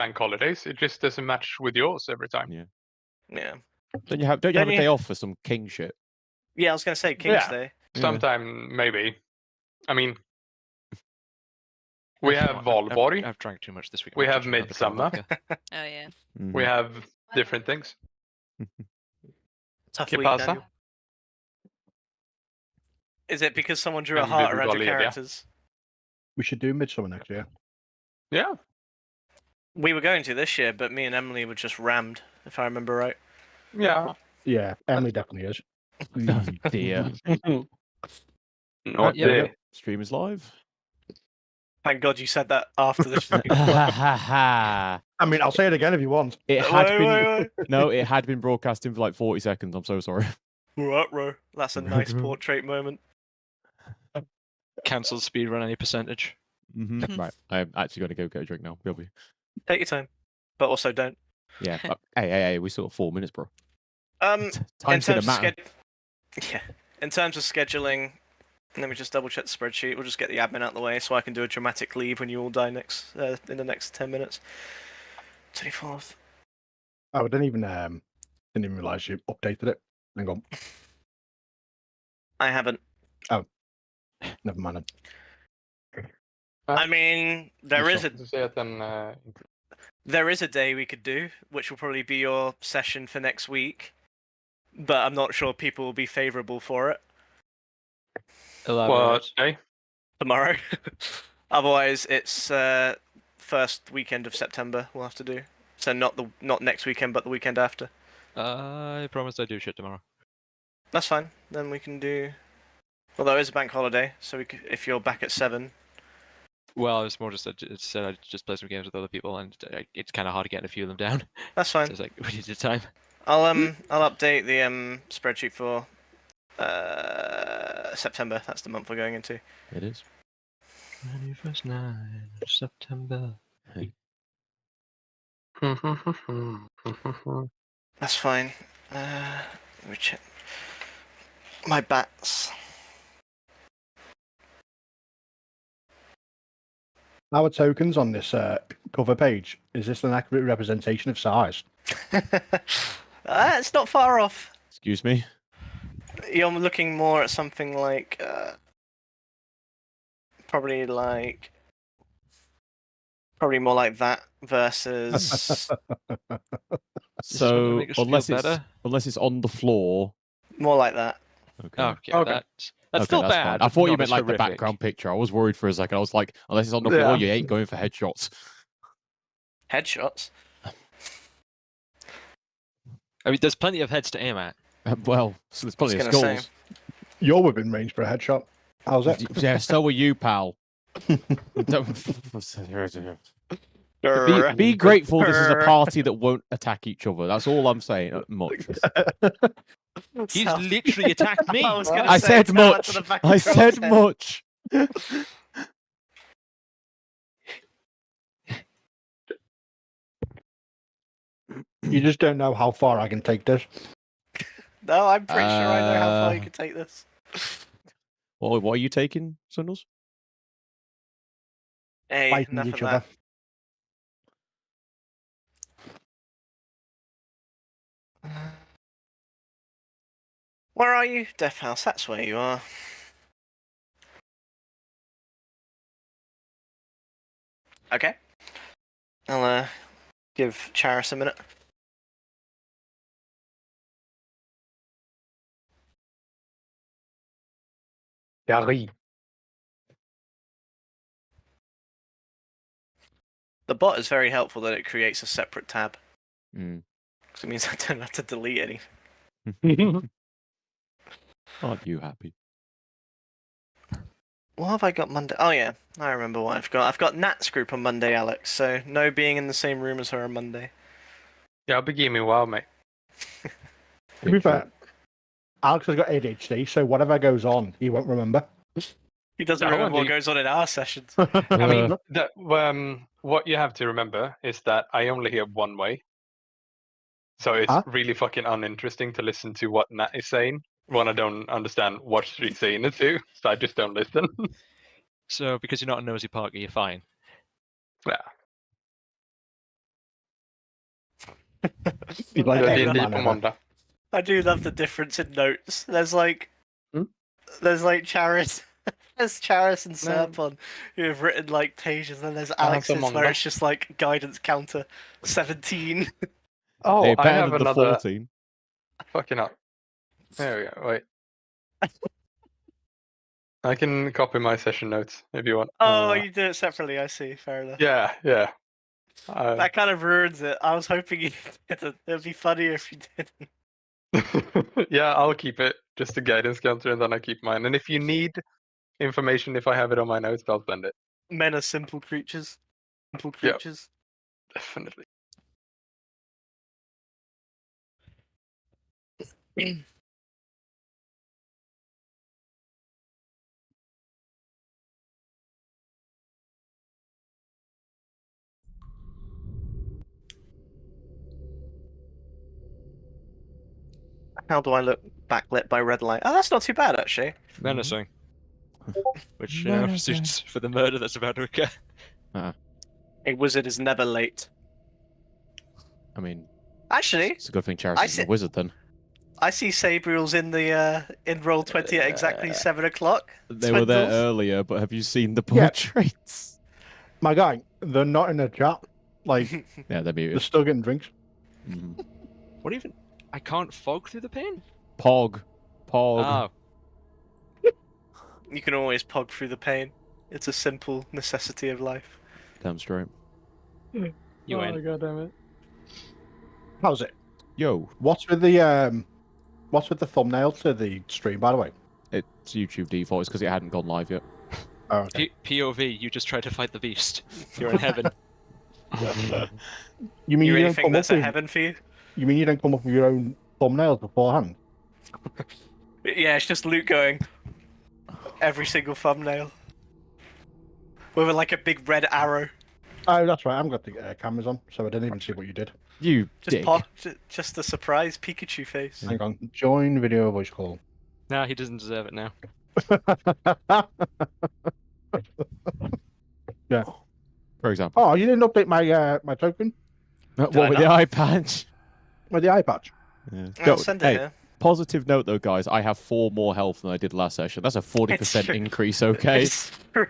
bank holidays. It just doesn't match with yours every time. Yeah. Yeah. Don't you have a day off for some king shit? Yeah, I was going to say King's Day. Sometime maybe. I mean, we have Valborg. I've drank too much this week. We have Midsummer. Oh yeah. We have different things. Tough ¿Qué week, pasa? Daniel. Is it because someone drew a And heart vi around your lediga. characters? We should do Midsummer next year. Yeah. We were going to this year, but me and Emily were just rammed, if I remember right. Yeah. Yeah, Emily definitely is. Oh dear. Not Yeah, there. stream is live. Thank God you said that after the stream. I mean, I'll say it again if you want. It had Wait. No, it had been broadcasting for like 40 seconds. I'm so sorry. Ruh-roh. That's a nice portrait moment. Cancel speedrun any percentage. Right, I'm actually going to go get a drink now. Will be. Take your time, but also don't. Yeah. Hey, we still got 4 minutes, bro. In Time's gonna terms of matter. yeah. In terms of scheduling, let me just double check the spreadsheet. We'll just get the admin out of the way so I can do a dramatic leave when you all die in the next 10 minutes. 24th. Oh, I didn't even realize you updated it. Hang on. I haven't. Oh, never mind. I mean, there is a day we could do, which will probably be your session for next week, but I'm not sure people will be favourable for it. What day? Tomorrow. Otherwise, it's first weekend of September we'll have to do. So not next weekend, but the weekend after. I promise I do shit tomorrow. That's fine. Then we can do. Although it is a bank holiday, so if you're back at 7. Well, it's more just I said I just play some games with other people, and it's kind of hard to get a few of them down. That's fine. So it's like we need the time. I'll update the spreadsheet for September. That's the month we're going into. It is. 21st night of September. Hey. That's fine. Let me check my bats. Our tokens on this cover page, is this an accurate representation of size? It's not far off. Excuse me? You're looking more at something like probably more like that versus So unless it's on the floor. more like that. Okay, that's Okay, still that's bad. fine. I thought you not meant as like the horrific. background picture. I was worried for a second. I was like, unless it's on the floor, you ain't going for headshots. Headshots. I mean, there's plenty of heads to aim at. Well, so there's plenty of gonna say. skulls. You're within range for a headshot. How's it? Yeah, so are you, pal. Be grateful this is a party that won't attack each other. That's all I'm saying. Not much. He's literally attacked me. I said much. I said much. You just don't know how far I can take this. No, I'm pretty sure I know how far you can take this. What are you taking, Sundles? Hey, Fighting enough each of other. that. Where are you? Death House, that's where you are. Okay. I'll give Charis a minute. Gary. The bot is very helpful that it creates a separate tab. Mm. Because it means I don't have to delete anything. Aren't you happy? What have I got Monday? Oh yeah, I remember what I've got. I've got Nat's group on Monday, Alex, so no being in the same room as her on Monday. Yeah, I'll be gaming well, mate. To be fair, Alex has got ADHD, so whatever goes on, he won't remember. He doesn't remember what goes on in our sessions. I mean, what you have to remember is that I only hear one way. So it's really fucking uninteresting to listen to what Nat is saying when I don't understand what she's saying it to. So I just don't listen. So because you're not a nosy Parker, you're fine. Yeah. You'd like I The do every love- D&D man ever. commander. I do love the difference in notes. There's like Hmm? Charis. There's Charis and No. Serpon who have written like pages, and there's have Alex's some on where that. it's just like guidance counter 17. Oh, Hey, I better have than the another. 14. Fucking up. There we go. Wait. I can copy my session notes if you want. Oh, you do it separately. I see. Fair enough. Yeah, yeah. That kind of ruins it. I was hoping you did. It'd be funnier if you didn't. Yeah, I'll keep it. Just a guidance counter, and then I keep mine. And if you need information, if I have it on my notes, I'll send it. Men are simple creatures. Simple Yep. creatures. Definitely. How do I look backlit by red light? Oh, that's not too bad actually. Menacing. Which Menacing. suits for the murder that's about to occur. A wizard is never late. I mean, Actually, it's a good thing I Charis see- isn't a wizard then. I see Sabriel's in the in roll 20 at exactly 7 o'clock. They were there Swindles. earlier, but have you seen the Yeah. portraits? My guy, they're not in the chat. Like, Yeah, they're they're muted. still getting drinks. Mhm. What even? I can't fog through the pane? Pog. Pog. Oh, You can always pog through the pain. It's a simple necessity of life. Damn straight. you win. god damn it. How's it? Yo, What's with the thumbnail to the stream, by the way? it's YouTube default. It's because it hadn't gone live yet. Oh, okay. POV, you just try to fight the beast. You're in heaven. You mean You you, really don't think come that's up a with, heaven for you? you mean you don't come up with your own thumbnails beforehand? Yeah, it's just Luke going every single thumbnail with like a big red arrow. Oh, that's right. I haven't got the cameras on, so I didn't even see what you did. You Just dick. pop, just a surprise Pikachu face. Hang on. Join video voice call. No, he doesn't deserve it now. Yeah. For example. Oh, you didn't update my token What I with the not? eye patch? with the eye patch. Yeah. I'll send it hey, here. positive note though, guys. I have 4 more health than I did last session. That's a 40% true. increase, okay? It's true.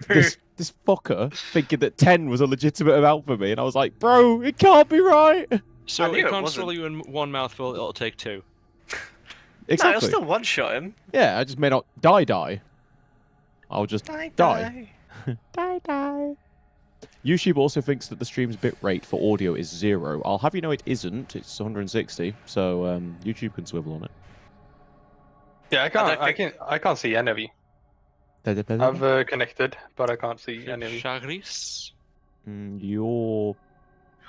This fucker thinking that 10 was a legitimate amount for me, and I was like, bro, it can't be right. So knew it it can't wasn't. swallow you in one mouthful, it'll take 2. No, Exactly. it'll still one-shot him. Yeah, I just may not die. I'll just Die. die. YouTube also thinks that the stream's bitrate for audio is 0. I'll have you know it isn't. It's 160. So YouTube can swivel on it. Yeah, don't I can't see any of you. I've connected, but I can't see any of you. Charis? Your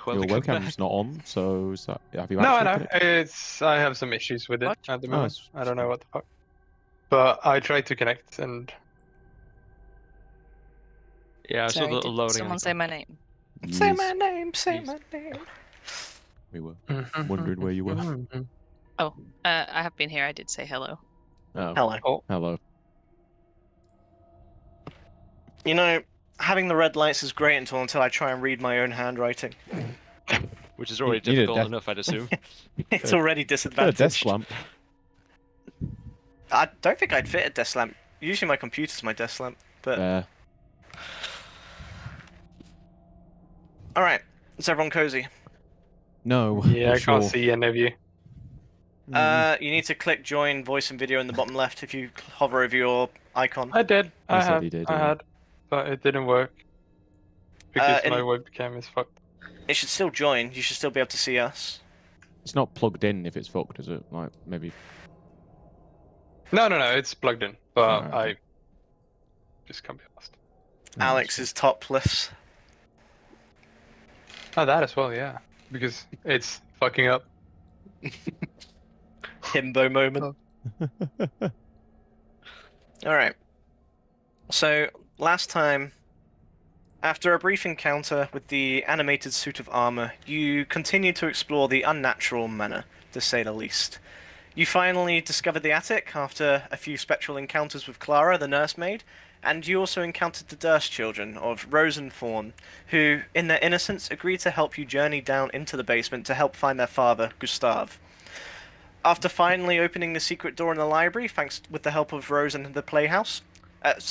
Welcome webcam's back. not on, so is that, have you No, I actually know. connected? I have some issues with it What? at the Oh, moment. it's- I don't know what the fuck. But I tried to connect and Yeah, I saw Sorry, the did loading. someone say my name? Say Yes, my name. Say Yes. my name. we were wondering where you were. Oh, I have been here. I did say hello. Oh, Hello. hello. You know, having the red lights is great until I try and read my own handwriting. Which is already You need a difficult death- enough, I'd assume. It's already Got a disadvantaged. desk lamp. I don't think I'd fit a desk lamp. Usually my computer's my desk lamp. But There. all right, is everyone cozy? No. Yeah, not I can't sure. see any of you. You need to click join voice and video in the bottom left if you hover over your icon. I did. He I said had. he did, I yeah. had. But it didn't work. Because in- my webcam is fucked. It should still join. You should still be able to see us. It's not plugged in if it's fucked, is it? Like, maybe. No, it's plugged in. But Alright. I just can't be asked. Alex is topless. Oh, that as well, yeah. Because it's fucking up. Himbo moment. Alright. So, last time, after a brief encounter with the animated suit of armor, you continued to explore the unnatural manor, to say the least. You finally discovered the attic after a few spectral encounters with Clara, the nursemaid, And you also encountered the Durst children of Rose and Fawn, who, in their innocence, agreed to help you journey down into the basement to help find their father, Gustav. After finally opening the secret door in the library, thanks with the help of Rose and the Playhouse,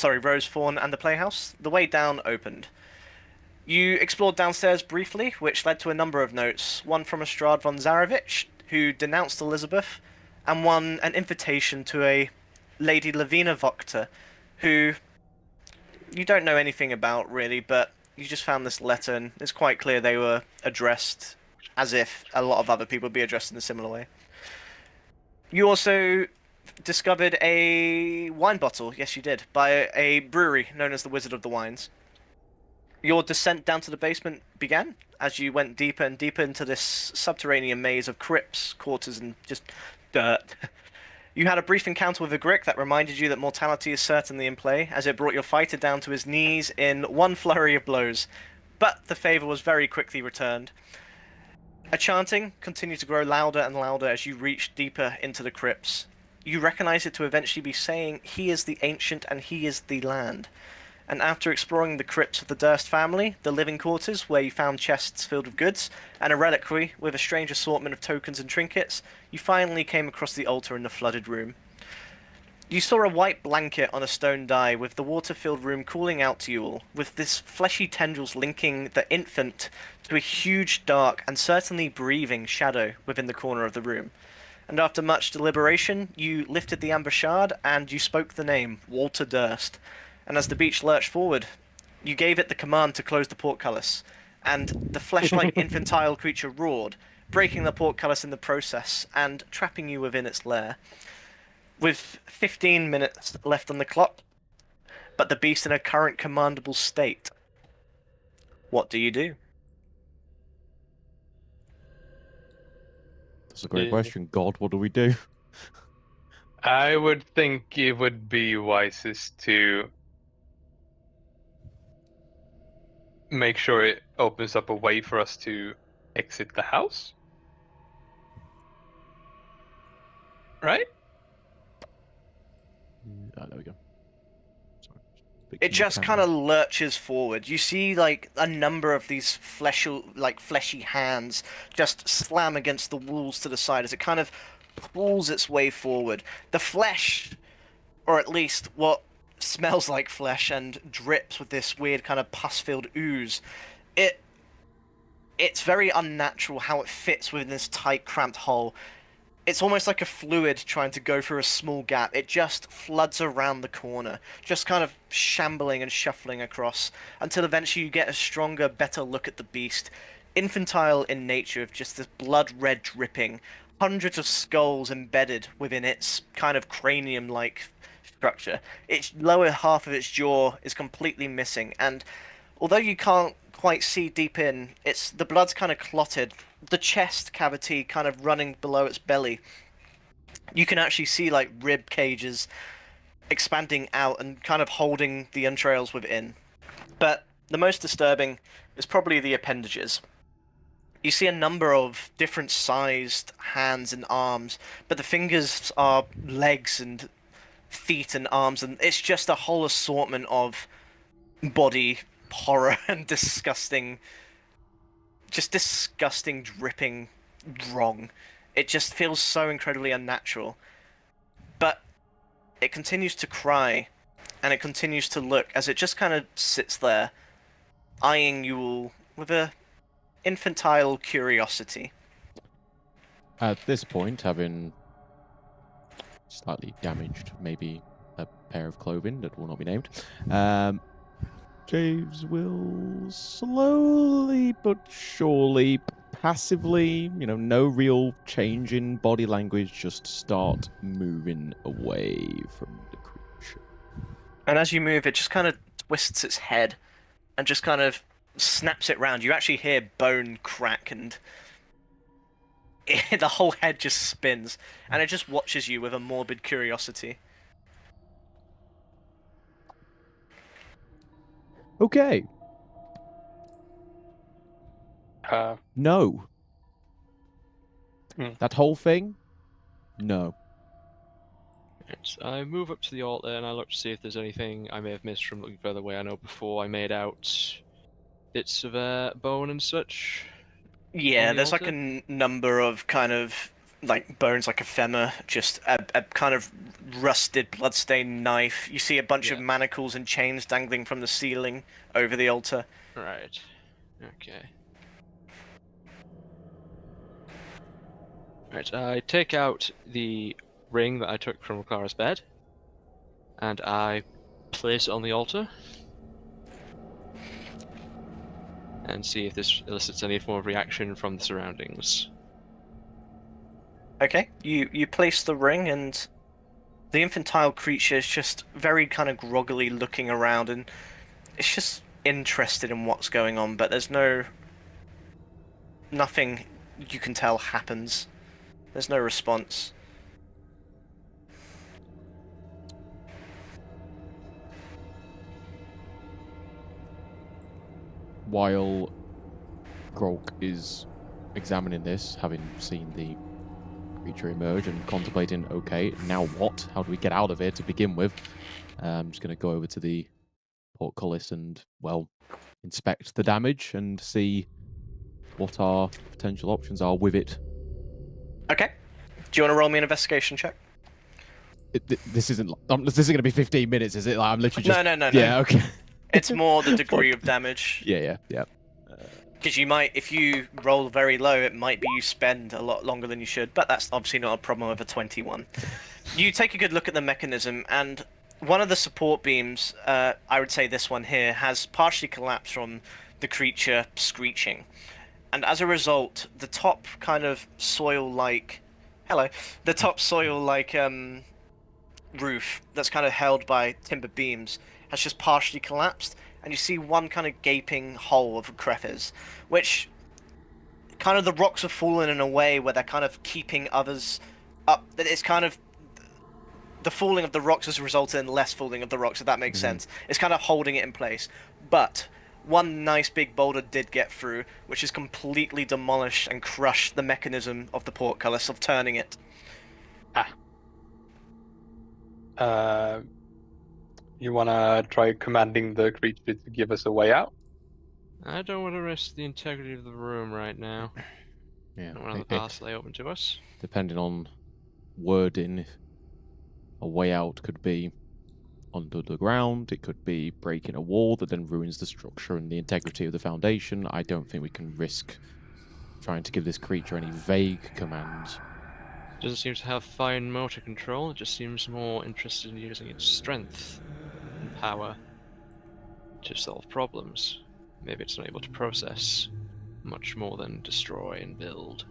Rose, Fawn, and the Playhouse, the way down opened. You explored downstairs briefly, which led to a number of notes, one from a Strahd von Zarevich, who denounced Elizabeth, and one an invitation to a Lady Lavina Vokta, who you don't know anything about, really, but you just found this letter, and it's quite clear they were addressed as if a lot of other people would be addressed in a similar way. You also discovered a wine bottle, yes you did, by a brewery known as the Wizard of the Wines. Your descent down to the basement began as you went deeper and deeper into this subterranean maze of crypts, quarters, and just dirt. You had a brief encounter with a Grick that reminded you that mortality is certainly in play, as it brought your fighter down to his knees in one flurry of blows. But the favor was very quickly returned. A chanting continued to grow louder and louder as you reached deeper into the crypts. You recognize it to eventually be saying, "He is the ancient and he is the land." And after exploring the crypts of the Durst family, the living quarters, where you found chests filled with goods, and a reliquary with a strange assortment of tokens and trinkets, you finally came across the altar in the flooded room. You saw a white blanket on a stone die, with the water-filled room calling out to you all, with this fleshy tendrils linking the infant to a huge, dark, and certainly breathing shadow within the corner of the room. And after much deliberation, you lifted the amber and you spoke the name, Walter Durst. And as the beach lurched forward, you gave it the command to close the portcullis, and the flesh-like infantile creature roared, breaking the portcullis in the process, and trapping you within its lair. With 15 minutes left on the clock, but the beast in a current commandable state, what do you do? That's a great question. God, what do we do? I would think it would be wisest to make sure it opens up a way for us to exit the house. Right? There we go. Sorry. It just kind of lurches forward. You see, like, a number of these fleshy hands just slam against the walls to the side as it kind of pulls its way forward. The flesh, or at least what smells like flesh and drips with this weird kind of pus-filled ooze, it's very unnatural how it fits within this tight, cramped hole. It's almost like a fluid trying to go through a small gap. It just floods around the corner, just kind of shambling and shuffling across, until eventually you get a stronger, better look at the beast. Infantile in nature, of just this blood-red dripping, hundreds of skulls embedded within its kind of cranium-like structure. Its lower half of its jaw is completely missing, and although you can't quite see deep in, the blood's kind of clotted, the chest cavity kind of running below its belly. You can actually see like rib cages expanding out and kind of holding the entrails within. But the most disturbing is probably the appendages. You see a number of different sized hands and arms, but the fingers are legs and feet and arms, and it's just a whole assortment of body horror and disgusting, dripping wrong. It just feels so incredibly unnatural. But it continues to cry, and it continues to look as it just kind of sits there, eyeing you all with a infantile curiosity. At this point, having slightly damaged maybe a pair of clothing that will not be named, James will slowly but surely, passively, no real change in body language, just start moving away from the creature. And as you move, it just kind of twists its head and just kind of snaps it round. You actually hear bone crack, and the whole head just spins, and it just watches you with a morbid curiosity. Okay. No. Hmm. That whole thing? No. Right, I move up to the altar and I look to see if there's anything I may have missed from looking further away. I know before I made out bits of bone and such. Yeah, the there's like a altar? number of kind of like bones, like a femur, just a kind of rusted, bloodstained knife. You see a bunch of Yeah. manacles and chains dangling from the ceiling over the altar. Right. Okay. Right, I take out the ring that I took from Clara's bed, and I place it on the altar, and see if this elicits any form of reaction from the surroundings. Okay, you place the ring, and the infantile creature is just very kind of groggily looking around, and it's just interested in what's going on, but there's nothing you can tell happens. There's no response. While Grok is examining this, having seen the creature emerge and contemplating, okay, now what? How do we get out of here to begin with? I'm just going to go over to the portcullis and, well, inspect the damage and see what our potential options are with it. Okay. Do you want to roll me an investigation check? This isn't going to be 15 minutes, is it? Like, I'm literally just... No. Yeah, okay. It's more the degree of damage. Yeah. Because you might, if you roll very low, it might be you spend a lot longer than you should, but that's obviously not a problem with a 21. You take a good look at the mechanism, and one of the support beams, I would say this one here, has partially collapsed from the creature screeching. And as a result, the top kind of soil-like... Hello. The top soil-like roof that's kind of held by timber beams has just partially collapsed, and you see one kind of gaping hole of a crevice, which kind of the rocks have fallen in a way where they're kind of keeping others up. It's kind of the falling of the rocks has resulted in less falling of the rocks, if that makes sense. It's kind of holding it in place. But one nice big boulder did get through, which has completely demolished and crushed the mechanism of the portcullis of turning it. You wanna try commanding the creature to give us a way out? I don't want to risk the integrity of the room right now. Yeah. I don't want the paths lay open to us. Depending on wording, a way out could be under the ground, it could be breaking a wall that then ruins the structure and the integrity of the foundation. I don't think we can risk trying to give this creature any vague commands. Doesn't seem to have fine motor control, it just seems more interested in using its strength and power to solve problems. Maybe it's not able to process much more than destroy and build.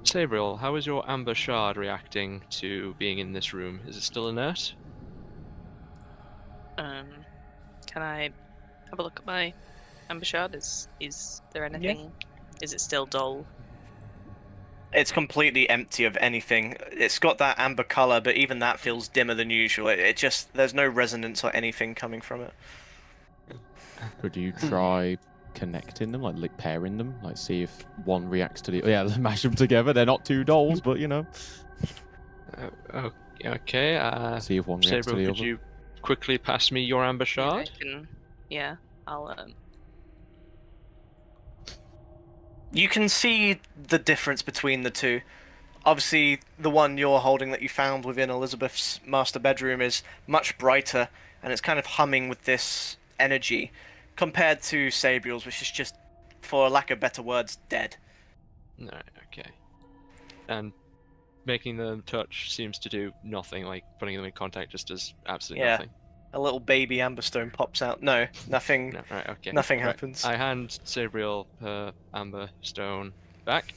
Sabriel, how is your amber shard reacting to being in this room? Is it still inert? Can I have a look at my amber shard? Is there anything? Is it still dull? It's completely empty of anything. It's got that amber color, but even that feels dimmer than usual. It just, there's no resonance or anything coming from it. Could you try connecting them, like pairing them, like see if one reacts to the... Yeah, mash them together. They're not two dolls, but you know. Okay. See if one reacts to the Sabriel, other. could you quickly pass me your amber shard? Yeah, I'll You can see the difference between the two. Obviously, the one you're holding that you found within Elizabeth's master bedroom is much brighter, and it's kind of humming with this energy, compared to Sabriel's, which is just, for lack of better words, dead. No, okay. And making them touch seems to do nothing, like putting them in contact just does absolutely Yeah. nothing. A little baby amberstone pops out. No, nothing. No, right, okay. Nothing Right. happens. I hand Sabriel her amber stone back.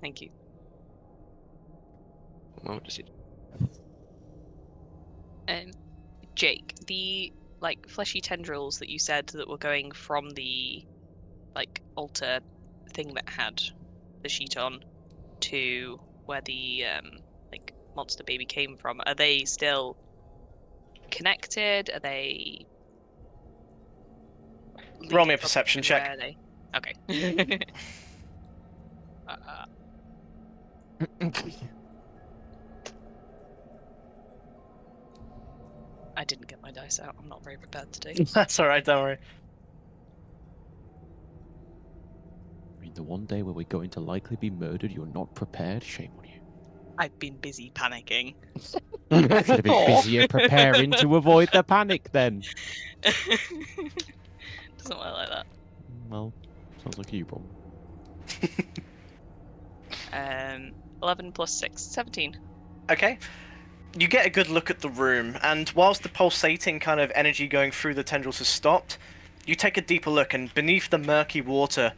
thank you. One moment to see. Jake, the fleshy tendrils that you said that were going from the altar thing that had the sheet on to where the monster baby came from, are they still connected? Are they Roll me a leading perception from- check. where are they? Okay. I didn't get my dice out. I'm not very prepared today. That's alright, don't worry. I mean, the one day where we're going to likely be murdered, you're not prepared? Shame on you. I've been busy panicking. You should have been busier preparing to avoid the panic then. Doesn't work like that. Well, sounds like a you problem. 11 plus 6, 17. Okay. You get a good look at the room, and whilst the pulsating kind of energy going through the tendrils has stopped, you take a deeper look, and beneath the murky water,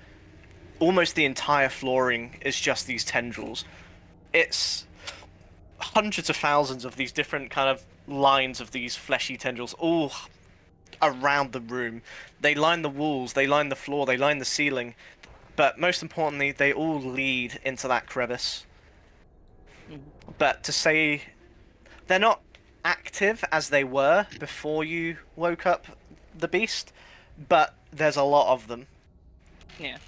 almost the entire flooring is just these tendrils. It's hundreds of thousands of these different kind of lines of these fleshy tendrils all around the room. They line the walls, they line the floor, they line the ceiling, but most importantly, they all lead into that crevice. But to say they're not active as they were before you woke up the beast, but there's a lot of them. Yeah.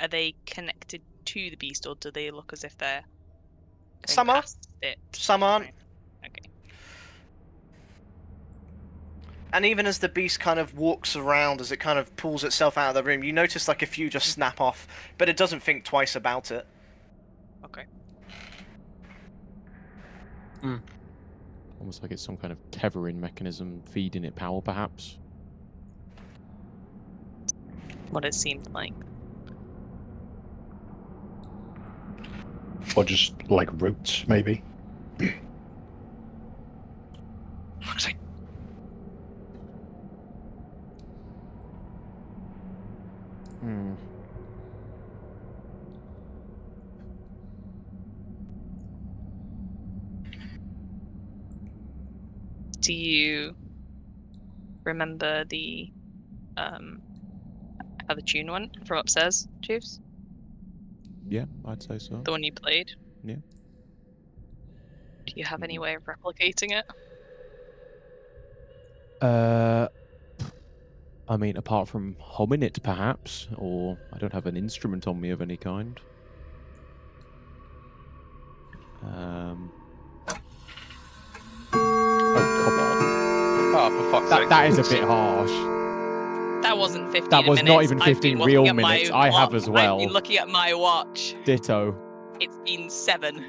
Are they connected to the beast, or do they look as if they're going Some are, past it? some aren't. Right. Okay. And even as the beast kind of walks around, as it kind of pulls itself out of the room, you notice like a few just snap off, but it doesn't think twice about it. Okay. Almost like it's some kind of tethering mechanism feeding it power, perhaps. What it seemed like. Or just like roots, maybe. Looks like Hmm. Do you remember the how the tune went from upstairs, Jeeves? Yeah, I'd say so. The one you played? Yeah. Do you have any way of replicating it? I mean, apart from humming it, perhaps, or I don't have an instrument on me of any kind. Oh, come on. Oh, for fuck's sake. That is a bit harsh. That wasn't 15 That was minutes. not even I've 15 been real looking at minutes. my I have watch. as well. I've been looking at my watch. Ditto. It's been 7.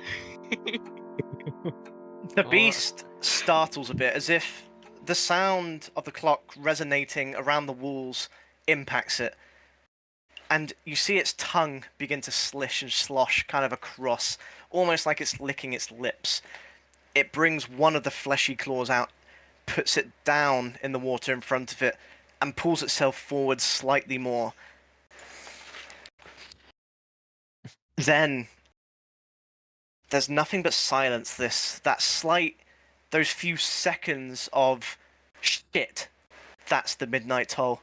the beast startles a bit, as if the sound of the clock resonating around the walls impacts it. And you see its tongue begin to slish and slosh kind of across, almost like it's licking its lips. It brings one of the fleshy claws out, puts it down in the water in front of it, and pulls itself forward slightly more. Then there's nothing but silence. Those few seconds of shit. That's the midnight toll.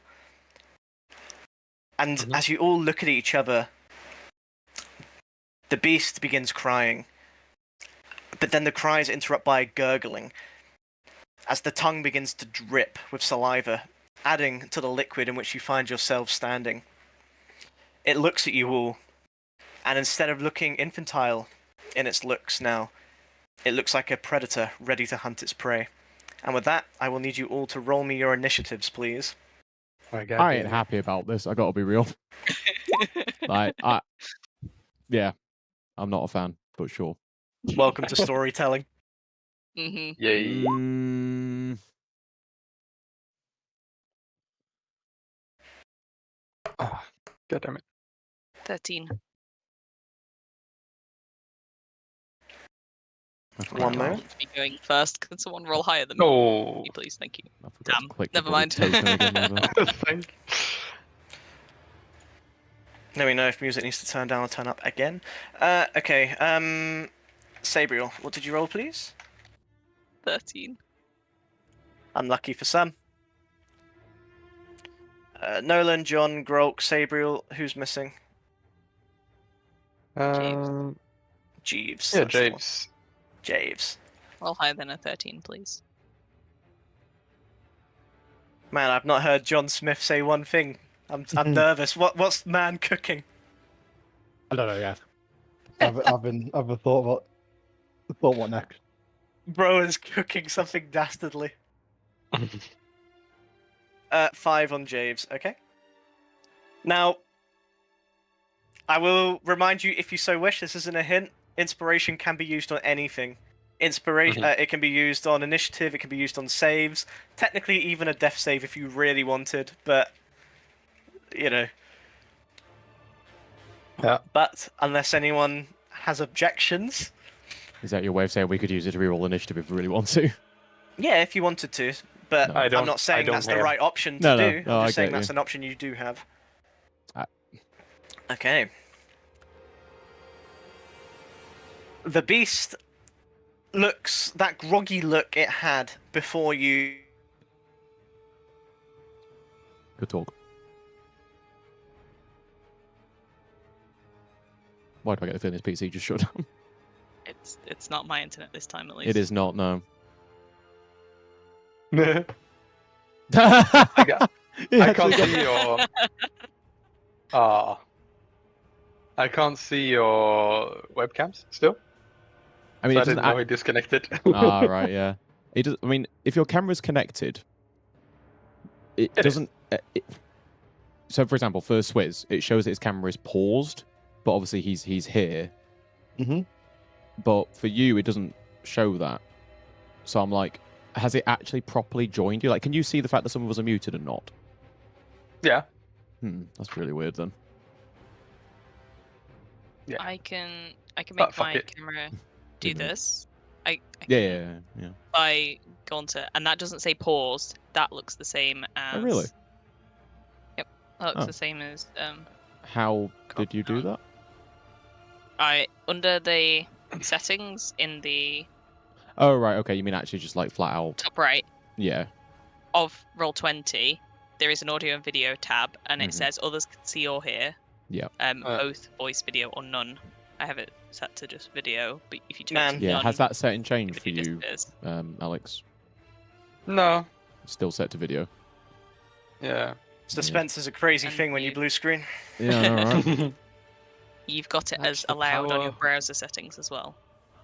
And as you all look at each other, the beast begins crying. But then the cry is interrupted by a gurgling, as the tongue begins to drip with saliva, adding to the liquid in which you find yourselves standing. It looks at you all, and instead of looking infantile in its looks now, it looks like a predator ready to hunt its prey. And with that, I will need you all to roll me your initiatives, please. I ain't happy about this. I gotta be real. Yeah, I'm not a fan, but sure. Welcome to storytelling. Mm-hmm. Yay. God damn it. 13. One I moment. want to be going first. Can someone roll higher than me? Oh. Please, thank you. I forgot to Damn, click the never bloody mind. token again, my bad. Thank Let me know if music needs to turn down or turn up again. Okay, Sabriel, what did you roll, please? 13. Unlucky for some. Nolan, John, Grolk, Sabriel, who's missing? Jeeves. Yeah, that's the one. James. Javes. Roll higher than a 13, please. Man, I've not heard John Smith say one thing. I'm nervous. What's man cooking? I don't know yet. I've thought what next. Bro is cooking something dastardly. 5 on Javes. Okay. Now, I will remind you, if you so wish, this isn't a hint. Inspiration can be used on anything. Inspiration. It can be used on initiative. It can be used on saves. Technically, even a death save if you really wanted. But you know. Yeah. But unless anyone has objections. Is that your way of saying we could use it to reroll initiative if we really want to? Yeah, if you wanted to. But No. I'm not saying that's the have. right option to No, do. no, I'm I just saying get that's you. an option you do have. I- Okay. The beast looks that groggy look it had before you. Good talk. Why do I get the feeling this PC just shut down? It's not my internet this time, at least. It is not, no. I I can't see your. I can't see your webcams still. I mean, So it I didn't doesn't. know it disconnected. Right, yeah. It does. I mean, if your camera's connected, it It is. doesn't. So, for example, for Swizz, it shows that his camera is paused, but obviously he's here. Mhm. But for you, it doesn't show that. So I'm like, has it actually properly joined you? Like, can you see the fact that some of us are muted and not? Yeah. That's really weird then. Yeah. I can But make fuck my it. camera do Didn't it? this. I Yeah. I go on to, and that doesn't say paused. That looks the same as. Oh, really? Yep, that looks Oh. the same as How did you do that? I under the settings in the Oh, right. Okay. You mean actually just like flat out? top right Yeah. of Roll20, there is an audio and video tab, and it Mhm. says others can see or hear. Yeah. Both voice, video, or none. I have it set to just video, but if you turn Man. it to Yeah. none, Has that setting changed for video you, disappears. Alex? No. Still set to video. Yeah. Suspense is a crazy And thing when you you- blue screen. Yeah. All right. You've got it That's as the allowed on your power. browser settings as well.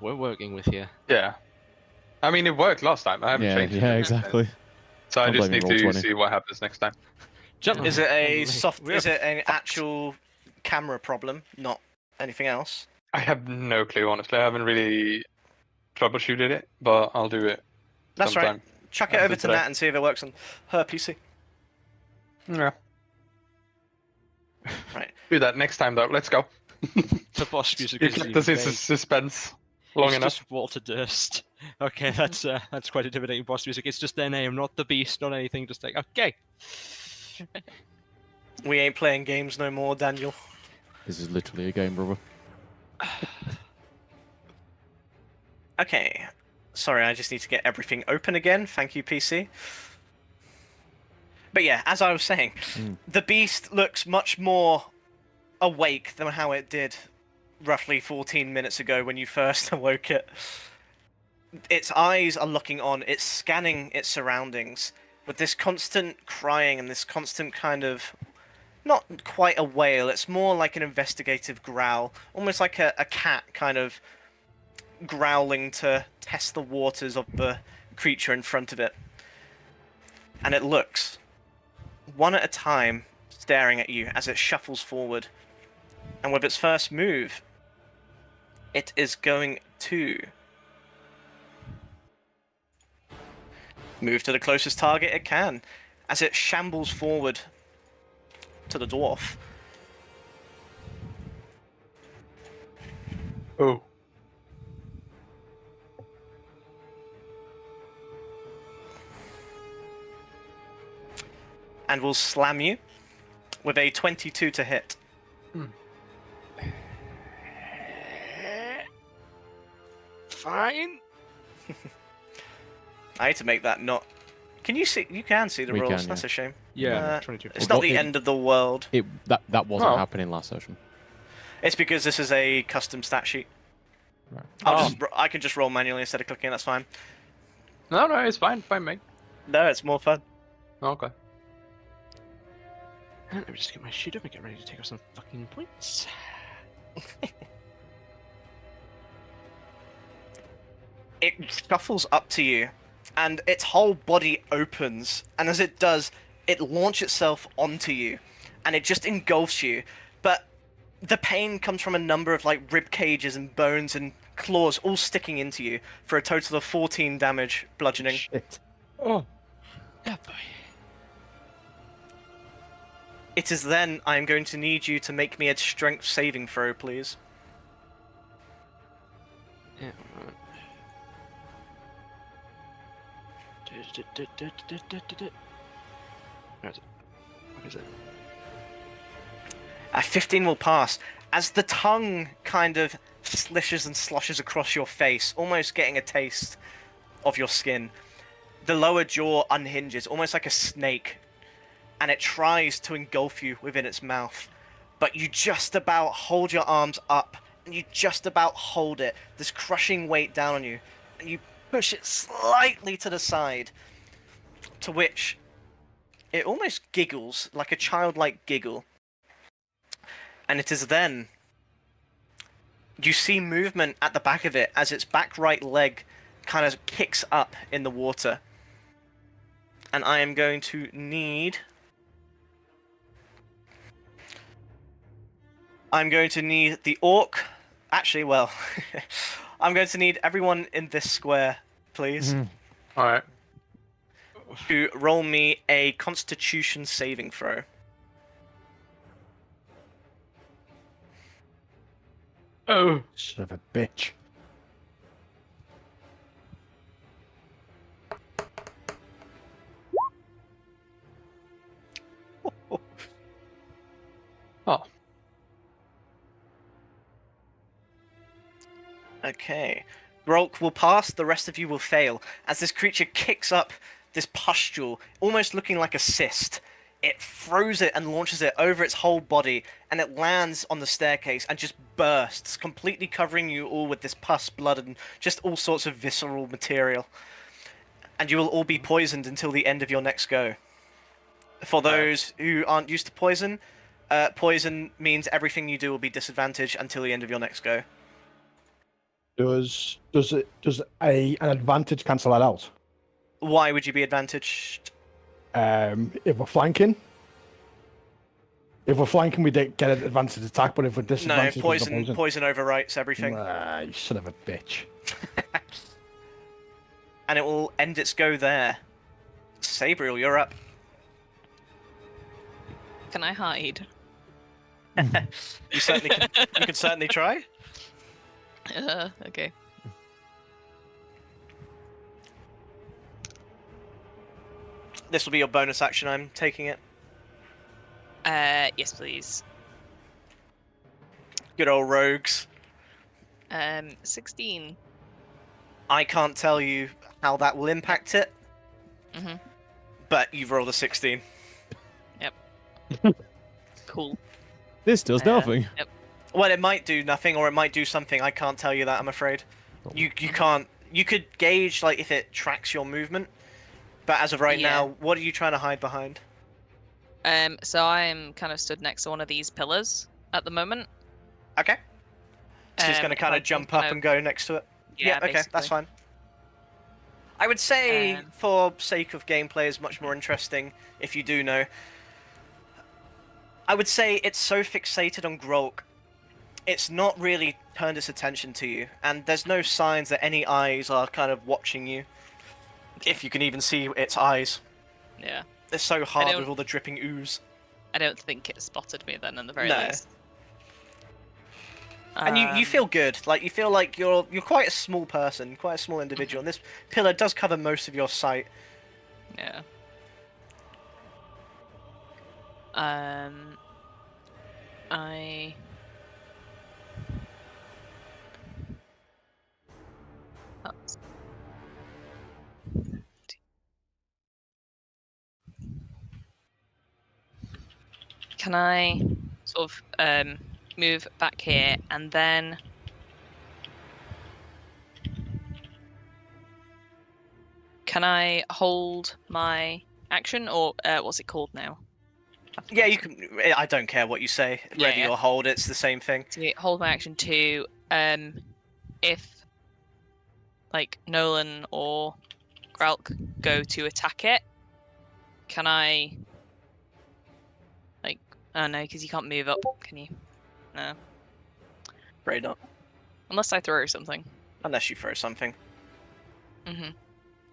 We're working with you. Yeah. I mean, it worked last time. I haven't Yeah. changed it. Yeah. Exactly. So I I'm just blaming need to Roll20. see what happens next time. Gentlemen, Is it a gentlemen, soft? we're Is it an fucked. actual camera problem, not anything else? I have no clue, honestly. I haven't really troubleshooted it, but I'll do it That's sometime. right. Chuck it After over to today. Nat and see if it works on her PC. Yeah. Right. Do that next time, though. Let's go. The boss music You is kept us in vague. suspense long It's enough. just Walter Durst. Okay, that's quite intimidating boss music. It's just their name, not the beast, not anything. Just like, okay. We ain't playing games no more, Daniel. This is literally a game, brother. Okay. Sorry, I just need to get everything open again. Thank you, PC. But yeah, as I was saying, the beast looks much more awake than how it did roughly 14 minutes ago when you first awoke it. Its eyes are looking on, it's scanning its surroundings with this constant crying and this constant kind of, not quite a wail, it's more like an investigative growl, almost like a cat kind of growling to test the waters of the creature in front of it. And it looks, one at a time, staring at you as it shuffles forward. And with its first move, it is going to move to the closest target it can as it shambles forward to the dwarf. Oh. And will slam you with a 22 to hit. Fine. I need to make that not. Can you see? You can see the We rolls. can, That's a shame. Yeah, 22. It's Well, not the it- end of the world. That wasn't Oh. happening last session. It's because this is a custom stat sheet. Right. I can just roll manually instead of clicking. That's fine. No, it's fine. Fine, mate. No, it's more fun. Okay. Let me just get my sheet up and get ready to take off some fucking points. It shuffles up to you and its whole body opens, and as it does, it launches itself onto you, and it just engulfs you. But the pain comes from a number of like rib cages and bones and claws all sticking into you for a total of 14 damage bludgeoning. Shit. Oh, Yeah, boy. It is then I'm going to need you to make me a strength saving throw, please. Yeah, alright. Where is it? What is it? 15 will pass. As the tongue kind of slishes and sloshes across your face, almost getting a taste of your skin, the lower jaw unhinges, almost like a snake, and it tries to engulf you within its mouth. But you just about hold your arms up, and you just about hold it, this crushing weight down on you, and you push it slightly to the side, to which it almost giggles, like a childlike giggle. And it is then you see movement at the back of it as its back right leg kind of kicks up in the water. And I am going to need... the orc... Actually, well... I'm going to need everyone in this square, please, All right. to roll me a Constitution saving throw. Oh. Son of a bitch. Oh. Okay. Grolk will pass, the rest of you will fail, as this creature kicks up this pustule, almost looking like a cyst. It throws it and launches it over its whole body, and it lands on the staircase and just bursts, completely covering you all with this pus, blood, and just all sorts of visceral material. And you will all be poisoned until the end of your next go. For those who aren't used to poison, poison means everything you do will be disadvantaged until the end of your next go. Does an advantage cancel that out? Why would you be advantaged? If we're flanking, we don't get an advantage attack, but if we're No, disadvantaged, poison overwrites everything. You son of a bitch. And it will end its go there. Sabriel, you're up. Can I hide? You can certainly try. Okay. This will be your bonus action. I'm taking it. Yes, please. Good old rogues. 16. I can't tell you how that will impact it, Mhm. but you've rolled a 16. Cool. this does nothing. Yep. Well, it might do nothing, or it might do something. I can't tell you that, I'm afraid. You can't... You could gauge, like, if it tracks your movement, but as of right now, what are you trying to hide behind? So I'm kind of stood next to one of these pillars at the moment. Okay. So it's going to kind of jump up and go next to it? Yeah, okay, that's basically. fine. I would say, for sake of gameplay, is much more interesting if you do know. I would say it's so fixated on Grolk, it's not really turned its attention to you, and there's no signs that any eyes are kind of watching you. If you can even see its eyes. Yeah. They're so hard with all the dripping ooze. I don't think it spotted me then, in the very No. least. And you feel good. Like, you feel like you're quite a small person, quite a small individual, and this pillar does cover most of your sight. Yeah. Can I sort of move back here and then can I hold my action, or what's it called now? Yeah, you can. I don't care what you say. Ready Yeah. or hold, it's the same thing. To hold my action to if like Nolan or Gralk go to attack it, can I... Like, oh no, because you can't move up, can you? No. Afraid not. Unless I throw something. Unless you throw something. Mm-hmm.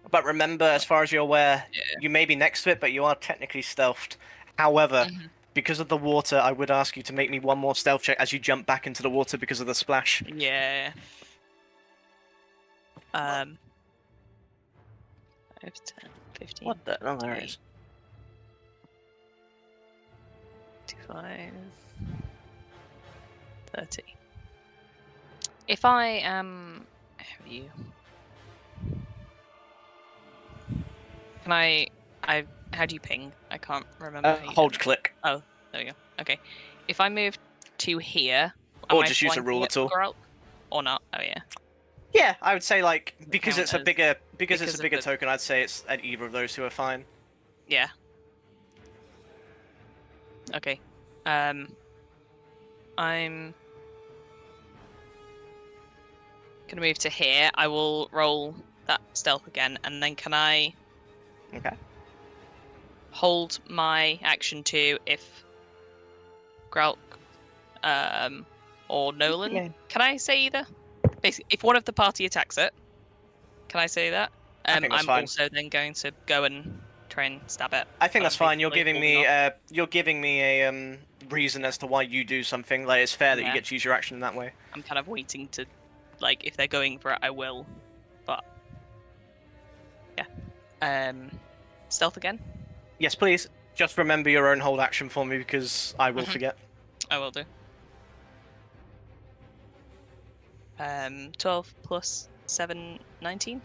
But remember, as far as you're aware, Yeah. you may be next to it, but you are technically stealthed. However, Mm-hmm. because of the water, I would ask you to make me one more stealth check as you jump back into the water because of the splash. Yeah. 5, 10, 15. What the? Oh, there it is. 25, 30. If I am... How are you? Can I... How do you ping? I can't remember. How you Hold do it. click. Oh, there we go. Okay. If I move to here... Or am I just use a flanking ruler it tool. for Gralk? Or not? Oh, yeah. Yeah, I would say like because Count it's a as- bigger it's because a of bigger the- token. I'd say it's at either of those two are fine. Yeah. Okay. I'm gonna move to here. I will roll that stealth again, and then can I Okay. hold my action to if Gralk or Nolan? Yeah. Can I say either? Basically, if one of the party attacks it, can I say that? I think that's I'm fine. also then going to go and try and stab it. I think So that's I'm fine. You're basically giving holding me off. you're giving me a reason as to why you do something. Like it's fair that you Yeah. get to use your action in that way. I'm kind of waiting to, like, if they're going for it, I will. But yeah. Stealth again. Yes, please. Just remember your own hold action for me because I will Mhm. forget. I will do. 12 plus 7, 19.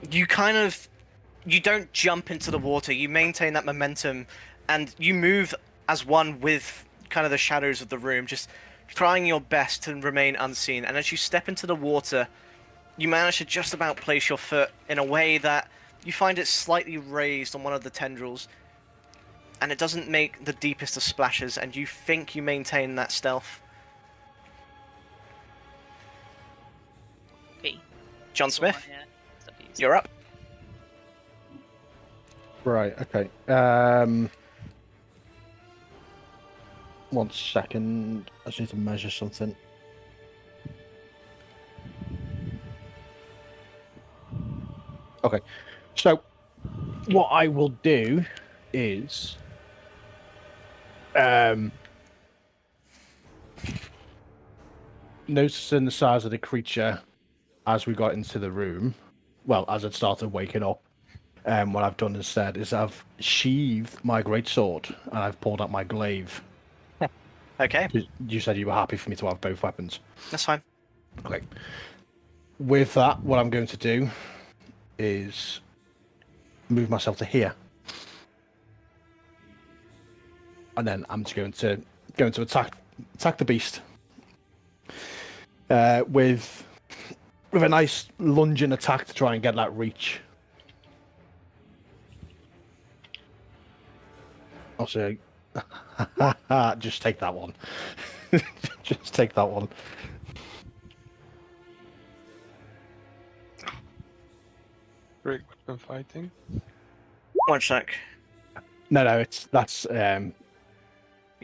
You don't jump into the water. You maintain that momentum, and you move as one with kind of the shadows of the room, just trying your best to remain unseen. And as you step into the water, you manage to just about place your foot in a way that you find it slightly raised on one of the tendrils, and it doesn't make the deepest of splashes, and you think you maintain that stealth. Okay. John That's all Smith, stuff I use. you're up. Right, okay. 1 second. I just need to measure something. Okay. So, what I will do is... noticing the size of the creature as we got into the room, well, as it started waking up, what I've done instead is I've sheathed my greatsword and I've pulled out my glaive. Okay, You said you were happy for me to have both weapons. that's fine. Okay. With that, what I'm going to do is move myself to here, and then I'm just going to attack the beast with a nice lunging attack to try and get that reach. I'll say, just take that one. Just take that one. Great weapon fighting. 1 sec. No, that's Yeah,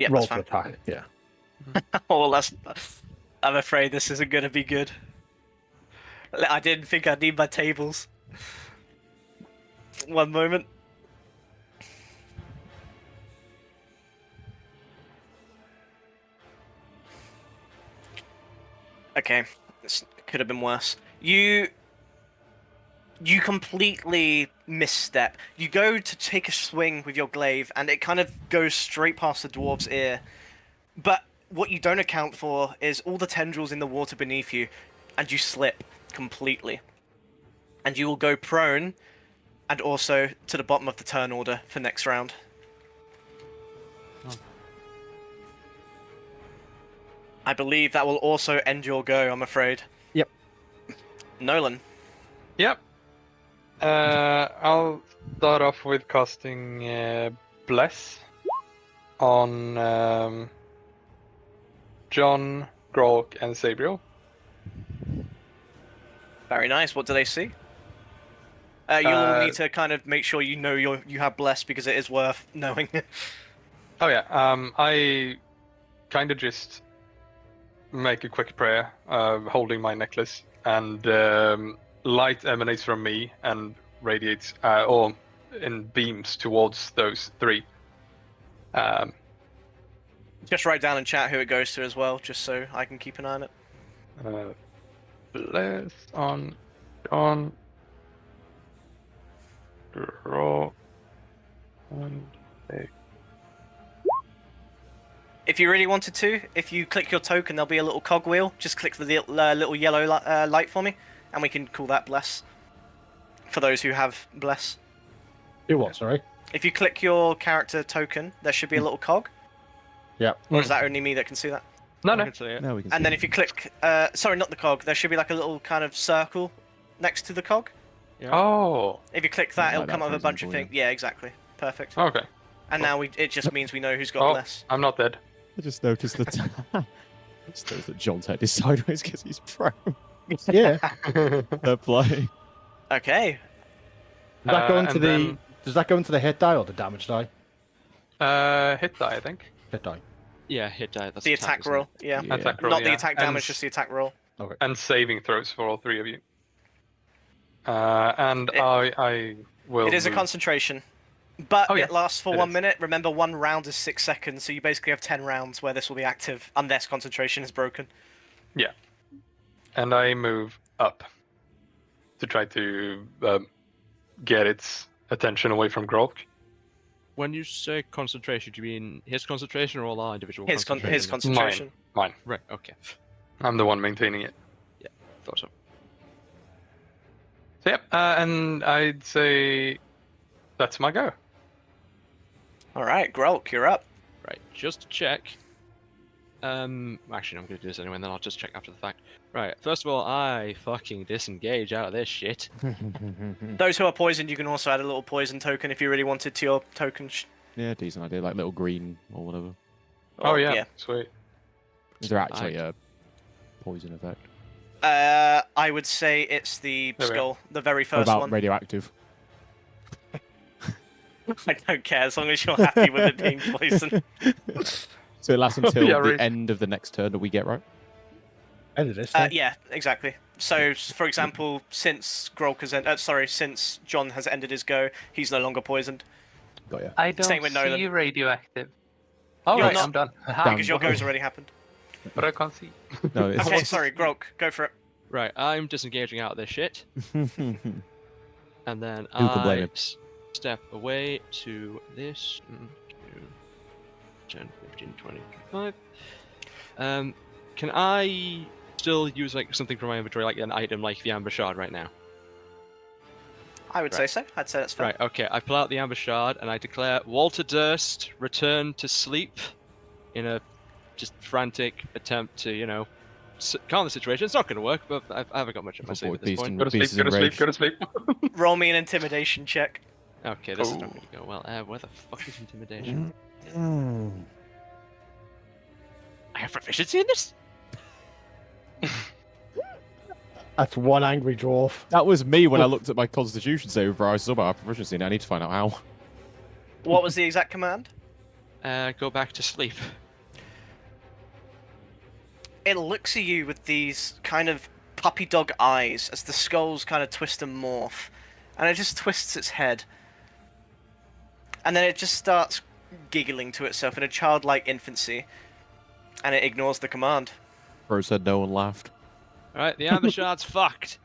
roll that's for fine. attack. Yeah. Oh, I'm afraid this isn't going to be good. I didn't think I'd need my tables. 1 moment. Okay, this could have been worse. You completely misstep. You go to take a swing with your glaive, and it kind of goes straight past the dwarf's ear. But what you don't account for is all the tendrils in the water beneath you, and you slip completely. And you will go prone, and also to the bottom of the turn order for next round. I believe that will also end your go, I'm afraid. Yep. Nolan. Yep. I'll start off with casting Bless on John, Grog, and Sabriel. Very nice. What do they see? You will need to kind of make sure you know you have bless because it is worth knowing. Oh yeah. I kind of just make a quick prayer, holding my necklace, and light emanates from me and radiates, or in beams towards those three. Just write down in chat who it goes to as well, just so I can keep an eye on it. Bless on John, draw, and take. If you really wanted to, if you click your token, there'll be a little cogwheel. Just click the little yellow light for me, and we can call that bless. For those who have bless. Do what? Sorry. If you click your character token, there should be a little cog. Yeah. Or is that only me that can see that? No, I no. can see it. No, we can. And then if you click, sorry, not the cog. There should be like a little kind of circle next to the cog. Yeah. Oh, If you click that, Like it'll that, come up for with a bunch of example, things. Yeah, exactly. Perfect. okay. And now it just means we know who's got Oh, bless. I'm not dead. I just noticed that. I just noticed that John's head is sideways because he's prone. Yeah. They're playing. Okay. Does that go And into the? then- Does that go into the hit die or the damage die? Hit die, I think. Hit die. Yeah, hit die. That's The attack isn't roll. it? Yeah. Yeah. Attack roll, Not the yeah. attack And damage, just the attack roll. and saving throws for all three of you. And It- I will. It is a move. concentration. But Oh, yeah. it lasts for It 1 is. minute. Remember, 1 round is 6 seconds, so you basically have 10 rounds where this will be active, unless concentration is broken. Yeah. And I move up to try to get its attention away from Grolk. When you say concentration, do you mean his concentration or all our individual His concentration? concentration. Mine. Right, okay. I'm the one maintaining it. Thought so. So, yep. And I'd say that's my go. Alright, Grolk, you're up. Right, just to check. Actually, I'm going to do this anyway, and then I'll just check after the fact. Right, first of all, I fucking disengage out of this shit. Those who are poisoned, you can also add a little poison token if you really wanted to your token. Yeah, decent idea. Like little green or whatever. Oh yeah. Sweet. Is there actually a poison effect? I would say it's the There we skull, the very What first about one. radioactive? I don't care as long as you're happy with it being poison. So it lasts until Yeah, the right. end of the next turn that we get right. End of this. Then. Yeah, exactly. So, for example, since Grolk has since John has ended his go, he's no longer poisoned Got ya. I don't Same with Nolan. see radioactive. All You're right, not- I'm done. because your go's already happened. But I can't see. No, it's Okay, sorry, Grolk, go for it. Right, I'm disengaging out of this shit, and then Who can blame I him? step away to this. 10, 15, 20, 25. Can I still use like something from my inventory, like an item like the Amber Shard right now? I would say so. I'd say that's fair. Right, okay. I pull out the Amber Shard and I declare Walter Durst return to sleep in a just frantic attempt to, calm the situation. It's not going to work, but I haven't got much up my sleeve at this Beast point. and- Go to sleep. Beast Go to sleep. enraged. Go to sleep. Roll me an intimidation check. Okay, this is not Oh. going to go well. Where the fuck is intimidation? I have proficiency in this? That's one angry dwarf. That was me when I looked at my constitution save before I saw my proficiency, and I need to find out how. What was the exact command? Go back to sleep. It looks at you with these kind of puppy dog eyes as the skulls kind of twist and morph, and it just twists its head. And then it just starts giggling to itself in a childlike infancy, and it ignores the command. Bro said no and laughed. Alright, the Amber Shard's fucked.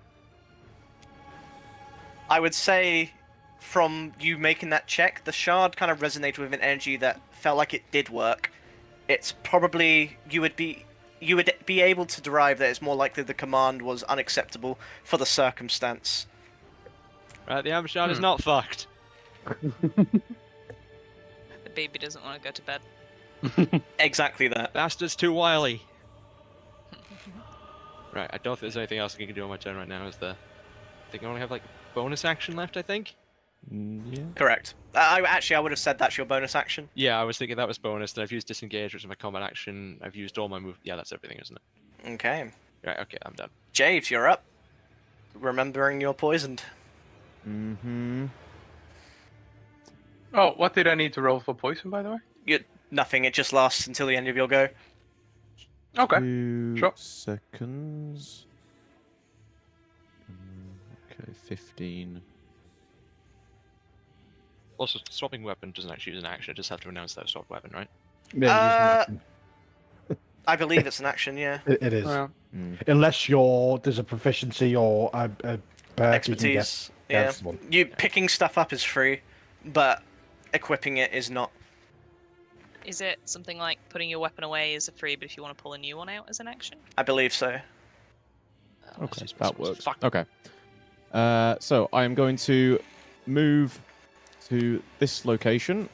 I would say, from you making that check, the shard kind of resonated with an energy that felt like it did work. It's probably you would be able to derive that it's more likely the command was unacceptable for the circumstance. Right, the Amber Shard is not fucked. The baby doesn't want to go to bed. Exactly that. Bastard's too wily. Right, I don't think there's anything else I can do on my turn right now, is there? I think I only have, like, bonus action left, I think? Yeah. Correct. I would have said that's your bonus action. Yeah, I was thinking that was bonus, then I've used disengage, which is my combat action. I've used all my move. Yeah, that's everything, isn't it? Okay. Right, okay, I'm done. Javes, you're up. Remembering you're poisoned. Mm-hmm. Oh, what did I need to roll for poison, by the way? Nothing. It just lasts until the end of your go. Okay. 2 sure. seconds. Okay, 15. Also, swapping weapon doesn't actually use an action. I just have to announce that swapped weapon, right? Yeah, I believe it's an action. Yeah. it is. Well, Unless there's a proficiency or a perk you can get. Expertise. Yeah. That's the one. You picking stuff up is free, but equipping it is not. Is it something like putting your weapon away is a free, but if you want to pull a new one out as an action? I believe so. Okay, that works. Okay. So I am going to move to this location.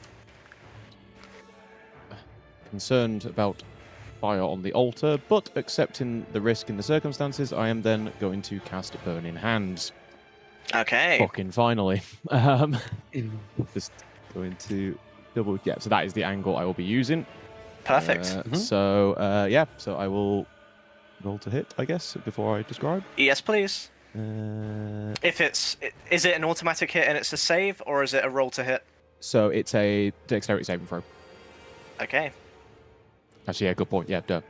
Concerned about fire on the altar, but accepting the risk in the circumstances, I am then going to cast Burning Hands. Okay. Fucking finally. Just going to double. Yeah, so that is the angle I will be using. Perfect. So I will roll to hit, I guess, before I describe. Yes, please. If is it an automatic hit and it's a save, or is it a roll to hit? So it's a dexterity saving throw. Okay. Actually, yeah, good point. Yeah, duh.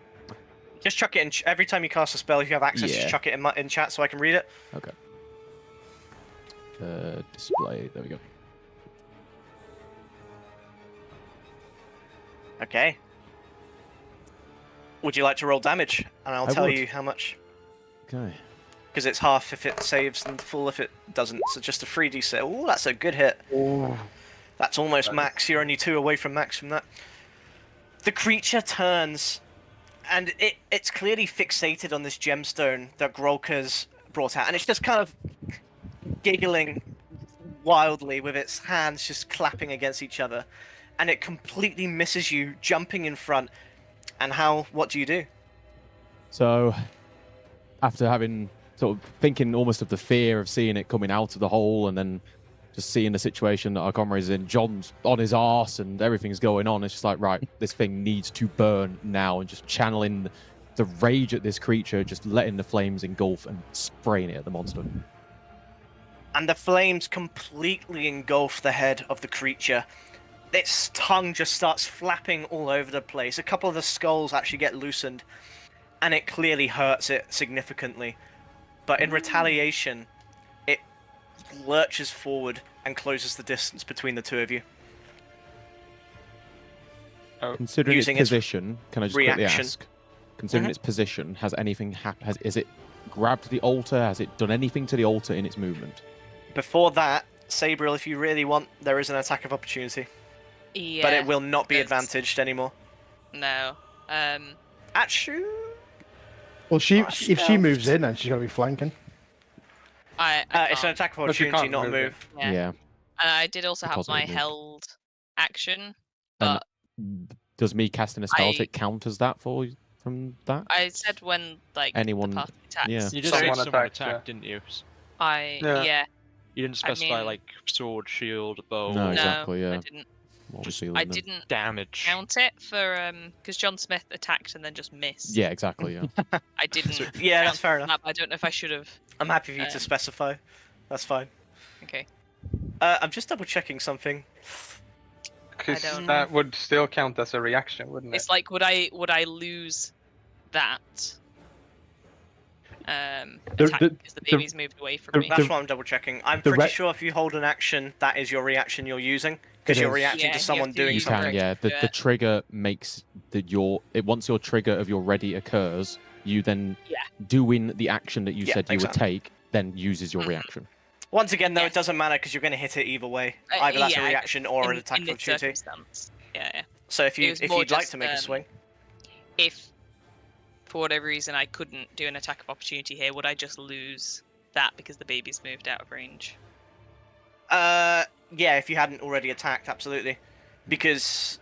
Just chuck it in. Every time you cast a spell, if you have access, Yeah. just chuck it in chat so I can read it. Okay. Display. There we go. Okay. Would you like to roll damage? And I'll I tell would. you how much. Okay. Because it's half if it saves and full if it doesn't. So just a 3d6. Oh, that's a good hit. That's almost max. You're only 2 away from max from that. The creature turns, and it's clearly fixated on this gemstone that Grolka's brought out, and it's just kind of giggling wildly with its hands just clapping against each other, and it completely misses you, jumping in front. And what do you do? So, after having sort of thinking almost of the fear of seeing it coming out of the hole, and then just seeing the situation that our comrade's in, John's on his arse and everything's going on. It's just like, right, this thing needs to burn now, and just channeling the rage at this creature, just letting the flames engulf and spraying it at the monster. And the flames completely engulf the head of the creature. Its tongue just starts flapping all over the place. A couple of the skulls actually get loosened, and it clearly hurts it significantly. But in retaliation, it lurches forward and closes the distance between the two of you. Considering its Using its position, can I just quickly reaction. ask? Considering its position, has anything happened? Is it grabbed the altar? Has it done anything to the altar in its movement? Before that, Sabriel, if you really want, there is an attack of opportunity. Yeah. But it will not be there's- advantaged anymore. No. Achoo! Well, if she stealth. moves in, then she's going to be flanking. I It's an can't. attack of But she opportunity, can't not a move it. move. Yeah. And I did also have Because of my the move. held action, And but does me casting a spell I- count as that from that? I said when Anyone- the party attacks. yeah. You just Sorry. said Someone someone attacked, attacked, didn't you? Yeah. Yeah. You didn't specify mean- like sword, shield, bow, No, No, exactly, yeah. I didn't. What was just- feeling I then? didn't damage. count it for because John Smith attacked and then just missed. Yeah, exactly. Yeah. I didn't. Yeah, that's count fair enough. that, but I don't know if I should have. I'm happy for you to Um, specify. That's fine. Okay. I'm just double checking something. Because don't that would still count as a reaction, wouldn't it? It's like would I lose that? Attack because the baby's moved away from me. That's what I'm double checking. I'm the pretty re- sure if you hold an action, that is your reaction you're using because It you're is. reacting Yeah, to you someone have to doing You use something. can, yeah. The Yeah. trigger makes once your trigger of your ready occurs, you then Yeah. doing the action that you Yeah, said you would exactly. take, then uses your Mhm. reaction. Once again, though, Yeah. it doesn't matter because you're going to hit it either way. Either that's a yeah, reaction or an in, attack in of this opportunity. circumstance. Yeah. So if it was if more you'd like just, to make a swing, If for whatever reason I couldn't do an attack of opportunity here, would I just lose that because the baby's moved out of range? yeah, if you hadn't already attacked, absolutely. Because,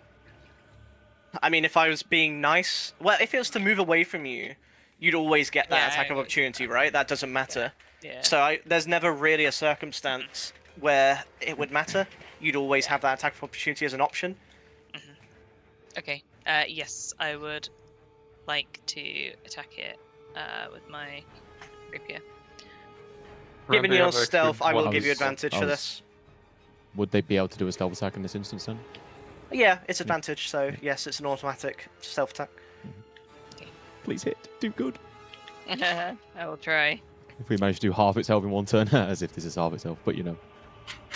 I mean, if I was being nice, well, if it was to move away from you, you'd always get that Yeah, attack I of know. opportunity, right? That doesn't matter. Yeah. So there's never really a circumstance where it would matter. You'd always have that attack of opportunity as an option. Okay. Yes, I would like to attack it with my rapier. Given Remember you your have extra stealth, I will one give you was- advantage I for was- this. Would they be able to do a stealth attack in this instance then? Yeah, it's advantage, so yes, it's an automatic stealth attack. Please hit. Do good. I will try. If we manage to do half its health in one turn, as if this is half its health, but you know.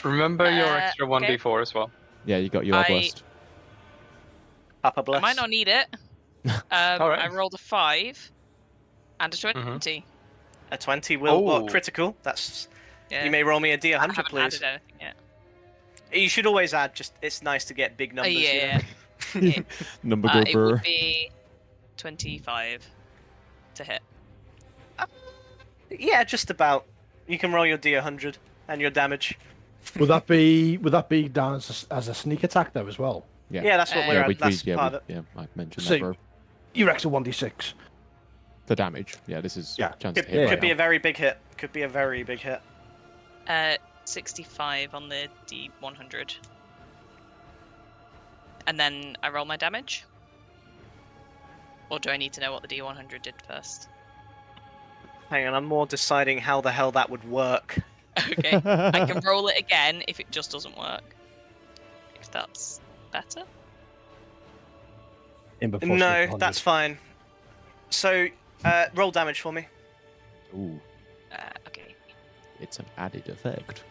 Remember your extra okay. 1d4 as well. Yeah, you got your I- blessed. Papa I bless. might not need it. Alright. I rolled a 5 and a 20. A 20 will Oh. critical. That's Yeah. You may roll me a I D100, haven't please. added anything yet. You should always add. Just it's nice to get big numbers. Yeah. You know? Number It grouper. would be 25 to hit. Yeah, just about. You can roll your D100 and your damage. Would that be down as a sneak attack though as well? Yeah. Yeah, that's what we're Yeah, at. That's part of it. yeah, I mentioned So- that, bro. Your extra 1d6. The damage. Yeah, this is Yeah. chance Could, to hit could right be now. a very big hit. Could be a very big hit. 65 on the D100. And then I roll my damage? Or do I need to know what the D100 did first? Hang on, I'm more deciding how the hell that would work. Okay. I can roll it again if it just doesn't work. If that's better. In before No, 600. that's fine. So, roll damage for me. Ooh, Okay. it's an added effect.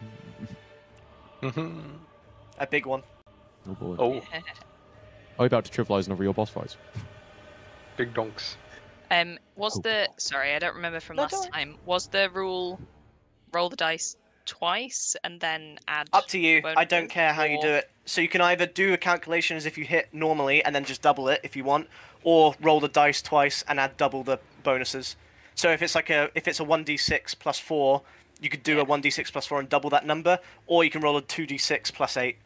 Mhm. A big one. Oh boy. Oh, Are we about to trivialize another of your boss fights? big donks. Was Oh, the sorry, I don't remember from No, last don't time. Was the rule roll the dice twice and then add Up to you. I don't bonuses, care how you or- do it. So you can either do a calculation as if you hit normally and then just double it if you want, or roll the dice twice and add double the bonuses. So if it's a 1d6 plus 4, you could do Yeah. a 1d6 plus 4 and double that number, or you can roll a 2d6 plus 8.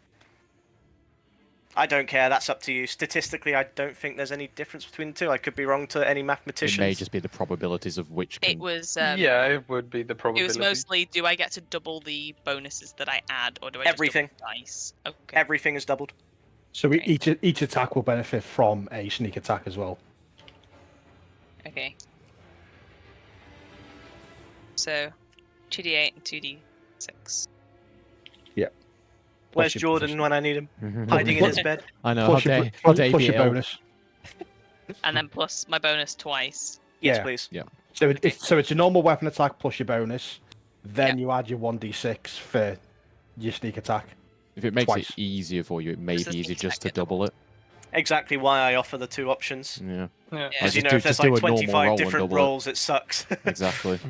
I don't care. That's up to you. Statistically, I don't think there's any difference between the two. I could be wrong to any It mathematicians. may just be the probabilities of which can... It was Yeah, it would be the it probability. was mostly do I get to double the bonuses that I add or do I just Everything. double the dice? Okay. Everything is doubled. So Okay. each attack will benefit from a sneak attack as well. Okay. So 2d8 and 2d6. Where's your Jordan position. when I need him? Hiding in his bed. I know, Plus how your, dare, bo- how dare plus you your be ill. bonus. And then plus my bonus twice. Yes, Yeah. please. So it's a normal weapon attack plus your bonus. Then you add your 1d6 for your sneak attack. If it makes Twice. it easier for you, it may Just the be easier sneak just to attack get double it. Exactly why I offer the two options. Yeah, Yeah. Yeah. Because you just know, do- if there's just do like a normal 25 roll and different double it. rolls, it sucks. exactly.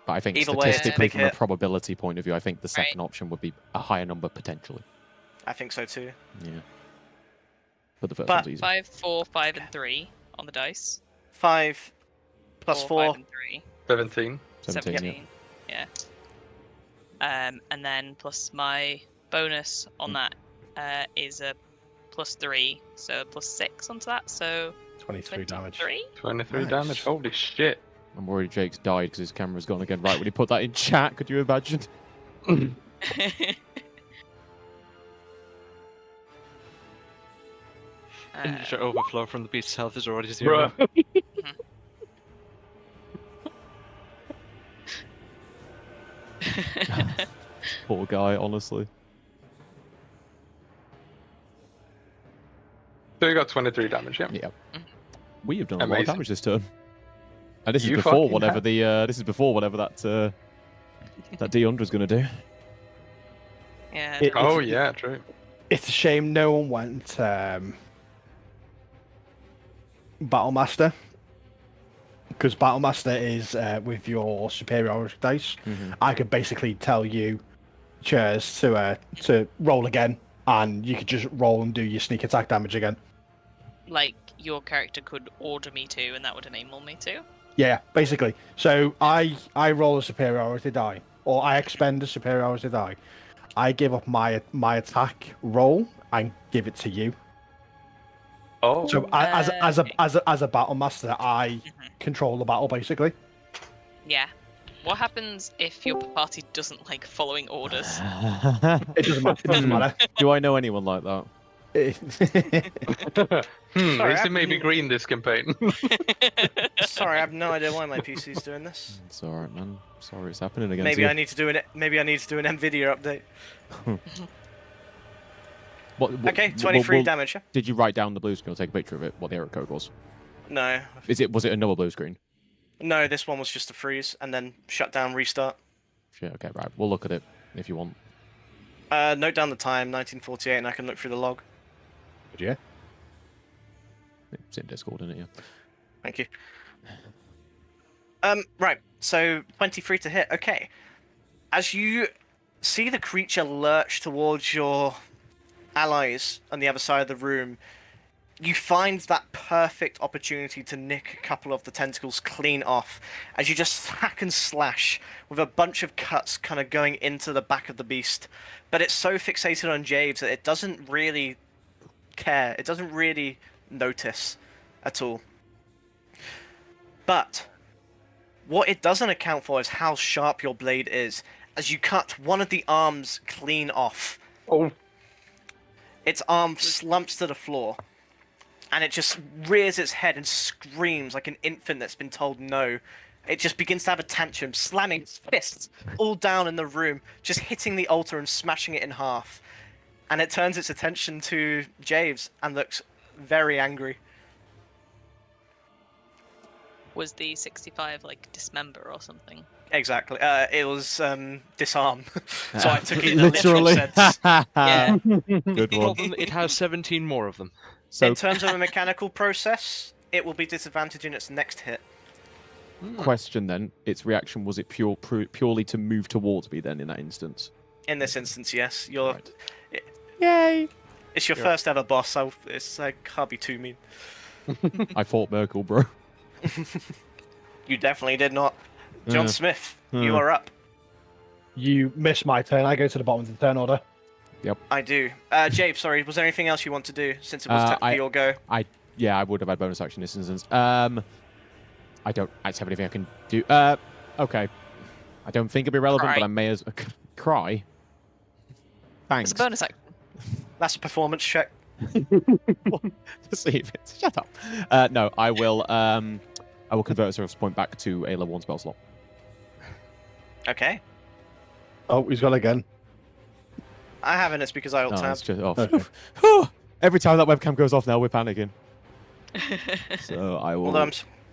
But I think Either way, it's a statistically, big from a hit. probability point of view, I think the second option would be a higher number potentially. I think so too. Yeah. But the first But- one's easy. 5, 4, 5, and 3 on the dice. 5 plus 4. 5, and 3. 17. 17, yeah. Yeah. And then plus my bonus on that is a plus 3, so plus 6 onto that, so 23 damage. 23. 23 Nice. damage. Holy shit. I'm worried Jake's died because his camera's gone again. Right, when he put that in chat, could you imagine? Injury overflow from the beast's health is already 0. Bruh. Poor guy, honestly. So you got 23 damage, yeah? Yeah. We have done a lot of Amazing. damage this turn. And this is You before fucking whatever have. this is before whatever that that D100 is going to do. Yeah. It- Oh, it's- yeah, true. It's a shame no one went Battlemaster. Because Battlemaster is with your superiority dice. I could basically tell you, Chairs, to roll again, and you could just roll and do your sneak attack damage again. Like your character could order me to, and that would enable me to. Yeah, basically. So I roll a superiority die, or I expend a superiority die. I give up my attack roll and give it to you. Oh. So as a battle master, I control the battle basically. Yeah. What happens if your party doesn't like following orders? It doesn't matter. It doesn't matter. Do I know anyone like that? Sorry, Is I've it maybe n- green this campaign? Sorry, I have no idea why my PC's doing this. It's all right, man. Sorry, it's happening again. Maybe to I you. need to do an Nvidia update. What, Okay, 23 damage. Yeah? Did you write down the blue screen or take a picture of it? What the error code was? No, Was it another blue screen? no, this one was just a freeze and then shut down, restart. Shit. Okay, right. We'll look at it if you want. Note down the time, 1948, and I can look through the log. Would you? It's in Discord, isn't it? Yeah. Thank you. Right, so 23 to hit. Okay. As you see the creature lurch towards your allies on the other side of the room, you find that perfect opportunity to nick a couple of the tentacles clean off as you just hack and slash with a bunch of cuts kind of going into the back of the beast. But it's so fixated on Javes that it doesn't really care. It doesn't really notice at all. But what it doesn't account for is how sharp your blade is as you cut one of the arms clean off. Oh. Its arm slumps to the floor, and it just rears its head and screams like an infant that's been told no. It just begins to have a tantrum, slamming its fists all down in the room, just hitting the altar and smashing it in half. And it turns its attention to Javes and looks very angry. Was the 65 like dismember or something? Exactly. It was disarm. So I took it in a literal Literally. sense. Yeah. Good one. It has 17 more of them. So, In terms of a mechanical process, it will be disadvantaged in its next hit. question then: its reaction was it purely to move towards me then in that instance? In this instance, yes. You're. Right. it- Yay! It's your first ever boss, so I can't be too mean. I fought Merkel, bro. You definitely did not. John Smith, you are up. You missed my turn. I go to the bottom of the turn order. I do. Jabe, sorry, was there anything else you want to do since it was technically your go? Yeah, I would have had bonus action in this instance. I don't actually have anything I can do. Okay. I don't think it'll be relevant, Cry. but I may as cry. Thanks. It's a bonus action. That's a performance check. To see if it's shut up. No, I will convert a service point back to a level 1 spell slot. Okay. Oh, he's gone again. I haven't, it's because I alt No, it's tabbed. just, Okay. every time that webcam goes off now, we're panicking. So I will Although I'm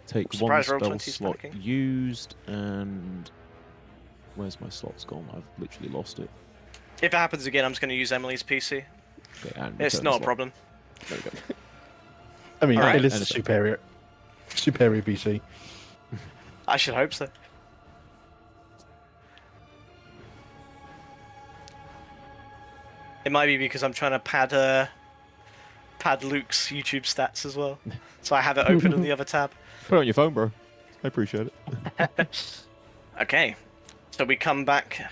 take one surprised spell Roll20's slot panicking. used, and where's my slots gone? I've literally lost it. if it happens again, I'm just going to use Emily's PC. Okay, and It's return not a slot. problem. There we go. I mean, Alright. it is a Anything. superior PC. I should hope so. It might be because I'm trying to pad Luke's YouTube stats as well. So I have it open in the other tab. Put it on your phone, bro. I appreciate it. Okay. So we come back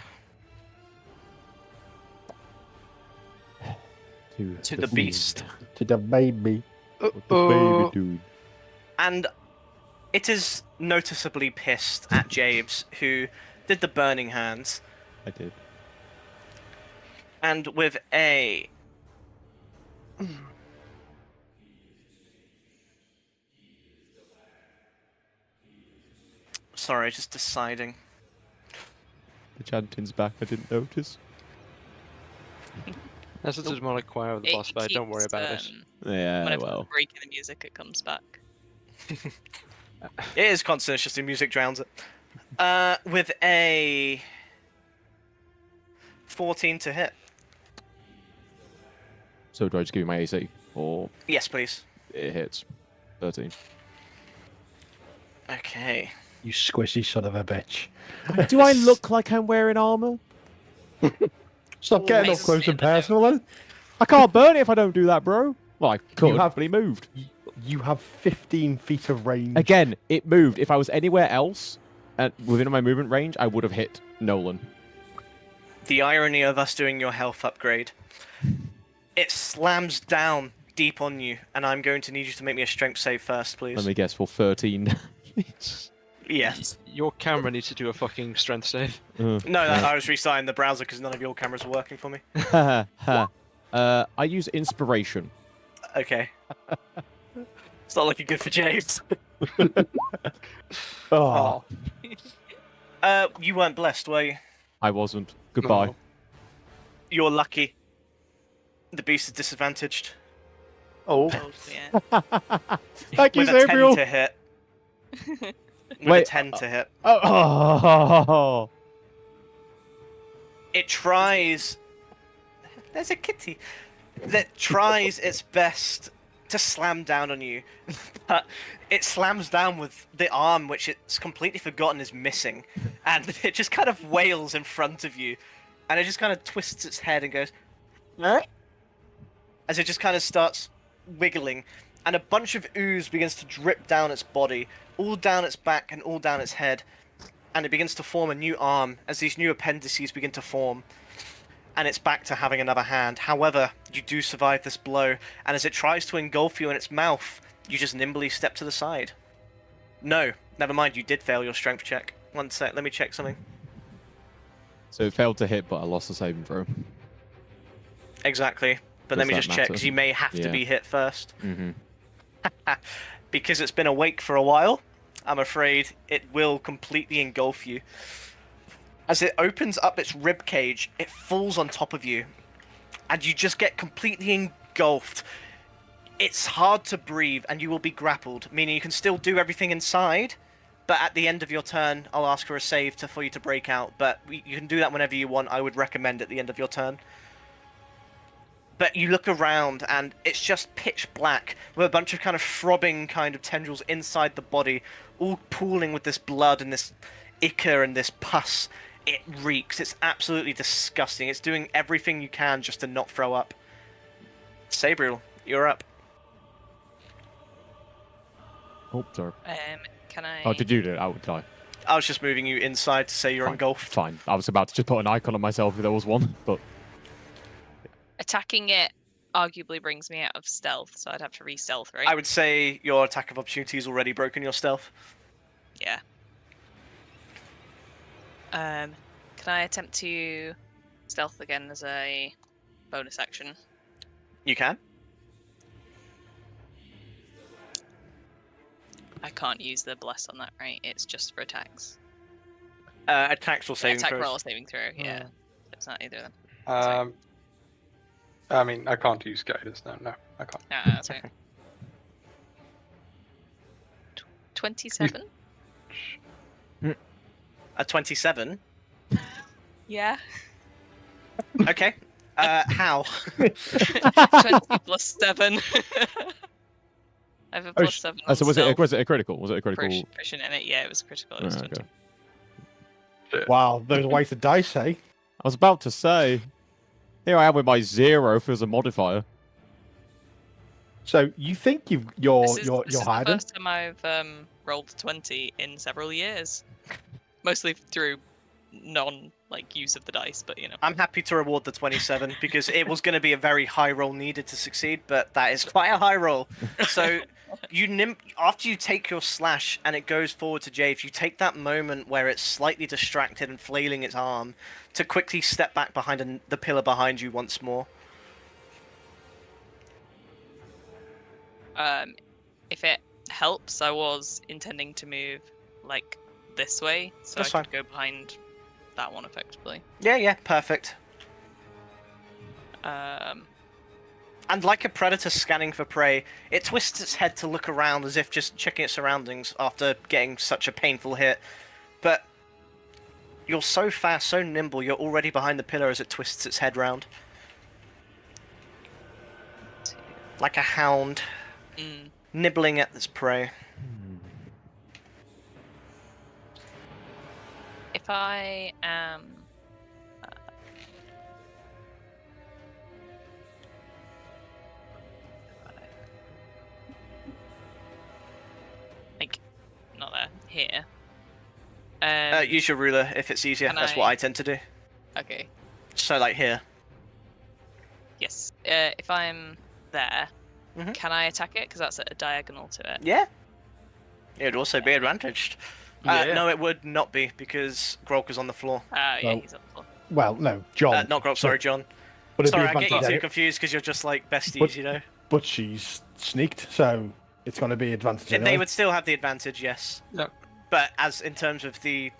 to the beast. To the baby. What the baby doing? And it is noticeably pissed at James, who did the burning hands. I did. And with a... Sorry, just deciding. The chanting's back. I didn't notice. That's a demonic choir of the boss fight. Don't worry keeps, about it. Yeah, Whenever well. you break in the music, it comes back. It is constant, it's just the music drowns it. With a 14 to hit. So do I just give you my AC? Or Yes, please. it hits? 13. Okay. You squishy son of a bitch. Do I look like I'm wearing armor? Stop getting up Always close in and the middle. personal then. I can't burn it if I don't do that, bro. Well, I could, have- but he moved. You have 15 feet of range. Again, it moved. If I was anywhere else within my movement range, I would have hit Nolan. The irony of us doing your health upgrade. It slams down deep on you, and I'm going to need you to make me a strength save first, please. Let me guess, for 13. Yes. Your camera needs to do a fucking strength save. No, I was restarting the browser because none of your cameras were working for me. Ha ha I use inspiration. Okay. It's not looking good for James. Oh, You weren't blessed, were you? I wasn't. Goodbye. No. You're lucky. The beast is disadvantaged. Oh, Oh, yeah. Thank you, With a 10 Sabriel. to hit. With a Wait, 10 to hit. Oh. It tries. There's a kitty that tries its best to slam down on you, but it slams down with the arm which it's completely forgotten is missing, and it just kind of wails in front of you, and it just kind of twists its head and goes, "Huh?" As it just kind of starts wiggling, and a bunch of ooze begins to drip down its body, all down its back and all down its head, and it begins to form a new arm as these new appendices begin to form. And it's back to having another hand. However, you do survive this blow, and as it tries to engulf you in its mouth, you just nimbly step to the side. No, never mind, you did fail your strength check. One sec, let me check something. So it failed to hit, but I lost the saving throw. Exactly. But let Does me that just check, matter? because you may have to Yeah. be hit first. Mm-hmm. Because it's been awake for a while, I'm afraid it will completely engulf you. As it opens up its rib cage, it falls on top of you, and you just get completely engulfed. It's hard to breathe, and you will be grappled, meaning you can still do everything inside, but at the end of your turn, I'll ask for a save for you to break out, but you can do that whenever you want. I would recommend at the end of your turn. But you look around, and it's just pitch black, with a bunch of kind of throbbing kind of tendrils inside the body, all pooling with this blood and this ichor and this pus. It reeks. It's absolutely disgusting. It's doing everything you can just to not throw up. Sabriel, you're up. Oh, sorry. Can I? Oh, did you do it? I would die. I was just moving you inside to say you're Fine. engulfed. Fine. I was about to just put an icon on myself if there was one, but Attacking it arguably brings me out of stealth, so I'd have to re-stealth, right? I would say your attack of opportunity has already broken your stealth. Yeah. Can I attempt to stealth again as a bonus action? You can. I can't use the bless on that, right? It's just for attacks. Attacks or saving Attack throws. roll or saving throw, yeah. It's not either of them. I mean, I can't use guidance now. No, I can't. That's right. 27? A 27. Yeah. Okay. How? 20 plus 7. I have a plus 7 on so was stealth. it a critical? Was it a critical? Proficient in it, yeah, it was critical. It was 20. Okay. wow, those wasted dice, eh? I was about to say, here I am with my 0 for as a modifier. So you think you're This is the hiding? first time I've rolled 20 in several years. Mostly through use of the dice, but you know. I'm happy to reward the 27 because it was going to be a very high roll needed to succeed, but that is quite a high roll. So after you take your slash and it goes forward to Jave, you take that moment where it's slightly distracted and flailing its arm to quickly step back behind the pillar behind you once more. If it helps, I was intending to move this way, so That's I could go behind that one effectively. Yeah, perfect. Um, And like a predator scanning for prey, it twists its head to look around as if just checking its surroundings after getting such a painful hit. But you're so fast, so nimble, you're already behind the pillar as it twists its head round. Like a hound, nibbling at its prey. if I am not there, here. Use your ruler if it's easier. That's what I tend to do. Okay. So like here. Yes. If I'm there, Mhm. can I attack it? Because that's at a diagonal to it. Yeah. It would also be advantaged. Yeah. No, it would not be because Grolk is on the floor. Yeah, Well, he's on the floor. Well, no, John. Not Grolk, sorry, John. But it'd Sorry, be I get you advantage too any- confused because you're just like besties, But- you know. But she's sneaked, so it's going to be advantage anyway. They would still have the advantage, yes. Yep. But as in terms of the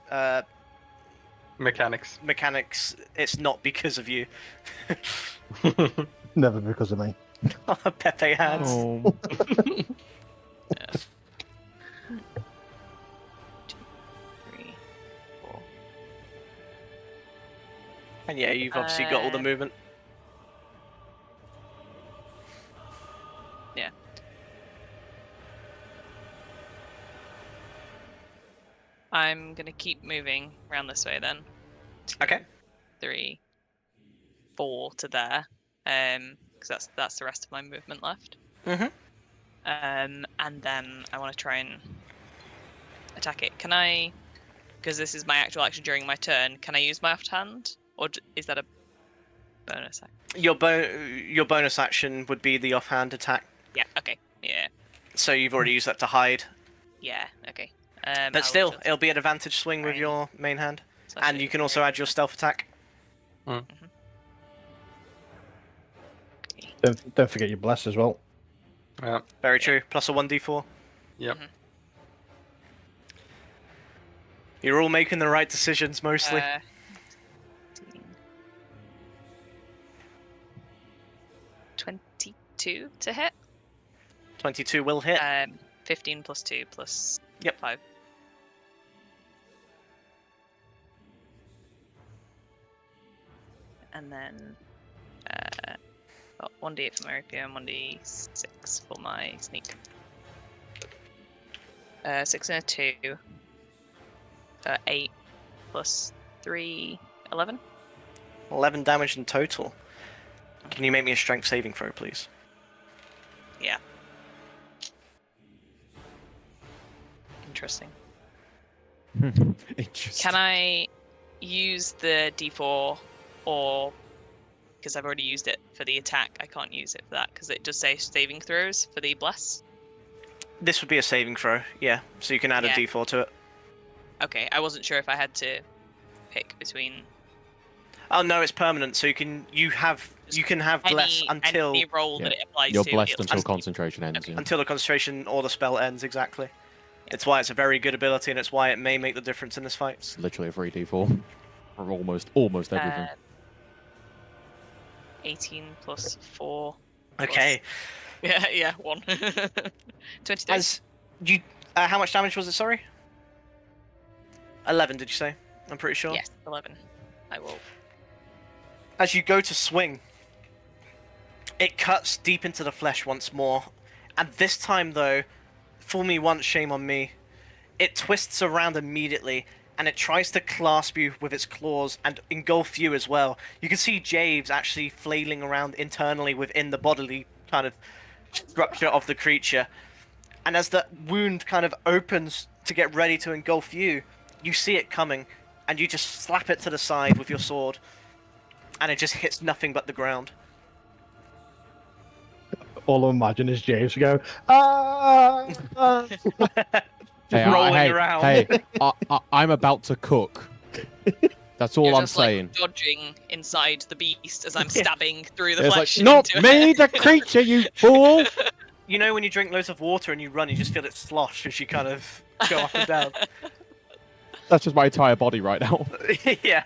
Mechanics. mechanics, it's not because of you. Never because of me. Pepe hands. Oh, Three, four. And yeah, you've obviously got all the movement. Yeah. I'm gonna keep moving around this way then. Okay. 3, 4 to there. Because that's the rest of my movement left. Mhm. And then I want to try and attack it. Can I? Because this is my actual action during my turn. Can I use my offhand, or is that a bonus action? Your bonus action would be the offhand attack. Yeah. Okay. Yeah. So you've already used that to hide. Yeah. Okay. But still, it'll be an advantage swing with Right. your main hand, and you can also add your stealth attack. Don't forget your bless as well. Yeah. Very true. Plus a 1d4. Yep. You're all making the right decisions mostly. 22 to hit. 22 will hit. 15 plus 2 plus Yep. 5. And then 1d8 for my rapier and 1d6 for my sneak. 6 and a 2. 8 plus 3, 11. 11 damage in total. Can you make me a strength saving throw, please? Yeah. Interesting. interesting. Can I use the d4 or because I've already used it for the attack, I can't use it for that because it does say saving throws for the bless. This would be a saving throw, yeah. So you can add Yeah. a d4 to it. Okay, I wasn't sure if I had to pick between Oh no, it's permanent. So you can have bless until any role that it applies You're to. blessed it'll until just- concentration ends. Okay. Yeah. until the concentration or the spell ends. Exactly. It's why it's a very good ability, and it's why it may make the difference in this fight. It's literally a 3d4 for almost everything. 18 plus 4. Okay. Yeah, 1. 23. As you, how much damage was it? Sorry. 11, did you say? I'm pretty sure. Yes, 11. I will. As you go to swing, it cuts deep into the flesh once more, and this time though, fool me once, shame on me. It twists around immediately, and it tries to clasp you with its claws and engulf you as well. You can see Javes actually flailing around internally within the bodily kind of structure of the creature. And as the wound kind of opens to get ready to engulf you, you see it coming, and you just slap it to the side with your sword, and it just hits nothing but the ground. All I imagine is James go, ah! Just rolling around. Hey, I'm about to cook. That's all You're I'm just, saying. Like, dodging inside the beast as I'm stabbing through the It's flesh. like, not into me, it. the creature, you fool! You know when you drink loads of water and you run, you just feel it slosh as you kind of go up and down. That's just my entire body right now. Yeah.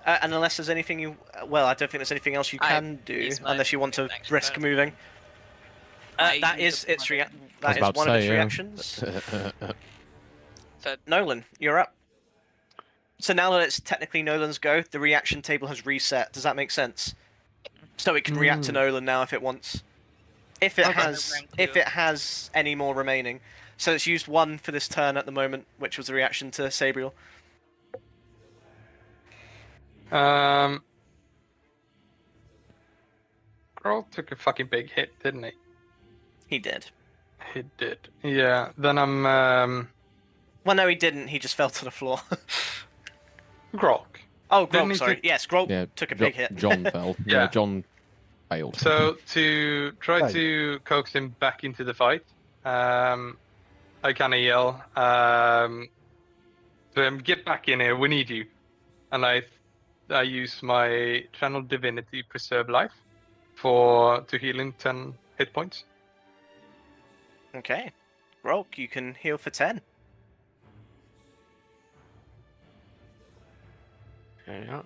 And unless there's anything you... Well, I don't think there's anything else you can do, use my unless you want to action risk first. moving. I That use is a its bonus. that is about to one of its say, yeah. reactions. For Nolan, you're up. So now that it's technically Nolan's go, the reaction table has reset. Does that make sense? So it can react to Nolan now if it wants. If it Okay. has Round if two. it has any more remaining. So it's used one for this turn at the moment, which was the reaction to Sabriel. Grohl took a fucking big hit, didn't he? He did. He did. Yeah. Then I'm Well, no, he didn't. He just fell to the floor. Grok. Oh, Didn't Grog, he sorry. take- Yes, Grog Yeah, took a big hit. John fell. Yeah. Yeah, John failed. So to try Hey. to coax him back into the fight, I kind of yell to him, "Get back in here! We need you!" And I I use my Channel Divinity Preserve Life to healing 10 hit points. Okay. Grok, you can heal for 10. There you are.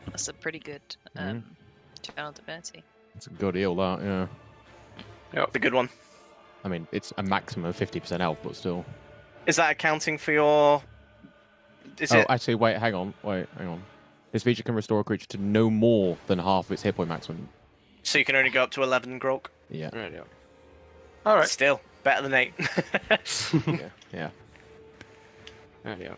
That's a pretty good channel divinity. It's a good heal, that, yeah. It's a good one. I mean, it's a maximum of 50% health, but still. Is that accounting for your... Actually, wait, hang on. This feature can restore a creature to no more than half of its hit point maximum. So you can only go up to 11, Grok? Yeah. There you are. All right. Still, better than 8. Yeah. There you are.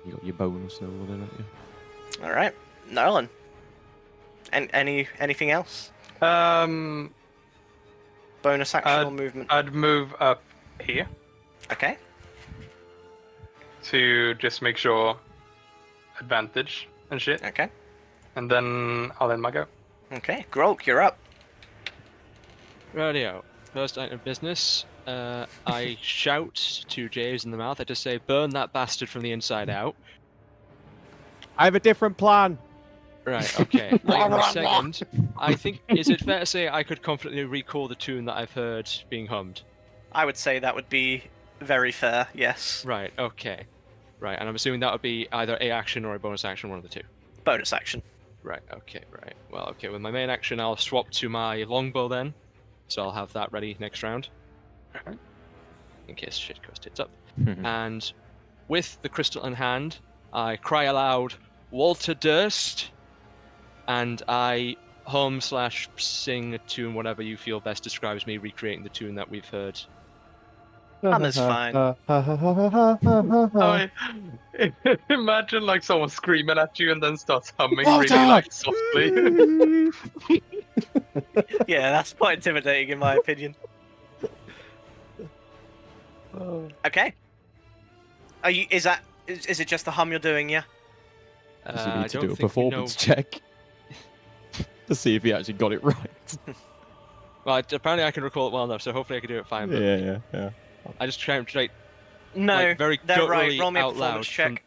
You got your bonus still, don't you? Alright. Nolan. Anything else? Um, Bonus action or movement? I'd move up here Okay. to just make sure advantage and shit, Okay. and then I'll end my go. Okay. Grok, you're up. Rightio. First item of business. I shout to James in the mouth. I just say, "Burn that bastard from the inside out." I have a different plan. Right. Okay. Item second. I think. Is it fair to say I could confidently recall the tune that I've heard being hummed? I would say that would be very fair, yes. Right. Okay. Right. And I'm assuming that would be either a action or a bonus action, one of the two. Bonus action. Right. Okay. Right. Well. Okay. With my main action, I'll swap to my longbow then. So I'll have that ready next round. Okay. In case shit goes tits up. And with the crystal in hand, I cry aloud, "Walter Durst!" And I hum/sing a tune, whatever you feel best describes me recreating the tune that we've heard. Is fine. Oh, imagine like someone screaming at you and then starts humming really like softly. Yeah, that's quite intimidating in my opinion. Okay. Are you? Is it just the hum you're doing? Yeah. So you I need to don't do a think we know- performance check to see if he actually got it right. Well, apparently I can recall it well enough, so hopefully I can do it fine. But Yeah. I just try and straight, No, like, very they're right. gutturally Roll me a out loud. performance check.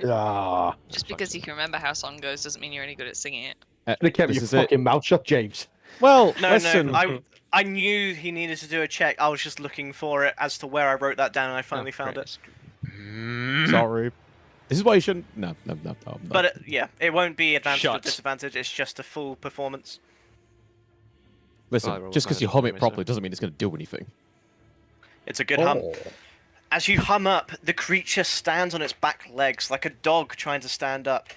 Ah, Just because you can remember how a song goes doesn't mean you're any good at singing it. should have kept This your is it. fucking mouth shut, James. Well, No, listen. I knew he needed to do a check. I was just looking for it as to where I wrote that down, and I finally found it. Sorry. This is why you shouldn't. No. But yeah, it won't be advantage or Shut. disadvantage. It's just a full performance. Listen, I rolled just because you minus hum one it anyway, properly so- doesn't mean it's going to do anything. It's a good hum. As you hum up, the creature stands on its back legs like a dog trying to stand up.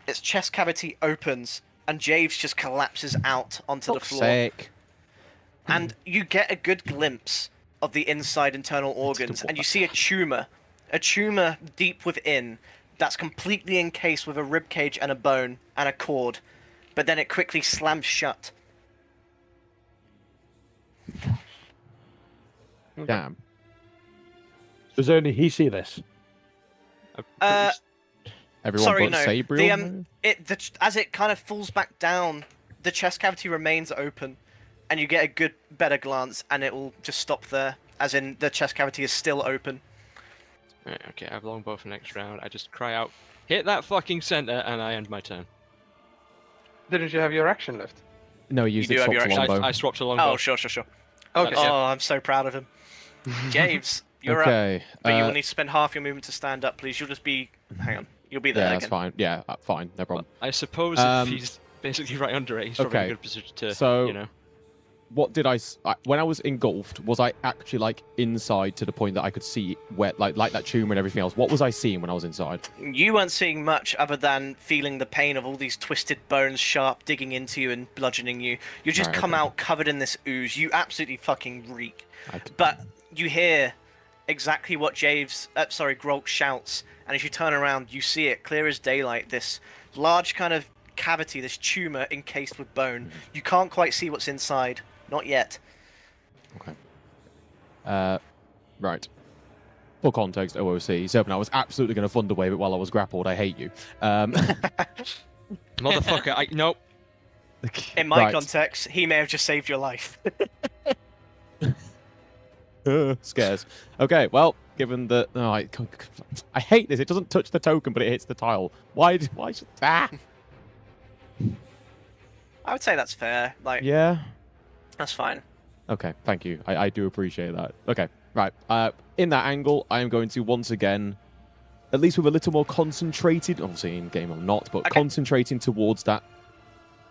Its chest cavity opens, and Javes just collapses out onto the Fuck's floor. sake. And you get a good glimpse of the inside internal organs, and you see a tumor deep within that's completely encased with a rib cage and a bone and a cord, but then it quickly slams shut. Damn. Does only he see this? Everyone Sorry, but no. Sabriel? As it kind of falls back down, the chest cavity remains open, and you get a better glance, and it will just stop there, as in the chest cavity is still open. Right, okay, I have longbow for next round. I just cry out, "Hit that fucking center," and I end my turn. Didn't you have your action left? No, he used You it do have swap your to action. longbow. I swapped to longbow. Oh, sure. Okay. Oh, I'm so proud of him. James, you're up. Okay. But you will need to spend half your movement to stand up, please. You'll just be... Hang on. You'll be there Yeah, again. that's fine. Yeah, fine. No problem. I suppose Um, if he's basically right under it, he's probably in okay, a good position to, so- you know. What did when I was engulfed, was I actually like inside to the point that I could see where like that tumor and everything else? What was I seeing when I was inside? You weren't seeing much other than feeling the pain of all these twisted bones sharp digging into you and bludgeoning you. You just Right, come okay. out covered in this ooze. You absolutely fucking reek. I could- But you hear exactly what Grolk shouts, and as you turn around, you see it clear as daylight. This large kind of cavity, this tumor encased with bone. You can't quite see what's inside, not yet. Right. For context, OOC. Serpent, I was absolutely going to thunderwave it while I was grappled. I hate you. Motherfucker, nope. In my Right. context, he may have just saved your life. Scares. Okay, well, given that... No, I hate this. It doesn't touch the token, but it hits the tile. Why should... Ah! I would say that's fair. Like, Yeah. that's fine. Okay, thank you. I do appreciate that. Okay, right. In that angle, I am going to once again, at least with a little more concentrated, obviously in game I'm not, but concentrating towards that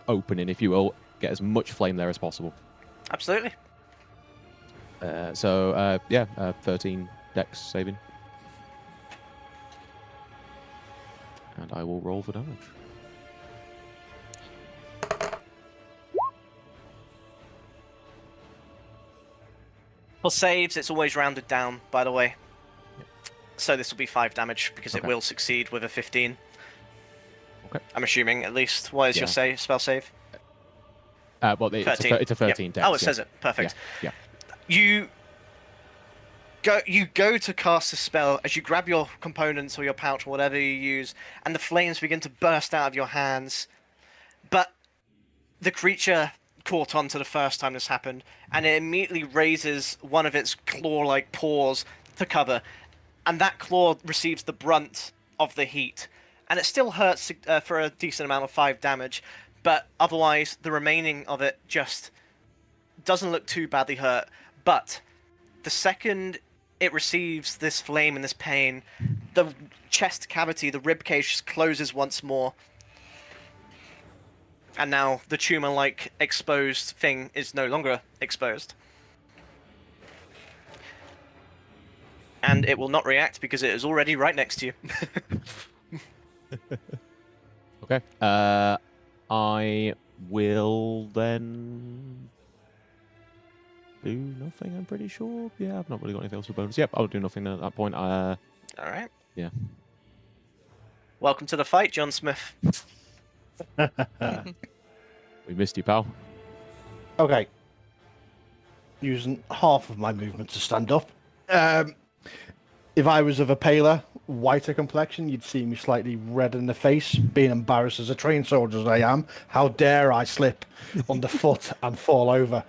opening, if you will, get as much flame there as possible. Absolutely. 13 dex saving. And I will roll for damage. For saves, it's always rounded down, by the way. So this will be 5 damage, because it will succeed with a 15. Okay. I'm assuming, at least. What is your spell save? Well, it's a 13 yep. dex. Oh, it says it. Perfect. Yeah. You go to cast a spell as you grab your components or your pouch or whatever you use, and the flames begin to burst out of your hands. But the creature caught on to the first time this happened, and it immediately raises one of its claw-like paws to cover, and that claw receives the brunt of the heat, and it still hurts for a decent amount of 5 damage, but otherwise the remaining of it just doesn't look too badly hurt. But the second it receives this flame and this pain, the chest cavity, the rib cage, just closes once more. And now the tumor-like exposed thing is no longer exposed. And it will not react because it is already right next to you. Okay. I will then do nothing, I'm pretty sure. Yeah, I've not really got anything else for bonus. Yep, I'll do nothing at that point. Alright. Yeah. Welcome to the fight, John Smith. We missed you, pal. Okay. Using half of my movement to stand up. If I was of a paler, whiter complexion, you'd see me slightly red in the face, being embarrassed as a trained soldier as I am. How dare I slip underfoot and fall over?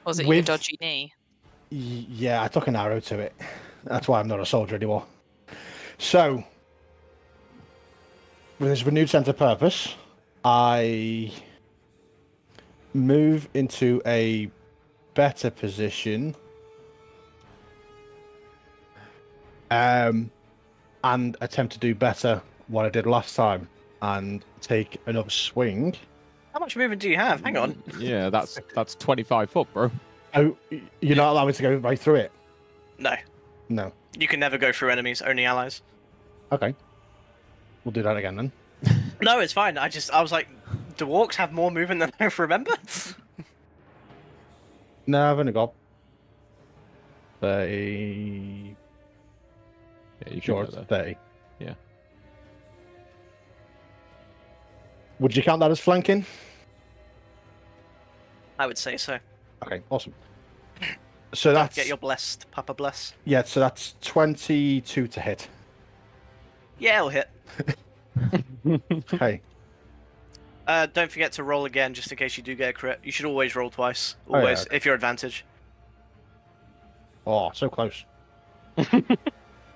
Was it your dodgy knee? Yeah, I took an arrow to it. That's why I'm not a soldier anymore. So, with this renewed sense of purpose, I move into a better position. And attempt to do better what I did last time and take another swing. How much movement do you have? Hang on. Yeah, that's 25 foot, bro. Oh, you're not allowing me to go right through it? No. No. You can never go through enemies, only allies. Okay. We'll do that again then. No, it's fine. I was like, do orcs have more movement than I remember? No, I've only got 30. Yeah, you Sure, can it's go there. 30. Yeah. Would you count that as flanking? I would say so. Okay, awesome. So Don't that's get your blessed, Papa bless. yeah. So that's 22 to hit. Yeah, it'll hit. Okay. Don't forget to roll again, just in case you do get a crit. You should always roll twice, Oh, yeah, always, okay. if you're advantage. Oh, so close.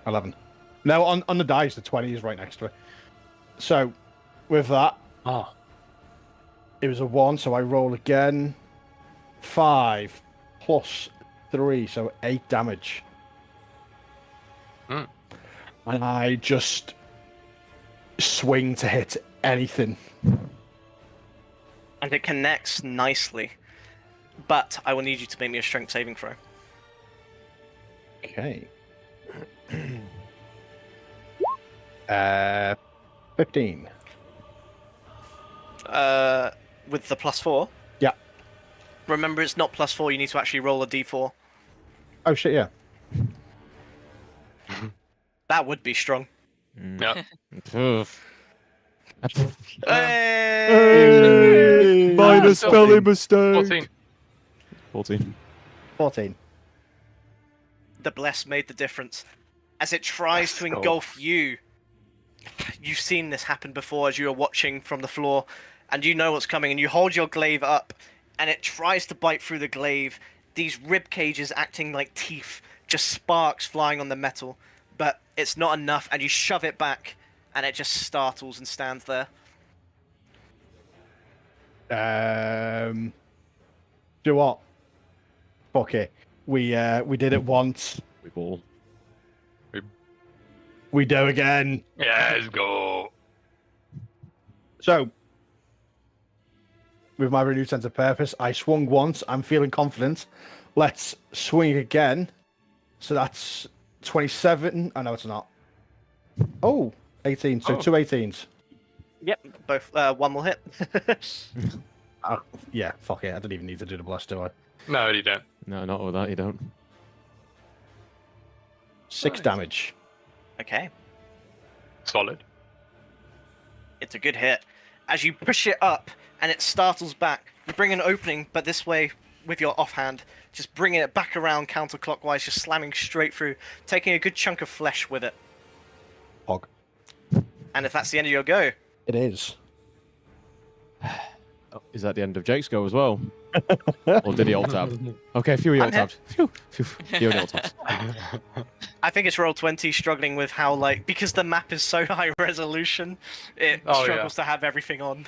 11. No, on the dice, the 20 is right next to it. So, with that, it was a 1, so I roll again. 5 plus 3, so 8 damage. Mm. And I just swing to hit anything. And it connects nicely. But I will need you to make me a strength saving throw. Okay. 15. With the +4? Yeah. Remember, it's not +4, you need to actually roll a d4. Oh shit, yeah. That would be strong. Yeah. Hey! Minus spelling 14. mistake. 14. 14. The bless made the difference. As it tries to engulf you, you've seen this happen before as you are watching from the floor, and you know what's coming, and you hold your glaive up, and it tries to bite through the glaive, these rib cages acting like teeth, just sparks flying on the metal, but it's not enough, and you shove it back, and it just startles and stands there. Do you know what? Fuck it. We did it once. We've all. We do again. Yeah, let's go. So, with my renewed sense of purpose, I swung once. I'm feeling confident. Let's swing again. So that's 27. Oh, no, it's not. Oh, 18. So 2 18s. Yep, both. One will hit. Yeah, fuck it. I don't even need to do the blast, do I? No, you don't. No, not all that. You don't. 6 damage. Okay. Solid. It's a good hit. As you push it up and it startles back, you bring an opening, but this way with your offhand, just bringing it back around counterclockwise, just slamming straight through, taking a good chunk of flesh with it. Hog. And if that's the end of your go, It is. Oh, is that the end of Jake's go as well? Or did he alt tab? Okay, a few of you alt tabbed. Phew. You only alt tabbed. I think it's roll 20 struggling with how, like, because the map is so high resolution, it Oh, struggles to have everything on.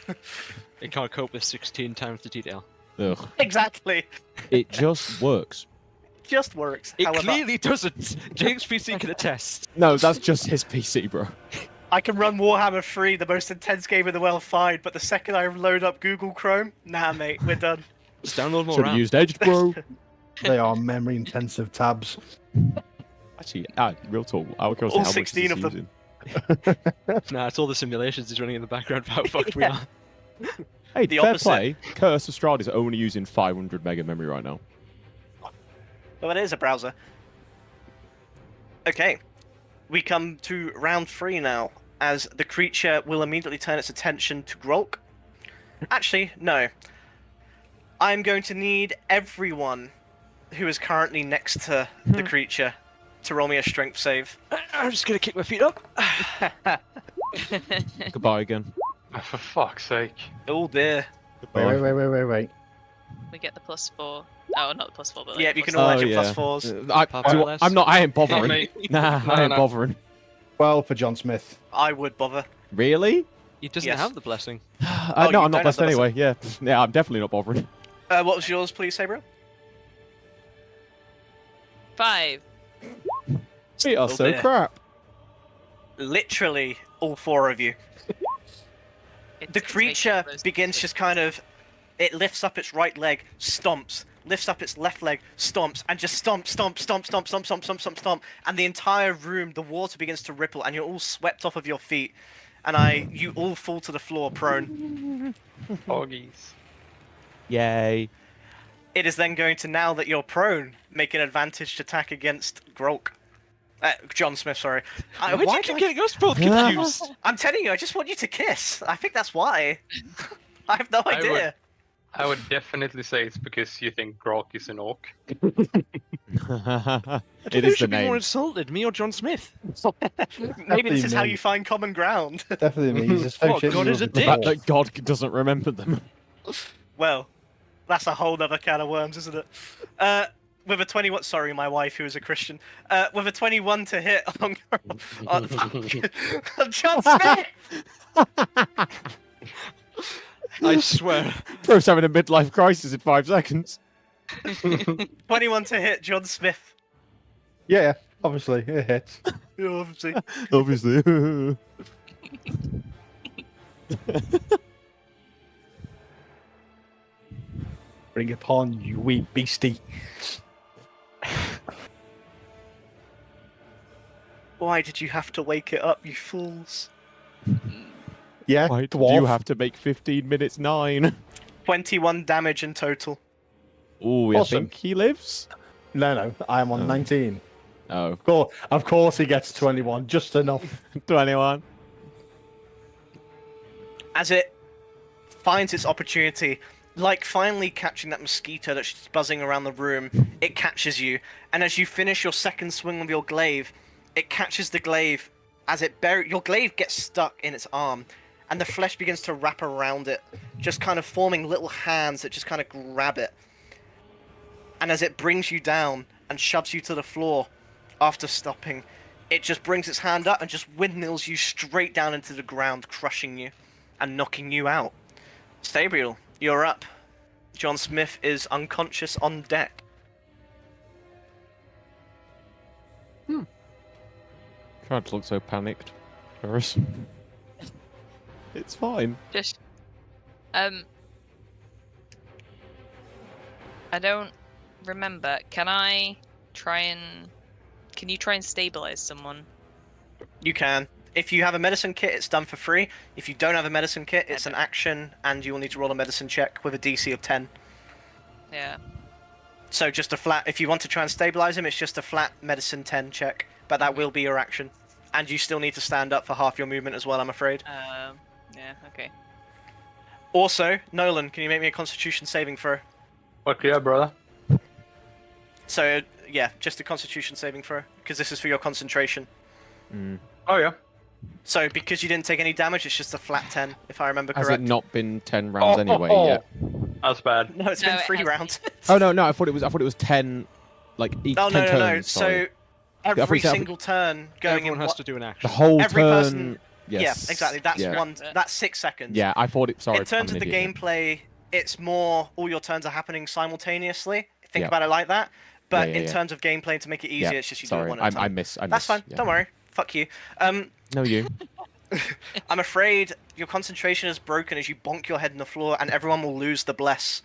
It can't cope with 16 times the detail. Ugh. Exactly. It just works. Just works. It However, clearly doesn't. James PC can attest. No, that's just his PC, bro. I can run Warhammer 3, the most intense game in the world, fine, but the second I load up Google Chrome, nah, mate, we're done. Just download more Should have RAM. used Edge, bro. They are memory intensive tabs. Actually, real talk. I would All 16 of them. Nah, it's all the simulations he's running in the background for how fucked we are. Hey, The fair opposite. play. Curse of Strahd is only using 500 mega memory right now. Well, it is a browser. Okay. We come to round 3 now, as the creature will immediately turn its attention to Grolk. Actually, no. I'm going to need everyone who is currently next to the creature to roll me a strength save. I'm just gonna kick my feet up. Goodbye again. For fuck's sake. Oh dear. Wait. We get the +4. Oh, not the +4, but like Yeah, the you can plus- all add Oh, your yeah. +4s. I'm not. I ain't Not bothering. me. Nah, No, I ain't no. bothering. 12 for John Smith. I would bother. Really? He doesn't Yes. have the blessing. Oh, no, you I'm don't not have blessed the anyway. Yeah, yeah, I'm definitely not bothering. What was yours, please, Sabro? 5. We are Oh, so dear. crap. Literally all 4 of you. It's The making creature those begins decisions. just kind of, it lifts up its right leg, stomps, lifts up its left leg, stomps, and just stomp, and the entire room, the water begins to ripple, and you're all swept off of your feet, and you all fall to the floor prone. Hoggies. Yay. It is then going to, now that you're prone, make an advantaged attack against Grolk. John Smith, sorry. Why do why you do keep I- getting us both confused? I'm telling you, I just want you to kiss. I think that's why. I have no I would- idea. I would definitely say it's because you think Grok is an orc. It Who is the should be more name. insulted, me or John Smith? Maybe this is how me. you find common ground. Definitely me. He's What, God is a The fact dick? that God doesn't remember them. Well, that's a whole other can of worms, isn't it? With a 21, sorry, my wife, who is a Christian, with a 21 to hit on, on John Smith. I swear. Bro's having a midlife crisis in 5 seconds. 21 to hit John Smith. Yeah, obviously, it hits. Yeah, obviously. Obviously. Bring it on, you wee beastie. Why did you have to wake it up, you fools? Yeah, Why do dwarf. you have to make 15 minutes 9? 21 damage in total. Oh, I Awesome. think he lives? No, I'm on Oh. 19. Oh, Of course he gets 21, just enough. 21. As it finds its opportunity, like finally catching that mosquito that's just buzzing around the room, it catches you. And as you finish your second swing with your glaive, it catches the glaive as your glaive gets stuck in its arm, and the flesh begins to wrap around it, just kind of forming little hands that just kind of grab it. and as it brings you down and shoves you to the floor after stopping, it just brings its hand up and just windmills you straight down into the ground, crushing you and knocking you out. Stabriel, you're up. John Smith is unconscious on deck. Tried to look so panicked. Ferris. It's fine. Just, I don't remember. Can you try and stabilize someone? You can. If you have a medicine kit, it's done for free. If you don't have a medicine kit, it's an action, and you will need to roll a medicine check with a DC of 10. Yeah. So just a flat. If you want to try and stabilize him, it's just a flat medicine 10 check, but that will be your action. And you still need to stand up for half your movement as well, I'm afraid. Yeah, okay. Also, Nolan, can you make me a Constitution saving throw? Fuck yeah, brother. So, yeah, just a Constitution saving throw, because this is for your concentration. Oh yeah. So, because you didn't take any damage, it's just a flat 10, if I remember Has correct. it not been 10 rounds anyway yet? That's bad. No, it's been 3 rounds. Oh no, I thought it was 10, like each Oh, 10 no. turns. Sorry. So, every thought- single turn going Everyone in. has to do an action. The whole Every turn. person- Yes. Yeah, exactly. That's yeah. That's 6 seconds. Yeah, I thought it. Sorry. In terms I'm of an the idiot. gameplay, it's more all your turns are happening simultaneously. Think Yeah. about it like that. But Yeah, in yeah. terms of gameplay, to make it easier, Yeah, it's just you do sorry, it one at a time. I miss. That's fine. Yeah. Don't worry. Fuck you. No, you. I'm afraid your concentration is broken as you bonk your head on the floor, and everyone will lose the bless.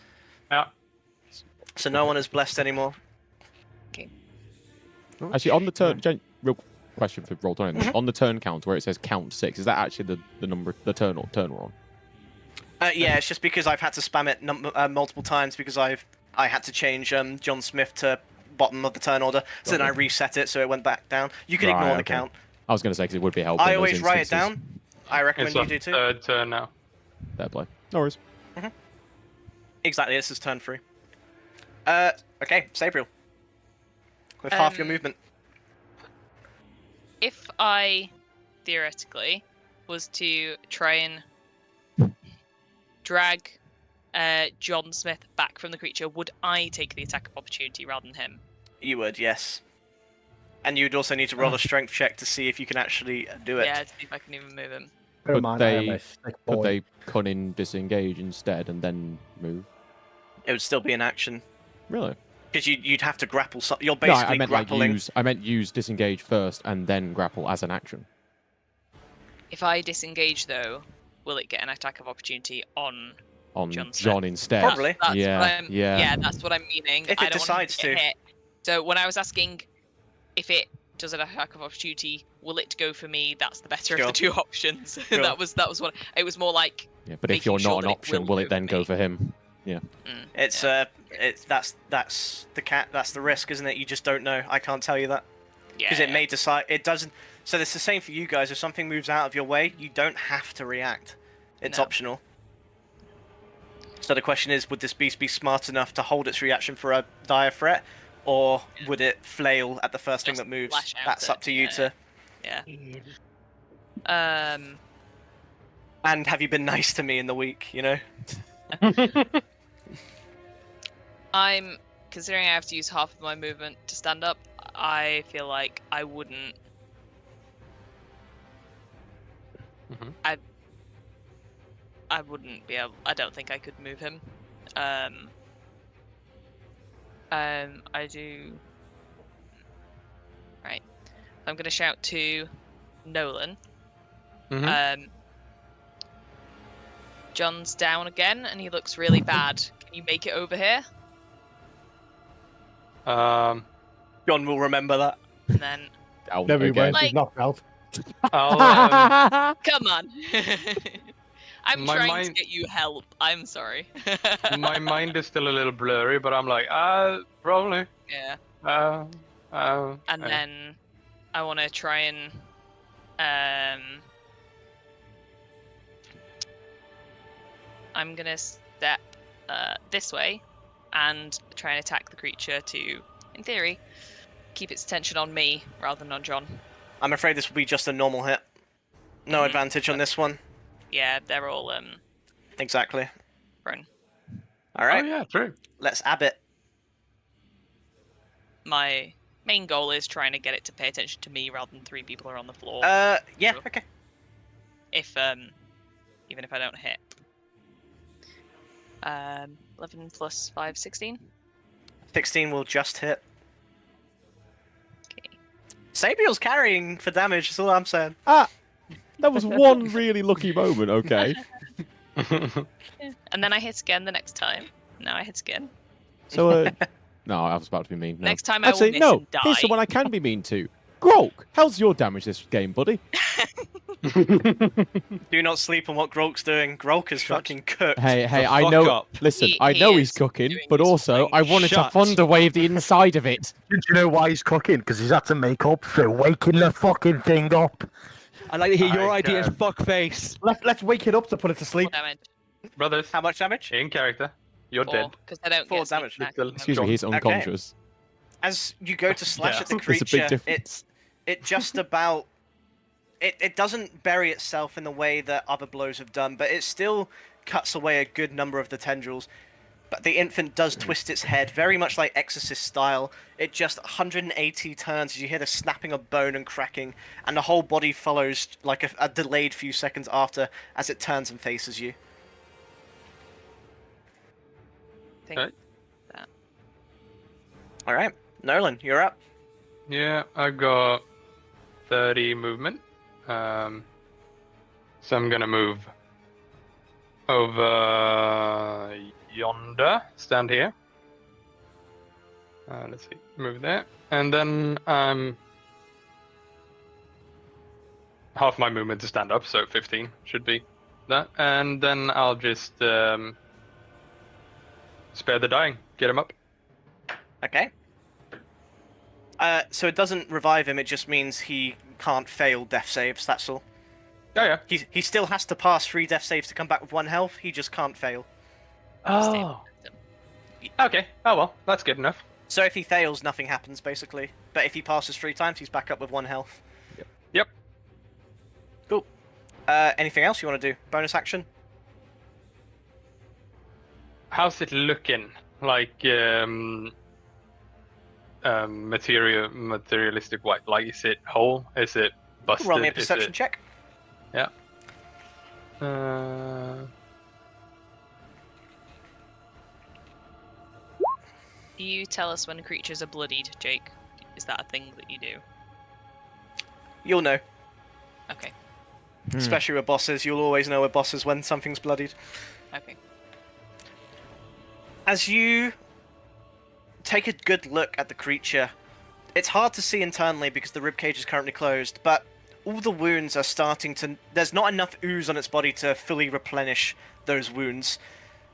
Yeah. So no one is blessed anymore. Actually, on the turn, real question for Roll20. On the turn count where it says count 6, is that actually the number, the turn we're on? Yeah, it's just because I've had to spam it multiple times because I had to change John Smith to bottom of the turn order, so then I reset it so it went back down. You can Right, ignore the okay. count. I was going to say because it would be helpful. I in those always write it instances. down. I recommend It's you a do too. third turn now. Fair play. No worries. Exactly, this is turn 3. Okay, Sabriel. With half your movement. If I theoretically was to try and drag John Smith back from the creature, would I take the attack of opportunity rather than him? You would, yes. And you'd also need to roll a strength check to see if you can actually do it. Yeah, to see if I can even move him. Bear in mind, I am a sick Could boy. they cunning disengage instead and then move? It would still be an action. Really? Because you'd have to grapple something. You're No, basically I meant grappling. I meant use disengage first and then grapple as an action. If I disengage, though, will it get an attack of opportunity on On John Smith? John instead. Probably. That's Yeah, what I'm, yeah. that's what I'm meaning. If I it don't want him decides get to. hit. So when I was asking if it does an attack of opportunity, will it go for me? That's the better Sure. of the two options. Sure. that was what it was more like. Yeah, but if making you're sure not an that it option, will will it go then for go me. for him? Yeah. It's that's the risk, isn't it? You just don't know. I can't tell you that. Because it may decide it doesn't. So it's the same for you guys. If something moves out of your way, you don't have to react. It's No. optional. So the question is, would this beast be smart enough to hold its reaction for a dire threat, or would it flail at the first thing Just that moves? lash out That's at- up to you yeah. to. Yeah. And have you been nice to me in the week? You know. I'm considering I have to use half of my movement to stand up. I feel like I wouldn't. Mhm. I wouldn't be able. I don't think I could move him. I do. Right. I'm gonna shout to Nolan. Mhm. John's down again, and he looks really bad. Can you make it over here? Um, John will remember that. And then, Out Never again. mind, he's knocked out. I'll, come on. I'm My trying mind- to get you help. I'm sorry. my mind is still a little blurry, but I'm like, probably. Yeah. And then I want to try and I'm gonna step this way and try and attack the creature to, in theory, keep its attention on me rather than on John. I'm afraid this will be just a normal hit. No Mhm. advantage on this one. Yeah, they're all Exactly. prone. All right. Oh yeah, true. Let's ab it. my main goal is trying to get it to pay attention to me rather than 3 people are on the floor. Yeah, okay. If even if I don't hit. 11 plus 5, 16. 16 will just hit. Okay. Sabiel's carrying for damage, that's all I'm saying. Ah, that was one really lucky moment. Okay. Yeah. And then I hit again the next time. Now I hit again. So, no, I was about to be mean. No. Next time I I'd will say miss no. and die. Here's someone I can be mean to. Grok, how's your damage this game, buddy? Do not sleep on what Grok's doing. Grok is fucking cooked. Hey, I fuck know. up. Listen, He I know he's is cooking, doing but his also thing. I wanted Shut. to thunderwave the inside of it. Do you know why he's cooking? Because he's had to make up for waking the fucking thing up. I'd like to hear your I ideas, can. fuckface. Let's wake it up to put it to 4 sleep. damage. Brothers, How much damage? in character, you're 4, dead. because I don't 4 get sneak damage. attack. Little- Excuse me, he's unconscious. As you go to slash Yeah. at the There's a big creature, difference. it just about... It doesn't bury itself in the way that other blows have done, but it still cuts away a good number of the tendrils. But the infant does twist its head, very much like Exorcist style. It just 180 turns as you hear the snapping of bone and cracking, and the whole body follows like a delayed few seconds after as it turns and faces you. Think Okay. that. Alright, Nolan, you're up. Yeah, I got 30 movement. So I'm gonna move over yonder, stand here. Let's see, move there, and then half my movement to stand up, so 15 should be that, and then I'll just spare the dying, get him up. Okay. So it doesn't revive him, it just means he can't fail death saves, that's all. Oh yeah. He still has to pass 3 death saves to come back with 1 health, he just can't fail. Oh. Okay. Oh well, that's good enough. So if he fails, nothing happens, basically. But if he passes 3 times, he's back up with 1 health. Yep. Cool. Anything else you want to do? Bonus action? How's it looking? Like materialistic white? Like, is it whole? Is it busted? Roll me a Is perception it... check. Yeah. Do you tell us when creatures are bloodied, Jake? Is that a thing that you do? You'll know. Okay. Especially with bosses, you'll always know with bosses when something's bloodied. Okay. As you take a good look at the creature, it's hard to see internally because the ribcage is currently closed, but all the wounds are starting to... There's not enough ooze on its body to fully replenish those wounds.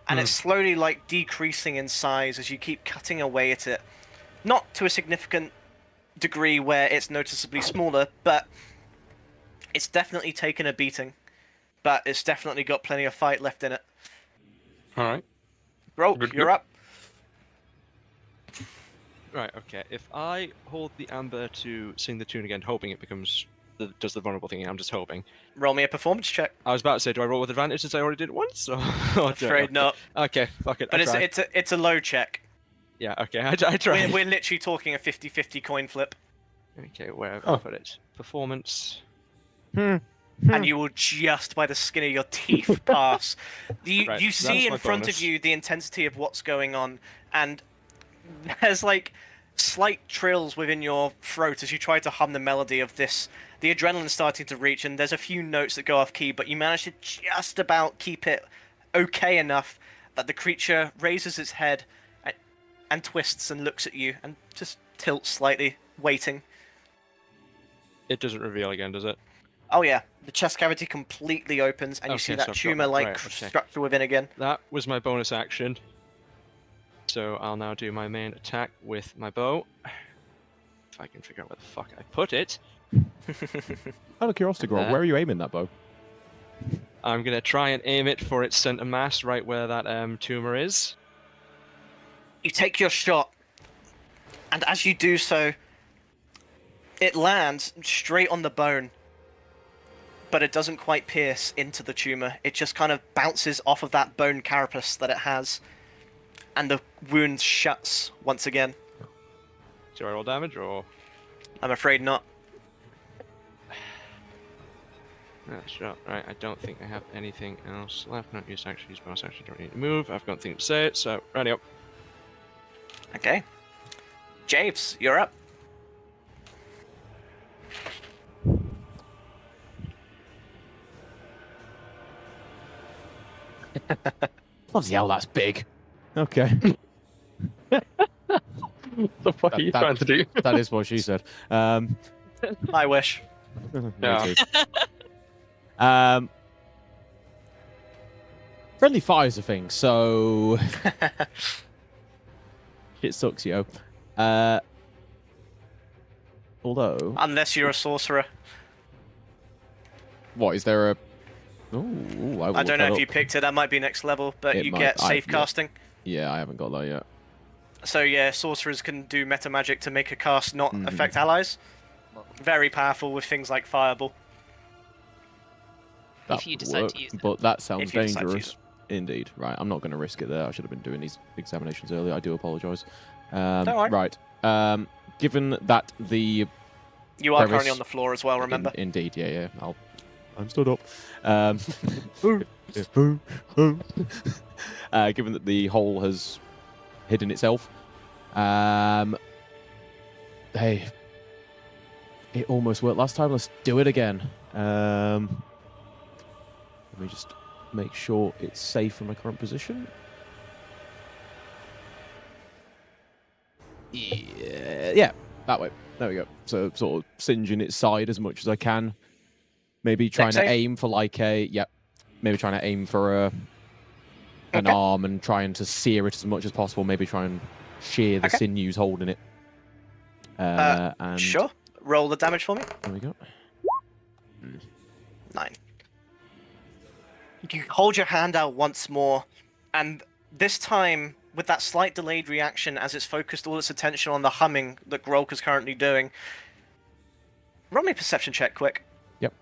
And it's slowly, like, decreasing in size as you keep cutting away at it. Not to a significant degree where it's noticeably smaller, but it's definitely taken a beating. But it's definitely got plenty of fight left in it. Alright. Grok, Good, you're good. up. Right, okay. If I hold the amber to sing the tune again, hoping it becomes does the vulnerable thing, I'm just hoping. Roll me a performance check. I was about to say, do I roll with advantage since I already did it once? Or... Afraid not. Okay, fuck it. But I tried. it's a low check. Yeah, okay, I tried. We're literally talking a 50-50 coin flip. Okay, where have I put it? Performance. And you will just by the skin of your teeth pass. You Right, see that's in my front bonus. of you the intensity of what's going on, and there's like slight trills within your throat as you try to hum the melody of this. The adrenaline's starting to reach, and there's a few notes that go off key, but you manage to just about keep it okay enough that the creature raises its head and twists and looks at you and just tilts slightly, waiting. It doesn't reveal again, does it? Oh yeah, the chest cavity completely opens, and you Okay, see so that I've got tumor-like that, right, okay. structure within again. That was my bonus action. So I'll now do my main attack with my bow. If I can figure out where the fuck I put it. Out of curiosity, Grog, There. where are you aiming that bow? I'm gonna try and aim it for its center mass, right where that tumor is. You take your shot, and as you do so, it lands straight on the bone, but it doesn't quite pierce into the tumor. It just kind of bounces off of that bone carapace that it has, and the wound shuts once again. Do I roll damage or? I'm afraid not. Yeah, sure. Right, I don't think I have anything else left. Not use action, use bonus action, don't need to move. I've got nothing to say, so ready up. Okay. James, you're up. Bloody hell, that's big. Okay. What the fuck are you That- trying to do? That is what she said. I wish. Me Yeah. too. Friendly fire's a thing, so it sucks, yo. Although, Unless you're a sorcerer. what is there a? Ooh, I don't know if you picked it. That might be next level, but It you might- get safe yeah. casting. Yeah, I haven't got that yet. So yeah, sorcerers can do meta magic to make a cast not Mhm. affect allies. Very powerful with things like fireball. That If you would decide work, to use it. but that sounds If you decide to use dangerous. Indeed. Right, I'm not going to risk it there. I should have been doing these examinations earlier. I do apologise. worry. Right. Given that the You are Crevice- currently on the floor as well, remember? indeed, yeah. I'm stood up. Given that the hole has hidden itself, hey, it almost worked last time. Let's do it again. Let me just make sure it's safe from my current position. Yeah, that way. There we go. So sort of singeing its side as much as I can. Maybe trying to save? aim for like a maybe trying to aim for an Okay. arm and trying to sear it as much as possible. Maybe try and shear the Okay. sinews holding it. And Sure. Roll the damage for me. there we go. 9. You hold your hand out once more, and this time, with that slight delayed reaction as it's focused all its attention on the humming that Grolk is currently doing, roll me a perception check quick. Yep.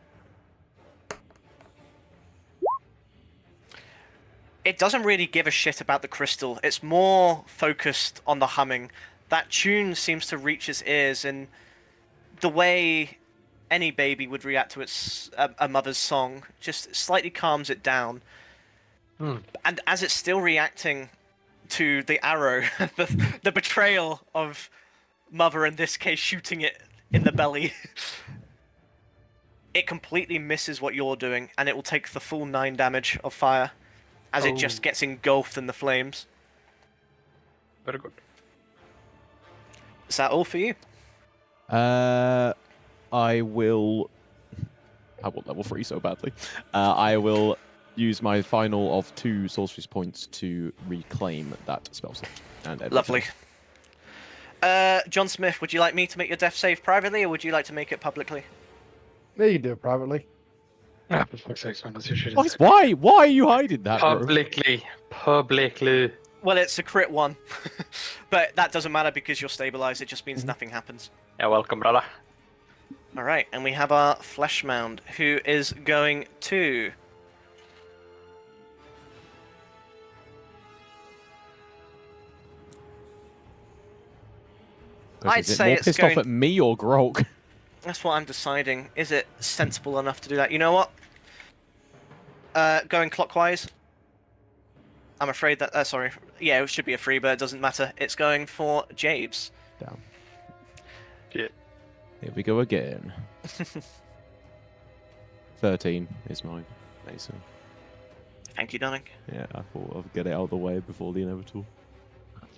It doesn't really give a shit about the crystal. It's more focused on the humming. That tune seems to reach its ears in the way any baby would react to its a mother's song. Just slightly calms it down. And as it's still reacting to the arrow, the betrayal of mother, in this case, shooting it in the belly, it completely misses what you're doing, and it will take the full 9 damage of fire as it just gets engulfed in the flames. Very good. Is that all for you? I want level 3 so badly. I will use my final of 2 sorcery points to reclaim that spell slot. And everything. Lovely. John Smith, would you like me to make your death save privately, or would you like to make it publicly? Yeah, you can do it privately. Ah, for fuck's sake, man, that's your shit. Why are you hiding that, bro? Publicly. Well, it's a crit 1. But that doesn't matter because you're stabilized, it just means nothing happens. Yeah, welcome, brother. Alright, and we have our Flesh Mound, who is going to... I'd Is it say more it's pissed going... off at me or Grog? That's what I'm deciding. Is it sensible enough to do that? You know what? Going clockwise. I'm afraid that... sorry. Yeah, it should be a free, but it doesn't matter. It's going for Javes. Down. Shit. Here we go again. 13 is my AC. Thank you, darling. Yeah, I thought I'd get it out of the way before the inevitable.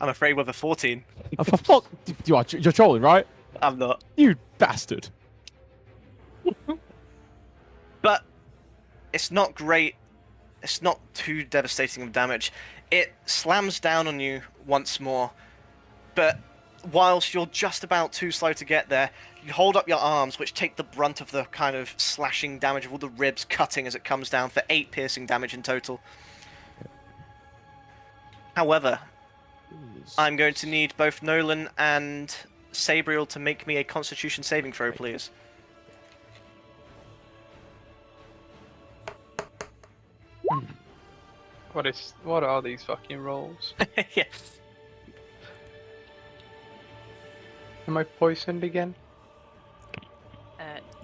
I'm afraid with a 14. Oh, for fuck! You're trolling, right? I'm not. You bastard! But it's not great. It's not too devastating of damage. It slams down on you once more, but whilst you're just about too slow to get there, you hold up your arms, which take the brunt of the kind of slashing damage of all the ribs cutting as it comes down for 8 piercing damage in total. However, I'm going to need both Nolan and Sabriel to make me a Constitution saving throw, please. What are these fucking rolls? Yes. Am I poisoned again?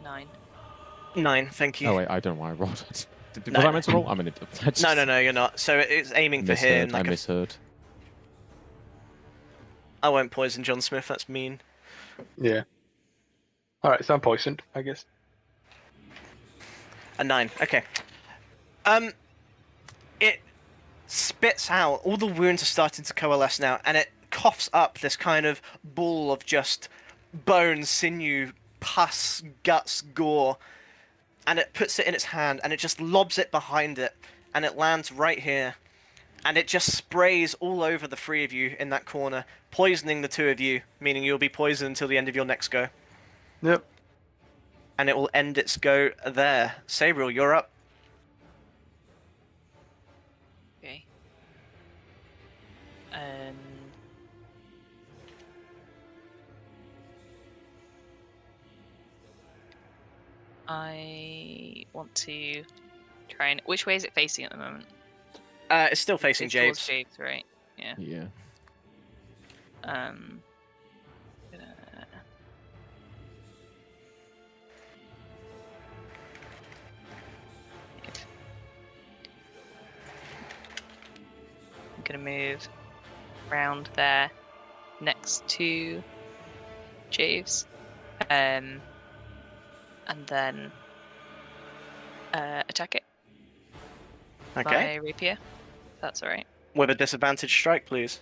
9. 9, thank you. Oh wait, I don't know why I rolled it. No, Was I no. meant to roll? I'm an idiot. I just No, you're not. So it's aiming for here. misheard. I misheard. I won't poison John Smith, that's mean. Yeah. Alright, so I'm poisoned, I guess. A 9, okay. It spits out, all the wounds are starting to coalesce now, and it coughs up this kind of ball of just bone, sinew, pus, guts, gore, and it puts it in its hand, and it just lobs it behind it, and it lands right here, and it just sprays all over the 3 of you in that corner, poisoning the 2 of you, meaning you'll be poisoned until the end of your next go. Yep. And it will end its go there. Sabriel, you're up. Okay. I want to try and... Which way is it facing at the moment? It's still facing It's towards Javes. Javes, right? Yeah. Yeah. Gonna- I'm gonna move round there next to Javes. And then attack it. Okay. My rapier. That's alright. With a disadvantage strike, please.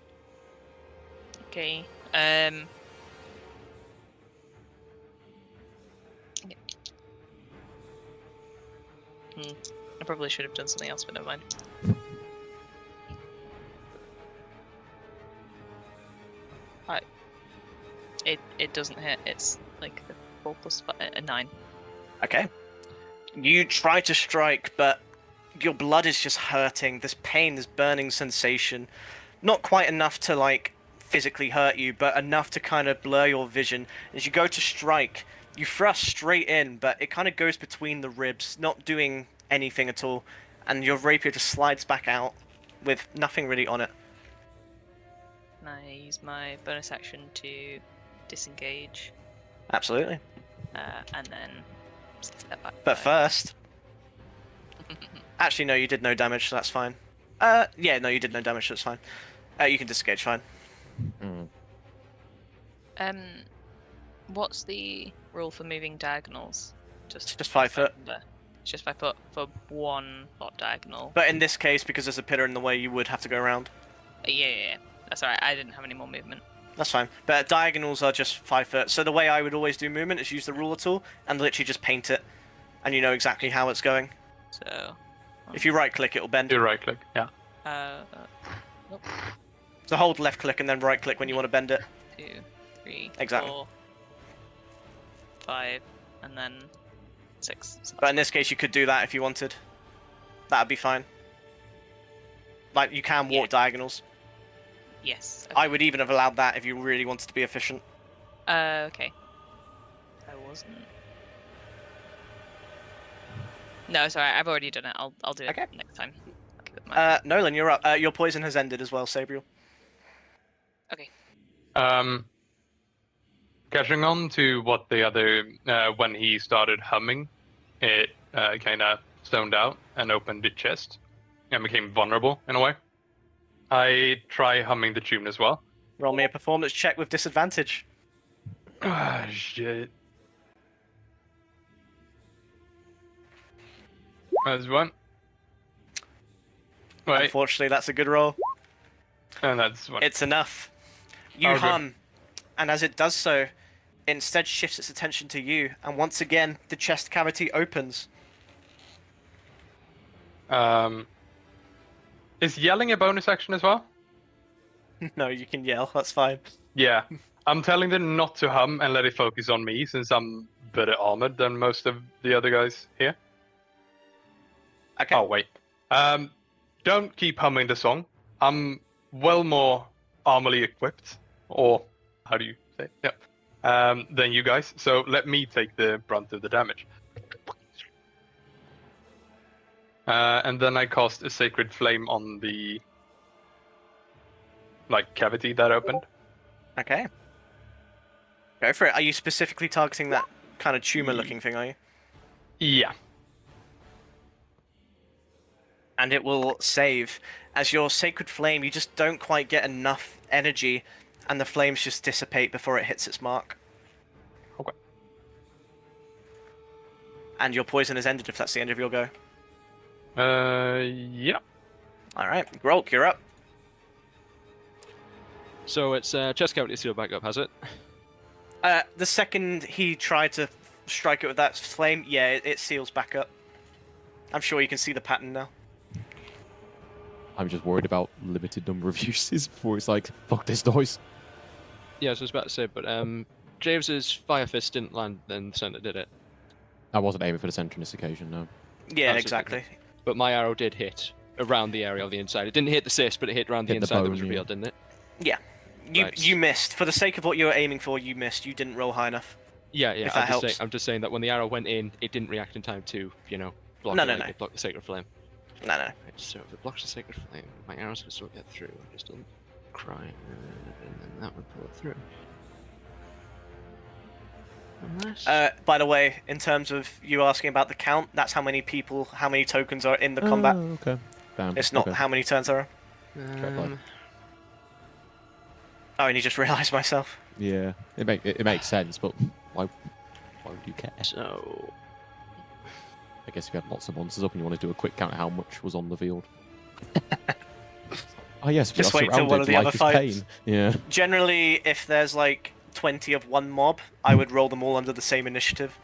Okay. I probably should have done something else, but never mind. It doesn't hit. It's like the 4 plus 5, a 9. Okay. You try to strike, but your blood is just hurting. This pain, this burning sensation. Not quite enough to, like, physically hurt you, but enough to kind of blur your vision. As you go to strike, you thrust straight in, but it kind of goes between the ribs, not doing anything at all. And your rapier just slides back out with nothing really on it. And I use my bonus action to disengage, Absolutely. and then step back. But first... Actually, no, you did no damage, so that's fine. Yeah, no, you did no damage, so it's fine. You can disengage, fine. What's the rule for moving diagonals? Just 5 foot. It's just 5 foot for one lot diagonal. But in this case, because there's a pillar in the way, you would have to go around. Yeah. That's alright. I didn't have any more movement. That's fine. But diagonals are just 5 foot. So the way I would always do movement is use the ruler tool and literally just paint it, and you know exactly how it's going. So. If you right click, it'll bend. Do right click, yeah. Nope. So hold left click and then right click when you want to bend it. 2, 3, Exactly. 4, 5, and then 6. So But in this case, you could do that if you wanted. That'd be fine. Like, you can walk diagonals. yes. I would even have allowed that if you really wanted to be efficient. Okay. I wasn't. No, sorry. I've already done it. I'll do it Okay. next time. I'll keep it in mind. Nolan, you're up. Your poison has ended as well, Sabriel. Okay. Catching on to what the other, when he started humming, it kind of zoned out and opened the chest and became vulnerable in a way. I try humming the tune as well. Roll me a performance check with disadvantage. Ah, shit. That's one. Wait, Unfortunately, that's a good roll. and that's one. It's enough. You Okay. hum, and as it does so, it instead shifts its attention to you, and once again, the chest cavity opens. Is yelling a bonus action as well? No, you can yell, that's fine. Yeah. I'm telling them not to hum and let it focus on me since I'm better armored than most of the other guys here. Okay. Oh, wait. Don't keep humming the song. I'm well more armorly equipped, or how do you say? Yeah. Than you guys. So let me take the brunt of the damage. And then I cast a sacred flame on the cavity that opened. Okay. Go for it. Are you specifically targeting that kind of tumor-looking thing, are you? Yeah. And it will save. As your sacred flame, you just don't quite get enough energy, and the flames just dissipate before it hits its mark. Okay. And your poison is ended if that's the end of your go. Yeah. Alright, Grolk, you're up. So it's chest cavity sealed back up, has it? The second he tried to strike it with that flame, yeah, it seals back up. I'm sure you can see the pattern now. I'm just worried about limited number of uses before it's like, fuck this noise. Yeah, so I was about to say, but James's fire fist didn't land in the center, did it? I wasn't aiming for the center on this occasion, no. Yeah, Absolutely. exactly. But my arrow did hit around the area of the inside. It didn't hit the cyst, but it hit around the Hit the inside that bone, was yeah. revealed, didn't it? Yeah. Right. You missed. For the sake of what you were aiming for, you missed. You didn't roll high enough. Yeah, If I'm that just, helps. I'm just saying that when the arrow went in, it didn't react in time to, block No, it, no, like no. it blocked the sacred flame. No. Right, so if it blocks the sacred flame, my arrows can still get through. I just don't cry, and then that would pull it through. Unless... By the way, in terms of you asking about the count, that's how many people, how many tokens are in the combat. Oh, okay. Damn. It's not okay. how many turns there are. play. Oh, and you just realised myself. Yeah, it makes sense, but why would you care? So... I guess if you had lots of monsters up and you want to do a quick count of how much was on the field. Oh yes, Just we are wait till one surrounded, of the life other is fights. pain. Yeah. Generally, if there's like 20 of one mob, I would roll them all under the same initiative.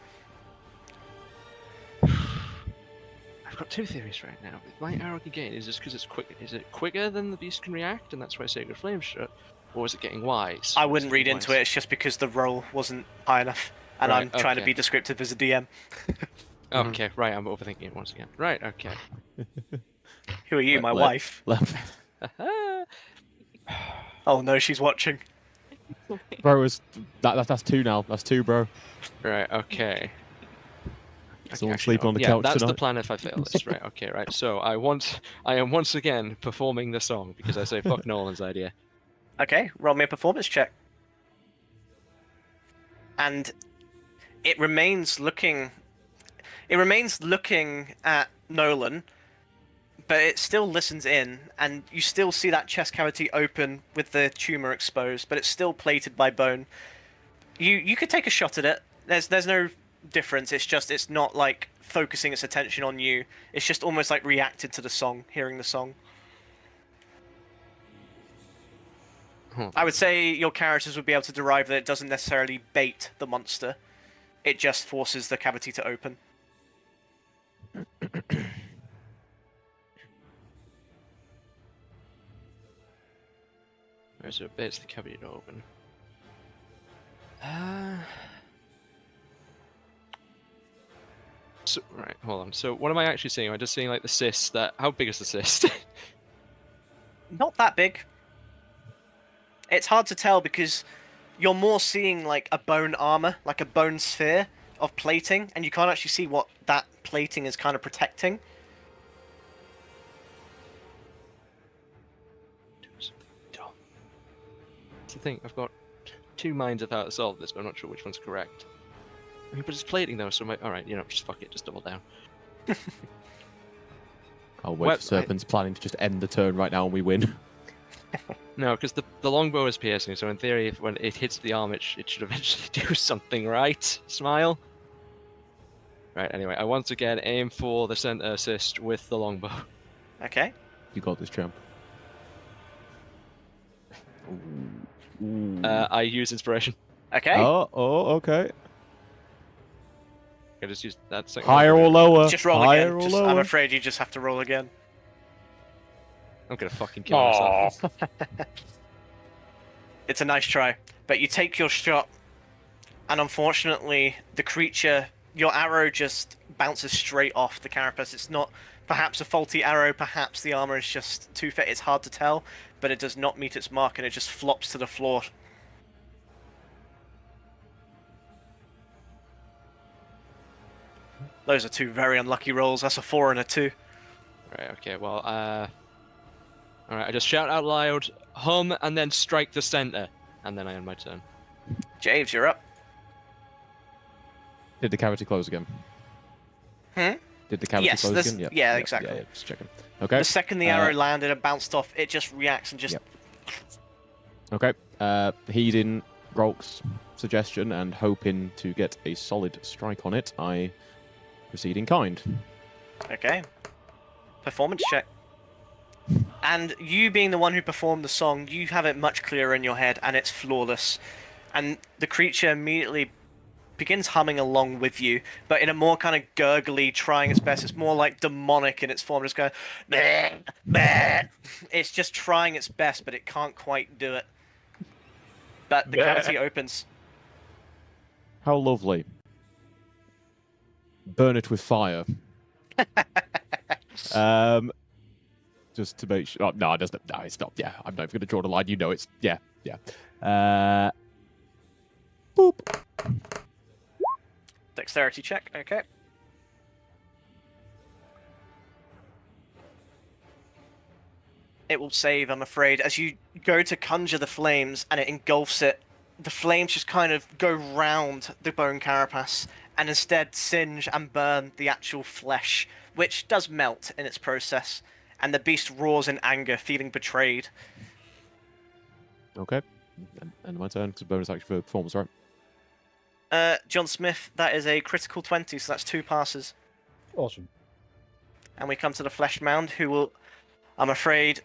I've got two theories right now. If my arrow can gain, is this because it's quick? Is it quicker than the beast can react, and that's why Sacred Flame shut? Or is it getting wise? I wouldn't read into it, it's just because the roll wasn't high enough, and Right, I'm trying to okay. be descriptive as a DM. Okay, right, I'm overthinking it once again. Right, okay. Who are you, my wife? Oh no, she's watching. Bro, that's two now. That's two, bro. Right, okay. Someone Actually, sleeping on the yeah, couch that's tonight. the plan if I fail this. Right, okay, right. So I am once again performing the song because I say fuck Nolan's idea. Okay, roll me a performance check. And it remains looking at Nolan, but it still listens in, and you still see that chest cavity open with the tumor exposed, but it's still plated by bone. You could take a shot at it. There's no difference. It's not like focusing its attention on you. It's just almost like reacted to the song, hearing the song. I would say your characters would be able to derive that it doesn't necessarily bait the monster. It just forces the cavity to open. Right, so it baits the cavity to open. So, right, hold on. So what am I actually seeing? Am I just seeing like the cyst that... How big is the cyst? Not that big. It's hard to tell because you're more seeing like a bone armor, like a bone sphere of plating, and you can't actually see what that plating is kind of protecting. That's the thing, I've got two minds of how to solve this, but I'm not sure which one's correct. I mean, but it's plating though, so I'm like, alright, just fuck it, just double down. I'll wait Well, for Serpent's planning to just end the turn right now and we win. No, because the longbow is piercing, so in theory, when it hits the arm, it should eventually do something, right? Smile? Right, anyway, I once again aim for the center assist with the longbow. Okay. You got this, champ. Ooh. I use inspiration. Okay. Oh, okay. I just use that second Higher or longbow. lower? Just roll Higher again. or lower? I'm afraid you just have to roll again. I'm gonna fucking kill myself. It's a nice try, but you take your shot, and unfortunately, the creature, your arrow just bounces straight off the carapace. It's not perhaps a faulty arrow, perhaps the armor is just too fit. It's hard to tell, but it does not meet its mark, and it just flops to the floor. Those are two very unlucky rolls. That's a 4 and a 2. Right, okay, well, alright, I just shout out loud, hum, and then strike the center, and then I end my turn. Javes, you're up. Did the cavity close again? Hmm? Did the cavity Yes, close this- again? Yep, yeah, yep, exactly. Yeah, just checking. Okay. The second the arrow landed and bounced off, it just reacts and just... Yep. Okay. Heeding Rolk's suggestion and hoping to get a solid strike on it, I proceed in kind. Okay. Performance check. And you being the one who performed the song, you have it much clearer in your head, and it's flawless. And the creature immediately begins humming along with you, but in a more kind of gurgly, trying its best. It's more like demonic in its form, just going, bleh, bleh. It's just trying its best, but it can't quite do it. But the cavity opens. How lovely. Burn it with fire. Just to make sure. Oh, no, it doesn't. No, it's not. Yeah, I'm not even going to draw the line. You know it's. Yeah, yeah. Boop. Dexterity check, okay. It will save, I'm afraid. As you go to conjure the flames and it engulfs it, the flames just kind of go round the bone carapace and instead singe and burn the actual flesh, which does melt in its process. And the beast roars in anger, feeling betrayed. Okay. And my turn, because bonus action for performance, right? John Smith, that is a critical 20, so that's 2 passes. Awesome. And we come to the flesh mound, who will, I'm afraid,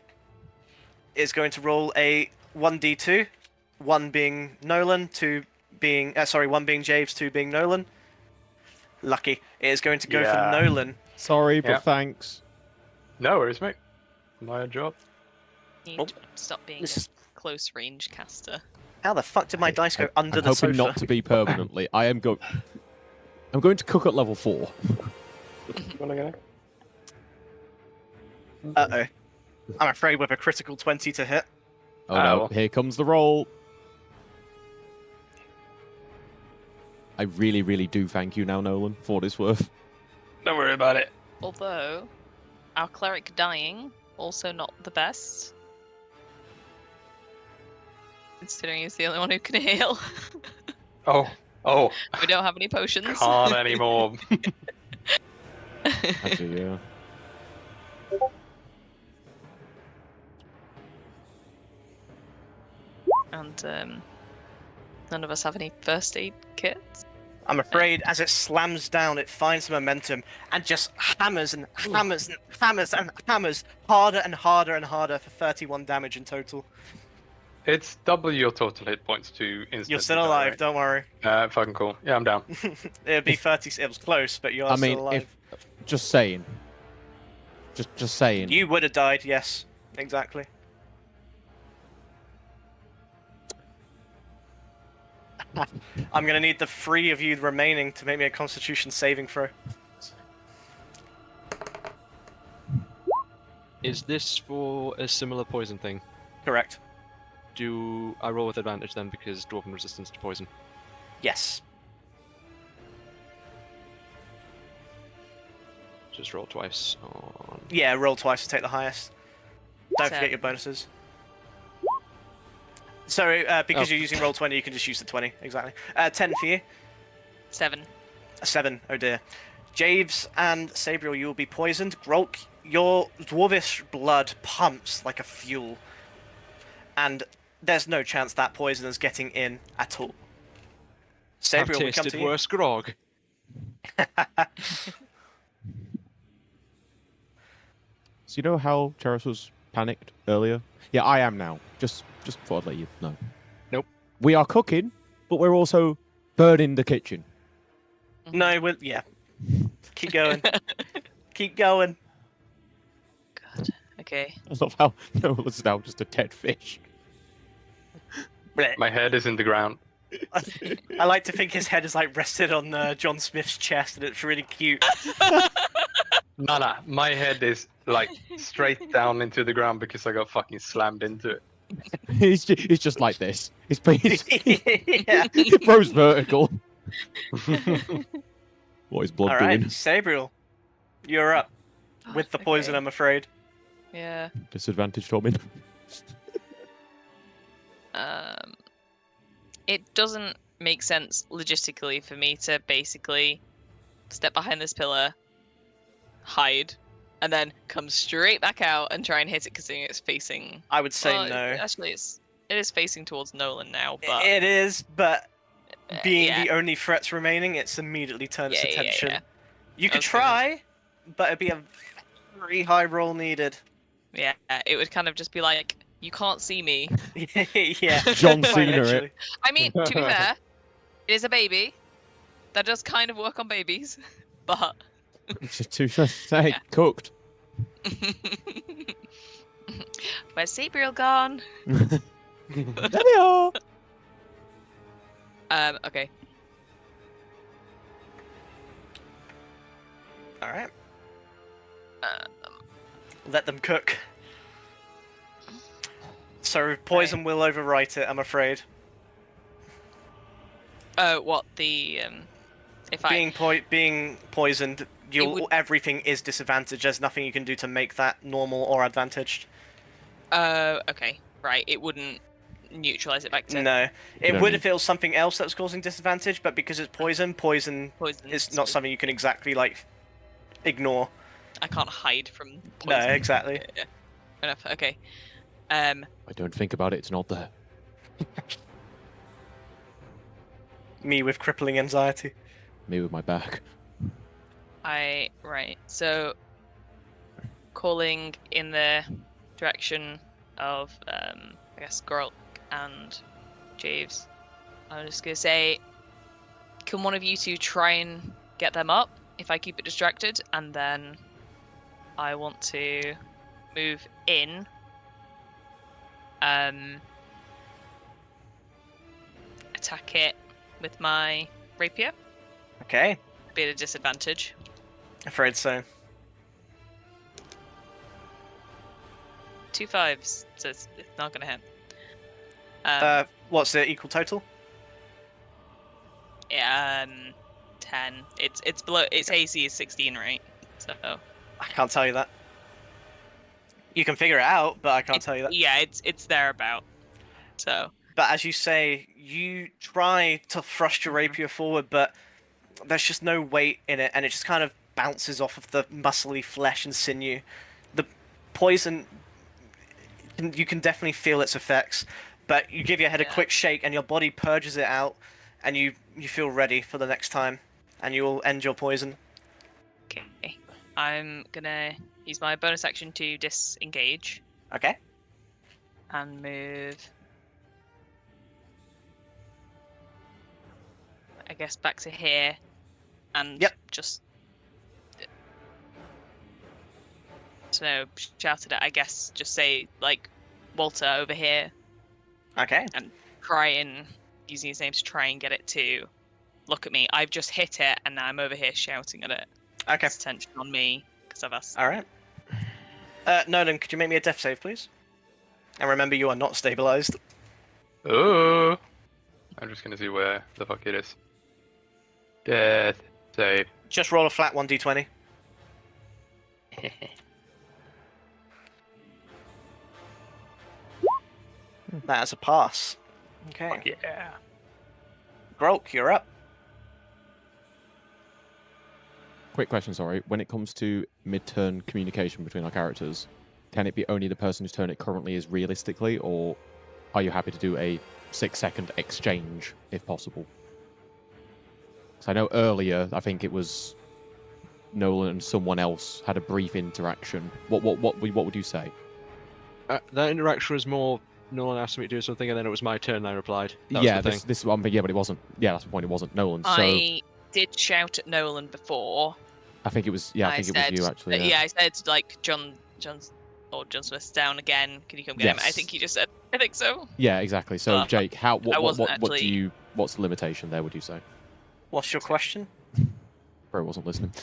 is going to roll a 1d2, 1 being Nolan, 2 being, 1 being Javes, 2 being Nolan. Lucky. It is going to go for Nolan. Sorry, but Yeah. thanks. No worries, mate. My job. You Oh. need to stop being This a is- close range caster. How the fuck did my dice go under I'm the hoping sofa? not to be permanently. I'm going to cook at level 4. Uh-oh. I'm afraid with a critical 20 to hit. Oh no, Ow. here comes the roll. I really, really do thank you now, Nolan, for what it's worth. Don't worry about it. Although, our cleric dying, also not the best. Considering he's the only one who can heal. Oh, We don't have any potions. can't anymore. Actually, yeah. And none of us have any first aid kits. I'm afraid as it slams down, it finds momentum and just hammers and hammers and hammers and hammers harder and harder and harder for 31 damage in total. It's double your total hit points to instantly. You're still die, alive, right? don't worry. Fucking cool. Yeah, I'm down. It'd be 30. It was close, but you are I mean, still alive. just saying. Just saying. You would have died, yes, exactly. I'm gonna need the 3 of you remaining to make me a Constitution saving throw. Is this for a similar poison thing? Correct. Do I roll with advantage then because dwarven resistance to poison? Yes. Just roll twice on. Yeah, roll twice to take the highest. Don't forget 7. your bonuses. So, because Oh. you're using roll 20, you can just use the 20. Exactly. 10 for you. 7. A 7. Oh dear. Javes and Sabriel, you will be poisoned. Grolk, your dwarvish blood pumps like a fuel. And there's no chance that poison is getting in at all. I've Sabriel, we come tasted to you. worse grog. So you know how Cheris was panicked earlier? Yeah, I am now. Just thought I'd let you know. Nope. We are cooking, but we're also burning the kitchen. No, yeah. Keep going. Keep going. God. Okay. I love how Nolan's now just a dead fish. Blech. My head is in the ground. I like to think his head is like rested on John Smith's chest, and it's really cute. Nah. My head is like straight down into the ground because I got fucking slammed into it. He's just like this. He's Yeah. it rose vertical. What is blood All right, doing? Sabriel, you're up with the poison. Okay. I'm afraid. Yeah. Disadvantage, Tommy. It doesn't make sense logistically for me to basically step behind this pillar, hide, and then come straight back out and try and hit it because it's facing. I would say well, no. Actually, it is facing towards Nolan now, but It is, but being yeah. the only threats remaining, it's immediately turned its attention. Yeah. You could was gonna- try, but it'd be a very high roll needed. Yeah, it would kind of just be like, you can't see me. Yeah. John quite Cena it. literally. I mean, to be fair, it is a baby. That does kind of work on babies, but To say, Yeah. cooked. where's Sabriel gone? There they are. Okay. All right. Um, Let them cook. So poison will overwrite it, I'm afraid. what the if I Being poisoned, would- everything is disadvantaged. There's nothing you can do to make that normal or advantaged. okay, right, it wouldn't neutralize it back to No, it don't would need- if it was something else that was causing disadvantage, but because it's poison poison. is not something you can exactly like ignore. I can't hide from No, poison. exactly. Yeah. Enough. Okay. I don't think about it. It's not there. Me with crippling anxiety. Me with my back. Right. So calling in the direction of I guess Grolk and Javes. I'm just gonna say, can one of you two try and get them up if I keep it distracted, and then I want to move in. Attack it with my rapier. Okay, Be at a disadvantage. afraid so. 2 5s, so it's not gonna hit. What's the equal total? 10. It's below. Its AC is 16, right? So I can't tell you that. You can figure it out, but I can't tell you that. yeah, it's thereabout. So But as you say, you try to thrust your rapier forward, but there's just no weight in it, and it just kind of bounces off of the muscly flesh and sinew. The poison, you can definitely feel its effects, but you give your head a Yeah. quick shake, and your body purges it out, and you feel ready for the next time, and you will end your poison. okay, I'm gonna use my bonus action to disengage Okay? and move. I guess back to here, and Yep. just so shouted at. I guess just say like, Walter over here, Okay. try and using his name to try and get it to look at me. I've just hit it, and now I'm over here shouting at it. Okay. It's attention on me because I've asked. Alright. Nolan, could you make me a death save, please? And remember, you are not stabilized. Oh, I'm just gonna see where the fuck it is. Death save. Just roll a flat 1d20. That's a pass. Okay. Fuck yeah. Grolk, you're up. Quick question, sorry. When it comes to mid-turn communication between our characters, can it be only the person whose turn it currently is realistically, or are you happy to do a 6-second exchange if possible? Because I know earlier, I think it was Nolan and someone else had a brief interaction. What would you say? That interaction was more Nolan asked me to do something, and then it was my turn, and I replied. That Yeah, was the this thing. is one thing. Yeah, but it wasn't. Yeah, that's the point. It wasn't Nolan. So I did shout at Nolan before. I think it was. Yeah, I think it said, was you actually. I said like John Smith's down again. Can you come get him? I Yes. think he just said, I think so. Yeah, exactly. So Jake, how what wasn't what do actually- you what's the limitation there? Would you say? What's your question? Bro wasn't listening.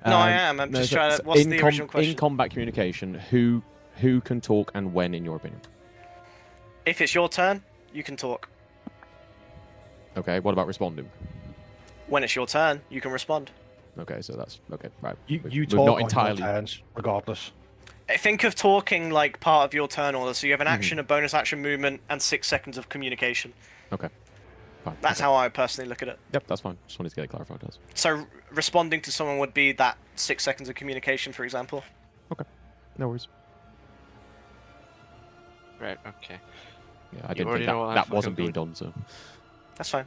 No, I am. I'm just trying to. What's the original question? In combat communication, who can talk and when, in your opinion? If it's your turn, you can talk. Okay. What about responding? When it's your turn, you can respond. Okay, so that's okay. Right. You We've talk not on entirely. your turns, regardless. Think of talking like part of your turn order. So you have an Mhm. action, a bonus action movement, and 6 seconds of communication. Okay. Fine. That's okay. how I personally look at it. Yep, that's fine. Just wanted to get it clarified. Guys. So responding to someone would be that 6 seconds of communication, for example. No worries. Right. Okay. Yeah, I You didn't already think know what that I'm wasn't fucking being done. So That's fine.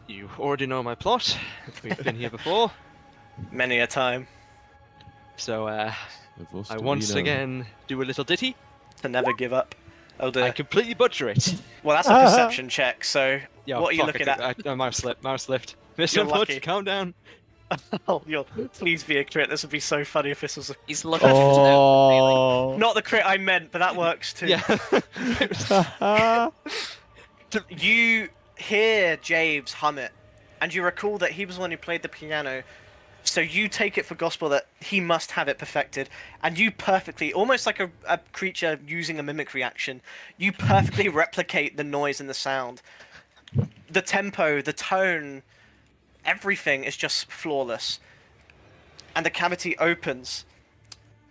You already know my plot. We've been here before. Many a time. So of us I do we once know? again do a little ditty. To never give up. Oh I dear. completely butcher it. Well, that's a perception check, so Yo, what are you fuck, looking at? Mouse slipped. Mr. You're Butch, lucky. calm down. Oh, please be a crit. This would be so funny if this was He's looking for the note, really. Oh. not the crit I meant, but that works too. Yeah. You hear James hum it, and you recall that he was the one who played the piano, so you take it for gospel that he must have it perfected, and you perfectly, almost like a creature using a mimic reaction, you perfectly replicate the noise and the sound. The tempo, the tone, everything is just flawless. And the cavity opens,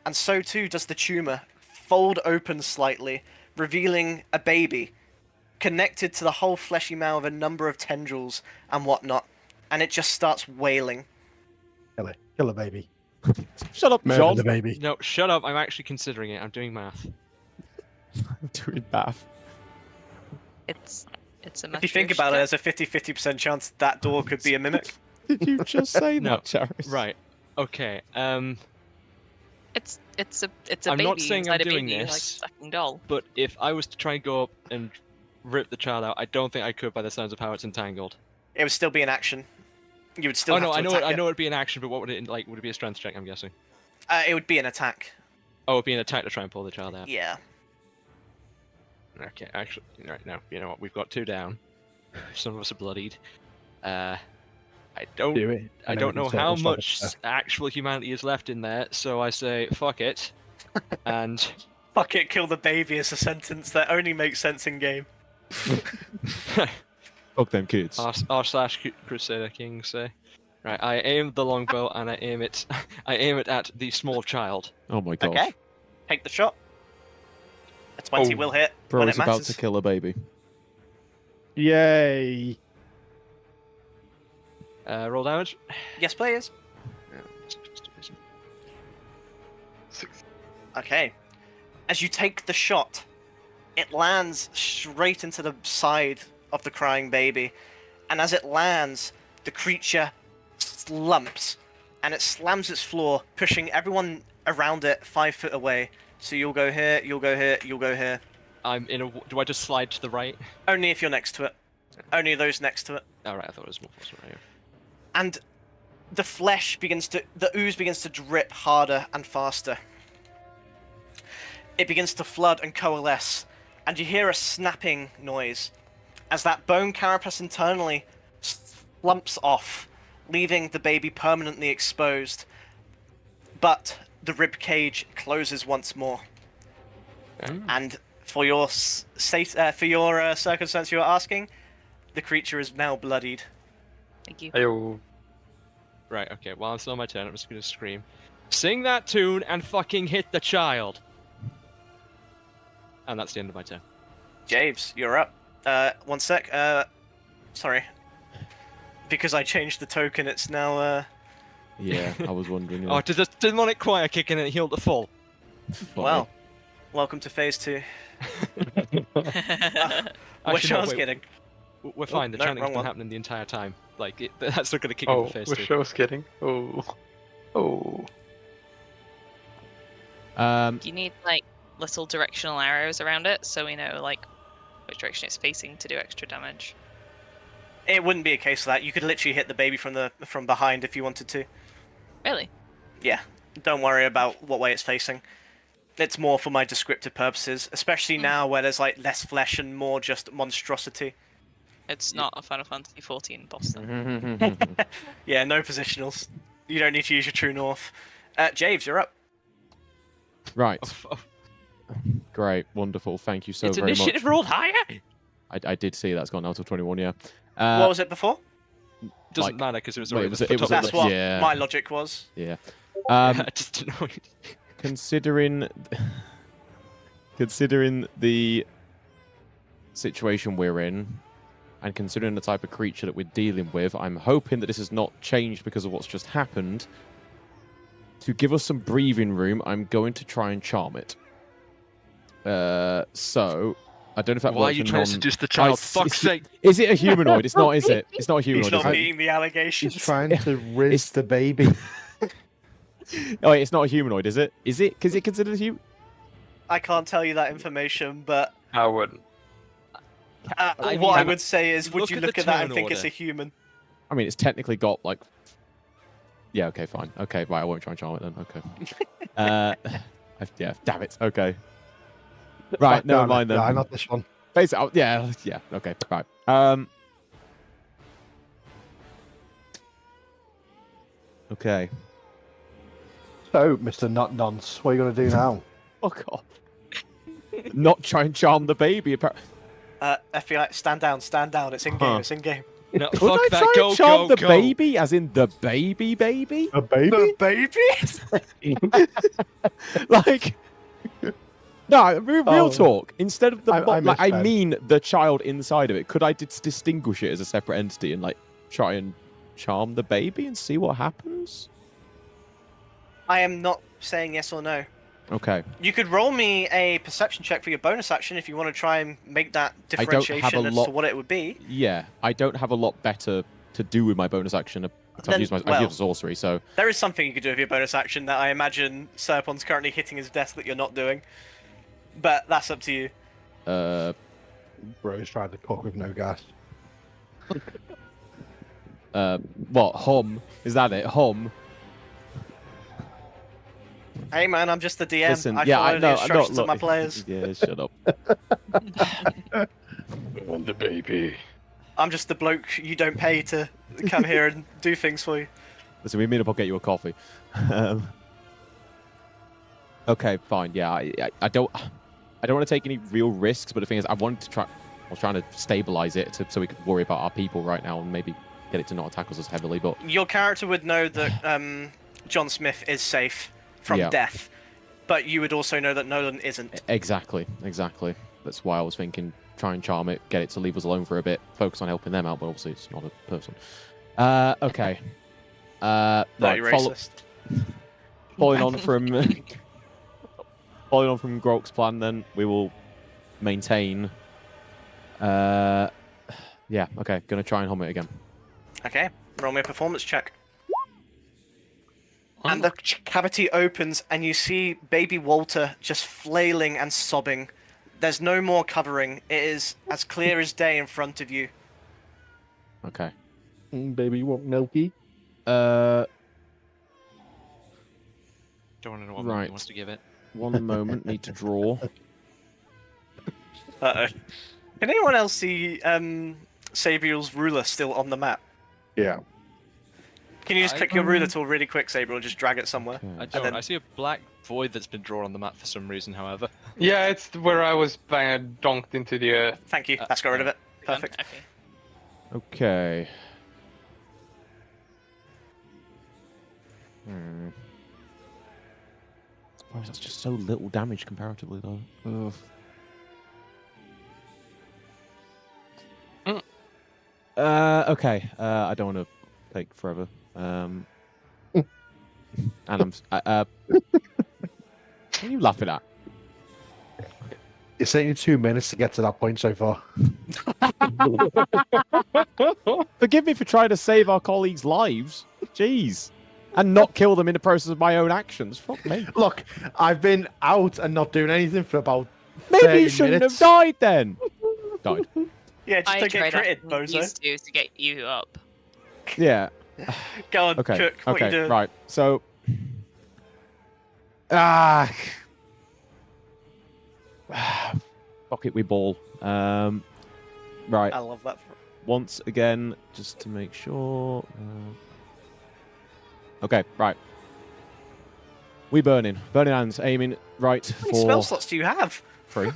and so too does the tumor, fold open slightly, revealing a baby, connected to the whole fleshy mouth of a number of tendrils and whatnot, and it just starts wailing. Kill a baby. Shut up, Murder John. the baby. No, shut up. I'm actually considering it. I'm doing math. Doing math. It's a If you think about it, there's a 50-50% chance that door could be a mimic. Did you just say No. that, Charis? Right. Okay. It's a I'm baby not saying inside I'm a doing baby, like a this. sucking doll. But if I was to try and go up and rip the child out, I don't think I could by the sounds of how it's entangled. It would still be an action. You would still Oh have no, to I know attack I it. know it'd be an action, but what would it like? Would it be a strength check? I'm guessing. It would be an attack. Oh, it'd be an attack to try and pull the child out. Yeah. Okay, actually, right now, you know what? We've got 2 down. Some of us are bloodied. I don't Do it. I And then don't we can know sort how of stop it much there. actual humanity is left in there, so I say fuck it, and Fuck it, kill the baby is a sentence that only makes sense in game. Fuck them kids. r/Crusader King say, right, I aim the longbow and I aim it at the small child. Oh my gosh. Okay. Take the shot. A 20 Oh. will hit Bro when is it about matters. to kill a baby. Yay! Roll damage. Yes, please. Six. Okay. As you take the shot, it lands straight into the side of the crying baby. And as it lands, the creature slumps and it slams its floor, pushing everyone around it 5 foot away. So you'll go here, you'll go here, you'll go here. I'm in a. Do I just slide to the right? Only if you're next to it. Only those next to it. All right, I thought it was more possible. Right. And the flesh the ooze begins to drip harder and faster. It begins to flood and coalesce, and you hear a snapping noise as that bone carapace internally slumps off, leaving the baby permanently exposed. But the rib cage closes once more. And for your circumstance you were asking, the creature is now bloodied. Thank you. Ayo. Right. Okay. While I'm still on my turn, I'm just gonna scream, "Sing that tune and fucking hit the child!" And that's the end of my turn. Javes, you're up. 1 sec. Sorry. Because I changed the token, it's now, Yeah, I was wondering. Yeah. Oh, did the demonic choir kick in and heal the full? Funny. well, welcome to phase 2. Wish Actually, I no, was wait, kidding. We're fine. The no, chanting's wrong been one. happening the entire time. Like, that's not gonna kick Oh, in phase wish 2. I was kidding. Oh. Oh. You need like little directional arrows around it, so we know like which direction it's facing to do extra damage. It wouldn't be a case of that. You could literally hit the baby from behind if you wanted to. Really? Yeah. Don't worry about what way it's facing. It's more for my descriptive purposes, especially now where there's like less flesh and more just monstrosity. It's not a Final Fantasy 14 boss then. Yeah, no positionals. You don't need to use your true north. Javes, you're up. Right. Oh, Great. Wonderful. Thank you so its very much. initiative rolled higher. I did see that's gone out of 21. Yeah. What was it before? Doesn't like- matter because it was wait, already. it was That's what yeah. my logic was. Yeah. I just annoyed. Considering the situation we're in, and considering the type of creature that we're dealing with, I'm hoping that this has not changed because of what's just happened. To give us some breathing room, I'm going to try and charm it. So, I don't know if that Why are works you for trying to seduce the child? Fuck's sake! Is it a humanoid? It's not, is it? It's not a He's humanoid, not is it? beating the allegations. He's trying to riz the baby. Oh, wait, it's not a humanoid, is it? Is it? Is it considered a human? I can't tell you that information, but I wouldn't. what I would say is, would you look look at at the that and turn think it's a order. human? I mean, it's technically got, like... Yeah, okay, fine. Okay, right, I won't try and charm it then. Okay. Yeah, damn it. Okay. Right, never Damn it. mind then. Yeah, not this one. Basically, yeah, okay, right. Okay. So, Mr. Nut Nonce, what are you going to do now? Fuck off. Not try and charm the baby, apparently. FBI, stand down, it's in game, Huh. it's in game. No, Could fuck I that. try Go, and charm go, the go. baby, as in the baby? A baby? The baby? Like... No, real Oh. talk. Instead of the... I misread. mean the child inside of it. Could I distinguish it as a separate entity and, like, try and charm the baby and see what happens? I am not saying yes or no. Okay. You could roll me a perception check for your bonus action if you want to try and make that don't have differentiation a as lot- to what it would be. Yeah, I don't have a lot better to do with my bonus action. I've Then, used my well- I've used sorcery, so... There is something you could do with your bonus action that I imagine Serpon's currently hitting his desk that you're not doing. But that's up to you. Bro's tried to cook with no gas. What, hum? Is that it? Hum? Hey man, I'm just the DM. Listen, I yeah, follow I the know, instructions look, of my players. Yeah, shut up. The baby. I'm just the bloke you don't pay to come here and do things for you. Listen, we meet up, I'll get you a coffee. Okay, fine, yeah, I don't want to take any real risks, but the thing is, I was trying to stabilize it so we could worry about our people right now and maybe get it to not attack us as heavily, but... Your character would know that John Smith is safe from Yeah. death, but you would also know that Nolan isn't. Exactly. That's why I was thinking, try and charm it, get it to leave us alone for a bit, focus on helping them out, but obviously it's not a person. Okay. No, Right, you're racist. following on from Grok's plan, then we will maintain. Yeah, okay, gonna try and hum it again. Okay, roll me a performance check. And the cavity opens, and you see baby Walter just flailing and sobbing. There's no more covering. It is as clear as day in front of you. Okay. Baby, you want milky? Don't want to know what Right. he wants to give it. One moment, need to draw. Uh-oh. Can anyone else see Sabriel's ruler still on the map? Yeah. Can you just click your ruler tool really quick, Sabriel, and just drag it somewhere? Okay. I And don't. then- I see a black void that's been drawn on the map for some reason, however. Yeah, it's where I was donked into the earth. Thank you. That's got rid of it. Perfect. Okay. Okay. Oh, that's just so little damage comparatively, though. Ugh. Okay. I don't want to take forever. And I'm. What are you laughing at? It's taking you 2 minutes to get to that point so far. Forgive me for trying to save our colleagues' lives. Jeez. And not kill them in the process of my own actions. Fuck me. Look, I've been out and not doing anything for about Maybe 30 you shouldn't minutes. have died then. Died. Yeah, just I don't get tried critted, asking bozo. these two to get you up. Yeah. Go on, Okay. Cook. What you Okay. doing? Right. So. Ah. Fuck it, we ball. Right. I love that. Once again, just to make sure. Okay. Right. We burning hands, aiming right How many for spell slots do you have? 3.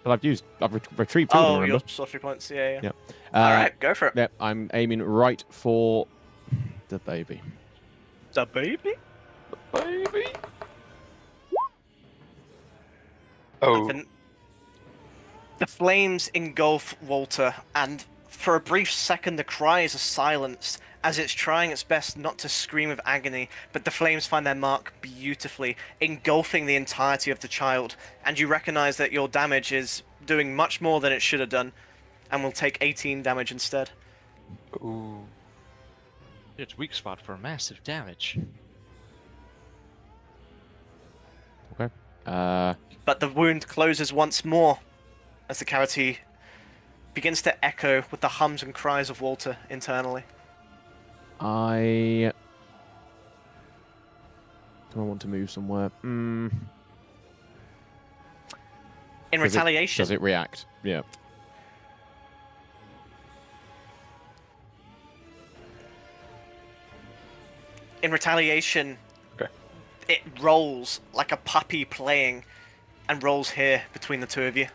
But I've retrieved 2 of them, Oh, remember? your sorcery points. Yeah. Yeah. All right, go for it. Yep, I'm aiming right for the baby. The baby. Baby. Oh, And the flames engulf Walter, and For a brief second, the cries are silenced as it's trying its best not to scream with agony, but the flames find their mark beautifully, engulfing the entirety of the child, and you recognize that your damage is doing much more than it should have done, and will take 18 damage instead. Ooh. It's weak spot for massive damage. Okay. But the wound closes once more as the cavity begins to echo with the hums and cries of Walter internally. Do I want to move somewhere? In Does retaliation, Does it react? Yeah. in retaliation, Okay. it rolls like a puppy playing and rolls here between the two of you.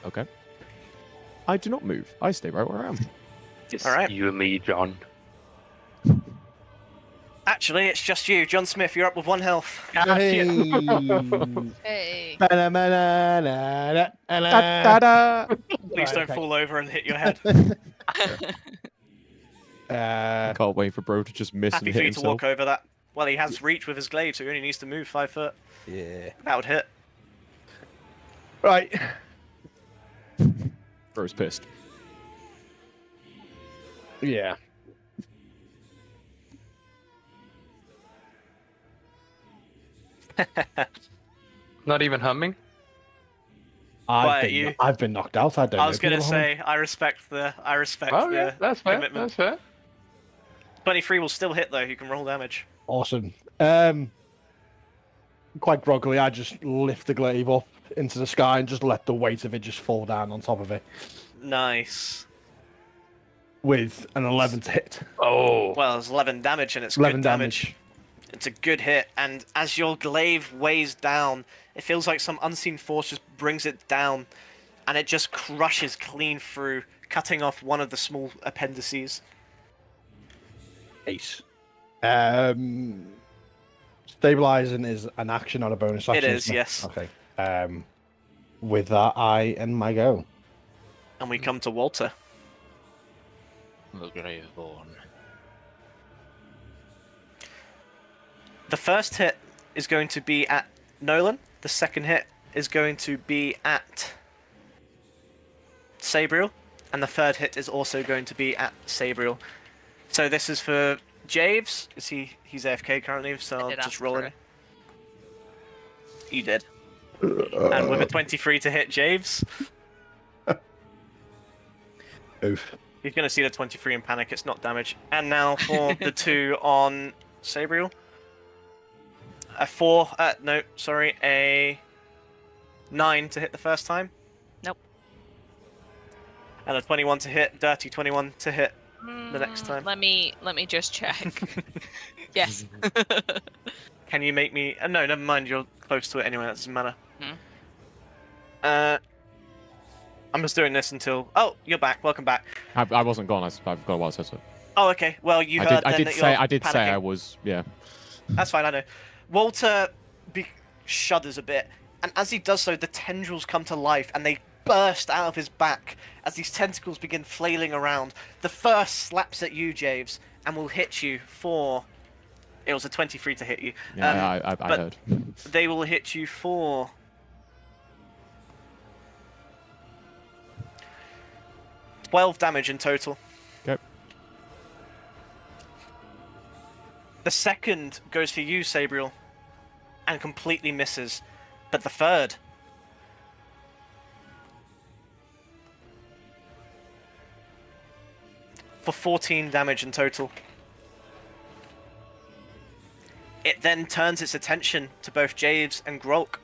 Okay. I do not move. I stay right where I am. Yes, All right. you and me, John. Actually, it's just you. John Smith, you're up with 1 health. Hey. Hey. Da-da-da. Please don't fall over and hit your head. Can't wait for bro to just miss Happy and for hit you to himself. walk over that. Well, he has reach with his glaive, so he only needs to move 5 foot. Yeah. That would hit. Right. Bro's pissed. Yeah. Not even humming. I've been knocked out. I don't I know. was gonna people say, I respect the Oh, yeah, that's fair. commitment. That's fair. 23 will still hit though. You can roll damage. Awesome. Quite groggily, I just lift the glaive up into the sky and just let the weight of it just fall down on top of it Nice. with an 11 to hit. Oh. Well, it's 11 damage and it's 11 good damage. It's a good hit, and as your glaive weighs down, it feels like some unseen force just brings it down, and it just crushes clean through, cutting off one of the small appendices. Ace. Stabilizing is an action, not a bonus action. It is, isn't yes. Okay. With that, I end my go. And we come to Walter. The Graveborn. The first hit is going to be at Nolan. The second hit is going to be at Sabriel. And the third hit is also going to be at Sabriel. So this is for Javes. He's AFK currently, so I'll just roll in. You did. And with a 23 to hit Javes, Oof. he's going to see the 23 and panic. It's not damage. And now for the 2 on Sabriel. A 9 to hit the first time. Nope. And a 21 to hit, dirty 21 to hit the next time. Let me just check. Yes. Can you make me... no, never mind, you're close to it anyway, that doesn't matter. I'm just doing this until... Oh, you're back, welcome back. I wasn't gone. I've got a while since it. Oh, okay, well, you heard I then did that say. you're I did say I panicking. was. Yeah. That's fine, I know. Walter shudders a bit, and as he does so, the tendrils come to life, and they burst out of his back as these tentacles begin flailing around. The first slaps at you, Javes, and will hit you for... It was a 23 to hit you. Yeah, I but heard. They will hit you for... 12 damage in total. Okay. The second goes for you, Sabriel, and completely misses. But the third... for 14 damage in total. It then turns its attention to both Javes and Grolk.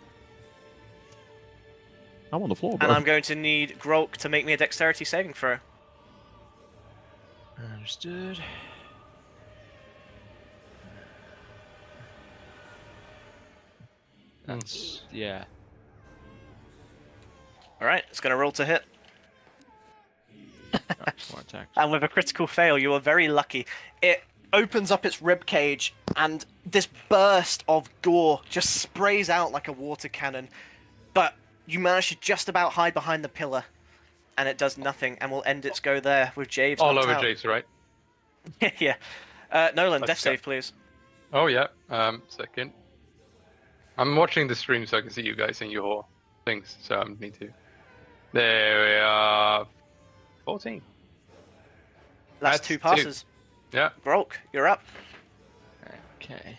I'm on the floor, bro. And I'm going to need Grolk to make me a dexterity saving throw. Understood. That's yeah. Alright, it's going to roll to hit. More attacks. And with a critical fail, you are very lucky. It opens up its rib cage, and this burst of gore just sprays out like a water cannon. But you manage to just about hide behind the pillar. and it does nothing, and will end its go there with Jade. All knocked over out. Jace, right? Yeah. Nolan, Let's death go. save, please. Oh yeah. Second. I'm watching the stream so I can see you guys in your things. So I need to. There we are. 14. That's That's 2 passes. Yeah. Grolk, you're up. Okay.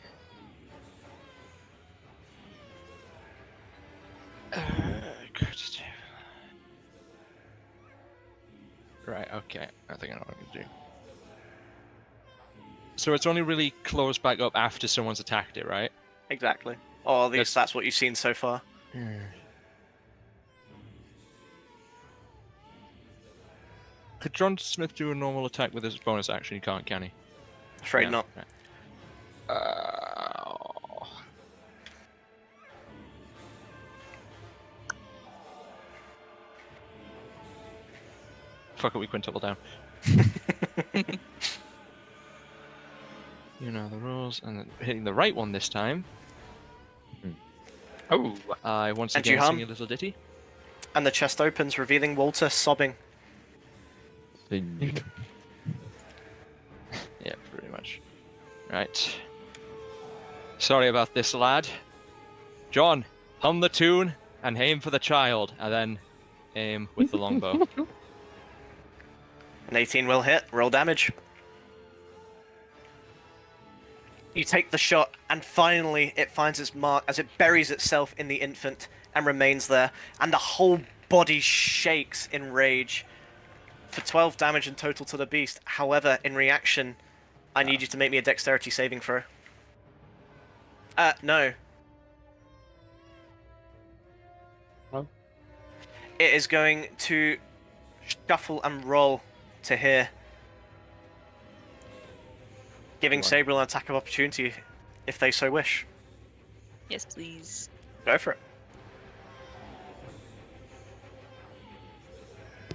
Good. Right, okay. I think I know what I'm gonna do. So it's only really closed back up after someone's attacked it, right? Exactly. Or at least that's what you've seen so far. Could John Smith do a normal attack with his bonus action? He can't, can he? Afraid Yeah, not. right. Fuck it, we quintuple down. You know the rules, and then hitting the right one this time. Oh. I once And you again hum. sing a little ditty. And the chest opens, revealing Walter sobbing. Singed. Yeah, pretty much. Right. Sorry about this, lad. John, hum the tune and aim for the child, and then aim with the longbow. An 18 will hit. Roll damage. You take the shot, and finally it finds its mark as it buries itself in the infant and remains there, and the whole body shakes in rage. For 12 damage in total to the beast. However, in reaction, I need you to make me a dexterity saving throw. No. Oh. It is going to shuffle and roll to here. Giving Right. Sabriel an attack of opportunity if they so wish. Yes, please. Go for it.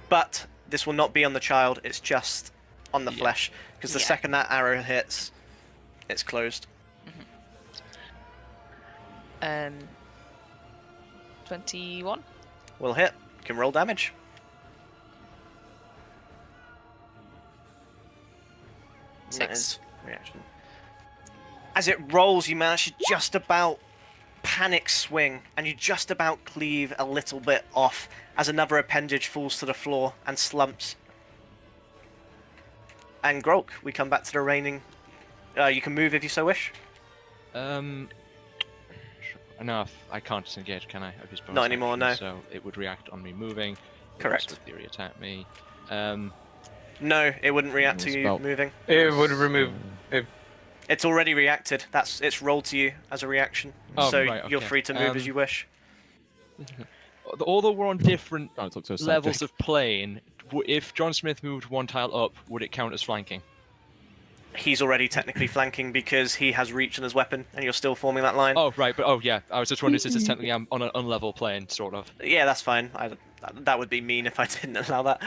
But this will not be on the child, it's just on the Yeah. flesh. Because the Yeah. second that arrow hits, it's closed. 21. Will hit. Can roll damage. And that 6. is reaction. As it rolls, you manage to just about panic swing, and you just about cleave a little bit off as another appendage falls to the floor and slumps. And Grolk, we come back to the remaining. You can move if you so wish. No, I can't disengage, can I? Of his bonus Not anymore, action, no. So it would react on me moving. It would Correct. also theory attack me. No, it wouldn't react to It's you about- moving. It would remove. If It's already reacted. It's rolled to you as a reaction. Oh, So right, you're okay. free to move as you wish. Although we're on different Oh, it looks so levels psychic. of plane, if John Smith moved one tile up, would it count as flanking? He's already technically flanking because he has reach in his weapon, and you're still forming that line. Oh, right, but yeah, I was just wondering since it's technically on an unlevel plane, sort of. Yeah, that's fine. That would be mean if I didn't allow that.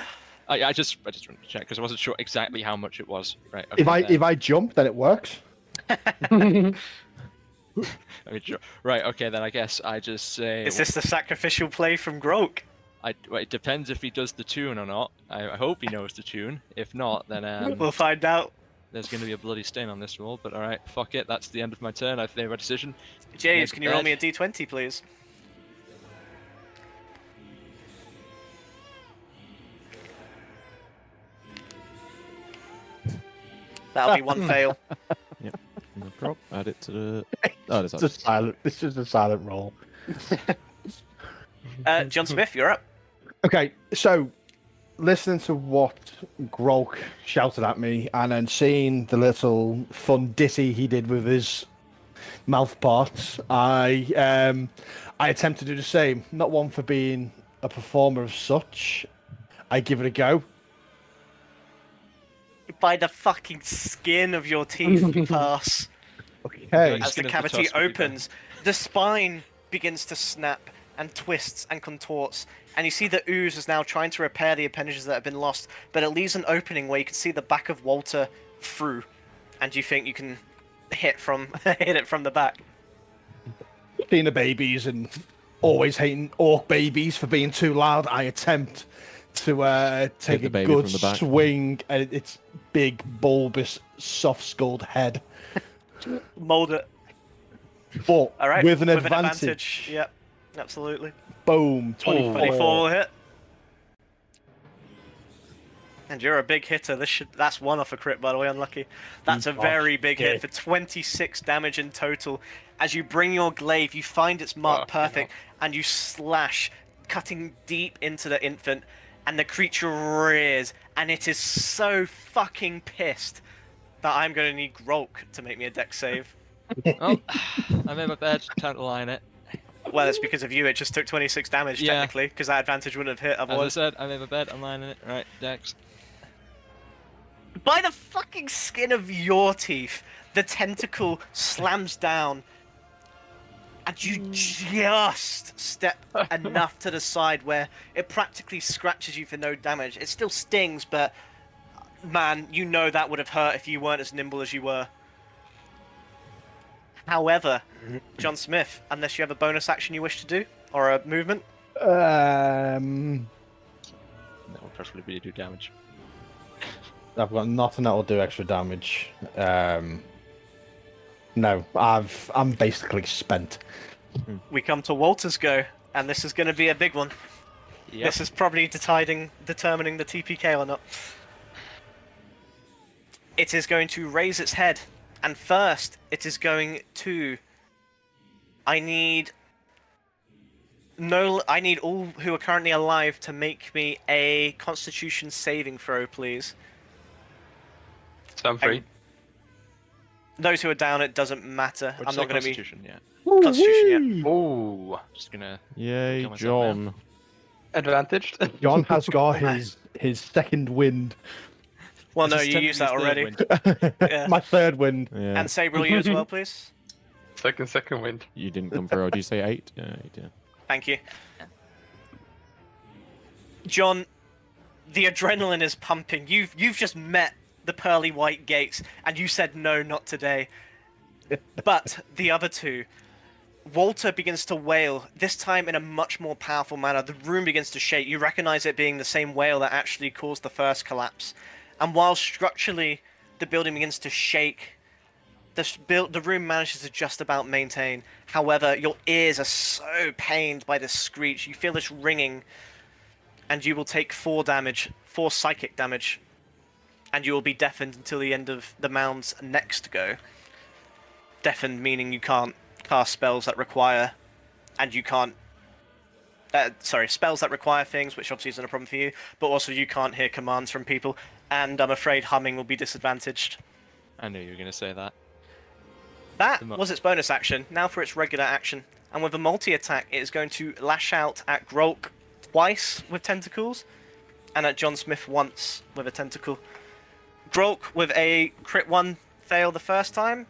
I just wanted to check because I wasn't sure exactly how much it was. Right. Okay, If I jump, then it works. Right. Okay, then I guess I just say. Is this the sacrificial play from Grolk? Well, it depends if he does the tune or not. I hope he knows the tune. If not, then We'll find out. there's going to be a bloody stain on this roll. But all right, fuck it. That's the end of my turn. I've made my decision. James, Make can you roll bed. me a d20, please? That'll be one fail. No drop. Add it to the. Oh, there's It's a silent. This is a silent roll. John Smith, you're up. Okay, so listening to what Grolk shouted at me, and then seeing the little fun ditty he did with his mouth parts, I attempt to do the same. Not one for being a performer of such. I give it a go. By the fucking skin of your teeth, you pass. Okay. As the Skin of the cavity tusk would be opens, the spine begins to snap and twists and contorts, and you see the ooze is now trying to repair the appendages that have been lost, but it leaves an opening where you can see the back of Walter through, and you think you can hit it from the back. Being the babies and always hating orc babies for being too loud, I attempt to take the a baby good from the back. swing at its big, bulbous, soft-skulled head. Mold it. But All right. with an advantage. Yep. Absolutely. Boom. 24. 24 will hit. And you're a big hitter. That's one off a crit, by the way, unlucky. That's a very big hit for 26 damage in total. As you bring your glaive, you find its mark perfect, and you slash, cutting deep into the infant, and the creature rears, and it is so fucking pissed that I'm going to need Grolk to make me a dex save. Oh, I made my bed. Time to line it. Well, it's because of you. It just took 26 damage, Yeah. technically, because that advantage wouldn't have hit As I otherwise. said, I made my bed. I'm lining it. Right, Dex. By the fucking skin of your teeth, the tentacle slams down, and you just step enough to the side where it practically scratches you for no damage. It still stings, but man, you know that would have hurt if you weren't as nimble as you were. However, John Smith, unless you have a bonus action you wish to do, or a movement, That would preferably do damage. I've got nothing that will do extra damage. No, I'm basically spent. we come to Walter's go, and this is going to be a big one. Yep. This is probably determining the TPK or not. It is going to raise its head, and first, it is going to... I need all who are currently alive to make me a Constitution saving throw, please. So I'm free. Those who are down, it doesn't matter. We're I'm not going to be Constitution yet. Constitution yet. Ooh. Just gonna. Yay, Kill myself John. Advantaged. John has got his second wind. Well, no, Just you used that technically third already. wind. Yeah. My third wind. Yeah. And Sabriel, you as well, please. Second wind. You didn't come through. Did you say 8? Yeah, you did. Thank you. John, the adrenaline is pumping. You've just met the pearly white gates, and you said no, not today. But the other two, Walter begins to wail, this time in a much more powerful manner. The room begins to shake. You recognize it being the same wail that actually caused the first collapse. And while structurally the building begins to shake, the room manages to just about maintain. However, your ears are so pained by this screech. You feel this ringing, and you will take 4 psychic damage. And you will be deafened until the end of the mound's next go. Deafened meaning you can't cast spells that require, and you can't... spells that require things, which obviously isn't a problem for you, but also you can't hear commands from people, and I'm afraid humming will be disadvantaged. I knew you were gonna say that. That was its bonus action, now for its regular action. And with a multi-attack, it is going to lash out at Grolk twice with tentacles, and at John Smith once with a tentacle. Grolk with a crit 1 fail the first time,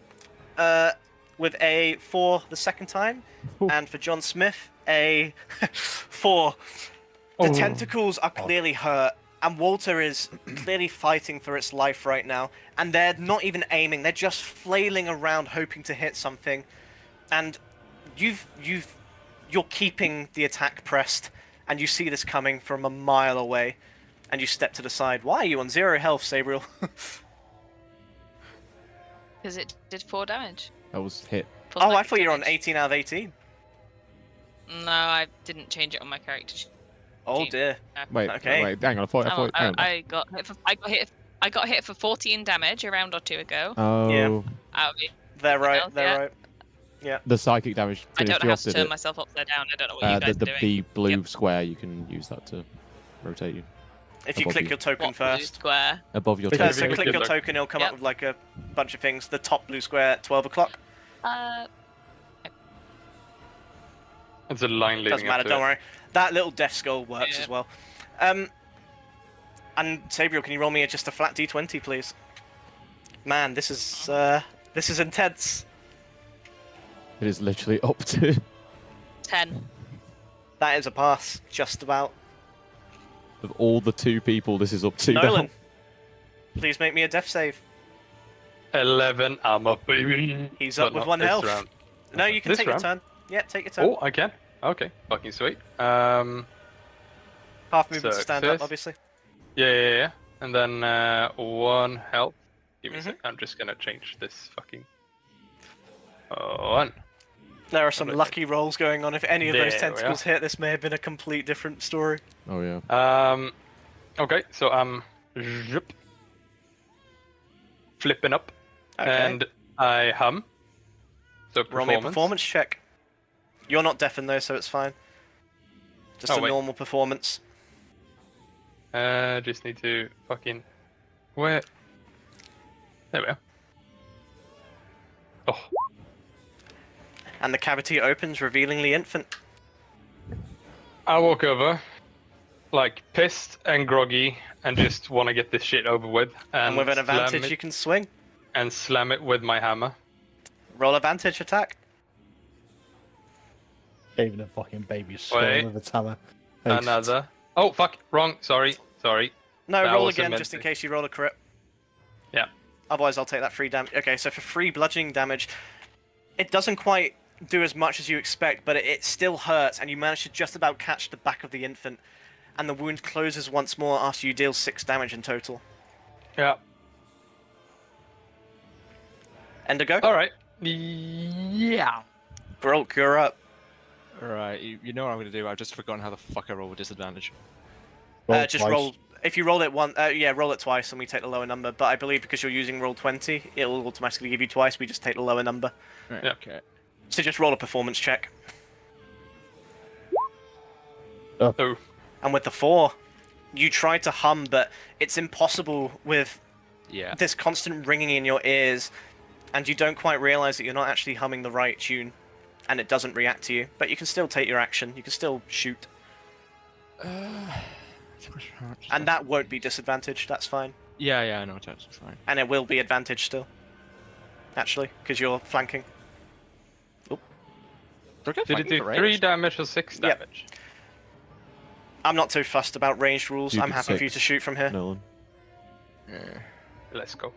with a 4 the second time, and for John Smith, a 4. The tentacles are clearly hurt, and Walter is clearly fighting for its life right now, and they're not even aiming, they're just flailing around hoping to hit something. And you're keeping the attack pressed, and you see this coming from a mile away, and you step to the side. Why are you on 0 health, Sabriel? Because it did 4 damage. That was hit. Full Oh, I psychic thought you were on damage. 18 out of 18. No, I didn't change it on my character sheet. Oh dear. Wait, Okay. wait, hang on. I thought, hang on. I got hit for 14 damage a round or two ago. Oh, Yeah. Out of it. They're right, else, they're yeah. right. the psychic damage I finished don't know you how off, to did turn it? myself upside down. I don't know what you guys The are doing. the blue Yep. square, you can use that to rotate you. If you Above click you. your token What blue first. square? Above your So token. click your token, it'll come up Yep. with like a bunch of things. The top blue square at 12 o'clock. It's a line leading Doesn't up matter, to don't it. worry. That little death skull works Yeah. as well. And Sabriel, can you roll me just a flat d20, please? Man, this is intense. It is literally up to 10. That is a pass, just about. of all the 2 people. This is up to Nolan, now. please make me a death save. 11. I'm up, baby. He's But up with not 1 this health. round. No, you can This take round? your turn. Yeah, take your turn. Oh, I can. Okay, fucking sweet. Half movement to stand up, Success. obviously. Yeah. And then 1 health. Give me a Mhm. sec. I'm just gonna change this fucking 1. There are some Okay. lucky rolls going on. If any of those There we tentacles hit, this may have been a complete different story. Oh yeah. Okay, so I'm flipping up, Okay. and I hum. So Roll me a performance check. You're not deafened though, so it's fine. Just Oh, a wait. normal performance. Just need to fucking where? There we are. Oh, And the cavity opens, revealing the infant. I walk over, like pissed and groggy, and just want to get this shit over with, And with an slam advantage, it, you can swing. and slam it with my hammer. Roll advantage attack. Even a fucking baby skull Wait. with its hammer. Another. Oh fuck! Wrong. Sorry. No, That roll wasn't again meant just in to. case you roll a crit. Yeah. Otherwise, I'll take that free damage. Okay, so for free bludgeoning damage, it doesn't quite do as much as you expect, but it still hurts, and you manage to just about catch the back of the infant, and the wound closes once more after you deal 6 damage in total. Yeah. Endigo? All right. Yeah. Grolk, you're up. Right, you know what I'm gonna do. I've just forgotten how the fuck I roll with disadvantage. Just roll. If you roll it roll it twice, and we take the lower number. But I believe because you're using roll 20, it'll automatically give you twice. We just take the lower number. Right, Yeah. okay. So just roll a performance check. Oh. And with the 4, you try to hum, but it's impossible with Yeah. this constant ringing in your ears, and you don't quite realize that you're not actually humming the right tune, and it doesn't react to you. But you can still take your action. You can still shoot, and that won't be disadvantaged. That's fine, Yeah, I know, that's fine. and it will be advantage still. Actually, because you're flanking. Did it do 3 damage or 6 Yep. damage? I'm not too fussed about ranged rules. You I'm did happy for you 6, to shoot from here. Nolan. Let's go.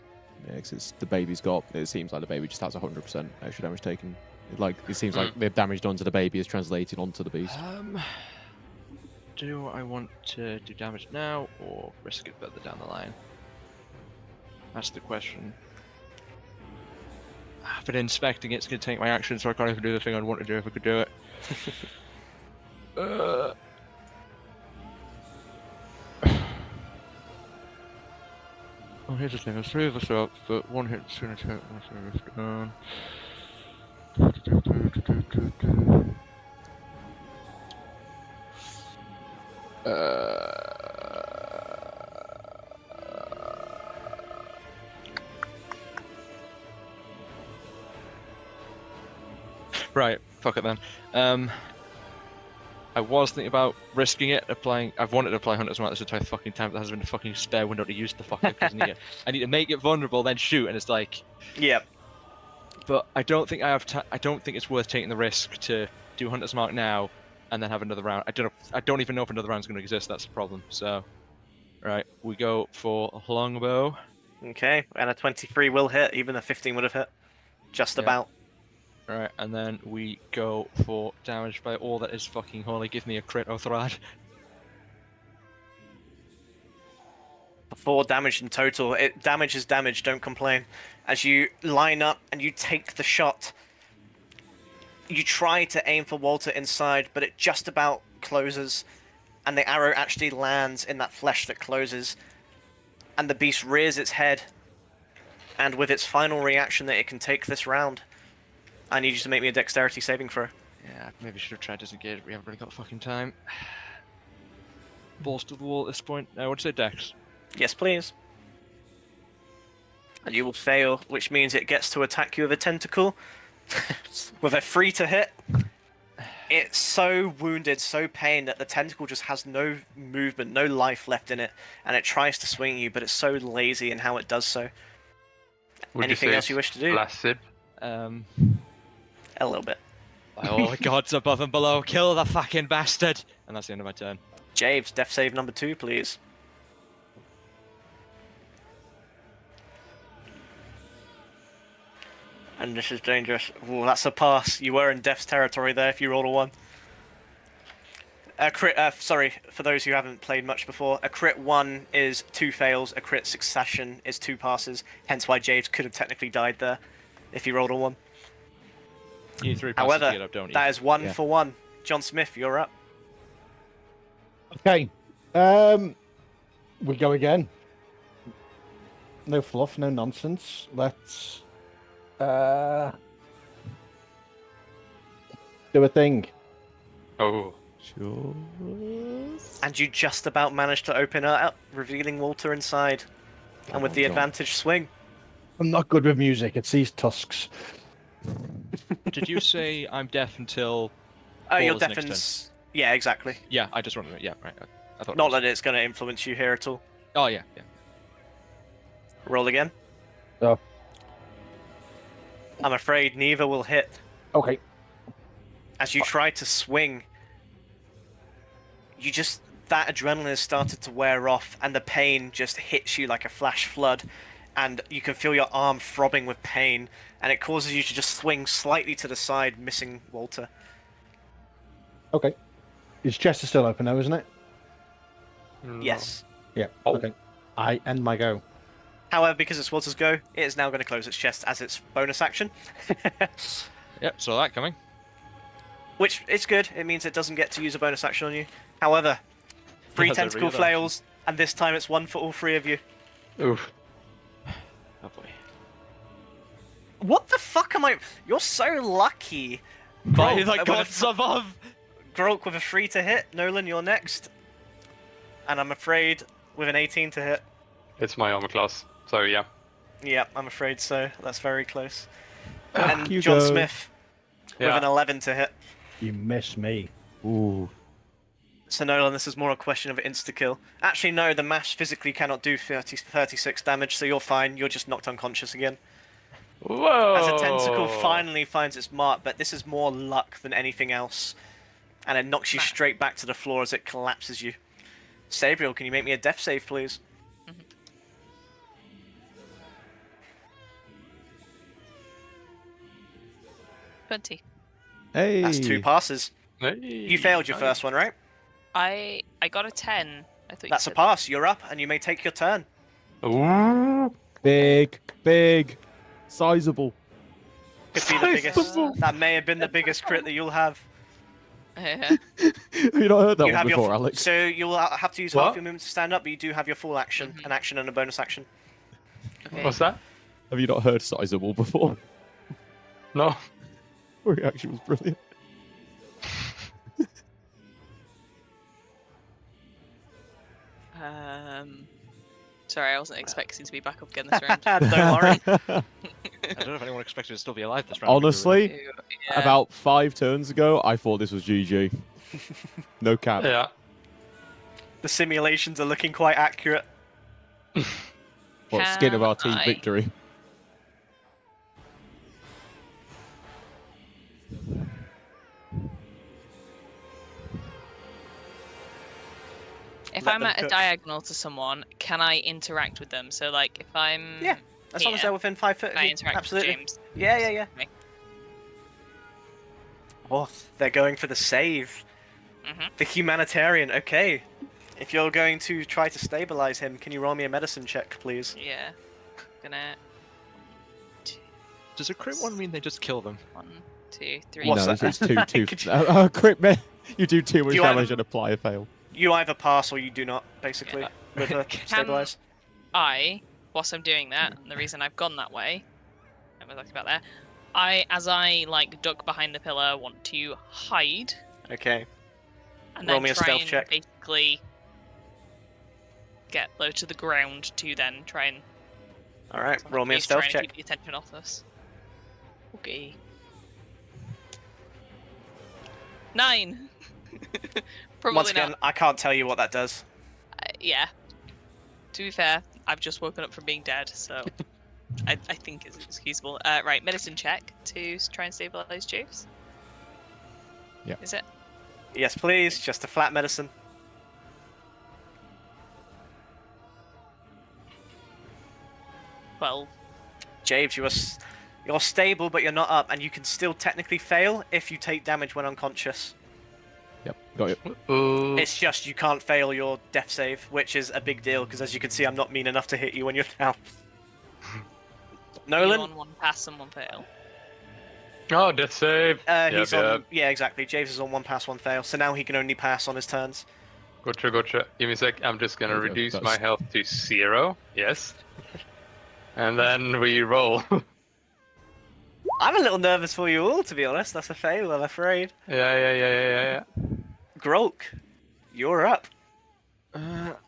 Yeah, 'cause the baby's got. It seems like the baby just has 100% extra damage taken. It seems like the damage done to the baby is translated onto the beast. Do I want to do damage now or risk it further down the line? That's the question. But inspecting it's going to take my action, so I can't even do the thing I'd want to do if I could do it. Well, here's the thing. There's 3 of us up, but 1 hit's going to take my service down. Right, fuck it then. I was thinking about risking it, I've wanted to apply Hunter's Mark this entire fucking time, but there hasn't been a fucking spare window to use the fucking because I need to make it vulnerable, then shoot, and it's like. Yep. But I don't think I don't think it's worth taking the risk to do Hunter's Mark now, and then have another round. I don't even know if another round's going to exist. That's the problem. So, right, we go for a longbow. Okay, and a 23 will hit. Even a 15 would have hit. Just Yeah. about. Right, and then we go for damage by all that is fucking holy. Give me a crit, Strahd. 4 damage in total. Damage is damage, don't complain. As you line up and you take the shot, you try to aim for Walter inside, but it just about closes, and the arrow actually lands in that flesh that closes, and the beast rears its head, and with its final reaction that it can take this round, I need you to make me a dexterity saving throw. Yeah, maybe should have tried disengage, but we haven't really got fucking time. Balls to the wall at this point. I would say Dex. Yes, please. And you will fail, which means it gets to attack you with a tentacle. With a 3 to hit. It's so wounded, so pained that the tentacle just has no movement, no life left in it, and it tries to swing you, but it's so lazy in how it does so. Would Anything say else you wish to do? Flaccid. A little bit. By all the gods above and below, kill the fucking bastard! And that's the end of my turn. James, death save number 2, please. And this is dangerous. Ooh, that's a pass. You were in death's territory there if you rolled a 1. A crit. Sorry, for those who haven't played much before, a crit 1 is 2 fails. A crit succession is 2 passes. Hence why James could have technically died there, if he rolled a 1. You need 3 passes to However, get up, don't you? that is 1 Yeah. for 1. John Smith, you're up. Okay. We go again. No fluff, no nonsense. Let's do a thing. Oh. Sure. And you just about managed to open it up, revealing Walter inside. And with the advantage swing. I'm not good with music. It's these tusks. Did you say I'm deaf until? Oh, you're Paula's next deafens. Yeah, exactly. Yeah, I just wanted to. Yeah, right. I thought. Not that it's going to influence you here at all. Oh yeah, yeah. Roll again. Oh. I'm afraid neither will hit. Okay. As you try to swing, that adrenaline has started to wear off, and the pain just hits you like a flash flood, and you can feel your arm throbbing with pain, and it causes you to just swing slightly to the side, missing Walter. Okay. His chest is still open though, isn't it? No. Yes. Yeah. Oh. Okay. I end my go. However, because it's Walter's go, it is now going to close its chest as its bonus action. Yep. Saw that coming. Which is good. It means it doesn't get to use a bonus action on you. However, 3 Yes, I tentacle read that. flails, and this time it's 1 for all 3 of you. Oof. Oh boy. What the fuck am I? You're so lucky. By Grolk, the with gods a- above. Grolk with a 3 to hit. Nolan, you're next. And I'm afraid with an 18 to hit. It's my armor class. So yeah. Yep, I'm afraid so. That's very close. Ah, And you John go. Smith with Yeah. an 11 to hit. You miss me. Ooh. So Nolan, this is more a question of insta-kill. Actually, no, the mash physically cannot do 36 damage, so you're fine. You're just knocked unconscious again. Whoa. As a tentacle finally finds its mark, but this is more luck than anything else. And it knocks you straight back to the floor as it collapses you. Sabriel, can you make me a death save, please? 20. Hey. That's 2 passes. Hey, You failed your nice. first one, right? I got a 10. I thought That's you a said pass. You're up, and you may take your turn. Ooh. Big, sizable. Could be the biggest. Sizable. That may have been the biggest crit that you'll have. Yeah. Have you not heard that You one have before, your, Alex? So you'll have to use What? half your movement to stand up, but you do have your full action, Mhm. an action and a bonus action. Okay. What's that? Have you not heard sizable before? No. Your reaction was brilliant. Sorry, I wasn't expecting to be back up again this round. Don't worry. I don't know if anyone expected to still be alive this round. Honestly, Yeah. about 5 turns ago, I thought this was GG. No cap. Yeah. The simulations are looking quite accurate. What skin of our team Can I- victory? If Let I'm them at a cook. diagonal to someone, can I interact with them? So, like, if I'm Yeah, As long as here, they're within 5 foot can of I you. interact Absolutely. with James? Yeah. Okay. Oh, they're going for the save. Mhm. The humanitarian. Okay. If you're going to try to stabilize him, can you roll me a medicine check, please? Yeah. Gonna. Does a crit one mean they just kill them? 1, 2, 3. What's no, that? it's two. Could you- Crit me. You do too much You either- damage and apply a fail. You either pass or you do not, basically, Yeah. with a stabilize. Whilst I'm doing that, and the reason I've gone that way, and we're talking about there, as I like duck behind the pillar, want to hide, Okay. and Roll then me a try stealth and check. basically get low to the ground to then try and Alright, roll me a please stealth try and check. keep the attention off us. Okay. 9. Probably Once again, not. I can't tell you what that does. Yeah. To be fair, I've just woken up from being dead, so I think it's excusable. Right, medicine check to try and stabilize James. Yeah. Is it? Yes, please. Just a flat medicine. Well, James, you're stable, but you're not up, and you can still technically fail if you take damage when unconscious. Got it. Ooh. It's just you can't fail your death save, which is a big deal because, as you can see, I'm not mean enough to hit you when you're down. You Nolan, on one pass and one fail. Oh, death save. he's Yep, on. Yeah, exactly. James is on 1 pass, 1 fail, so now he can only pass on his turns. Gotcha, gotcha. Give me a sec. I'm just gonna There we go. reduce That's- my health to 0. Yes. And then we roll. I'm a little nervous for you all, to be honest. That's a fail, I'm afraid. Yeah. Grolk, you're up.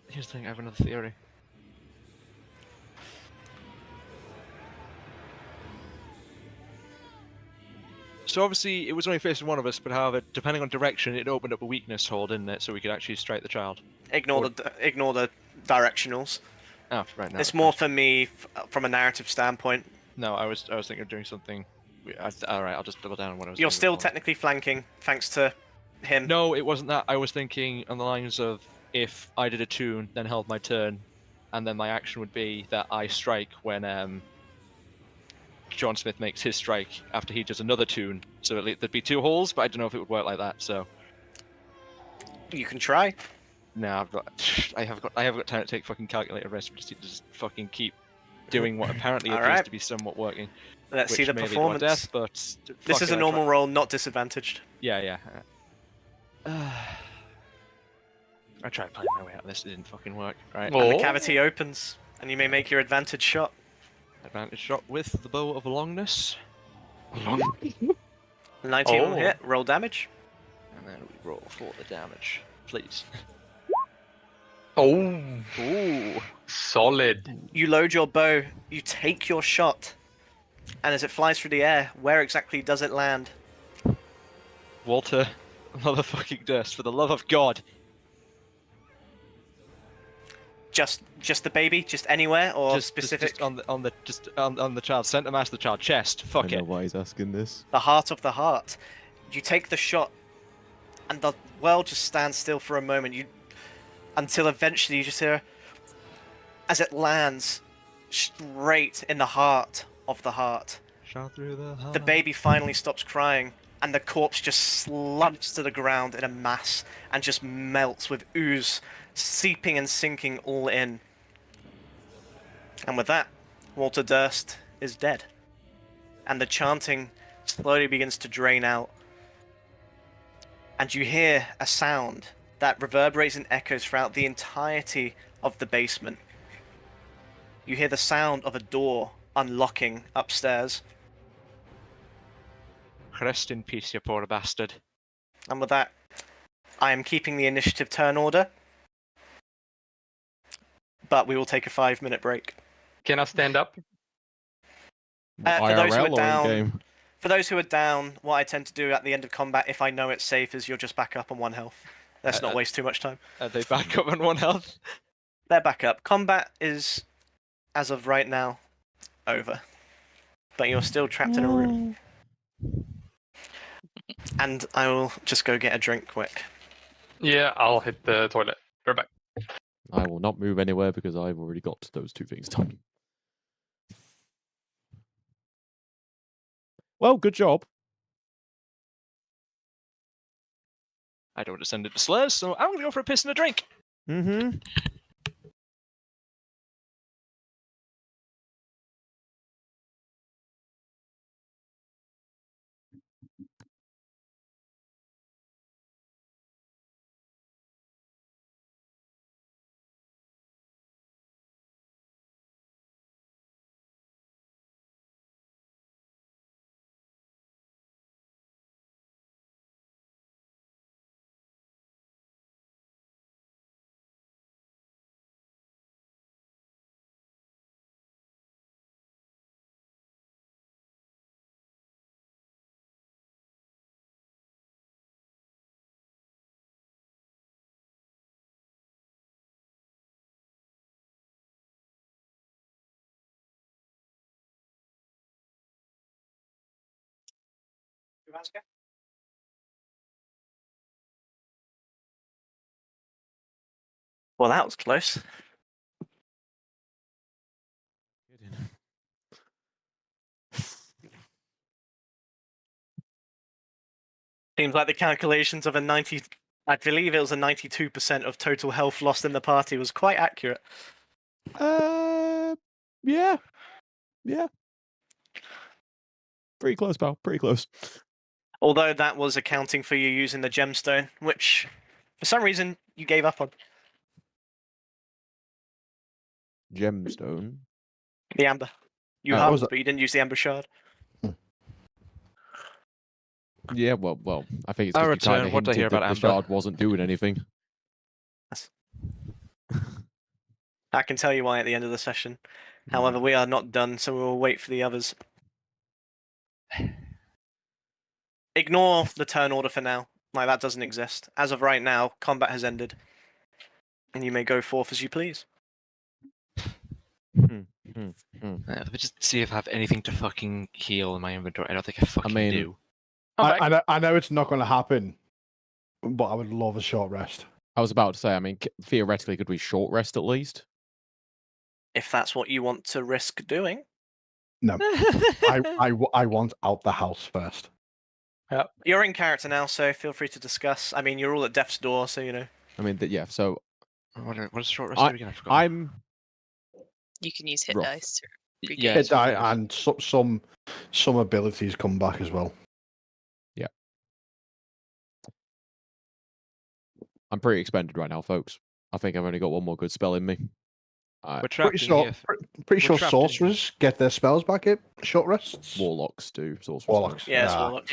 Here's the thing. I have another theory. So obviously it was only facing one of us, but however, depending on direction, it opened up a weakness hole, didn't it? So we could actually strike the child. Ignore the directionals. Oh, right now. It's more for me from a narrative standpoint. No, I was thinking of doing something. All right, I'll just double down on what I was. You're doing still before. technically flanking, thanks to him. No, it wasn't that. I was thinking on the lines of if I did a tune, then held my turn, and then my action would be that I strike when John Smith makes his strike after he does another tune. So there'd be 2 holes, but I don't know if it would work like that. So You can try. no, I have got time to take fucking calculator rest. We just need to just fucking keep doing what apparently appears Alright. to be somewhat working. Let's see which the may lead to performance. death, but This fuck is it, a I normal roll, not disadvantaged. Yeah. I tried playing my way out of this, it didn't fucking work. Right. Oh. And the cavity opens, and you may make your advantage shot. Advantage shot with the bow of longness. 19 Oh. will hit, roll damage. And then we roll for the damage. Please. Oh, Ooh. solid. You load your bow, you take your shot, and as it flies through the air, where exactly does it land? Walter, motherfucking Durst, for the love of God. Just the baby, just anywhere, or specific? Just on the child. Center mass the child. Chest. Fuck I know it. why he's asking this. The heart of the heart. You take the shot, and the world just stands still for a moment. Until eventually you just hear, as it lands straight in the heart of the heart. Shot through the heart. The baby finally stops crying, and the corpse just slumps to the ground in a mass and just melts with ooze seeping and sinking all in. And with that, Walter Durst is dead. And the chanting slowly begins to drain out. And you hear a sound that reverberates and echoes throughout the entirety of the basement. You hear the sound of a door unlocking upstairs. Rest in peace, you poor bastard. And with that, I am keeping the initiative turn order. But we will take a 5-minute break. Can I stand up? For those who are IRL or down- in-game? For those who are down, what I tend to do at the end of combat, if I know it's safe, is you'll just back up on 1 health. Let's not waste too much time. Are they back up on 1 health? They're back up. Combat is, as of right now, over. But you're still trapped in a room. And I will just go get a drink quick. Yeah, I'll hit the toilet. We're back. I will not move anywhere because I've already got those 2 things done. Well, good job. I don't want to send it to slurs, so I'm gonna go for a piss and a drink. Mm-hmm. Well, that was close. Seems like the calculations of a 90 I believe it was a 92% of total health lost in the party. Was quite accurate. Yeah. Pretty close, pal. Pretty close. Although that was accounting for you using the gemstone, which for some reason you gave up on. Gemstone. The amber. You Oh, what was hummed, it? but you didn't use the amber shard. Yeah, well, I think it's Our because you kind return, of what did I hinted hear that about the Amber? shard wasn't doing anything. I can tell you why at the end of the session. However, we are not done, so we will wait for the others. Ignore the turn order for now. Like, that doesn't exist. As of right now, combat has ended. And you may go forth as you please. Let me just see if I have anything to fucking heal in my inventory. I don't think I fucking mean- do. I know it's not going to happen, but I would love a short rest. I was about to say, I mean, theoretically, could we short rest at least? If that's what you want to risk doing. No, I want out the house first. You're in character now, so feel free to discuss. I mean, you're all at death's door, so you know. I mean, yeah. So What is short rest do again? I forgot. I'm You can use hit Rough. dice to regain. Yeah, Hit it's die fine. and some abilities come back as well. I'm pretty expended right now, folks. I think I've only got one more good spell in me. We're trapped Pretty in sure, here. pretty sure trapped in here. sorcerers get their spells back at short rests. Warlocks do. Sorcerers Warlocks. Yeah, it's Ah, Warlock.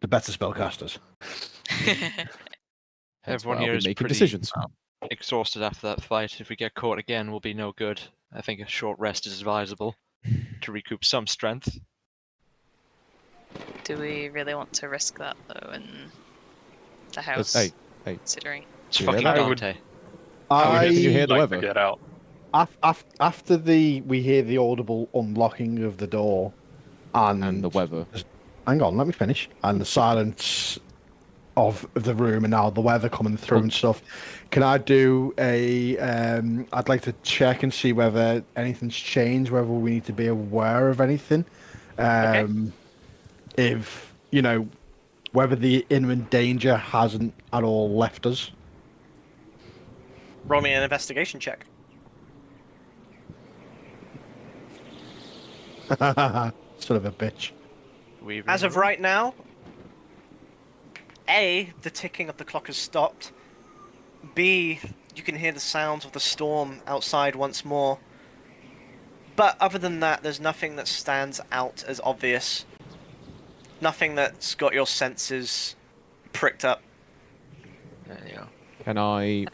the better spellcasters. That's Everyone why I'll here be is making pretty decisions. exhausted after that fight. If we get caught again, we'll be no good. I think a short rest is advisable to recoup some strength. Do we really want to risk that though in the house? Hey, Considering. It's You hear fucking that? Dante. Can you hear the like weather? to get out. After we hear the audible unlocking of the door, And the weather. Hang on, let me finish. And the silence of the room, and now the weather coming through and stuff. Can I do a? I'd like to check and see whether anything's changed, whether we need to be aware of anything. If whether the imminent danger hasn't at all left us. Roll me an investigation check. Son of a bitch. As of right now, A, the ticking of the clock has stopped. B, you can hear the sounds of the storm outside once more. But other than that, there's nothing that stands out as obvious. Nothing that's got your senses pricked up. There you go. Can I?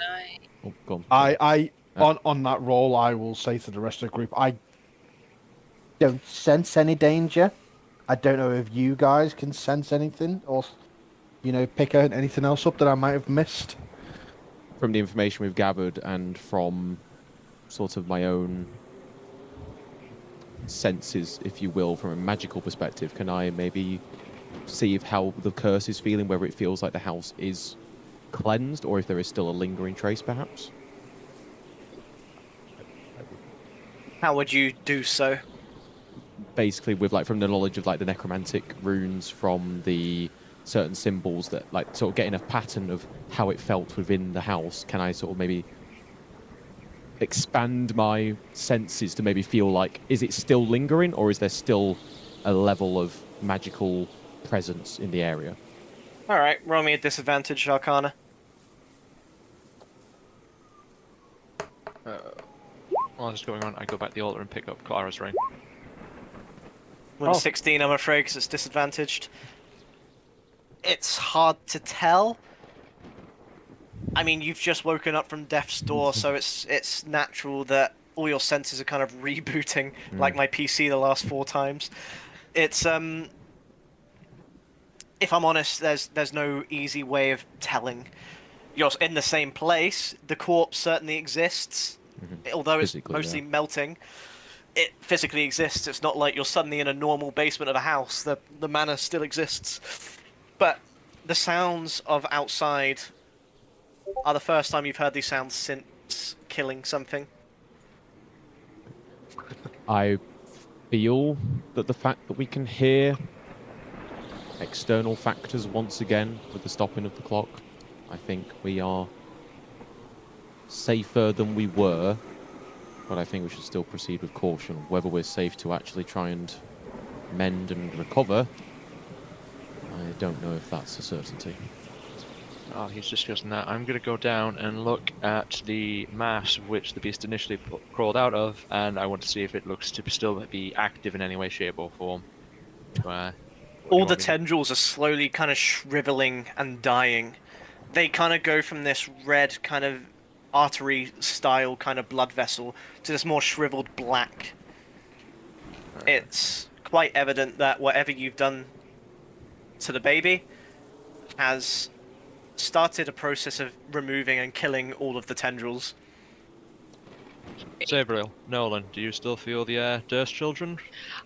Oh, go on. On that roll, I will say to the rest of the group, I don't sense any danger. I don't know if you guys can sense anything or, pick out anything else up that I might have missed. From the information we've gathered and from sort of my own senses, if you will, from a magical perspective, can I maybe see if how the curse is feeling, whether it feels like the house is cleansed or if there is still a lingering trace, perhaps? How would you do so? Basically, with from the knowledge of the necromantic runes, from the certain symbols that sort of getting a pattern of how it felt within the house, can I sort of maybe expand my senses to maybe feel is it still lingering or is there still a level of magical presence in the area? Alright, roll me a disadvantage, Arcana. While this is going on, I go back to the altar and pick up Clara's ring. With a 16, I'm afraid, because it's disadvantaged. It's hard to tell. I mean, you've just woken up from death's door, so it's natural that all your senses are kind of rebooting, like my PC the last 4 times. It's if I'm honest, there's no easy way of telling. You're in the same place. The corpse certainly exists, although it's Physically, mostly yeah. melting. It physically exists. It's not like you're suddenly in a normal basement of a house. The manor still exists. But the sounds of outside are the first time you've heard these sounds since killing something. I feel that the fact that we can hear external factors once again with the stopping of the clock I think we are safer than we were, but I think we should still proceed with caution. Whether we're safe to actually try and mend and recover, I don't know if that's a certainty. Oh, he's discussing that. I'm going to go down and look at the mass of which the beast initially crawled out of, and I want to see if it looks to still be active in any way, shape, or form. All the tendrils are slowly kind of shriveling and dying. They kind of go from this red kind of artery-style kind of blood vessel to this more shriveled black. It's quite evident that whatever you've done to the baby has started a process of removing and killing all of the tendrils. Sabriel, Nolan, do you still feel the Durst children?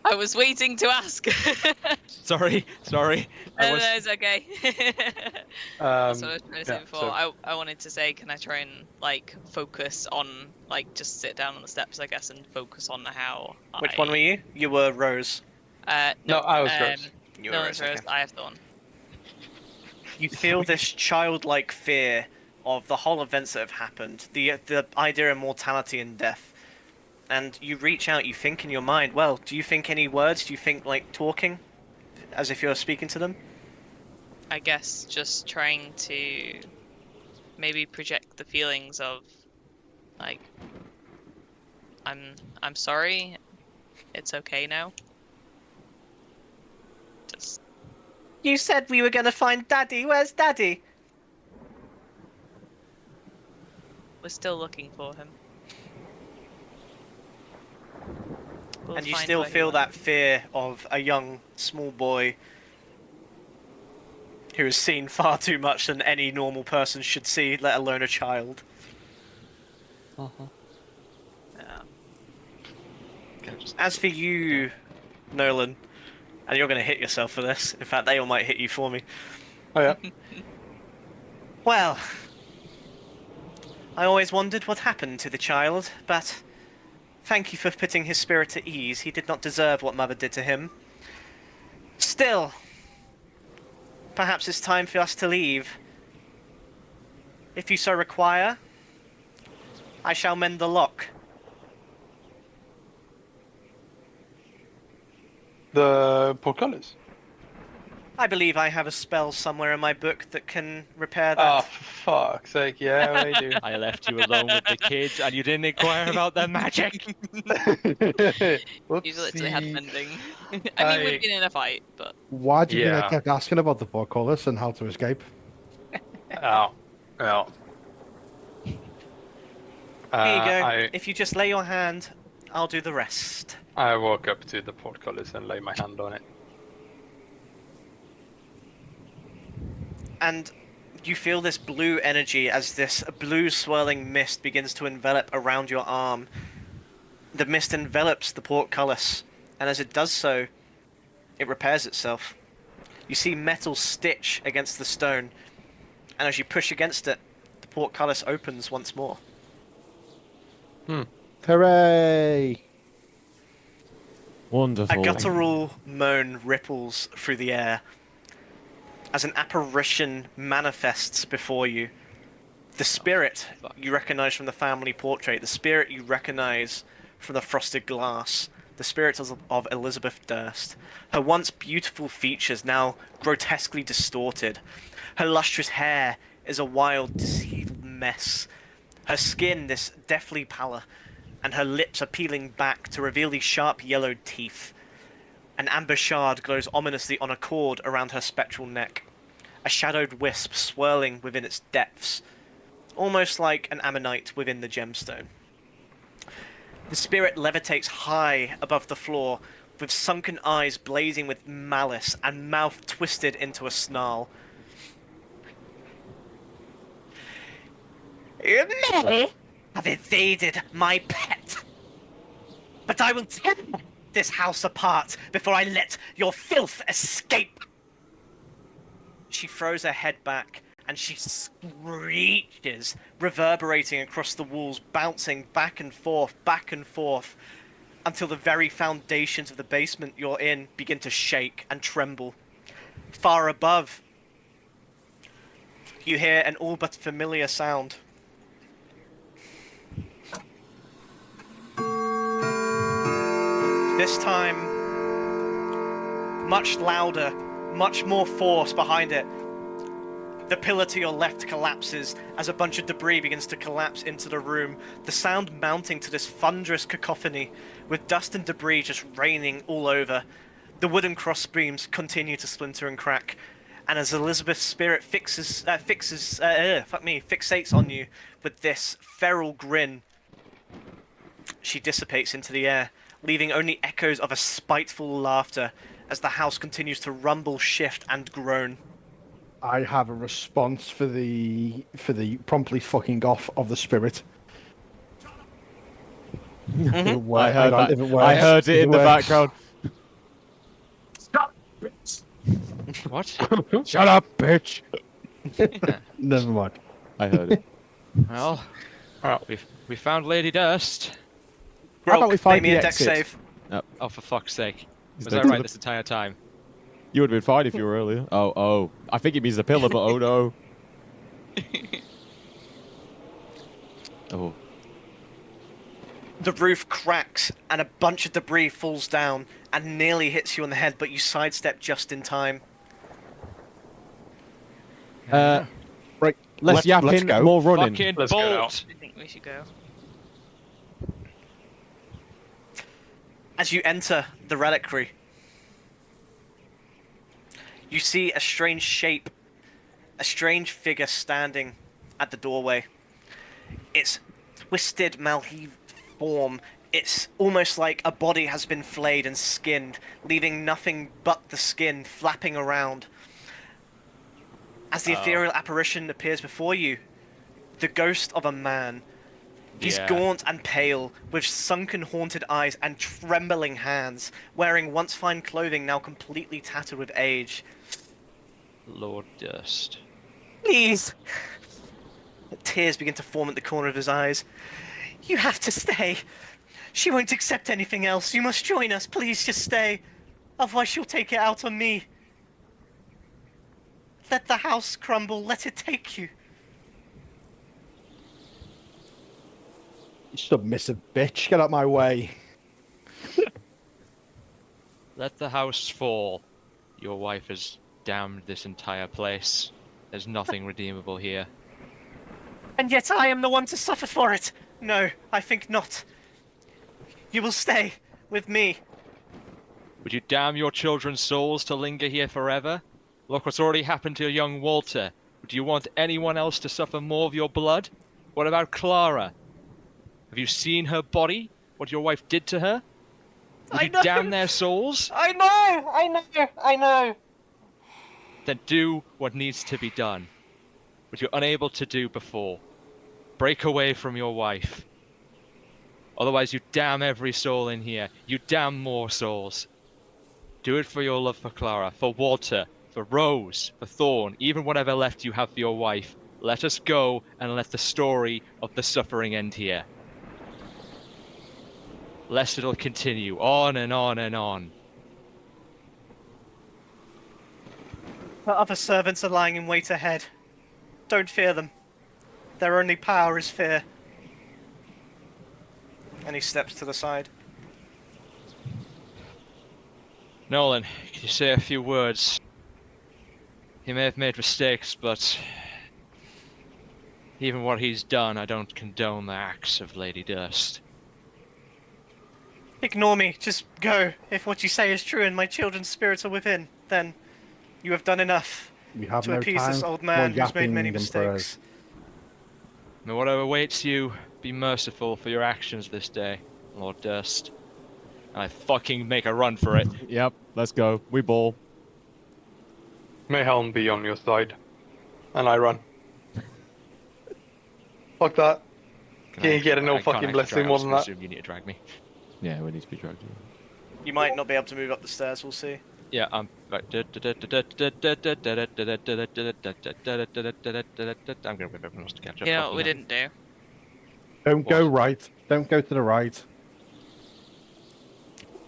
I was waiting to ask. Sorry. No, it's okay. That's what I was trying to say before. so- I wanted to say, can I try and like focus on just sit down on the steps, I guess, and focus on how. Which one were you? You were Rose. No, I was Rose. You were No, Rose. Rose. Okay. I have Thorn. You feel this childlike fear of the whole events that have happened, the idea of mortality and death, and you reach out. You think in your mind, well, do you think any words? Do you think like talking, as if you're speaking to them? I guess just trying to maybe project the feelings of like I'm sorry. It's okay now. Just You said we were gonna find Daddy. Where's Daddy? we're still looking for him. We'll And you find still where he feel went. that fear of a young, small boy who has seen far too much than any normal person should see, let alone a child. Yeah. As for you, Nolan, and you're going to hit yourself for this. In fact, they all might hit you for me. Oh yeah. Well, I always wondered what happened to the child, but thank you for putting his spirit at ease. He did not deserve what Mother did to him. Still, perhaps it's time for us to leave. If you so require, I shall mend the lock. The portcullis. I believe I have a spell somewhere in my book that can repair Oh, that. for fuck's sake! Yeah, we do. I left you alone with the kids, and you didn't inquire about their magic. You've literally had Whoopsie. mending. I mean, we've been in a fight, but Why do you think I Yeah. kept asking about the portcullis and how to escape? Ow. Ow. Here you go. I If you just lay your hand, I'll do the rest. walk up to the portcullis and lay my hand on it. And you feel this blue energy as this blue swirling mist begins to envelop around your arm. The mist envelops the portcullis, and as it does so, it repairs itself. You see metal stitch against the stone, and as you push against it, the portcullis opens once more. Hooray! Wonderful. A guttural moan ripples through the air as an apparition manifests before you. The spirit you recognize from the family portrait, the spirit you recognize from the frosted glass, the spirit of Elizabeth Durst. Her once beautiful features now grotesquely distorted. Her lustrous hair is a wild, deceived mess. Her skin this deathly pallor, and her lips are peeling back to reveal these sharp yellowed teeth. An amber shard glows ominously on a cord around her spectral neck, a shadowed wisp swirling within its depths, almost like an ammonite within the gemstone. The spirit levitates high above the floor, with sunken eyes blazing with malice and mouth twisted into a snarl. You may have evaded my pet, but I will tear this house apart before I let your filth escape. She throws her head back and she screeches, reverberating across the walls, bouncing back and forth, until the very foundations of the basement you're in begin to shake and tremble. Far above, You hear an all but familiar sound. This time, much louder, much more force behind it. The pillar to your left collapses as a bunch of debris begins to collapse into the room, the sound mounting to this thunderous cacophony, with dust and debris just raining all over. The wooden crossbeams continue to splinter and crack, and as Elizabeth's spirit fixates on you with this feral grin, she dissipates into the air, leaving only echoes of a spiteful laughter as the house continues to rumble, shift, and groan. I have a response for the promptly fucking off of the spirit. If it wor- I heard hang on, that. if it works, I heard it if in the works. background. What? Shut up, bitch! Never mind. I heard it. Well, we found Lady Durst. How about we Grok, find make me the a dex exit? save. Oh, for fuck's sake. Was Next I to right the- this entire time? You would have been fine if you were earlier. Oh. I think it means the pillar, but oh no. Oh. The roof cracks and a bunch of debris falls down and nearly hits you on the head, but you sidestep just in time. Right, Less yapping, let's go. more running. Fucking Let's go now. bolt! I think we should go. As you enter the reliquary, you see a strange shape, a strange figure standing at the doorway. Its twisted, malheaved form, it's almost like a body has been flayed and skinned, leaving nothing but the skin flapping around. As the ethereal apparition appears before you, the ghost of a man. He's Yeah. gaunt and pale, with sunken, haunted eyes and trembling hands, wearing once fine clothing now completely tattered with age. Lord Durst. Please! Tears begin to form at the corner of his eyes. You have to stay. She won't accept anything else. You must join us. Please just stay. Otherwise she'll take it out on me. Let the house crumble. Let it take you. You submissive bitch, get out my way. Let the house fall. Your wife has damned this entire place. There's nothing redeemable here. And yet I am the one to suffer for it. No, I think not. You will stay with me. Would you damn your children's souls to linger here forever? Look what's already happened to your young Walter. Do you want anyone else to suffer more of your blood? What about Clara? Have you seen her body? What your wife did to her? Would I you know. damn their souls? I know. Then do what needs to be done, which you're unable to do before. Break away from your wife. Otherwise you damn every soul in here. You damn more souls. Do it for your love for Clara, for Walter, for Rose, for Thorn, even whatever left you have for your wife. Let us go and let the story of the suffering end here. Lest it'll continue on and on and on. The other servants are lying in wait ahead. Don't fear them. Their only power is fear. And he steps to the side. Nolan, can you say a few words? He may have made mistakes, but even what he's done, I don't condone the acts of Lady Durst. Ignore me. Just go. If what you say is true and my children's spirits are within, then you have done enough We have to no appease time this old for man who's made yapping many and prayers. mistakes. May whatever awaits you be merciful for your actions this day, Lord Durst. And I fucking make a run for it. Yep, let's go. We ball. May Helm be on your side. And I run. Fuck that. Can you get a no fucking blessing more than that? You need to drag me. Yeah, we need to be dragged. You might not be able to move up the stairs, we'll see. Yeah, I'm right. I'm gonna wait for everyone else to catch up. You know what we didn't do? Don't go right. Don't go to the right.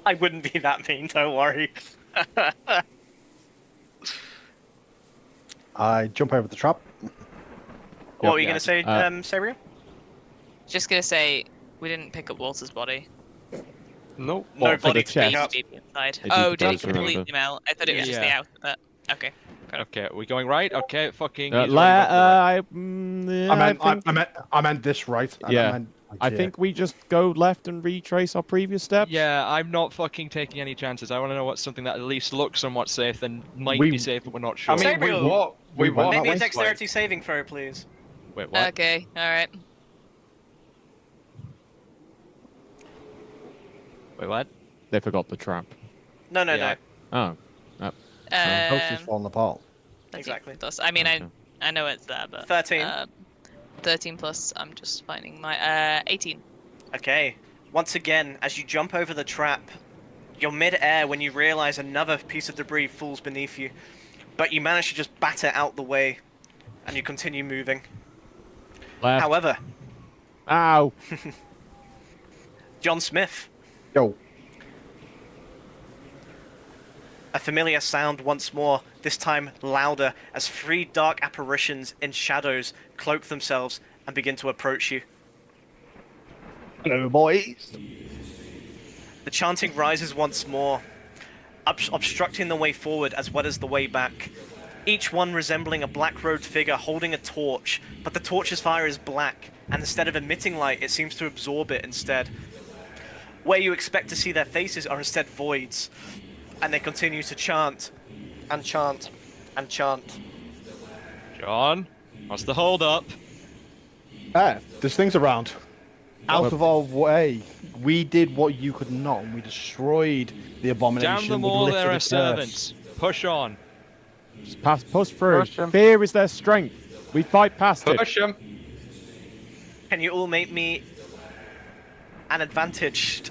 I wouldn't be that mean, don't worry. I jump over the trap. What were you going to say, Sabriel? Just gonna say, we didn't pick up Walter's body. No. No What, for body the to pick chest? up. Inside. They Oh, did he decompose, remember? completely melt? I thought it was just the Yeah. outer bit. Okay. Okay, are we going right? Okay, fucking. he's La- already gone to the right. I meant this right. and Yeah. meant, I yeah. think we just go left and retrace our previous steps. Yeah, I'm not fucking taking any chances. I want to know what's something that at least looks somewhat safe and might We- be safe, but we're not sure. I mean, we Sabriel, walk. We we went walk. that Make me a way? dexterity saving throw, please. Wait, what? Okay. All right. Wait, what? They forgot the trap. No. Yeah. Oh. House is falling apart. Exactly. Plus, I mean, Okay. I know it's there, but 13. 13 plus. I'm just finding my 18. Okay. Once again, as you jump over the trap, you're mid-air when you realize another piece of debris falls beneath you, but you manage to just bat it out the way, and you continue moving. Left. However, Ow. John Smith, Yo. a familiar sound once more, this time louder, as three dark apparitions in shadows cloak themselves and begin to approach you. Hello, boys. The chanting rises once more, obstructing the way forward as well as the way back. Each one resembling a black-robed figure holding a torch, but the torch's fire is black, and instead of emitting light, it seems to absorb it instead. Where you expect to see their faces are instead voids, and they continue to chant, and chant, and chant. John, what's the hold up? There's things around. Out of our way. We did what you could not, and we destroyed the abomination. Damn them We all, lifted there are its servants. Push on. Just push through. Push 'em. Fear is their strength. We fight past it. Push him. Can you all make me an advantaged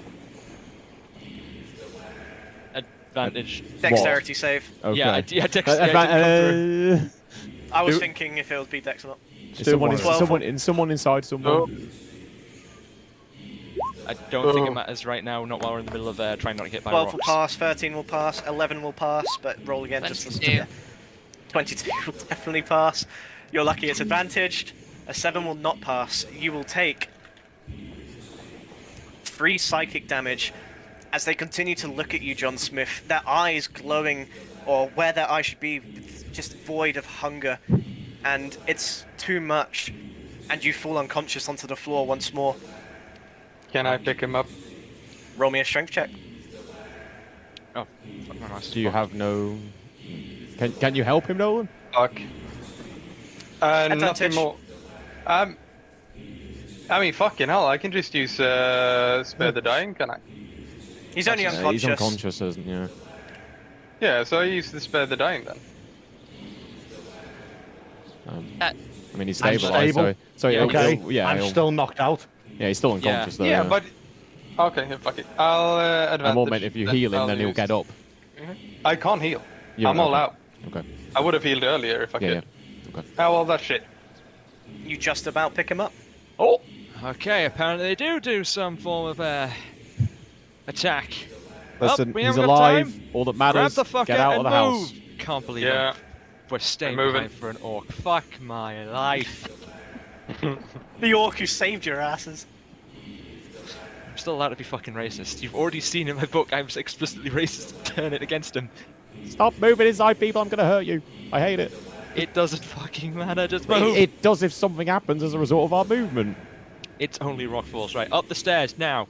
Advantage. dexterity save? Okay. Yeah, Dex. I was Do- thinking if it would be dex or not. Is someone, one is of them. someone inside someone. Oh. I don't think it Oh. matters right now, not while we're in the middle of trying not to get by 12 will rocks. pass, 13 will pass, 11 will pass, but roll again just for 22. 22 will definitely pass. You're lucky it's advantaged. A 7 will not pass. You will take 3 psychic damage as they continue to look at you, John Smith. Their eyes glowing, or where their eyes should be, just void of hunger. And it's too much. And you fall unconscious onto the floor once more. Can I pick him up? Roll me a strength check. Oh, fuck my ass. Do you have no? Can you help him, Nolan? Fuck. Nothing Advantage. more. I mean, fucking hell, I can just use Spare the Dying, can I? He's only He's unconscious. unconscious, isn't he? Yeah, so I use the Spare the Dying then. I mean, he's I'm stabilized, stable. so Yeah, Okay. yeah, I'm still knocked out. yeah, he's still unconscious though. Yeah, but... Okay, yeah, fuck it. I'll advantage. I more meant if you heal him, I'll then he'll use- get up. I can't heal. Yeah, I'm all okay. out. Okay. I would have healed earlier if I Yeah, could. yeah. Okay. Oh, well, that shit. You just about pick him up. Oh! Okay, apparently they do some form of attack. Listen, we he's haven't got alive. time. All that Grab matters. the fucker Get out and of the move. house. Can't believe Yeah. we're staying I'm moving. behind for an orc. Fuck my life. The orc who saved your asses. I'm still allowed to be fucking racist. You've already seen in my book I'm explicitly racist. Turn it against him. Stop moving inside, people. I'm gonna hurt you. I hate it. It doesn't fucking matter. Just move. It does if something happens as a result of our movement. It's only rock falls, right? Up the stairs now.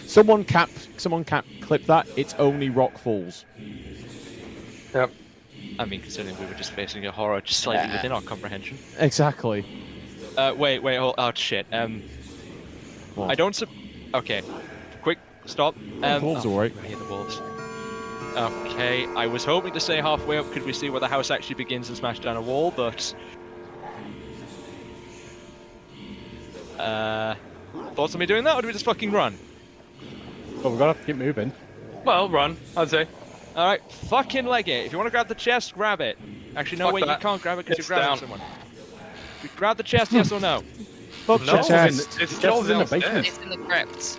Someone clip that. It's only rock falls. Yep. I mean, considering we were just facing a horror just slightly within our comprehension. Exactly. Wait, hold, oh shit. What? I don't. Okay, quick, stop. Wolves, alright. I hear the wolves. Okay, I was hoping to say halfway up, could we see where the house actually begins and smash down a wall, but thoughts on me doing that, or do we just fucking run? But we've got to keep moving. Well, run, I'd say. All right, fucking leg it. If you want to grab the chest, grab it. Actually, no, Fuck wait, you that. can't grab it because It's you're grabbing down. someone. We grab the chest, yes or no? Fuck No, the chest. it's Chest still is in the downstairs. basement. It's in the crypt.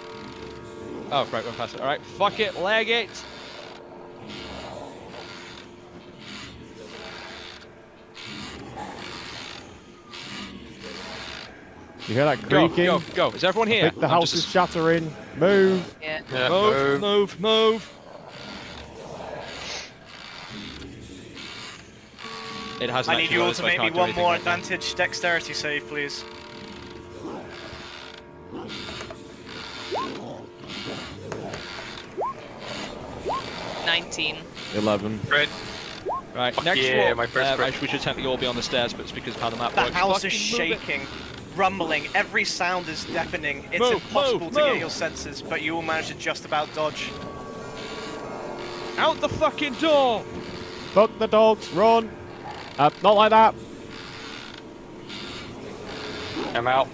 Oh, right, went past it. All right, fuck it, leg it. You hear that Go, creaking? go, go. Is everyone I here? think the I'm house just- is shattering. Move. Yeah. Yeah, Move, move, move. It hasn't I need actually you all got it, to so I make me can't do one anything more right now. advantage dexterity save, please. $19. 11. Great. Right, Fuck next yeah, one. my first crit. We should technically all be on the stairs, but it's because of how the map The works. house is Fucking move it. shaking, rumbling. Every sound is deafening. It's Move, impossible move, to get move. your senses, but you all manage to just about dodge. Out the fucking door! Fuck the dogs. Run. Not like that. I'm out.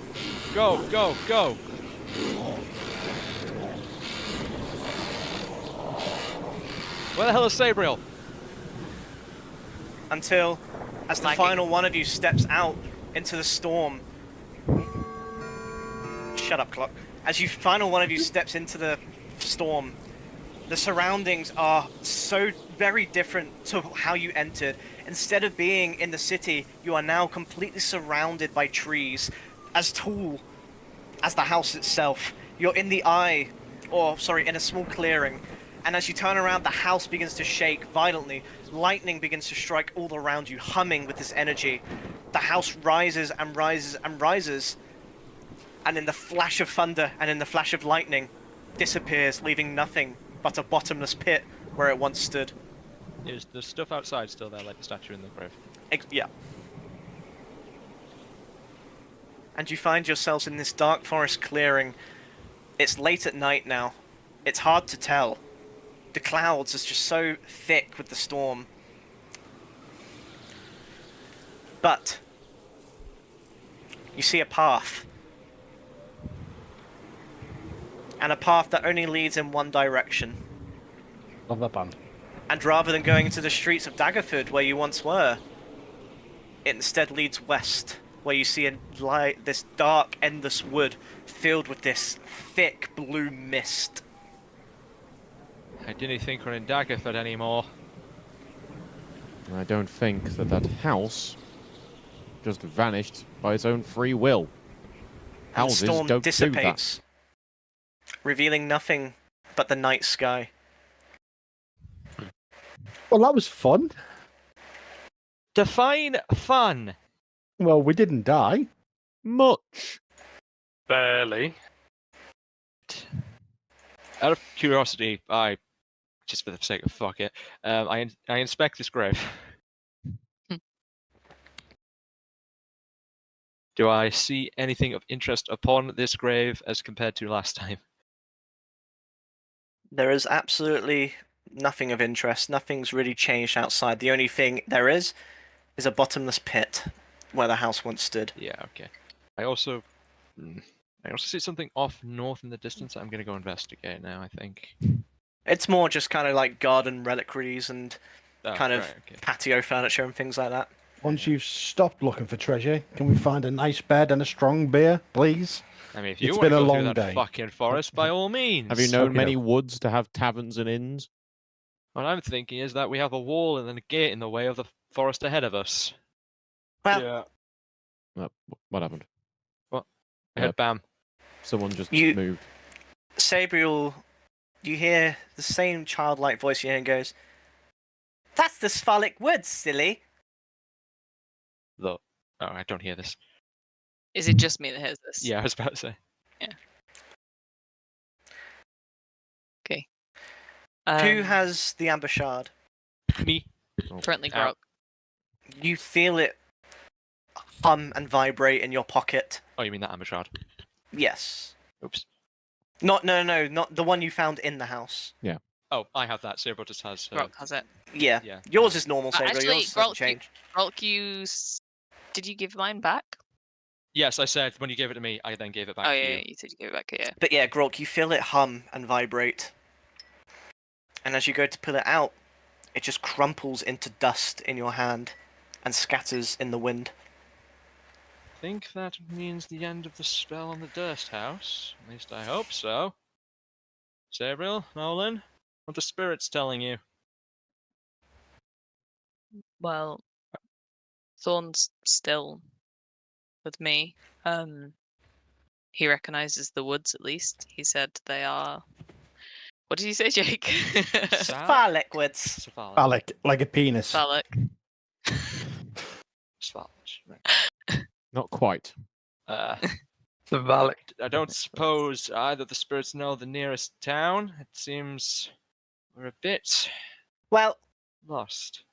Go, go, go! Where the hell is Sabriel? Until, as the Lagging. final one of you steps out into the storm. Shut up, clock. As you final one of you steps into the storm, the surroundings are so very different to how you entered. Instead of being in the city, you are now completely surrounded by trees, as tall as the house itself. You're in the eye, or sorry, in a small clearing. And as you turn around, the house begins to shake violently. Lightning begins to strike all around you, humming with this energy. The house rises and rises and rises. And in the flash of thunder and in the flash of lightning, disappears, leaving nothing but a bottomless pit where it once stood. Is the stuff outside still there, like the statue in the grave? Yeah. And you find yourselves in this dark forest clearing. It's late at night now. It's hard to tell. The clouds are just so thick with the storm. But you see a path. And a path that only leads in one direction. Love that band. And rather than going into the streets of Daggerford where you once were, it instead leads west, where you see this dark, endless wood filled with this thick blue mist. I didn't think we're in Daggerford anymore. I don't think that house just vanished by its own free will. And the Houses storm don't do that. dissipates, revealing nothing but the night sky. Well, that was fun. Define fun! Well, we didn't die. Much. Barely. Out of curiosity, just for the sake of fuck it, I inspect this grave. Do I see anything of interest upon this grave as compared to last time? There is absolutely nothing of interest. Nothing's really changed outside. The only thing there is a bottomless pit where the house once stood. Yeah, okay. I also see something off north in the distance that I'm going to go investigate now, I think. It's more just kind of like garden reliquaries and Oh, kind of right, okay. patio furniture and things like that. Once you've stopped looking for treasure, can we find a nice bed and a strong beer, please? I mean, if you It's want to been a go through long that day. fucking forest, by all means. Have you known Okay, many no. woods to have taverns and inns? What I'm thinking is that we have a wall and then a gate in the way of the forest ahead of us. Well, What happened? I heard bam. Someone just You- moved. Sabriel, you hear the same childlike voice you hear and goes, "That's the Sphalic Woods, silly." Oh, I don't hear this. Is it just me that hears this? Yeah, I was about to say. Okay. Who has the amber shard? Me. Currently Ow. Grok. You feel it hum and vibrate in your pocket. Oh, you mean that amber shard? Yes. Oops. Not the one you found in the house. Oh, I have that. Saber just has. Grok has it. Yeah. Yeah. Yours is normal, Sabriel. Actually, Yours doesn't Grok, change. Grok, did you give mine back? Yes, I said when you gave it to me, I then gave it back Oh to yeah, you. you said you gave it back. Yeah. But yeah, Grok, you feel it hum and vibrate. And as you go to pull it out, it just crumples into dust in your hand and scatters in the wind. I think that means the end of the spell on the Durst House. At least I hope so. Sabriel, Nolan, what the spirits telling you? Well, Thorn's still with me. He recognizes the woods, at least. He said they are... What did you say, Jake? Far liquids. Cephalic. Like a penis. Phallic. Cephalic. Right. Not quite. The valley. I don't suppose either the spirits know the nearest town. It seems we're a bit Well, lost.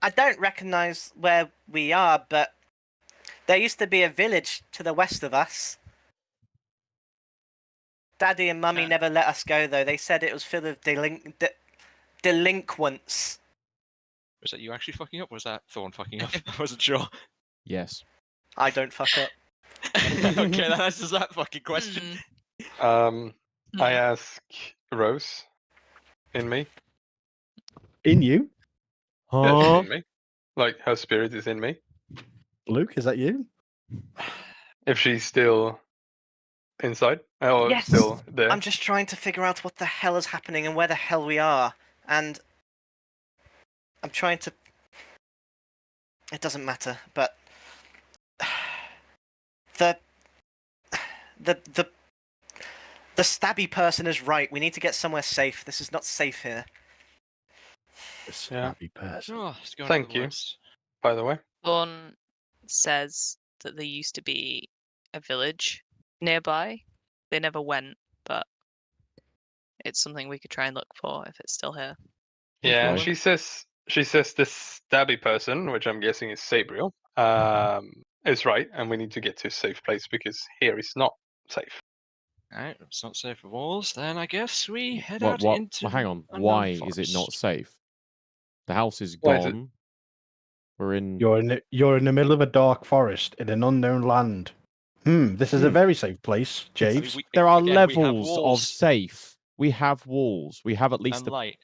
I don't recognize where we are, but there used to be a village to the west of us. Daddy and Mummy never let us go, though. They said it was full of delinquents. Was that you actually fucking up, or was that Thorn fucking up? I wasn't sure. Yes. I don't fuck up. Okay, that answers that fucking question. I ask Rose in me. In you? Yeah, she's Huh? in me. Like her spirit is in me. Luke, is that you? If she's still inside or Yes. still there. I'm just trying to figure out what the hell is happening and where the hell we are. And I'm trying to... It doesn't matter, but... The stabby person is right. We need to get somewhere safe. This is not safe here. Yeah. Stabby person. Oh, let's go Thank into the you. woods. By the way. Thorn says that there used to be a village nearby. They never went, but it's something we could try and look for if it's still here. Yeah, and Okay. she says this stabby person, which I'm guessing is Sabriel, is right, and we need to get to a safe place because here is not safe. Alright, it's not safe for walls. Then I guess we head What? out What? into Well, hang on. unknown Why is it not forest. safe? The house is Why is it? gone. We're in. You're in the middle of a dark forest in an unknown land. This is a very safe place, Javes. There are again, we have levels of walls safe. We have walls. We have at least and the light.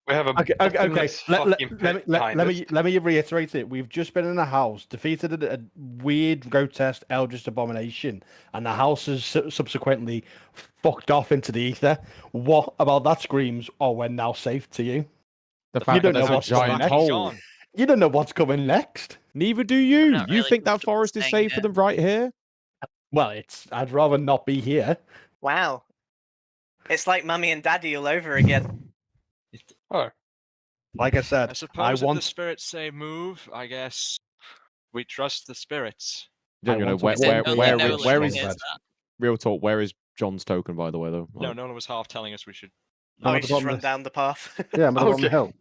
We have a Okay. bottomless fucking pit behind us. Let me reiterate it. We've just been in a house, defeated a weird, grotesque, eldritch abomination, and the house is subsequently fucked off into the ether. What about that screams? Oh, we're now safe to you. the The fact that don't there's know a what's going giant next. hole. Gone. You don't know what's coming next. Neither do you. not You really think that comfortable forest is staying safer here. than right here? Well, I'd rather not be here. Wow. It's like Mummy and Daddy all over again. Oh, Like I said, I suppose if the want spirits say move, I guess we trust the spirits. Don't I you know want to where walk Only in where with Nolan is hears Strahd. that. real talk? Where is John's token, by the way, though? No, Like, Nolan was half telling us we should. Oh, at he's the just bottom run of- down the path. Yeah, I'm at the bottom of the Okay. hill.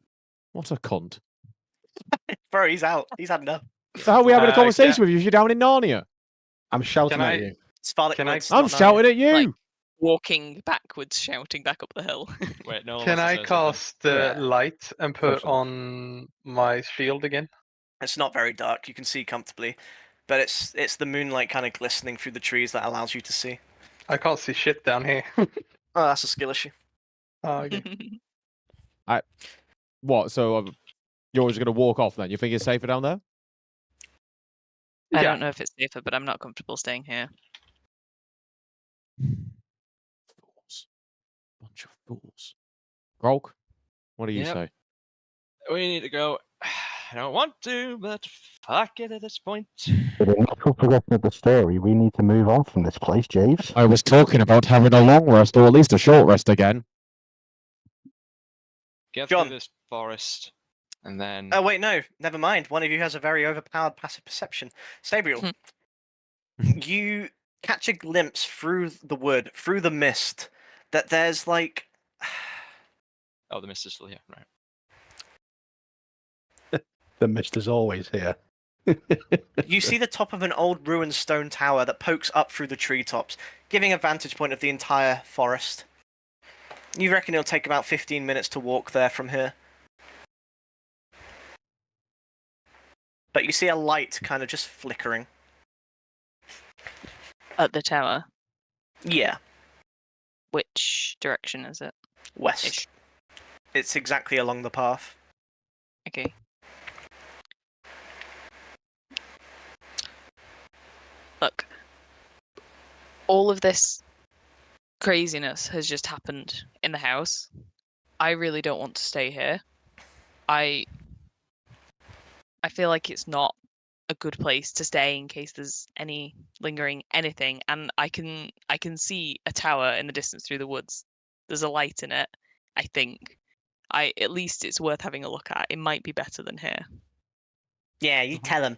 what a cunt. Bro, he's out. He's had enough. So how are we having a Uh, conversation can- with you if you're down in Narnia? I'm shouting Can at I- you. It's Scarlet Can I- Woods, I'm not Narnia. shouting at you. Like- Walking backwards, shouting back up the hill. Wait, Nolan can wants to I say something. cast the Yeah. light and put Course. on my shield again? It's not very dark. You can see comfortably, but it's the moonlight kind of glistening through the trees that allows you to see. I can't see shit down here. Oh, that's a skill issue. Oh, okay. What? So you're just going to walk off then? You think it's safer down there? I Yeah. don't know if it's safer, but I'm not comfortable staying here. Fools. Bunch of fools. Grolk, what do you Yep. say? We need to go. I don't want to, but fuck it at this point. For the natural progression of the story, we need to move on from this place, Javes. I was talking about having a long rest or at least a short rest again. Get John. through this forest, and then. Oh wait, no, never mind. One of you has a very overpowered passive perception. Sabriel, you catch a glimpse through the wood, through the mist, that there's like Oh, the mist is still here. Right. The mist is always here. you see the top of an old ruined stone tower that pokes up through the treetops, giving a vantage point of the entire forest. You reckon it'll take about 15 minutes to walk there from here. But you see a light kind of just flickering. At the tower. Yeah, Which direction is it? west. Ish. It's exactly along the path. Okay. Look, all of this craziness has just happened in the house. I really don't want to stay here. I feel like it's not a good place to stay in case there's any lingering anything. And I can see a tower in the distance through the woods. There's a light in it. I think. At least it's worth having a look at. It might be better than here. Yeah, you tell him.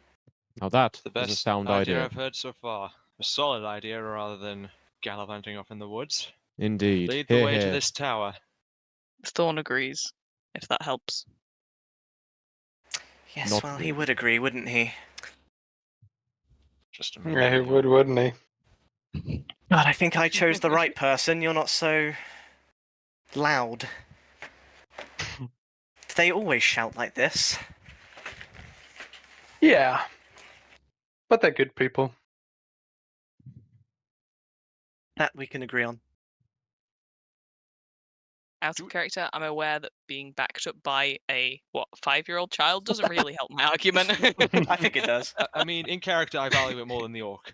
Now that It's the is a best sound idea idea. I've heard so far. A solid idea rather than gallivanting off in the woods. Indeed. Lead the Hear, way to hear. this tower. Thorn agrees, if that helps. Yes, Not well, he really. would agree, wouldn't he? Just a Yeah, he minute. would, wouldn't he? God, I think I chose the right person. You're not so loud. Do they always shout like this? Yeah. But they're good people. That we can agree on. Out of character, I'm aware that being backed up by a 5-year-old child doesn't really help my argument. I think it does. I mean, in character, I value it more than the orc.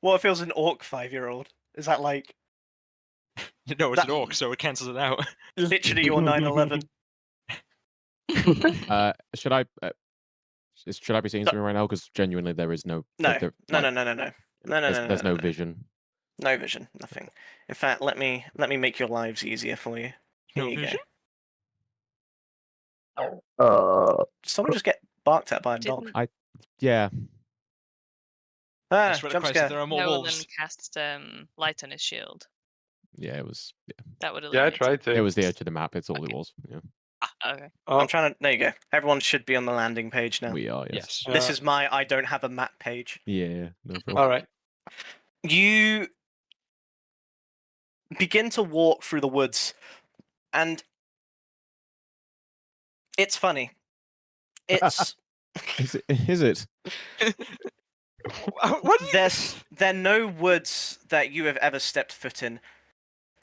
What if it was an orc 5-year-old? Is that like No, it's That- an orc, so it cancels it out. literally your 9/11? Should I be seeing something right now? Because genuinely, there is no. No, there- no, like, no, no, no, no, no, no, no. There's no, no no. vision. No vision, nothing. In fact, let me make your lives easier for you. Here No you vision? go. Someone just get barked at by a dog. Didn't Yeah. I Ah, swear to jump Christ, if scare. there are more no one wolves. then cast light on his shield? Yeah. It was. Yeah. That would Yeah, I eliminate tried to. It was the edge of the map. It's all it was. Yeah. Okay. Oh, I'm trying to. There you go. Everyone should be on the landing page now. We are. Yes. Yes. This is my I don't have a map page. Yeah. No problem. all right. You begin to walk through the woods, and it's funny. It's Is it? Is it? What? there are no woods that you have ever stepped foot in.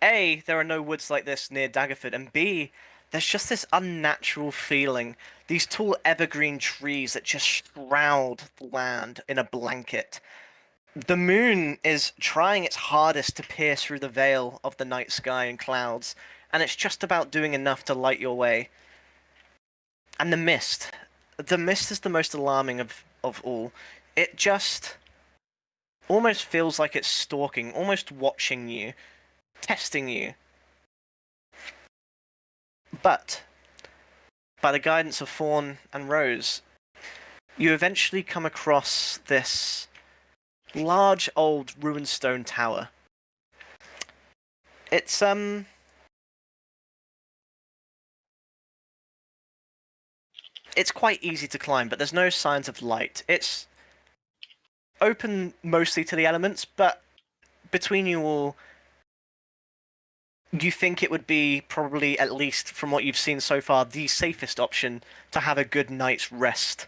A, there are no woods like this near Daggerford, and B, there's just this unnatural feeling. These tall evergreen trees that just shroud the land in a blanket. The moon is trying its hardest to pierce through the veil of the night sky and clouds, and it's just about doing enough to light your way. And the mist. The mist is the most alarming of all. It just almost feels like it's stalking, almost watching you, testing you. But, by the guidance of Fawn and Rose, you eventually come across this large old ruined stone tower. It's it's quite easy to climb, but there's no signs of light. It's open mostly to the elements, but between you all, you think it would be probably, at least from what you've seen so far, the safest option to have a good night's rest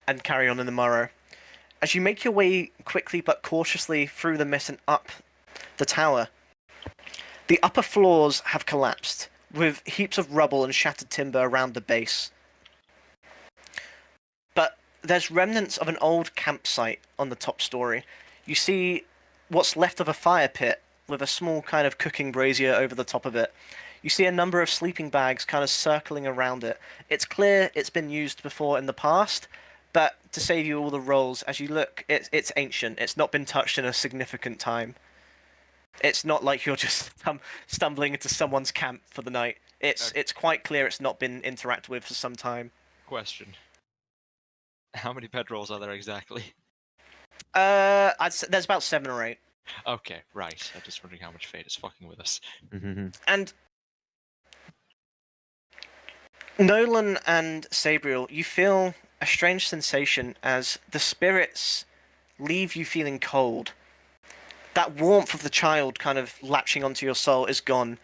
and carry on in the morrow. As you make your way quickly but cautiously through the mist and up the tower, the upper floors have collapsed, with heaps of rubble and shattered timber around the base. But there's remnants of an old campsite on the top story. You see what's left of a fire pit with a small kind of cooking brazier over the top of it. You see a number of sleeping bags kind of circling around it. It's clear it's been used before in the past, but to save you all the rolls, as you look, it's ancient. It's not been touched in a significant time. It's not like you're just stumbling into someone's camp for the night. It's quite clear it's not been interacted with for some time. Question. How many bedrolls are there exactly? I'd say there's about 7 or 8. Okay, right. I'm just wondering how much fate is fucking with us. And Nolan and Sabriel, you feel a strange sensation as the spirits leave you feeling cold. That warmth of the child kind of latching onto your soul is gone.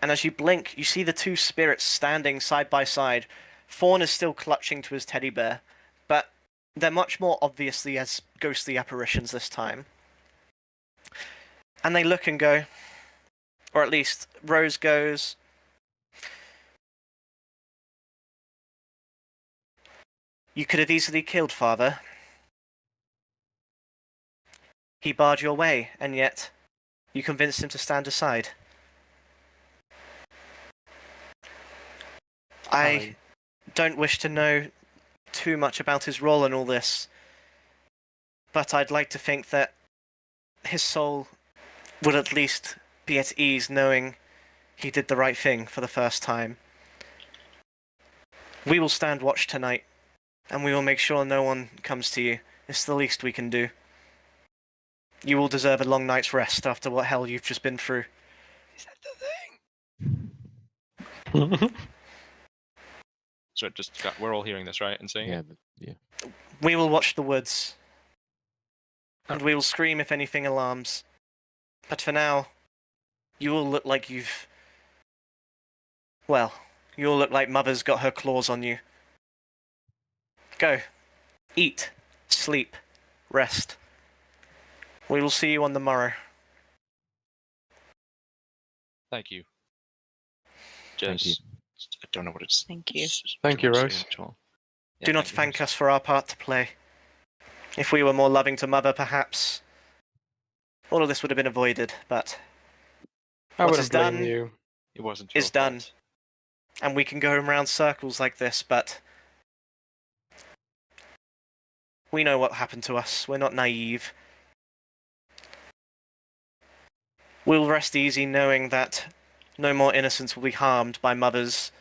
And as you blink, you see the two spirits standing side by side. Fawn is still clutching to his teddy bear, but they're much more obviously as ghostly apparitions this time. And they look and go, or at least Rose goes, "You could have easily killed Father. He barred your way, and yet you convinced him to stand aside. I don't wish to know too much about his role in all this, but I'd like to think that his soul would at least be at ease knowing he did the right thing for the first time. We will stand watch tonight, and we will make sure no one comes to you. It's the least we can do. You will deserve a long night's rest after what hell you've just been through. Is that the thing? So we're all hearing this, right, and seeing Yeah, it? yeah. We will watch the woods, and we will scream if anything alarms. But for now, you all look like you've... Well, you all look like Mother's got her claws on you. Go. Eat. Sleep. Rest. We will see you on the morrow. Thank you. Thank you. I don't know what it's. Thank you. Thank you, don't Rose. say it at all. Yeah, Do not thank you, thank Rose. us for our part to play. If we were more loving to Mother, perhaps all of this would have been avoided, but I What wouldn't is blame done you. It wasn't is your done. fault. and we can go around circles like this, but we know what happened to us. We're not naive. We'll rest easy knowing that no more innocents will be harmed by Mother's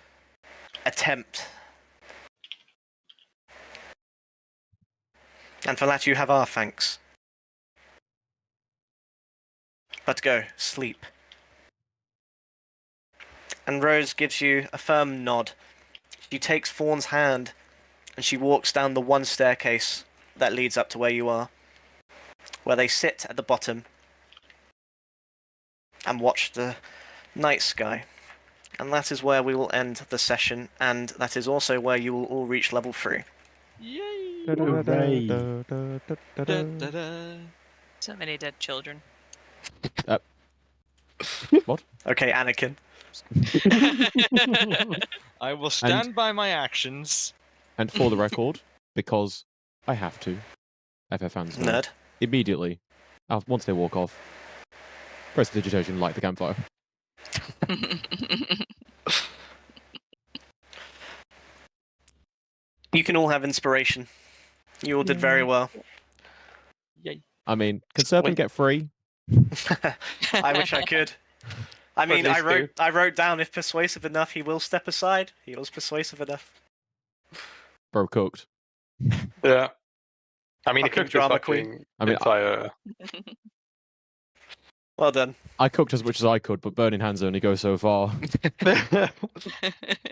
attempt. And for that you have our thanks. But go, sleep. And Rose gives you a firm nod. She takes Fawn's hand and she walks down the one staircase that leads up to where you are, where they sit at the bottom and watch the night sky. And that is where we will end the session, and that is also where you will all reach level 3. Yay! Hooray. Da-da-da. So many dead children. Okay, Anakin. I will stand by my actions. And for the record, because I have to, FF fans know, Nerd. immediately, once they walk off, press the digitation, light the campfire. You can all have inspiration. You all did very well. Yay. I mean, can Serpent Wait. get free? I wish I could. I Or at mean, least I wrote down if persuasive enough, he will step aside. He was persuasive enough. Bro cooked. Yeah. I mean, he Fucking cooked the drama fucking queen. I mean, entire... Well done. I cooked as much as I could, but burning hands only go so far.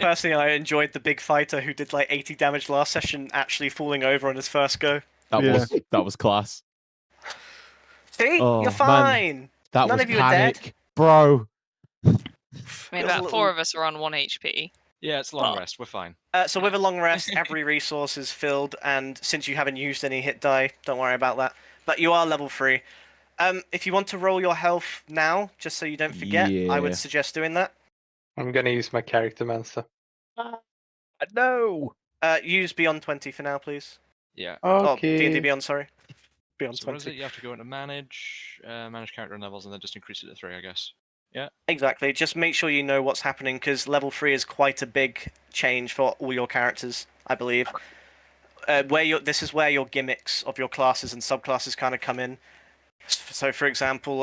Personally, I enjoyed the big fighter who did like 80 damage last session actually falling over on his first go. That was class. See? Oh, You're man. fine. That None was of you are dead. panic, bro. I mean, Feels a about little- 4 of us are on 1 HP. Yeah, it's long Well- rest. We're fine. So with a long rest, every resource is filled, and since you haven't used any hit die, don't worry about that. But you are level 3. If you want to roll your health now, just so you don't forget, I would Yeah. suggest doing that. I'm gonna use my character monster. No. Use Beyond 20 for now, please. Yeah. Oh, Okay. D&D Beyond, sorry. Beyond So what is it? 20. You have to go into manage character and levels, and then just increase it to 3, I guess. Exactly. Just make sure you know what's happening, because level 3 is quite a big change for all your characters, I believe. This is where your gimmicks of your classes and subclasses kind of come in. So, for example,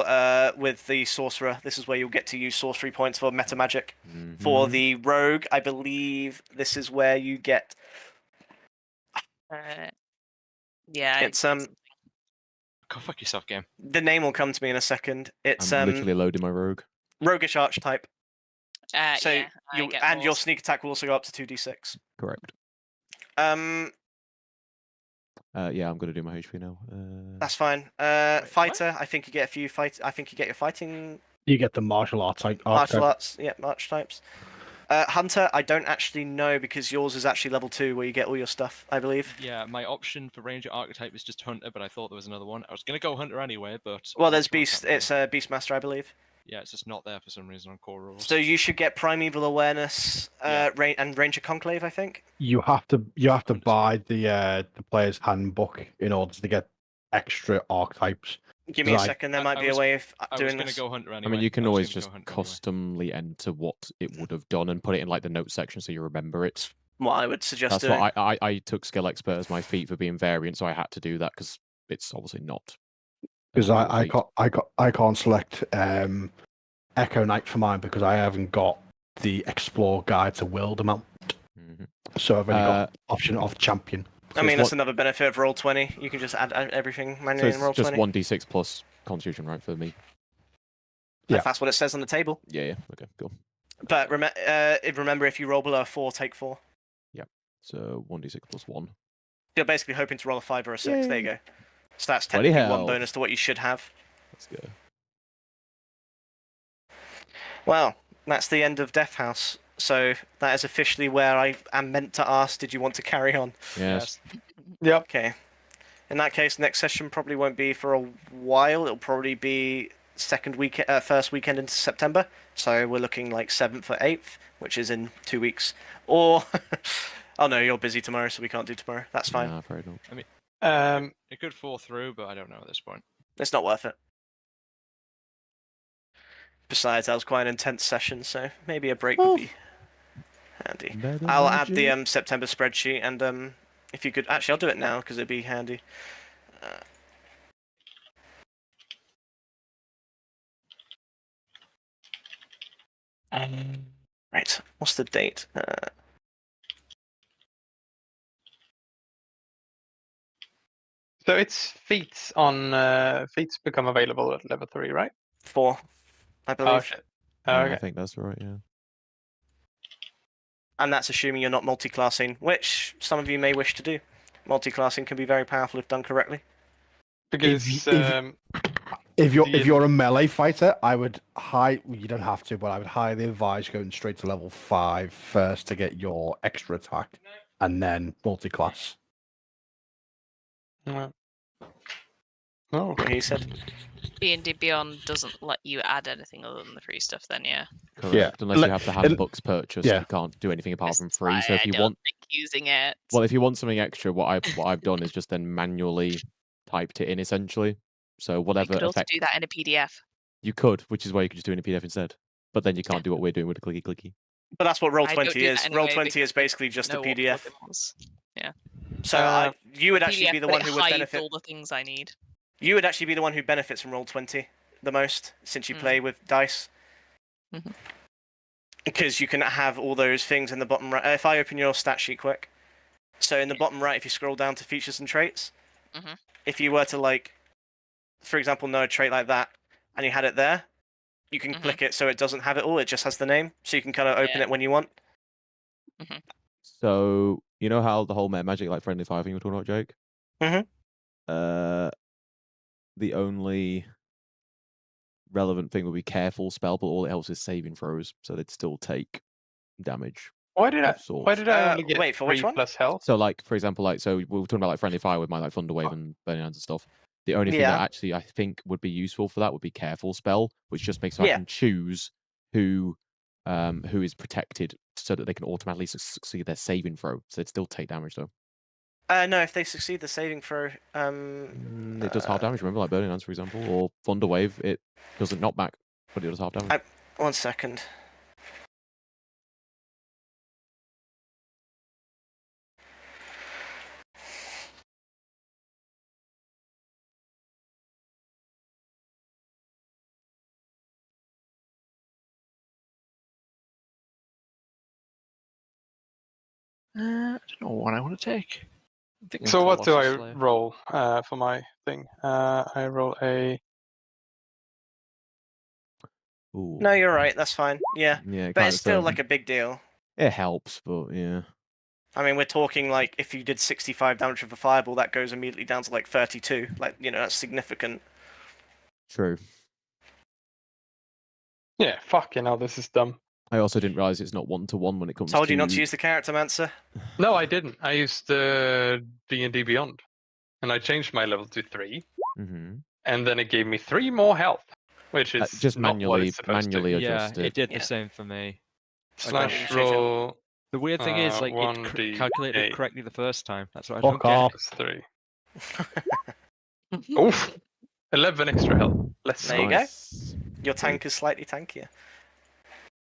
with the sorcerer, this is where you'll get to use sorcery points for meta magic. For Mhm. the rogue, I believe this is where you get. Yeah, It's Go fuck yourself, game. the name will come to me in a second. It's I'm literally loading my rogue. roguish archetype. So yeah, I get and your more. sneak attack will also go up to 2d6. Correct. Yeah, I'm gonna do my HP now. That's fine. what? Fighter, I think you get a few fight. I think you get your fighting You get the martial arts martial arts. Yeah, archetypes. Hunter, I don't actually know because yours is actually level 2 where you get all your stuff, I believe. Yeah, my option for ranger archetype is just hunter, but I thought there was another one. I was gonna go hunter anyway, but Well, there's I can't beast. remember. It's Beastmaster, I believe. Yeah, it's just not there for some reason on core rules. So you should get primeval awareness, Yeah. and Ranger Conclave, I think. You have to buy the player's handbook in order to get extra archetypes. Give me a Right. second. There I- might I be was- a way of I was doing gonna this. go hunter I anyway. mean, you can I was always gonna go just hunter anyway. customly enter what it would have done and put it in like the note section so you remember it. what I would suggest That's doing. what I took skill expert as my feat for being variant, so I had to do that because it's obviously not. Because a I feat. can't select Echo Knight for mine because I haven't got the Explore Guide to World amount. Mhm. So I've only got the option of Champion. I So mean, it's that's what- another benefit of roll 20. You can just add everything So manually in roll it's just 20. 1d6 plus Constitution, right, for me? Yeah. If that's what it says on the table. Yeah. Okay, cool. But remember, if you roll below a 4, take 4. So 1d6 plus 1. You're basically hoping to roll a 5 or a 6. There you Yay. go. So that's Bloody technically one hell. bonus to what you should have. Let's go. Well, that's the end of Death House. So that is officially where I am meant to ask, did you want to carry on? Yes. Yep. Okay. In that case, next session probably won't be for a while. It'll probably be first weekend into September. So we're looking like 7th or 8th, which is in 2 weeks. Or, oh no, you're busy tomorrow, so we can't do tomorrow. That's fine. Nah, probably not. It could fall through, but I don't know at this point. It's not worth it. Besides, that was quite an intense session, so maybe a break would be handy. I'll add the September spreadsheet, and if you could, actually, I'll do it now because it'd be handy. Right, what's the date? So it's feats become available at level 3, right? 4, I believe. Oh shit. Yeah, Okay. I think that's right, yeah. And that's assuming you're not multi-classing, which some of you may wish to do. Multi-classing can be very powerful if done correctly. Because If you're a melee fighter, I would you don't have to, but I would highly advise going straight to level 5 first to get your extra attack, and then multi-class. No. What he said. D&D Beyond doesn't let you add anything other than the free stuff then, yeah. Correct. Yeah. Unless you have to have books purchased, yeah. you can't do anything apart from That's free. So why if you I don't want, like using it. well, if you want something extra, what I've done is just then manually typed it in essentially. So You whatever could also effect do that in a PDF. you could, which is why you could just do it in a PDF instead. But then you can't do what we're doing with the clicky clicky. But that's what I don't Roll20 do that is. anyway Roll20 because is basically just a know what PDF. plugin was. So you would actually PDF, be the but one it who would hides benefit. all the things I need. You would actually be the one who benefits from Roll20 the most, since you play with dice. Mhm. Because you can have all those things in the bottom right. If I open your stat sheet quick, so in the bottom right, if you scroll down to features and traits, Mhm. if you were to like, for example, know a trait like that, and you had it there, you can click it so it doesn't have it all. It just has the name, so you can kind of open it when you want. So you know how the whole magic like friendly fire thing you were talking about, Jake? Mhm. The only relevant thing would be careful spell, but all it helps is saving throws, so they'd still take damage. Why did of sorts. I only get wait, for which 3 one? plus health? So, like for example, so we were talking about like friendly fire with my like Thunderwave and Burning Hands and stuff. The only thing that actually I think would be useful for that would be careful spell, which just makes so I can choose who is protected so that they can automatically succeed their saving throw. So they'd still take damage though. No, if they succeed the saving throw, it does half damage. Remember, like Burning Hands, for example, or Thunderwave, it doesn't knock back, but it does half damage. 1 second. I don't know what I want to take. So what do I roll for my thing? I roll a. Ooh. No, you're right. That's fine. Yeah, Yeah, but it's still like a big deal. It helps, but yeah. I mean, we're talking like if you did 65 damage with a fireball, that goes immediately down to like 32. Like, that's significant. True. Yeah, fucking hell, this is dumb. I also didn't realize it's not 1-to-1 when it comes to. Told you not to use the character mancer. No, I didn't. I used D&D Beyond, and I changed my level to 3, and then it gave me 3 more health, which is just not what it's manually to. adjusted. It did the same for me. Slash roll. The weird thing is, like, it 1d8. calculated it correctly the first time. That's what I Fuck don't off. get. Plus 3. Oof. 11 extra health. Let's There you go. Your tank is slightly tankier.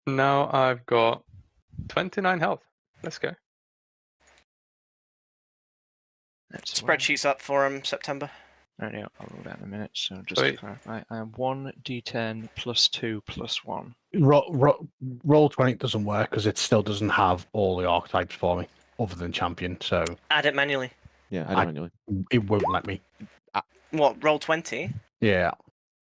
Now I've got 29 health. Let's go. That's Spreadsheet's up for him, September. Right, yeah, I'll roll that in a minute. So just to Sweet. clarify, I am 1d10 plus 2 plus 1. Roll 20 doesn't work because it still doesn't have all the archetypes for me, other than champion. So Add it manually. Yeah, I don't know. it won't let me. What, roll 20? Yeah.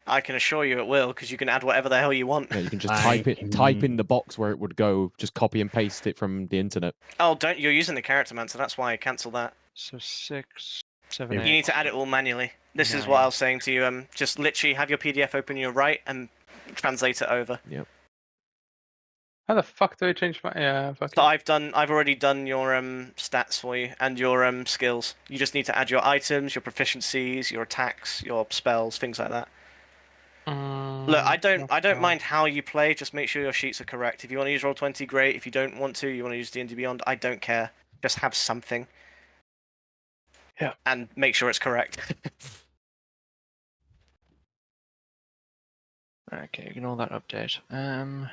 I can assure you it will, because you can add whatever the hell you want. Yeah, you can just I- type in the box where it would go, just copy and paste it from the internet. Oh, you're using the character man, so that's why I cancel that. So 6, 7, You You 8. need to add it all manually. This is what I Nine. was saying to you. Just literally have your PDF open your right and translate it over. How the fuck do I change my? Yeah, fuck So it. I've already done your stats for you and your skills. You just need to add your items, your proficiencies, your attacks, your spells, things like that. Look, I don't mind how you play. Just make sure your sheets are correct. If you want to use Roll20, great. If you don't want to, you want to use D&D Beyond, I don't care. Just have something. Yeah. And make sure it's correct. Okay, ignore that update. So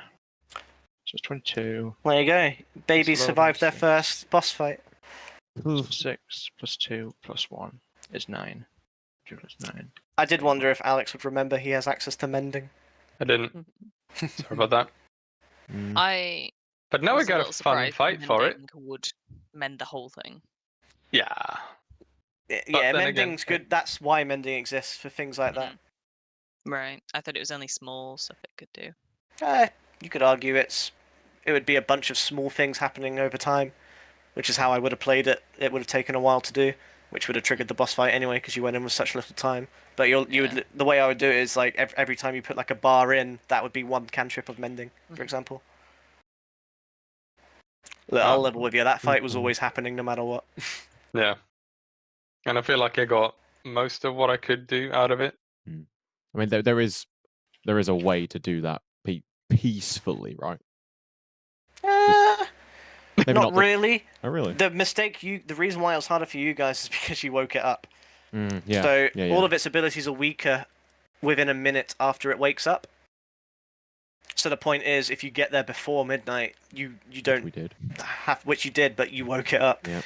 it's 22. There you go. Babies load survived their this. first boss fight. So 6 plus 2 plus 1 is 9. 2 plus 9. I did wonder if Alex would remember he has access to mending. I didn't. Sorry about that. Mm. I But now we was a got a little fun surprised fight for it. mending would mend the whole thing. Yeah. Yeah, then again, mending's good. That's why mending exists, for things like that. Right. I thought it was only small stuff it could do. You could argue it would be a bunch of small things happening over time, which is how I would have played it. It would have taken a while to do, which would have triggered the boss fight anyway because you went in with such little time. But the way I would do it is like every time you put like a bar in, that would be one cantrip of mending, for example. Look, I'll level with you. That fight was always happening no matter what. Yeah. And I feel like I got most of what I could do out of it. I mean, there is a way to do that peacefully, right? Maybe Not the- really. Oh, really? The reason why it was harder for you guys is because you woke it up. Yeah. So yeah. all of its abilities are weaker within a minute after it wakes up. So the point is, if you get there before midnight, you don't We did. which you did, but you woke it up. Yeah.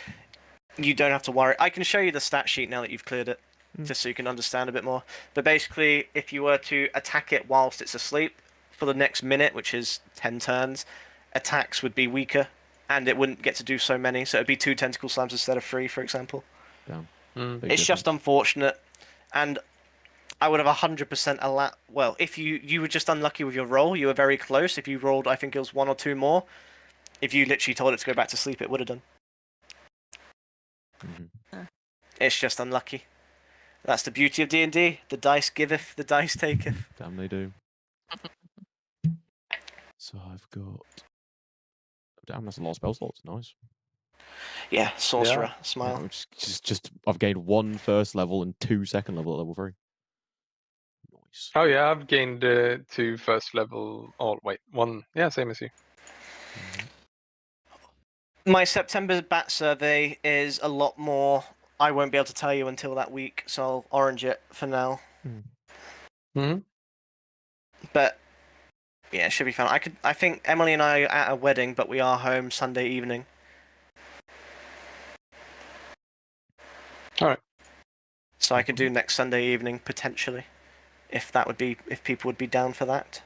You don't have to worry. I can show you the stat sheet now that you've cleared it, just so you can understand a bit more. But basically, if you were to attack it whilst it's asleep for the next minute, which is 10 turns, attacks would be weaker, and it wouldn't get to do so many. So it'd be 2 tentacle slams instead of 3, for example. Damn. Mm. Big It's just difference. unfortunate, and I would have 100% allowed. Well, if you were just unlucky with your roll, you were very close. If you rolled, I think it was 1 or 2 more. If you literally told it to go back to sleep, it would have done. It's just unlucky. That's the beauty of D&D. The dice giveth, the dice taketh. Damn, they do. So I've got. Damn, that's a lot of spell slots. Nice. Yeah, sorcerer, Yeah. smile. Just I've gained 1 first level and 2 second level at level 3. Nice. Oh yeah, I've gained 2 first level. Oh wait, 1. Yeah, same as you. My September bat survey is a lot more. I won't be able to tell you until that week, so I'll orange it for now. Mm-hmm. But yeah, it should be fun. I think Emily and I are at a wedding, but we are home Sunday evening. All right. So I could do next Sunday evening potentially, if people would be down for that.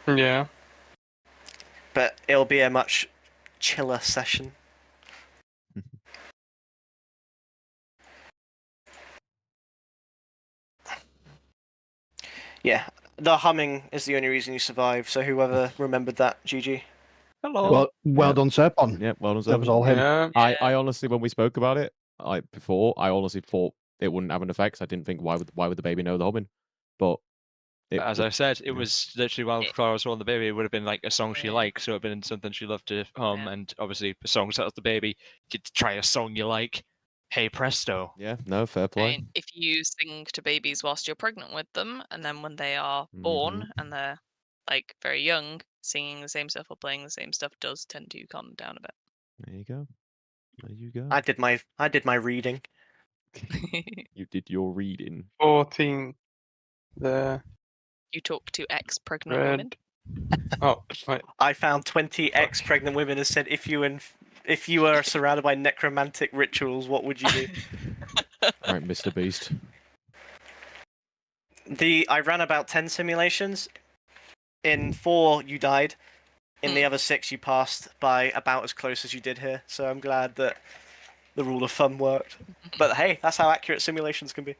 Yeah. But it'll be a much chiller session. Yeah, the humming is the only reason you survive. So whoever remembered that, GG. Hello. Well done, Serpon. Yeah, well done. That was all him. Yeah. I honestly, when we spoke about it, I honestly thought it wouldn't have an effect. I didn't think why would the baby know the humming, but As I said, it was literally while Clara was holding the baby, it would have been like a song she liked, so it would have been something she loved to hum, and obviously a song set up the baby. You'd try a song you like. Hey presto. yeah, no, fair I play. mean, if you sing to babies whilst you're pregnant with them, and then when they are born and they're like very young, singing the same stuff or playing the same stuff does tend to calm them down a bit. There you go. There you go. I did my reading. You did your reading. 14. There. You talk to ex-pregnant women. Red. Oh, wait. I found 20 ex-pregnant women and said, if you if you were surrounded by necromantic rituals, what would you do? Right, Mr. Beast. I ran about 10 simulations. In 4, you died. In the other 6, you passed by about as close as you did here. So I'm glad that the rule of thumb worked. But hey, that's how accurate simulations can be.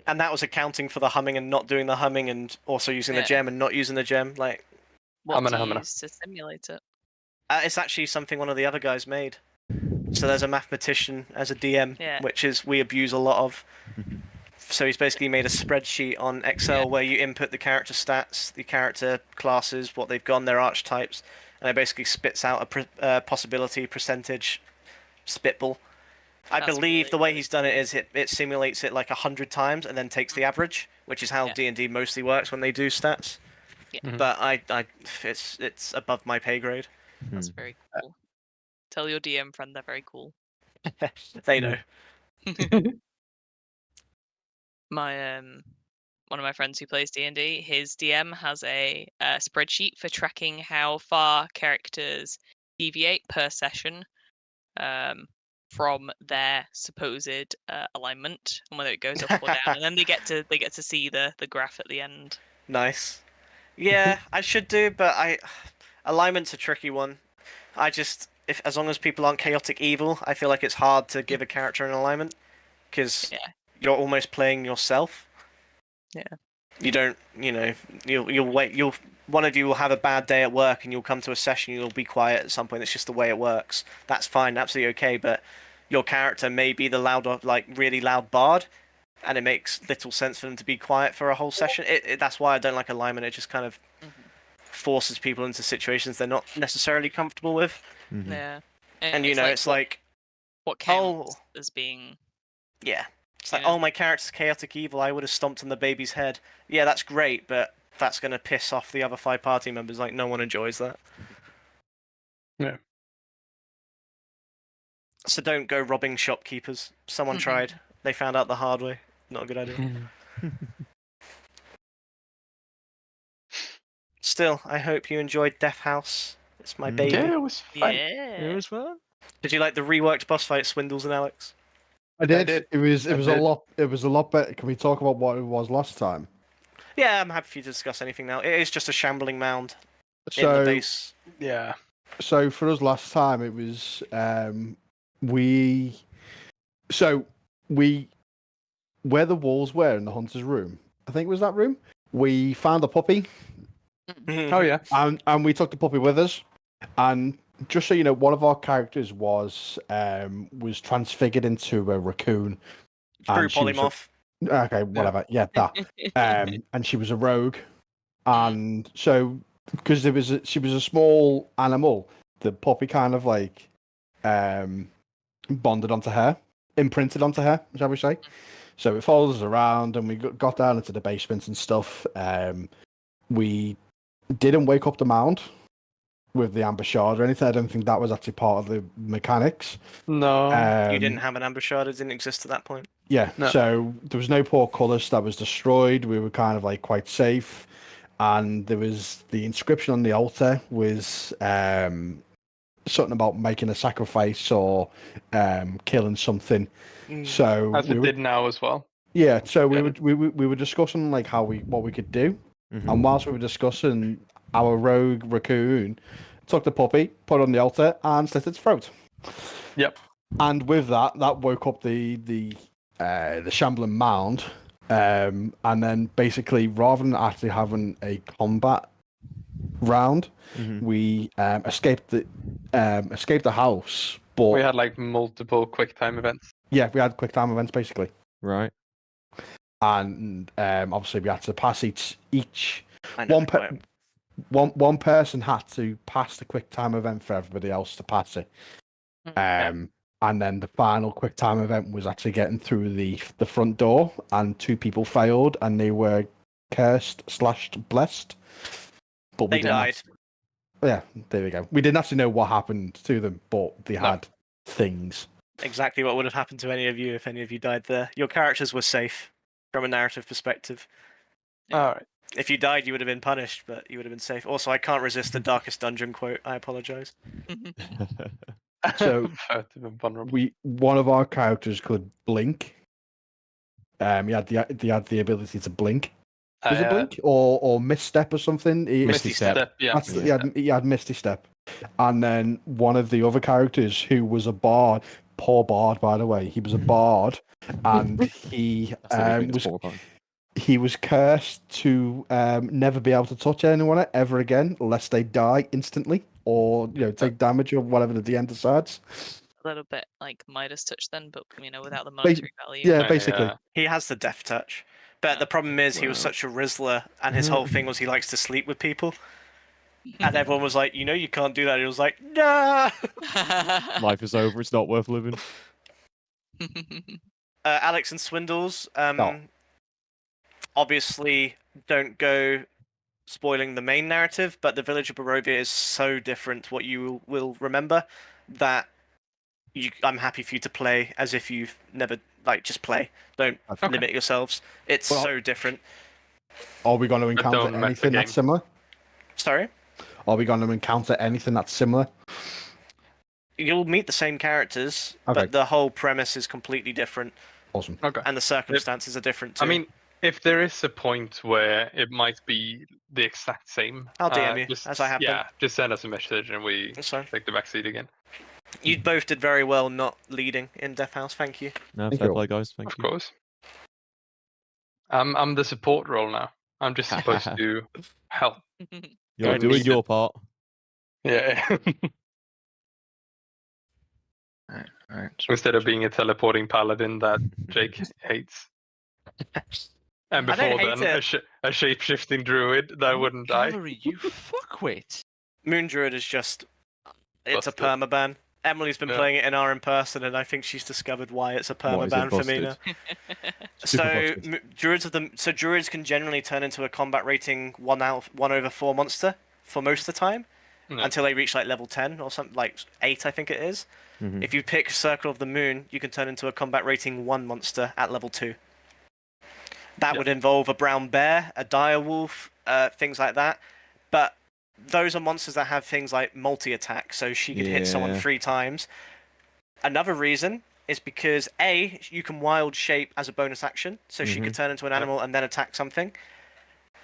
And that was accounting for the humming and not doing the humming, and also using the Yeah. gem and not using the gem. Like, What do Humana. you use to simulate it? it's actually something one of the other guys made. So there's a mathematician as a DM, Yeah. which is we abuse a lot of. So he's basically made a spreadsheet on Excel Yeah. where you input the character stats, the character classes, what they've gone, their archetypes, and it basically spits out a possibility percentage spitball. I That's believe really the way good. he's done it is it simulates it like 100 times and then takes the average, which is how Yeah. D&D mostly works when they do stats. Yeah. Mhm. But it's above my pay grade. That's Hmm. very cool. Tell your DM friend they're very cool. They know. My one of my friends who plays D&D, his DM has a spreadsheet for tracking how far characters deviate per session from their supposed alignment, and whether it goes up or down, and then they get to see the graph at the end. Nice. Yeah, I should do, but alignment's a tricky one. If as long as people aren't chaotic evil, I feel like it's hard to give a character an alignment because Yeah. you're almost playing yourself. Yeah. You don't, you'll wait. One of you will have a bad day at work, and you'll come to a session. You'll be quiet at some point. It's just the way it works. That's fine, absolutely okay. But your character may be the loud, like really loud bard, and it makes little sense for them to be quiet for a whole session. That's why I don't like alignment. It just kind of forces people into situations they're not necessarily comfortable with. Mhm. Yeah. And it's what, like, what counts as being. yeah. It's like, Yeah. oh, my character's chaotic evil. I would have stomped on the baby's head. Yeah, that's great, but that's going to piss off the other 5 party members. Like, no one enjoys that. Yeah. So don't go robbing shopkeepers. Someone tried. They found out the hard way. Not a good idea. Still, I hope you enjoyed Death House. It's my baby. Yeah, it was fun. Yeah. It was fun. Did you like the reworked boss fight, Swindles and Alex? I did. did. It was I a did. lot. It was a lot better. Can we talk about what it was last time? Yeah, I'm happy for you to discuss anything now. It is just a shambling mound in the So base. Yeah. so for us last time it was we where the walls were in the hunter's room. I think it was that room. We found a puppy Oh yeah. and we took the puppy with us. And just so you know, one of our characters was transfigured into a raccoon. True and she was polymorph. Okay, whatever. Yeah, that. And she was a rogue, and so because she was a small animal, the puppy kind of like bonded onto her, imprinted onto her, shall we say? So it followed us around, and we got down into the basement and stuff. We didn't wake up the mound with the amber shard or anything. I don't think that was actually part of the mechanics. No. You didn't have an amber shard. It didn't exist at that point. Yeah, No. so there was no portcullis that was destroyed. We were kind of like quite safe, and there was the inscription on the altar was something about making a sacrifice or killing something. So As it did now as well. yeah, so Yeah. we were discussing like what we could do, Mhm. and whilst we were discussing, our rogue raccoon took the puppy, put it on the altar, and slit its throat. Yep. And with that woke up the shambling mound, and then basically, rather than actually having a combat round, Mhm. we escaped the house. But We had like multiple quick time events. yeah, we had quick time events basically, Right. and obviously we had to pass each I know. one person had to pass the quick time event for everybody else to pass it. And then the final quick time event was actually getting through the front door, and 2 people failed, and they were cursed/blessed. But we They didn't died. yeah, there we go. We didn't actually know what happened to them, but they had things. Exactly what would have happened to any of you if any of you died there. Your characters were safe from a narrative perspective. All right. If you died, you would have been punished, but you would have been safe. Also, I can't resist the darkest dungeon quote. I apologize. So Furtive and vulnerable. one of our characters could blink. He had the ability to blink. Was it blink or misstep or something? Misty Step. Yeah. He had Misty Step, and then one of the other characters who was a bard, poor bard by the way, he was a bard, and he was cursed to never be able to touch anyone ever again, lest they die instantly or take damage or whatever the DM decides. A little bit like Midas touch then, but without the monetary value. Yeah, basically. He has the death touch, but the problem is he was such a Rizzler, and his whole thing was he likes to sleep with people. And everyone was like, you can't do that. He was like, no. Life is over. It's not worth living. Alex and Swindles, obviously don't go spoiling the main narrative, but the Village of Barovia is so different what you will remember that I'm happy for you to play as if you've never, just play. Don't limit yourselves. It's so different. Are we going to encounter anything that's similar? Sorry? Are we going to encounter anything that's similar? You'll meet the same characters, but the whole premise is completely different. Awesome. Okay. And the circumstances are different too. I mean, if there is a point where it might be the exact same, I'll DM you as I happen. Yeah, just send us a message and we take the backseat again. You both did very well not leading in Death House. Thank you. No, fair play, guys. Thank you. Of course. I'm the support role now. I'm just supposed to help. You're doing your part. Yeah. Alright. Instead of being a teleporting paladin that Jake hates. And before then, a shape-shifting druid that wouldn't die. Gallery, you fuckwit. Moon Druid is just... It's a permaban. Emily's been playing it in our in-person, and I think she's discovered why it's a permaban for me now. So druids can generally turn into a combat rating 1/4 monster for most of the time, until they reach level 10 or something, 8 I think it is. If you pick Circle of the Moon, you can turn into a combat rating 1 monster at level 2. That would involve a brown bear, a dire wolf, things like that. But those are monsters that have things like multi-attack, so she could hit someone 3 times. Another reason is because A, you can wild shape as a bonus action, so she could turn into an animal and then attack something.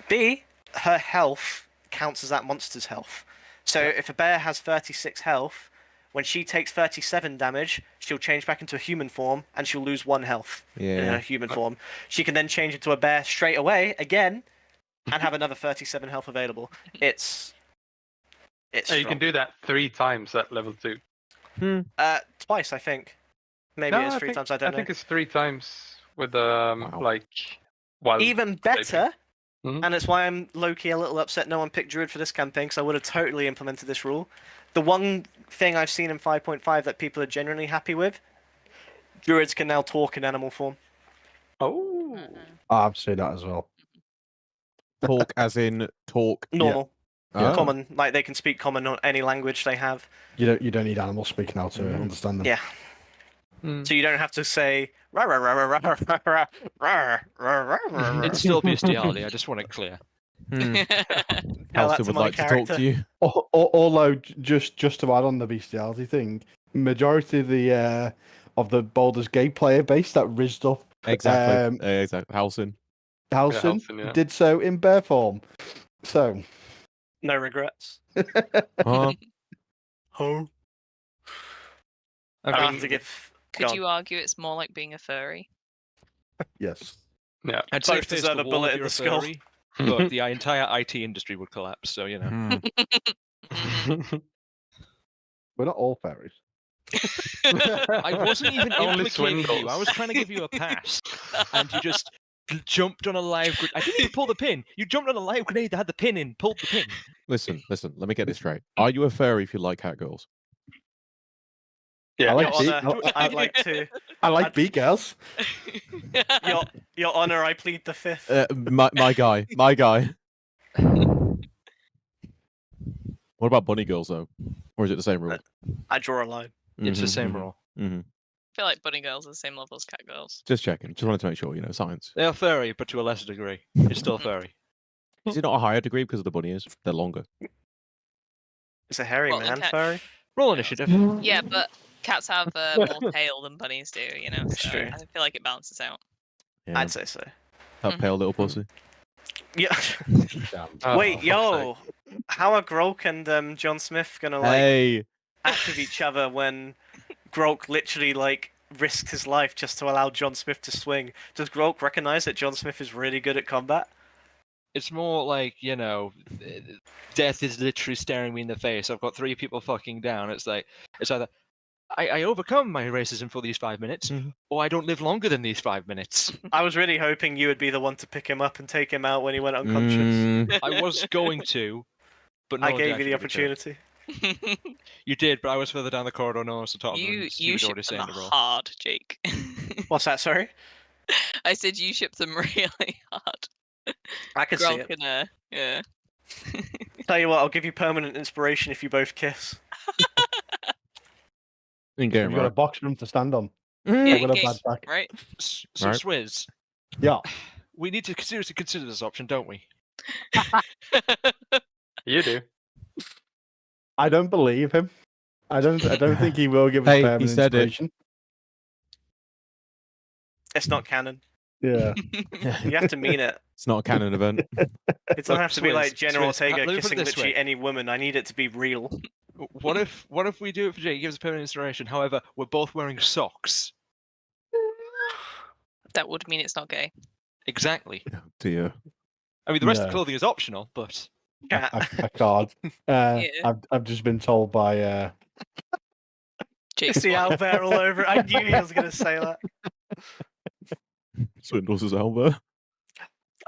B, her health counts as that monster's health. So if a bear has 36 health, when she takes 37 damage, she'll change back into a human form, and she'll lose 1 health in her human form. She can then change into a bear straight away, again, and have another 37 health available. It's you can do that 3 times at level 2. Twice, I think. Maybe it's 3 times, I don't know. I think it's 3 times with, wild Even better, shaping. and it's why I'm low-key a little upset no one picked Druid for this campaign, because I would have totally implemented this rule. The one thing I've seen in 5.5 that people are generally happy with, Druids can now talk in animal form. Oh. I've seen that as well. Talk as in talk. Normal. Yeah. Common. They can speak common on any language they have. You don't need animals speaking out to understand them. Yeah. So you don't have to say rah, rah, rah, rah, rah, rah, rah, rah, rah. It's still bestiality, I just want it clear. Halson would like to talk to you. Although, just to add on the bestiality thing, majority of the Baldur's Gate player base that rizzed up exactly Halson did so in bear form. So no regrets. Huh? Could you argue it's more like being a furry? Yes. Yeah. I'd say Both deserve a bullet in the skull. But the entire IT industry would collapse, so We're not all fairies. I wasn't even Only implicating you. Swindles. I was trying to give you a pass, and you just jumped on a live grenade. I didn't even pull the pin. You jumped on a live grenade that had the pin in, pulled the pin. Listen. Let me get this straight. Are you a furry if you like cat girls? Yeah. I'd like to. I like bee girls. Your Honor, I plead the 5th. My guy. What about bunny girls though? Or is it the same rule? I draw a line. It's the same rule. Mm-hmm. I feel like bunny girls are the same level as cat girls. Just checking. Just wanted to make sure, science. They are furry, but to a lesser degree. It's still furry. Is it not a higher degree because of the bunny ears? They're longer. It's a hairy Well, then man cat- furry. Roll initiative. Yeah, but cats have more tail than bunnies do, you know. It's So true. I feel like it balances out. Yeah, I'd say so. that pale little pussy. Yeah. Damn. Oh, Wait, fuck's yo, sake. how are Grok and John Smith gonna like Hey, act with each other when Grok literally like risked his life just to allow John Smith to swing? Does Grok recognize that John Smith is really good at combat? It's more like, you know, death is literally staring me in the face. I've got 3 people fucking down. It's like, it's either I overcome my racism for these 5 minutes, Mhm. or I don't live longer than these 5 minutes. I was really hoping you would be the one to pick him up and take him out when he went unconscious. I was going to, but no I one did gave you the actually do it. opportunity. You did, but I was further down the corridor, no one else to talk to, you and you was ship already them saying the roll. hard, Jake. What's that? Sorry, I said you ship them really hard. I can see Grok it. and yeah. Tell you what, I'll give you permanent inspiration if you both kiss. in You've game, got a right? box room to stand on. Yeah, Take in one of game, that back. right? So, Right. Swizz, Yeah. we need to seriously consider this option, don't we? You do. I don't believe him. I don't think he will give us Hey, he permanent said it. inspiration. It's not canon. Yeah. You have to mean it. It's not a canon event. It doesn't Look, have to be like Swizz, General Swizz, let Ortega me put it kissing this literally way. any woman. I need it to be real. What if we do it for Jake? He gives us permanent inspiration. However, we're both wearing socks. That would mean it's not gay. Exactly. Oh, dear. I mean, the rest of No. the clothing is optional, but Cat. I can't. Yeah. I've just been told by Jake. See Albert all over it. I knew he was going to say that. Swindles his elbow.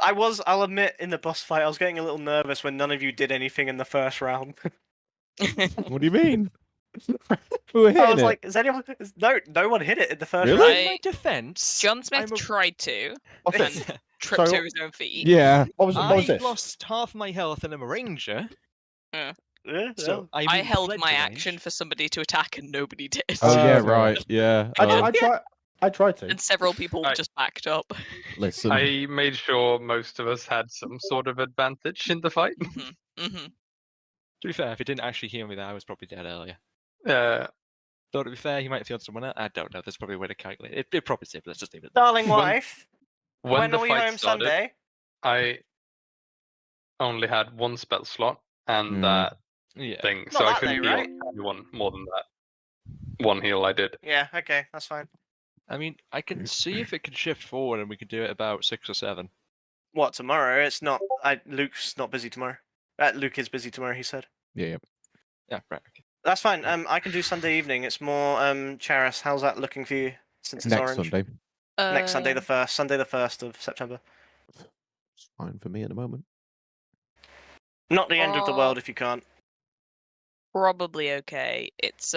I'll admit, in the boss fight, I was getting a little nervous when none of you did anything in the first round. What do you mean? We were I hitting was it. like, no one hit it in the first Really? round. in my defense, John Smith I'm a- tried to what's and it? tripped So- over his own feet. Yeah. What was I this? lost half my health and I'm a ranger, Yeah, so well, I moved held pledge my range. action for somebody to attack and nobody did. Oh yeah, okay. right. Yeah. I tried to. And several people I- just backed up. Listen. I made sure most of us had some sort of advantage in the fight. hmm To be fair, if he didn't actually heal me there, I was probably dead earlier. Uh, Though to be fair, he might have healed someone else. I don't know. There's probably a way to calculate it. It probably is, but let's just leave it. there. darling When- wife, when the are we fight home started, Sunday? I only had one spell slot and Mm. that Yeah. thing, Not so I that couldn't late, heal right? anyone more than that. One heal I did. Yeah, okay, that's fine. I mean, I can see if it can shift forward and we can do it about 6 or 7. What, tomorrow? It's not. Luke's not busy tomorrow. Luke is busy tomorrow, he said. Yeah. Yeah, right. Okay. That's fine. I can do Sunday evening. It's more Charis. How's that looking for you? Since it's Next orange. Sunday. Next Sunday, Sunday the 1st of September. It's fine for me at the moment. Not the end of the world if you can't. Probably okay. It's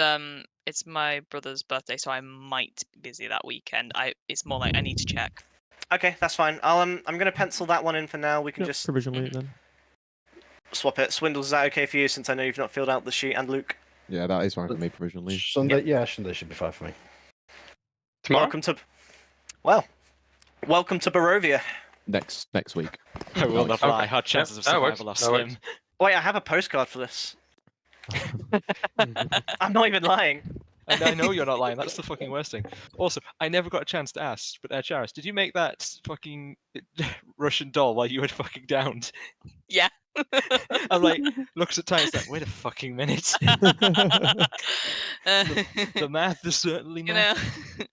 my brother's birthday, so I might be busy that weekend. It's more like I need to check. Okay, that's fine. I'm gonna pencil that one in for now. We can Yep, just provisionally then. swap it. Swindles, is that okay for you? Since I know you've not filled out the sheet, and Luke. Yeah, that is fine for me provisionally. Sunday, yeah, Sunday should be fine for me. Tomorrow? Welcome to Barovia. Next week. I will Nice. not lie. Okay. Hard chances of that works, survival are that works. slim. Wait, I have a postcard for this. I'm not even lying. And I know you're not lying. That's the fucking worst thing. Also, I never got a chance to ask, but Charis, did you make that fucking Russian doll while you were fucking downed? Yeah. I'm like, looks at time, it's like, wait a fucking minute. The math is certainly You math. know,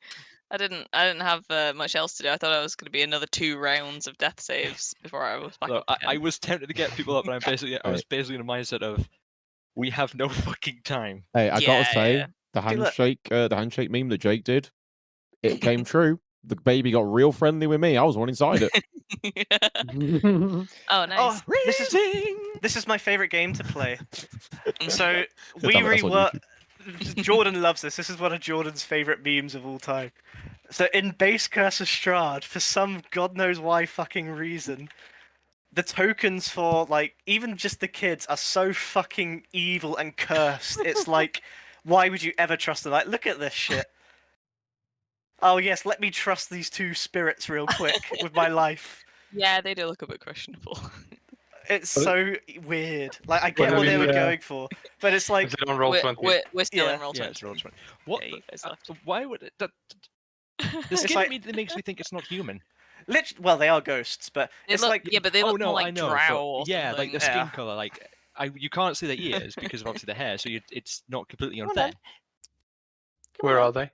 I didn't have much else to do. I thought I was going to be another 2 rounds of death saves before I was back Look, up I again. was tempted to get people up, but I was basically in a mindset of, we have no fucking time. Hey, I Yeah, gotta say, yeah. the Hey, look. handshake meme that Jake did, it came true. The baby got real friendly with me. I was one inside it. Oh, nice. Oh, this is my favorite game to play. So we Damn it, that's on rework. Jordan loves this. This is one of Jordan's favorite memes of all time. So in Base Curse of Strahd, for some god knows why fucking reason, the tokens for like even just the kids are so fucking evil and cursed. It's like, why would you ever trust them? Like, look at this shit. Oh yes, let me trust these 2 spirits real quick with my life. Yeah, they do look a bit questionable. It's But so weird. Like, I But get what they have were you, going for, but it's like, Is it on roll 20? We're still Yeah. in roll Yeah, 20. it's roll 20. What? Yeah, you guys left. Why would it? The It's skin like- me that makes me think it's not human. well, they are ghosts, but They it's look, like, yeah, but they Oh look no, more I like know. drow But or yeah, like something. the skin Yeah. color, like you can't see their ears because of obviously the hair, so it's not completely Come on, unfair. then. Where are they?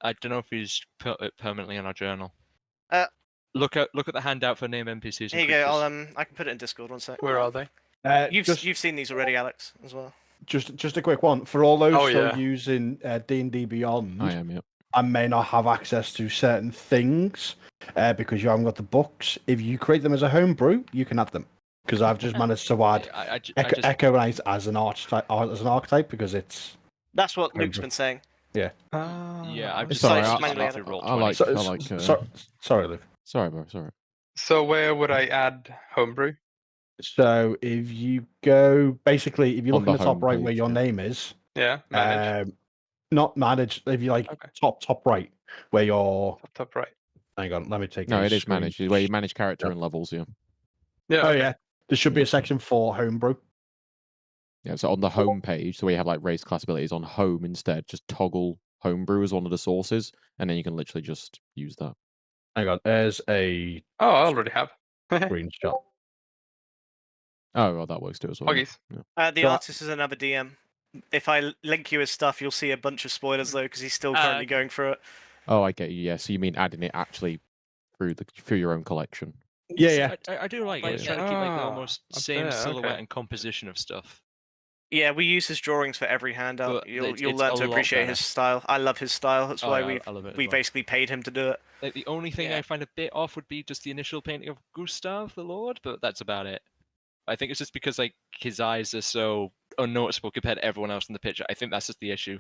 I don't know if he's put it permanently on our journal. Uh, look at the handout for name NPCs and here you go. creatures. I can put it in Discord. One sec. Where are they? You've seen these already, Alex, as well. Just a quick one for all those Oh, still yeah. using D&D Beyond. I am, yeah. I may not have access to certain things because you haven't got the books. If you create them as a homebrew, you can add them because I've just managed to add I just Echo Knight as an archetype because it's That's what Luke's Homebrew. been saying. yeah, I've It's just alright, decided just to manually go add through it. roll I 20. like. Sorry, Luke. Sorry, bro. Sorry. So where would I add homebrew? So if you go basically, if you On look in the the top right where homepage, your yeah. name is, Yeah, manage. not manage. If you like Okay. top right where your Top right. hang on, let me take. No, a it is screen. managed. Where you manage character Yep. and levels, yeah. Yeah. Oh okay. yeah, there should be a section for homebrew. Yeah, so on the home page, so where you have like race class abilities on home instead, just toggle homebrew as one of the sources, and then you can literally just use that. Hang on, there's a Oh, I already have. screenshot. Oh, well, that works too as well. yeah. Huggies. Yeah. The So I- artist is another DM. If I link you his stuff, you'll see a bunch of spoilers though, because he's still currently okay. going through it. Oh, I get you. Yeah, so you mean adding it actually through your own collection? Yeah. I do like it. Like It's trying to keep like the Ah, almost up same there, silhouette okay. and composition of stuff. Yeah, we use his drawings for every handout. But You'll it's learn a to lot appreciate better. his style. I love his style. That's Oh, why yeah, I love it as we well. basically paid him to do it. Like, the only thing Yeah. I find a bit off would be just the initial painting of Gustav the Lord, but that's about it. I think it's just because like his eyes are so unnoticeable compared to everyone else in the picture. I think that's just the issue.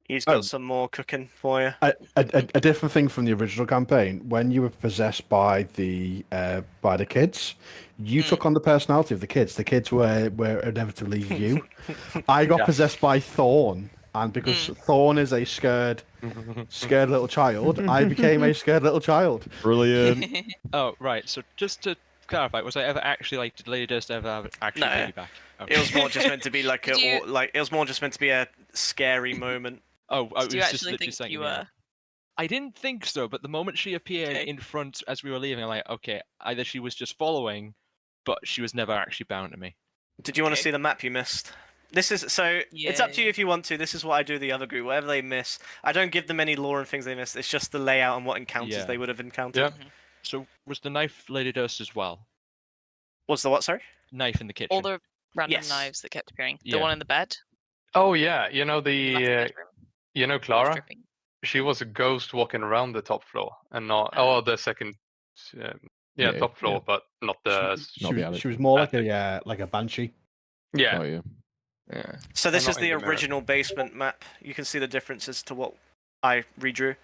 He's got Oh. some more cooking for you. A different thing from the original campaign, when you were possessed by the kids, you took on the personality of the kids. The kids were inevitably you. I got Yeah. possessed by Thorn, and because Thorn is a scared little child, I became a scared little child. Brilliant. Oh, right. So just to clarify, was I ever actually like did Lady Dust ever have actually No. piggyback? It was more just meant to be like Did you- it was more just meant to be a scary moment. Oh, it Do you was just actually literally think saying you me out. were? I didn't think so, but the moment she appeared Okay. in front as we were leaving, I'm like, okay, either she was just following, but she was never actually bound to me. Did you want to Okay. see the map you missed? This is so. It's up to you Yeah. if you want to. This is what I do the other group. Whatever they miss, I don't give them any lore and things they miss. It's just the layout and what encounters Yeah. they would have encountered. Yeah. So was the knife Lady Dust as well? What's the what? Sorry. Knife in the kitchen. All the random Yes. knives that kept appearing. The Yeah. one in the bed. Oh yeah, you know The master bedroom. that was Clara. dripping. She was a ghost walking around the top floor, and not Ah. the second. Yeah, Top floor, yeah. but not the. Not the She was more like attic. a banshee. Yeah. Oh, yeah. Yeah. So this I'm is not the in the mirror. original basement map. You can see the differences to what I redrew.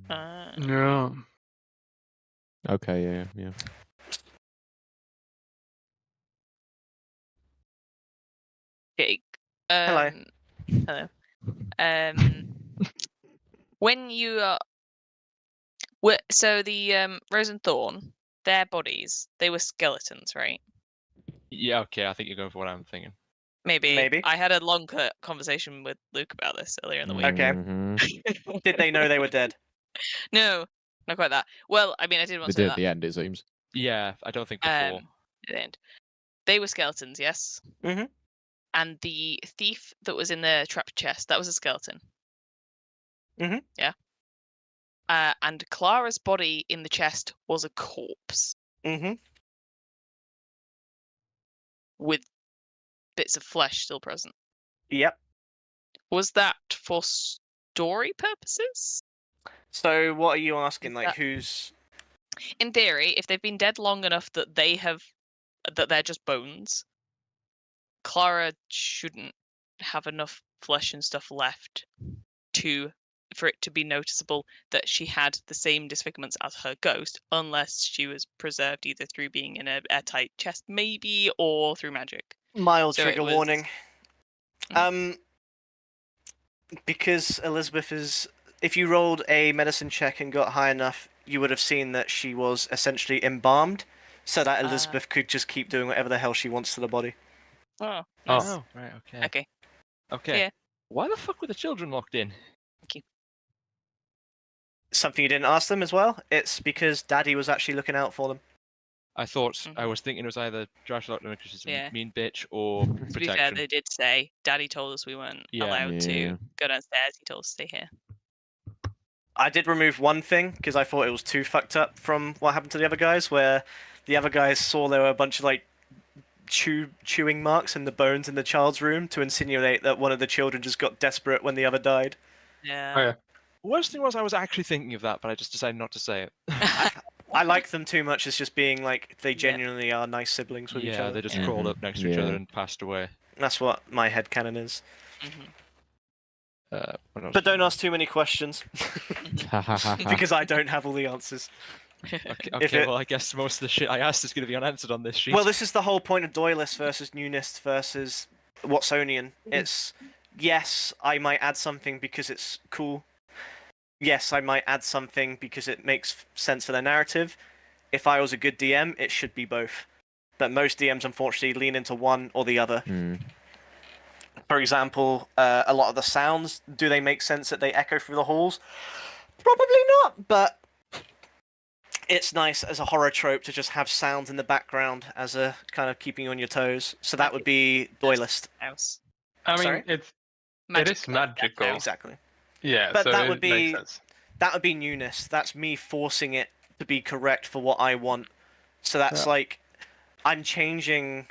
Yeah. Okay, yeah. Jake. Hello. Hello. When you are, so the Rose and Thorn, their bodies, they were skeletons, right? Yeah, okay, I think you're going for what I'm thinking. Maybe. I had a long conversation with Luke about this earlier in the week. Okay. Mhm. Did they know they were dead? No, not quite that. Well, I mean, I did want They to say did that. at the end, it seems. Yeah, I don't think before. At the end. They were skeletons, yes. Mhm. And the thief that was in the trap chest, that was a skeleton. Mhm. Yeah. And Clara's body in the chest was a corpse Mm-hmm. with bits of flesh still present. Yep. Was that for story purposes? So what are you asking? Is Like that- who's? In theory, if they've been dead long enough that they're just bones, Clara shouldn't have enough flesh and stuff left for it to be noticeable that she had the same disfigurements as her ghost, unless she was preserved either through being in a airtight chest, maybe, or through magic. Mild So it trigger was- warning. Because Elizabeth is. If you rolled a medicine check and got high enough, you would have seen that she was essentially embalmed. so that Elizabeth could just keep doing whatever the hell she wants to the body. Oh, Oh. nice. Oh, right, okay. Okay. Okay. Yeah. Why the fuck were the children locked in? Something you didn't ask them as well? It's because Daddy was actually looking out for them. I was thinking it was either Josh locked in because she's Yeah. a mean bitch or To be fair, protection. they did say Daddy told us we weren't Yeah. allowed Yeah. to go downstairs. He told us to stay here. I did remove one thing because I thought it was too fucked up from what happened to the other guys, where the other guys saw there were a bunch of like chewing marks in the bones in the child's room to insinuate that one of the children just got desperate when the other died. Yeah. Oh, yeah. Worst thing was I was actually thinking of that, but I just decided not to say it. I like them too much as just being like they Yeah. genuinely are nice siblings with each Yeah, other. they just Yeah. crawled up next to each Yeah. other and passed away. That's what my headcanon is. Mhm. What else? But don't ask too many questions because I don't have all the answers. Okay, well, I guess most of the shit I asked is going to be unanswered on this sheet. Well, this is the whole point of Doylist versus Newist versus Watsonian. It's yes, I might add something because it's cool. Yes, I might add something because it makes sense for the narrative. If I was a good DM, it should be both. But most DMs, unfortunately, lean into one or the other. Mm. For example, a lot of the sounds, do they make sense that they echo through the halls? Probably not, but it's nice as a horror trope to just have sounds in the background as a kind of keeping you on your toes. So that would be Doylist. House. I mean, Sorry? it is like that magical. house. Exactly. Yeah, But so that it would be- makes sense. That would be newness. That's me forcing it to be correct for what I want. So that's Yeah. like I'm changing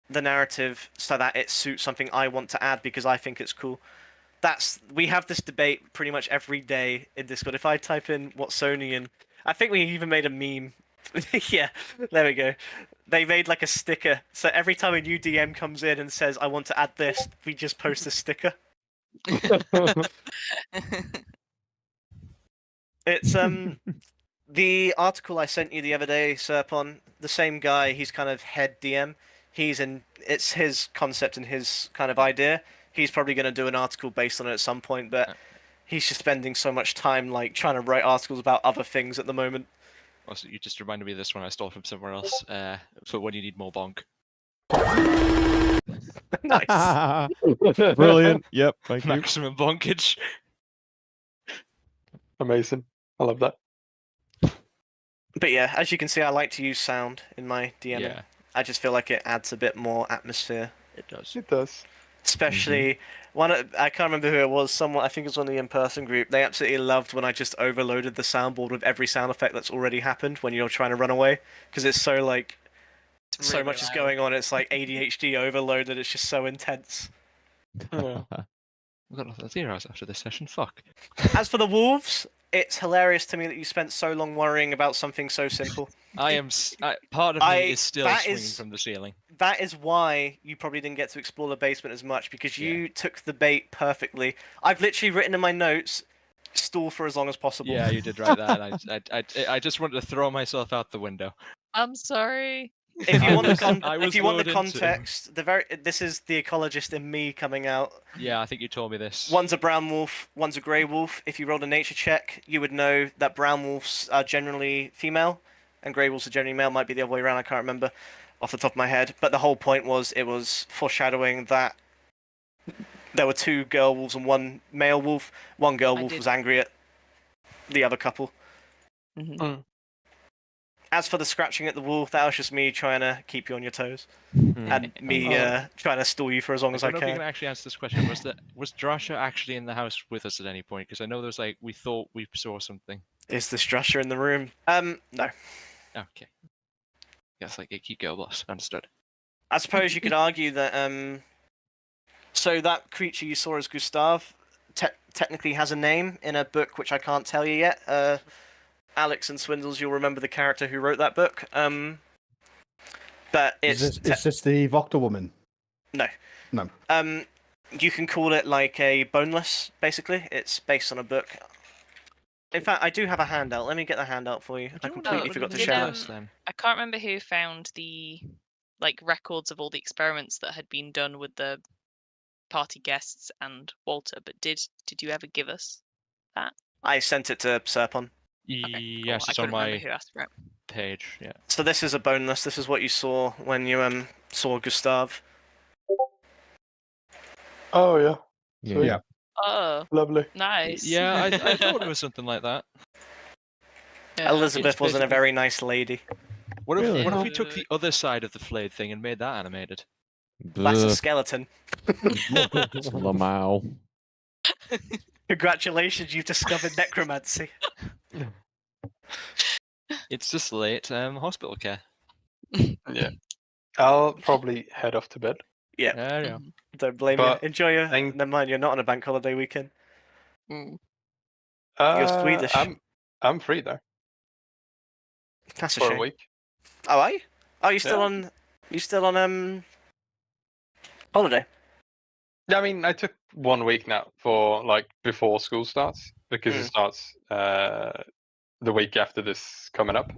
the narrative so that it suits something I want to add because I think it's cool. We have this debate pretty much every day in Discord. If I type in Watsonian, I think we even made a meme. Yeah, there we go. They made like a sticker. So every time a new DM comes in and says, I want to add this, we just post a sticker. It's the article I sent you the other day, Serpon, the same guy, he's kind of head DM. It's his concept and his kind of idea. He's probably going to do an article based on it at some point, but he's just spending so much time like trying to write articles about other things at the moment. Also, you just reminded me of this one I stole from somewhere else. For when you need more bonk. Nice. Brilliant. Yep. Thank you. Maximum bonkage. Amazing. I love that. But yeah, as you can see, I like to use sound in my DMing. Yeah, I just feel like it adds a bit more atmosphere. it does. It does. Especially I can't remember who it was. Someone, I think it was on the in-person group. They absolutely loved when I just overloaded the soundboard with every sound effect that's already happened when you're trying to run away, because it's so like It's so really much is loud. going on. It's like ADHD overload, and it's just so intense. Yeah. We've got nothing to do after this session. Fuck. As for the wolves, it's hilarious to me that you spent so long worrying about something so simple. Part of me is still that swinging is- from the ceiling. That is why you probably didn't get to explore the basement as much, because you took the bait perfectly. I've literally written in my notes, stall for as long as possible. Yeah, you did right there. And I just wanted to throw myself out the window. I'm sorry. If you want I if you want the was lured into- context, this is the ecologist in me coming out. Yeah, I think you told me this. One's a brown wolf, one's a grey wolf. If you rolled a nature check, you would know that brown wolves are generally female, and grey wolves are generally male. Might be the other way around. I can't remember off the top of my head. But the whole point was it was foreshadowing that there were two girl wolves and one male wolf. One girl I wolf did- was angry at the other couple. Mhm. As for the scratching at the wall, that was just me trying to keep you on your toes, Hmm. and me trying to stall you for as long as I I don't know if you can. can actually answer this question. Was Drasha actually in the house with us at any point? Because I know there's like we thought we saw something. Is the Strasher in the room? No. Okay. Yes, like keep girl boss. Understood. I suppose you could argue that so that creature you saw as Gustav technically has a name in a book which I can't tell you yet. Alex and Swindles, you'll remember the character who wrote that book. But it's Is this the Voctor woman? No. No. You can call it like a boneless, basically. It's based on a book. In fact, I do have a handout. Let me get the handout for you. I completely forgot to did, share. I can't remember who found the records of all the experiments that had been done with the party guests and Walter, but did you ever give us that? I sent it to Serpon. Yes, I it's on couldn't remember my. who asked for it. page. Yeah. So this is a boneless. This is what you saw when you saw Gustav. Oh yeah. Yeah. Sweet. Yeah. Oh, Lovely. nice. Yeah, I thought it was something like that. Yeah. Elizabeth It's wasn't a basically- very nice lady. What if Really? what if we took the other side of the flayed thing and made that animated? That's a Bleh. skeleton. Lamau. Congratulations, you've discovered necromancy. It's just late hospital care. Yeah. I'll probably head off to bed. Yeah, Yeah. don't blame But you. Enjoy your. thank- Never mind, you're not on a bank holiday weekend. Mm. You're Swedish. I'm free though That's a for a shame. week. Oh, are you? Oh, you still Yeah. on? You still on holiday? Yeah, I mean, I took 1 week now for like before school starts because it starts the week after this coming up.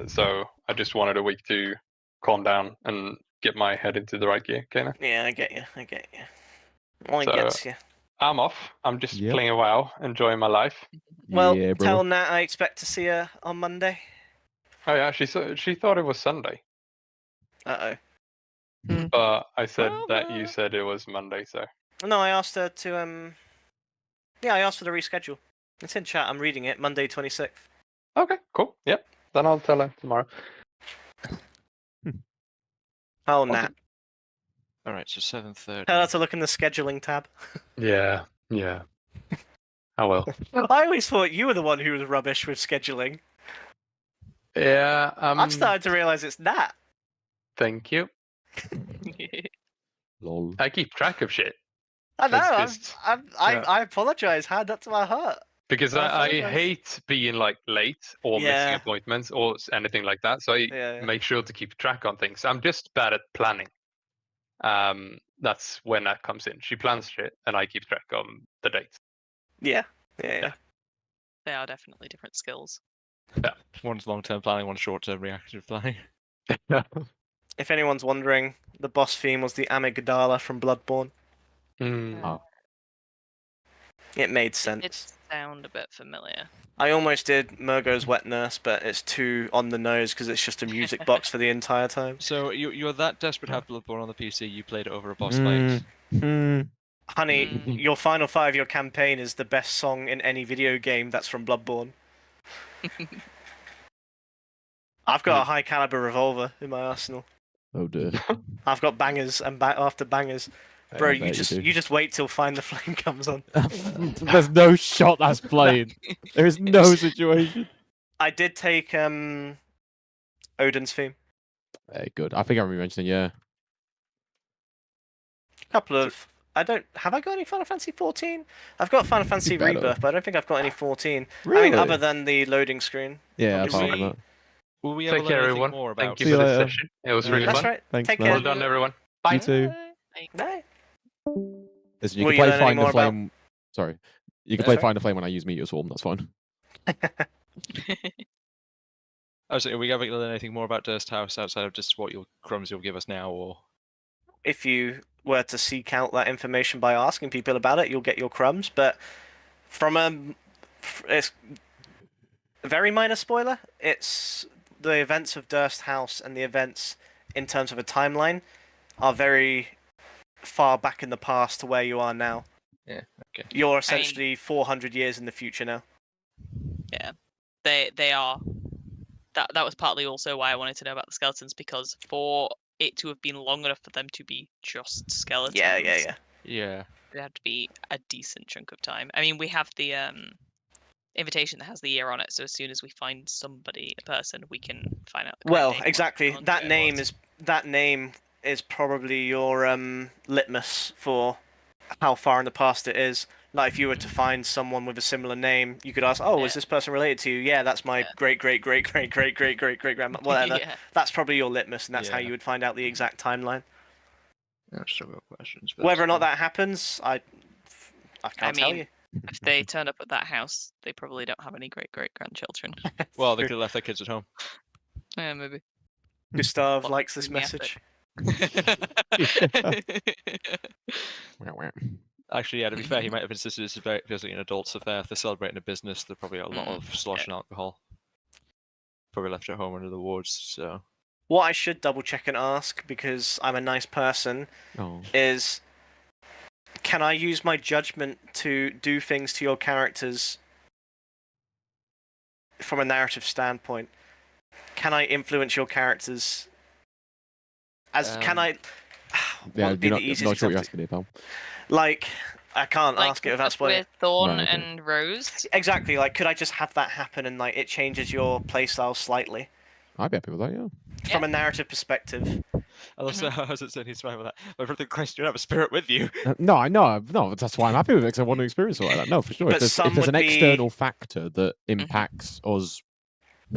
So I just wanted a week to calm down and get my head into the right gear, kind of. Yeah, I get you. I get you. I So- get you. I'm off. I'm just Yep. playing a WoW, enjoying my life. Well, yeah, tell brother. Nat I expect to see her on Monday. Oh yeah, she thought it was Sunday, but I said Well, that you said it was Monday, so No, I asked her to Yeah, I asked for the reschedule. It's in chat. I'm reading it. Monday 26th. okay, cool. Yep. Then I'll tell her tomorrow. Oh, Okay. Nat. All right, so 7:30. Tell her to look in the scheduling tab. Yeah, yeah. I will. I always thought you were the one who was rubbish with scheduling. Yeah. I've started to realise it's Nat. Thank you. Lol. I keep track of shit. I know. It's just- I apologise. Hand up to my heart. Because I I apologize. hate being like late or missing Yeah. appointments or anything like that. So I Yeah. make sure to keep track on things. I'm just bad at planning. That's when that comes in. She plans shit and I keep track on the dates. Yeah. Yeah. They are definitely different skills. One's long-term planning, one's short-term reactive planning. If anyone's wondering, the boss theme was the amygdala from Bloodborne. Mm. Oh. It made It sense. sound a bit familiar. I almost did Murgo's Wet Nurse, but it's too on the nose because it's just a music box for the entire time. So you're that desperate to have Bloodborne on the PC, you played it over a boss Mm. fight. Honey, Mm. your final 5-year campaign is the best song in any video game that's from Bloodborne. I've got a high caliber revolver in my arsenal. Oh dear. I've got bangers and after bangers. Bro, I you bet just do. you just wait till Find the Flame comes on. There's no shot that's playing. There is no situation. I did take Odin's theme. Very good. I think I remember mentioning, yeah. Couple of I don't have I got any Final Fantasy 14? I've got Final Fantasy better. Rebirth, but I don't think I've got any 14. Really? I mean, other than the loading screen. Yeah, Obviously. apart from that. Will we ever Take learn care, anything everyone. more about? Thank you See for you this later. session. It was Yeah. really That's fun. right. Thanks, Take man. care. Well done, everyone. Bye. You too. Bye. Listen, you Will can you play learn any Find the more about- Flame. Sorry. You can That's play right. Find the Flame when I use Meteor Swarm, that's fine. I was saying, are we ever going to learn anything more about Durst House outside of just what crumbs you'll give us now, or? If you were to seek out that information by asking people about it, you'll get your crumbs. But from it's a very minor spoiler. It's the events of Durst House and the events in terms of a timeline are very far back in the past to where you are now. Yeah, okay. You're essentially 400 years in the future now. They are. That was partly also why I wanted to know about the skeletons, because for it to have been long enough for them to be just skeletons, Yeah. Yeah. it had to be a decent chunk of time. I mean, we have the invitation that has the year on it, so as soon as we find somebody, a person, we can find out. The Well, correct date exactly. on That who it name was. is probably your litmus for how far in the past it is. Like, if you were to find someone with a similar name, you could ask, "Oh, is Yeah. this person related to you?" Yeah, that's my Yeah. great grandma. Whatever. Yeah. That's probably your litmus, and that's how Yeah. you would find out the exact timeline. That's still got questions. But Whether or not that happens, I can't tell mean, you. If they turn up at that house, they probably don't have any great grandchildren. Well, they could have left their kids at home. Yeah, maybe. Gustav Well, likes this in the ethic. message. Actually, yeah, to be fair, he might have insisted it's about visiting adults. If they're celebrating a business, they're probably got a lot of sloshing alcohol. probably left at home under the wards. So What I should double check and ask, because I'm a nice person, Oh. is can I use my judgment to do things to your characters from a narrative standpoint? Can I influence your characters? Can I? Yeah, What would be you're the not, easiest not sure what you're example? asking me, pal. Like, I can't Like ask it the without stuff spoiling. with Thorn Right, okay. and Rose. Exactly. Like, could I just have that happen and like it changes your playstyle slightly I'd be happy with that, yeah. from a narrative perspective? I also I was saying he's fine with that. My brother Christ, you don't have a spirit with you. No, I know. No, that's why I'm happy with it, because I want to experience it like that. No, for sure. But If there's, some if there's would an be- external factor that impacts us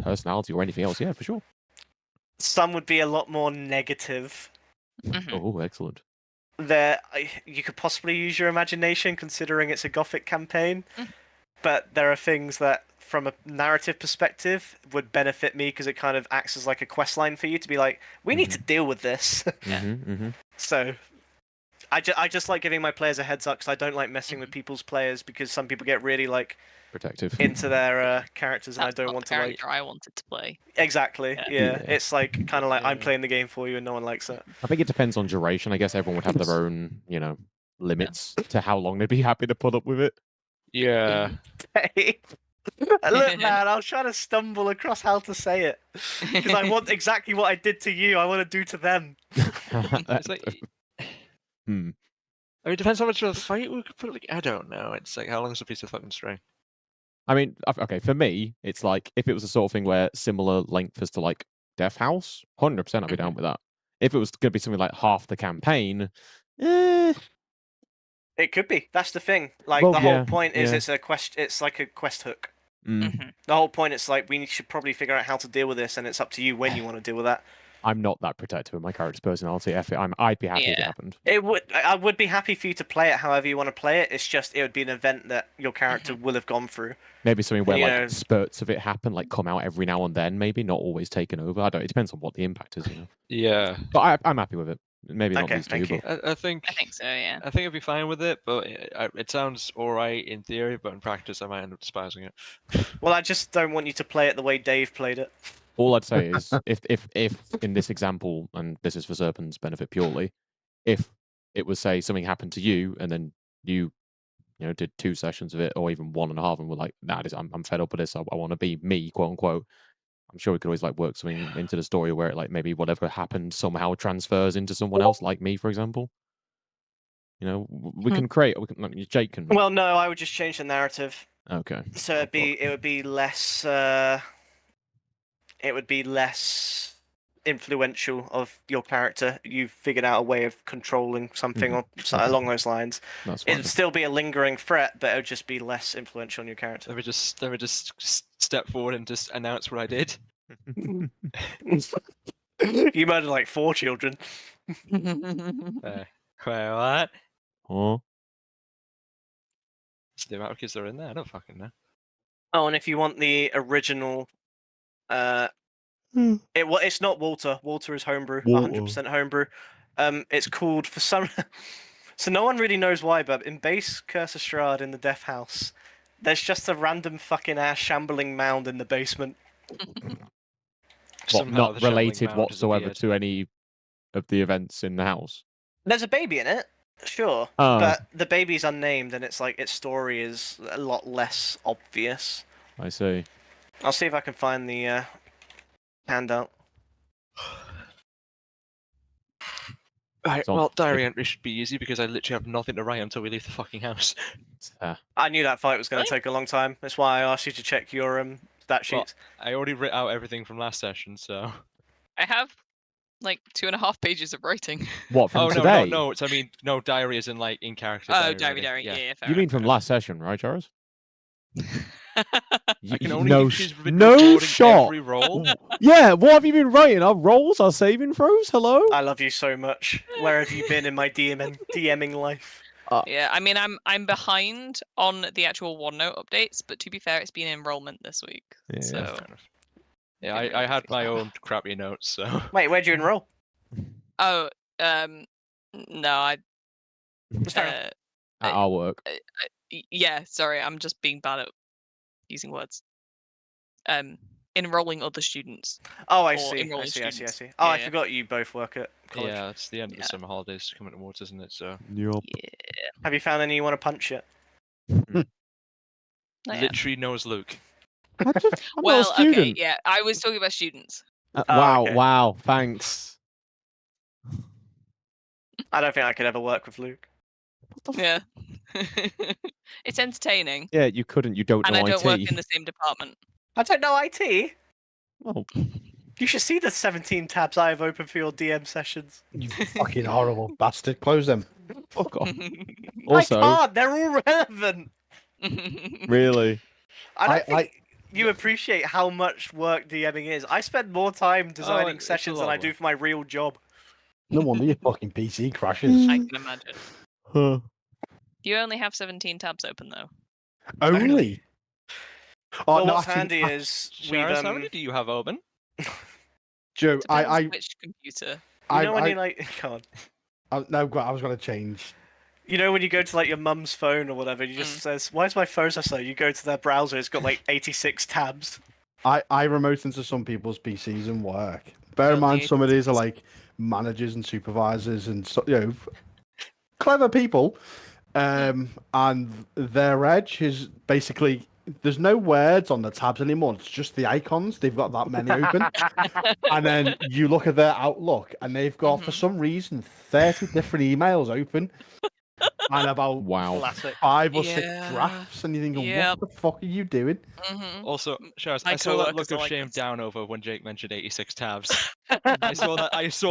personality or anything else, yeah, for sure. Some would be a lot more negative. Mhm. Oh, excellent. You could possibly use your imagination, considering it's a Gothic campaign. Mm. But there are things that, from a narrative perspective, would benefit me because it kind of acts as like a quest line for you to be like, we need to deal with this. So, I just like giving my players a heads up because I don't like messing with people's players because some people get really like Protective. into their characters and That's I don't not want the to like character I wanted to play. exactly Yeah. yeah. Yeah. It's like kind of like I'm Yeah. playing the game for you and no one likes it. I think it depends on duration. I guess everyone would have their own, limits to how long they'd be happy to put up with it. Yeah. Look, man, I was trying to stumble across how to say it because I want exactly what I did to you. I want to do to them. It's like, Hmm. I mean, it depends how much of a fight we could put. Like, I don't know. It's like how long's a piece of fucking string? I mean, okay, for me, it's like if it was the sort of thing where similar length as to like Death House, 100% I'd be down with that. If it was going to be something like half the campaign, It could be. That's the thing. Like Well, the yeah, whole point is yeah. it's a quest. It's like a quest hook. Mhm. The whole point is like we should probably figure out how to deal with this, and it's up to you when you want to deal with that. I'm not that protective of my character's personality. I'd be happy if it Yeah. happened. I would be happy for you to play it however you want to play it. It's just it would be an event that your character will have gone through. Maybe something where You like know- spurts of it happen, like come out every now and then. Maybe not always taken over. I don't. It depends on what the impact is, Yeah. But I'm happy with it. Maybe not Okay, these two, thank you. but I think. I think so, yeah. I think I'd be fine with it, but it sounds alright in theory, but in practice I might end up despising it. Well, I just don't want you to play it the way Dave played it. all I'd say is if in this example, and this is for Serpent's benefit purely, if it was say something happened to you and then you did 2 sessions of it or even 1.5 and were like, nah, I'm fed up with this. I want to be me, quote unquote. I'm sure we could always like work something into the story where it like maybe whatever happened somehow transfers into someone else, like me, for example. We can create. We can. Jake can. Well, no, I would just change the narrative. Okay. So it would be less. It would be less influential of your character. You've figured out a way of controlling something or Okay. along those lines. That's fine. It'd still be a lingering threat, but it would just be less influential on your character. Let me just step forward and just announce what I did. You murdered like 4 children. Wait, what? Oh. It's the amount of kids that are in there. I don't fucking know. Oh, and if you want the original, it's not Walter. Walter is homebrew, 100% homebrew. It's called for some. So no one really knows why, but in base Curse of Strahd in the Death House, there's just a random fucking ass shambling mound in the basement. Somehow Not the shambling related mound whatsoever disappeared. to any of the events in the house. There's a baby in it, sure, Oh. but the baby's unnamed, and it's like its story is a lot less obvious. I see. I'll see if I can find the handout. Right, So- well, diary entry should be easy because I literally have nothing to write until we leave the fucking house. I knew that fight was going to Really? take a long time. That's why I asked you to check your stat sheets. I already writ out everything from last session, so. I have like 2.5 pages of writing. What from Oh no, today? no, it's I mean no diary is in like in character. Oh, writing. diary, yeah, fair You mean enough, from last session, right, Charles? I can only no, use she's been no recording shot. every roll. Yeah, what have you been writing? Our rolls, our saving throws. Hello. I love you so much. Where have you been in my DMing life? Yeah, I mean, I'm behind on the actual OneNote updates, but to be fair, it's been enrollment this week. Yeah. So Fair enough. Yeah, I had my own crappy notes, so. Wait, where'd you enroll? no, I Fair enough. At our work. yeah, sorry, I'm just being bad at using words. enrolling other students. Oh, I Or see. I enrolling see. I see. I students. see. Oh, I Yeah. forgot you both work at college. Yeah, it's the end of the Yeah. summer holidays coming towards, isn't it? So Yup. Yeah. Have you found any you want to punch yet? Not yet. literally knows Luke. I'm Well, not a student. okay, yeah. I was talking about students. Oh, Wow, okay. wow, thanks. I don't think I could ever work with Luke. What the Yeah. It's entertaining. Yeah, you couldn't. You don't And know I don't IT. work in the same department. I don't know IT. Oh, You should see the 17 tabs I have open for your DM sessions. You fucking horrible bastard. Close them. fuck off. Also, I can't. They're all relevant. really, I don't I- think you appreciate how much work DMing is. I spend more time designing it's a sessions lot than I of do work. for my real job. No wonder your fucking PC crashes. I can imagine. huh. You only have 17 tabs open though. Only. Oh, Well, no, what's actually, handy is we've Sharaz, how many do you have open? Joe, Depends which computer. you know when you like God. no, I was going to change. You know when you go to like your mum's phone or whatever, you just says, "Why is my phone so slow?" You go to their browser, it's got like 86 tabs. I remote into some people's PCs and work. Bear in Only mind, some of these are 86. like managers and supervisors and clever people. And their edge is basically there's no words on the tabs anymore. It's just the icons. They've got that many open, and then you look at their Outlook, and they've got for some reason 30 different emails open, and about Wow. Classic. 5 or 6 Yeah. drafts, and you're thinking, Yep. what the fuck are you doing? Mm-hmm. Also, Sharaz, My I saw that coworkers look are of like shame this. down over when Jake mentioned 86 tabs. I saw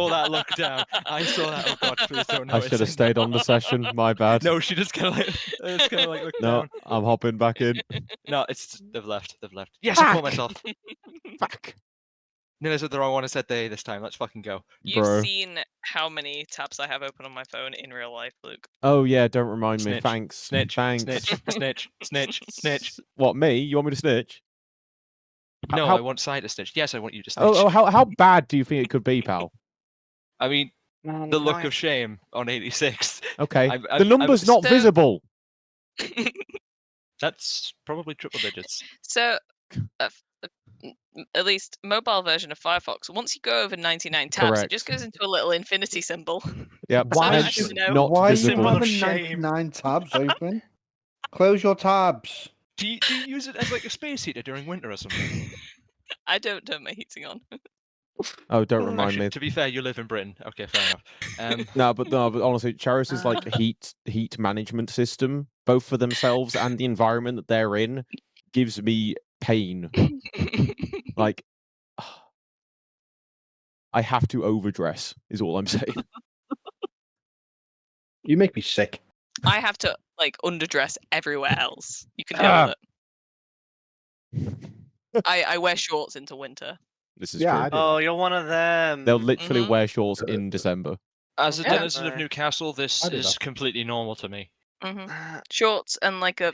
that look down. I saw that. Oh god, please don't I notice. should have stayed on the session. My bad. No, she just kind of like, it's kind of like looked No, down. I'm hopping back in. No, they've left. They've left. Yes, I caught myself. Fuck. Nina's at the wrong one. I said they this time. Let's fucking go. You've Bro. seen how many tabs I have open on my phone in real life, Luke. Oh yeah, don't remind me. Snitch. Thanks. Snitch. Thanks. Snitch. Snitch. Snitch. Snitch. What, me? You want me to snitch? No, How- I want Sai to snitch. Yes, I want you to snitch. How bad do you think it could be, pal? I mean, the look of shame on 86. Okay. I'm- The number's not So- visible. That's probably triple digits. So, at least mobile version of Firefox, once you go over 99 tabs, Correct. it just goes into a little infinity symbol. Yep. So I don't hence actually know. not Why visible. you Symbol of having shame. 99 tabs open? Close your tabs. Do you use it as like a space heater during winter or something? I don't turn my heating on. Oh, don't remind Actually, me. to be fair, you live in Britain. Okay, fair enough. No, but honestly, Charis's like heat management system, both for themselves and the environment that they're in, gives me pain. Like, I have to overdress. Is all I'm saying. You make me sick. I have to like underdress everywhere else. You can deal with it. I wear shorts into winter. This is Yeah, true. I do. Oh, you're one of them. They'll literally Mhm. wear shorts in December. As a Yeah. denizen of Newcastle, this I do is that. completely normal to me. hmm Shorts and like a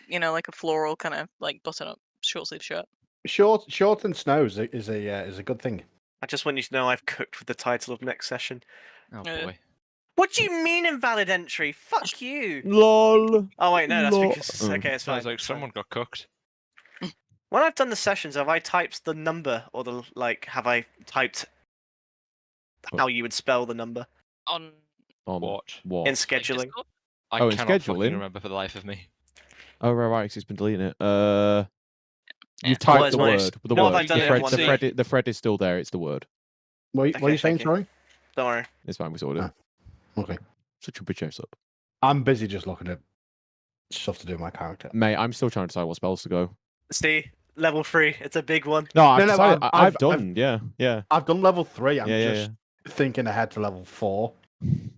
floral kind of like button up short sleeve shirt. Short and snow is a good thing. I just want you to know I've cooked with the title of next session. Oh Yeah. boy. What do you mean invalid entry? Fuck you. LOL. Oh wait, no, that's Lol. because okay, it's fine. Sounds like it's fine. someone got cooked. When I've done the sessions, have I typed the number or the have I typed how you would spell the number On What? What? in like, scheduling? Discord? I Oh, in cannot fucking scheduling? remember for the life of me. Oh right, 'cause he's been deleting it. Yeah. You've What typed is the my- word. The what have word. I done The in thread, one the, day? thread, the thread is still there. It's the word. What are you Okay, saying, thank you. sorry? Don't worry. It's fine. We sorted it. Okay. Such a bitch ass up. I'm busy just looking at stuff to do with my character. Mate, I'm still trying to decide what spells to go. See, level 3, it's a big one. No, I've No, no, decided. I've- I've I've- done. Yeah. I've done level 3. I'm Yeah, just thinking ahead to level 4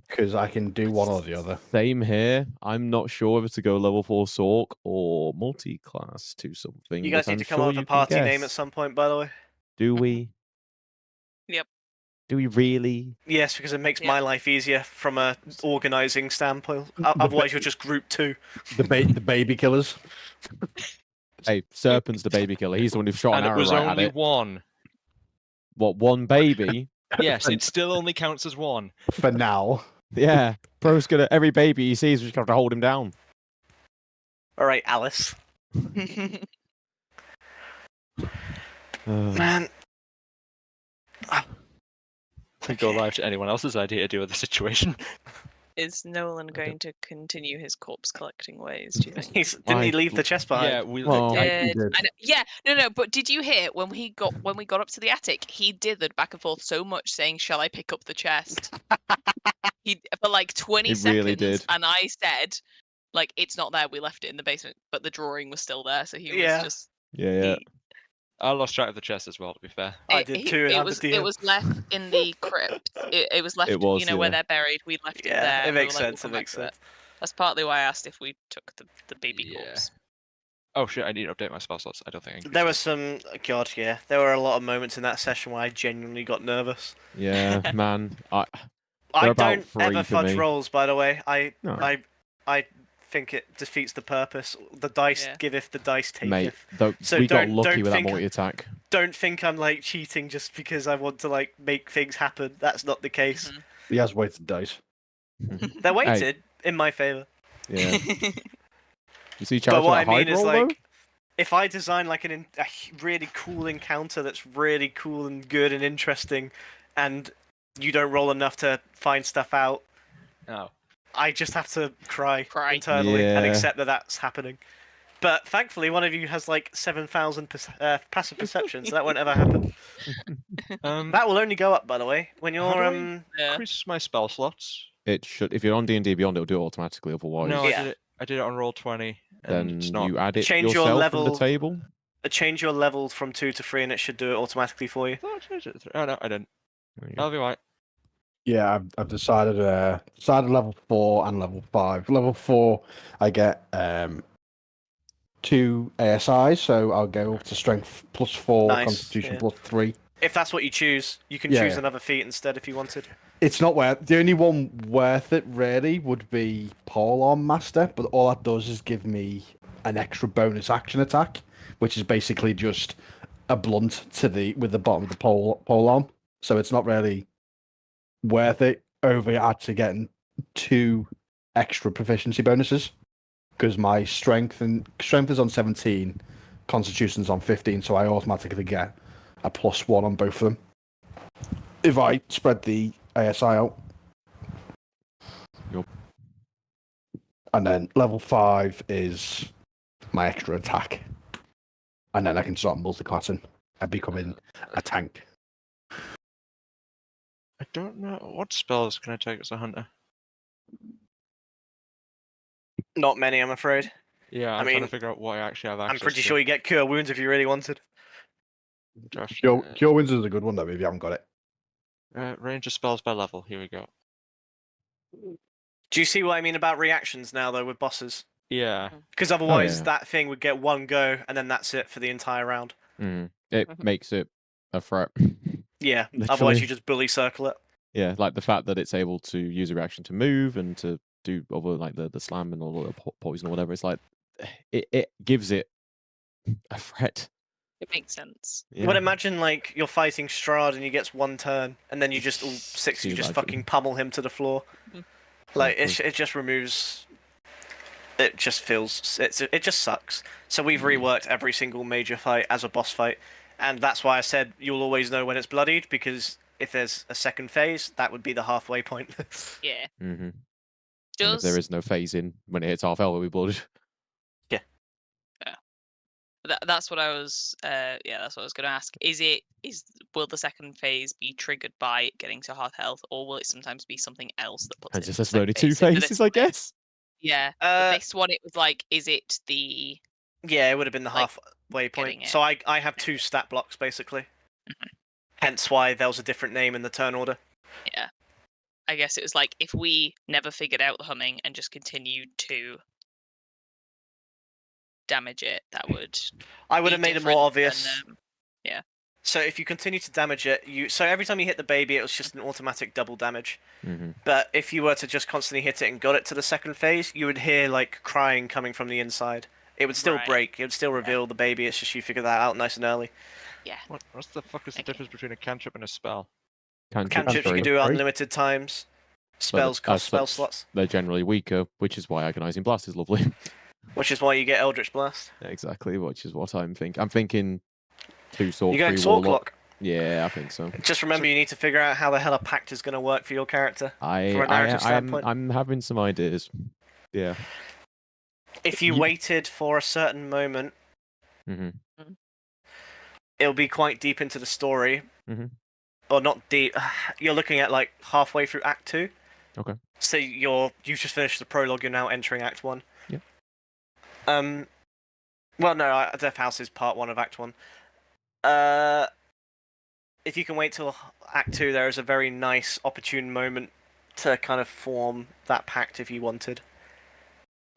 because I can do one or the other. Same here. I'm not sure whether to go level 4 Sork or multi-class to something. You guys but need I'm to come sure up with you a can party name at guess. some point, by the way. Do we? Yep. Do we really? Yes, because it makes Yeah. my life easier from a organising standpoint. Otherwise, you're just group 2. The baby killers. Hey, Serpent's the baby killer. He's the one who shot And an it arrow was right at only it. one. What, one baby? Yes, it still only counts as one. For now. Yeah. Bro's gonna. Every baby he sees, we just have to hold him down. All right, Alice. Man. To go live to anyone else's idea to deal with the situation. Is Nolan going to continue his corpse collecting ways, do you think? Didn't he leave the chest behind? Yeah, we. Well, He Did. did. I know, yeah, no, but did you hear when we got up to the attic? He dithered back and forth so much, saying, "Shall I pick up the chest?" He for like 20 He seconds, really did. and I said, "Like it's not there. We left it in the basement, but the drawing was still there." So he was Yeah. just. Yeah. I lost track of the chest as well. To be fair. I did too. It I'm was the DM. left in the crypt. It was left. It was, where yeah. they're buried. We left it Yeah, there. it and we makes were like, sense. we'll It come makes back to sense. That's partly why I asked if we took the baby Yeah. corpse. Oh shit! I need to update my spell slots. I don't think. I There were some. God, yeah. There were a lot of moments in that session where I genuinely got nervous. Yeah, man. I They're about don't three ever for fudge me. rolls, by the way. No. I think it defeats the purpose. The dice Yeah. giveth, the dice taketh. Mate, So we got don't lucky with that think- multi-attack. Don't think I'm like cheating just because I want to like make things happen. That's not the case. Mhm. He has weighted dice. They're weighted in my favor. Yeah. You see, But Charles, what I that hide mean is roll, like, if I design like a really cool encounter that's really cool and good and interesting, and you don't roll enough to find stuff out, Oh. I just have to cry Cry. internally and Yeah. accept that that's happening. But thankfully, one of you has like 7,000 passive perception, so that won't ever happen. That will only go up, by the way, when How do you're I Yeah. increase my spell slots? It should. If you're on D&D Beyond, it'll do it automatically. Otherwise, No, Yeah. I did it on roll 20, and then it's not. you add it Change your yourself from level- the table. change your level from 2 to 3, and it should do it automatically for you. I thought I changed it to 3. Oh no, I didn't. There you go. I'll be right. Yeah, I've decided level 4 and level 5. Level 4, I get 2 ASIs, so I'll go up to strength +4, Nice, constitution yeah. +3. If that's what you choose, you can Yeah. choose another feat instead if you wanted. It's not worth. The only one worth it really would be Polearm Master, but all that does is give me an extra bonus action attack, which is basically just a blunt with the bottom of the polearm. So it's not really worth it over actually getting 2 extra proficiency bonuses, because my strength is on 17, constitution's on 15, so I automatically get a +1 on both of them if I spread the ASI out. Yup. And then level 5 is my extra attack, and then I can start multiclassing and becoming a tank. I don't know what spells can I take as a hunter. Not many, I'm afraid. Yeah, I'm I trying mean, to figure out what I actually have access I'm pretty to. sure you get Cure Wounds if you really wanted. Cure Winds is a good one though if you haven't got it. Range of spells by level. Here we go. Do you see what I mean about reactions now, though, with bosses? Yeah. Because otherwise, yeah. that thing would get one go, and then that's it for the entire round. It Mhm. makes it a threat. Yeah, Literally. otherwise you just bully circle it. Yeah, like the fact that it's able to use a reaction to move and to do other like the slam and all the poison or whatever. It's like it gives it a threat. It makes sense. Yeah. But imagine, like, you're fighting Strahd and he gets one turn, and then you just, all 6 of you You just imagine. fucking pummel him to the floor. Mhm. Like, Exactly. it just removes... It just feels... It just sucks. So we've reworked every single major fight as a boss fight, and that's why I said you'll always know when it's bloodied, because if there's a second phase, that would be the halfway point. Yeah. Mm-hmm. And if Does there is no phase in when it hits half health, it'll be blood. that's what I was that's what I was going to ask. Will the second phase be triggered by it getting to half health, or will it sometimes be something else that puts And it just into there's second only 2 phase? So for this phases, I one, guess. Yeah. But this one, it was like, is it the Yeah, it would have been the Like, halfway point. getting it. So I have 2 stat blocks, basically. Hence why there was a different name in the turn order. Yeah. I guess it was like, if we never figured out the humming and just continued to damage it, that would I would be have made it different more than, obvious. So if you continue to damage it, so every time you hit the baby, it was just an automatic double damage. Mm-hmm. But if you were to just constantly hit it and got it to the second phase, you would hear like crying coming from the inside. It would still Right. break. It would still reveal the baby. It's just you figure that out nice and early. yeah. What's the fuck is the Okay. difference between a cantrip and a spell? Cantrips you can do unlimited times. Spells cost spell slots, They're generally weaker, which is why Agonizing Blast is lovely. which is why you get Eldritch Blast. Exactly, which is what I'm thinking. I'm thinking 2 Sork, You're going 3 Sork Warlock. Lock. Yeah, I think so. Just remember, you need to figure out how the hell a pact is going to work for your character. From a narrative standpoint. I'm having some ideas. Yeah. If you waited for a certain moment, it'll be quite deep into the story. Or not deep. You're looking at like halfway through Act 2. Okay. So you've just finished the prologue. You're now entering Act 1. Yeah. Well, no, Death House is part 1 of Act 1. If you can wait till Act 2, there is a very nice, opportune moment to kind of form that pact if you wanted.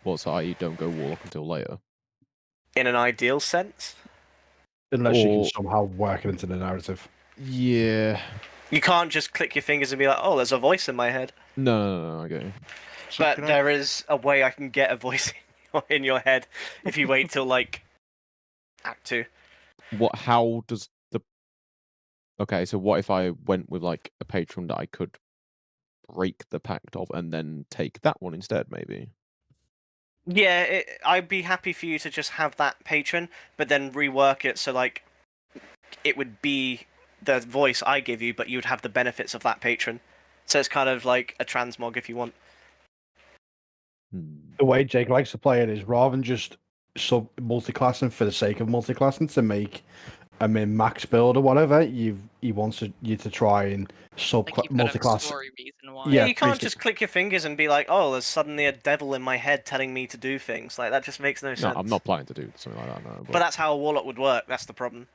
What's that? You don't go Warlock until later? In an ideal sense. Unless you can somehow work it into the narrative. Yeah. You can't just click your fingers and be like, oh, there's a voice in my head. No, I get you. But there is a way I can get a voice in your head if you wait till, like, Act 2. How does the... Okay, so what if I went with, like, a patron that I could break the pact of and then take that one instead, maybe? Yeah, I'd be happy for you to just have that patron, but then rework it so, like, it would be the voice I give you, but you would have the benefits of that patron. So it's kind of like a transmog if you want. The way Jake likes to play it is rather than just multi-classing for the sake of multi-classing to make a min-max build or whatever, he wants you to try and multi-class. Story reason why. Yeah, you can't just click your fingers and be like, oh, there's suddenly a devil in my head telling me to do things. Like, that just makes no sense. No, I'm not planning to do something like that, no. But that's how a warlock would work, that's the problem.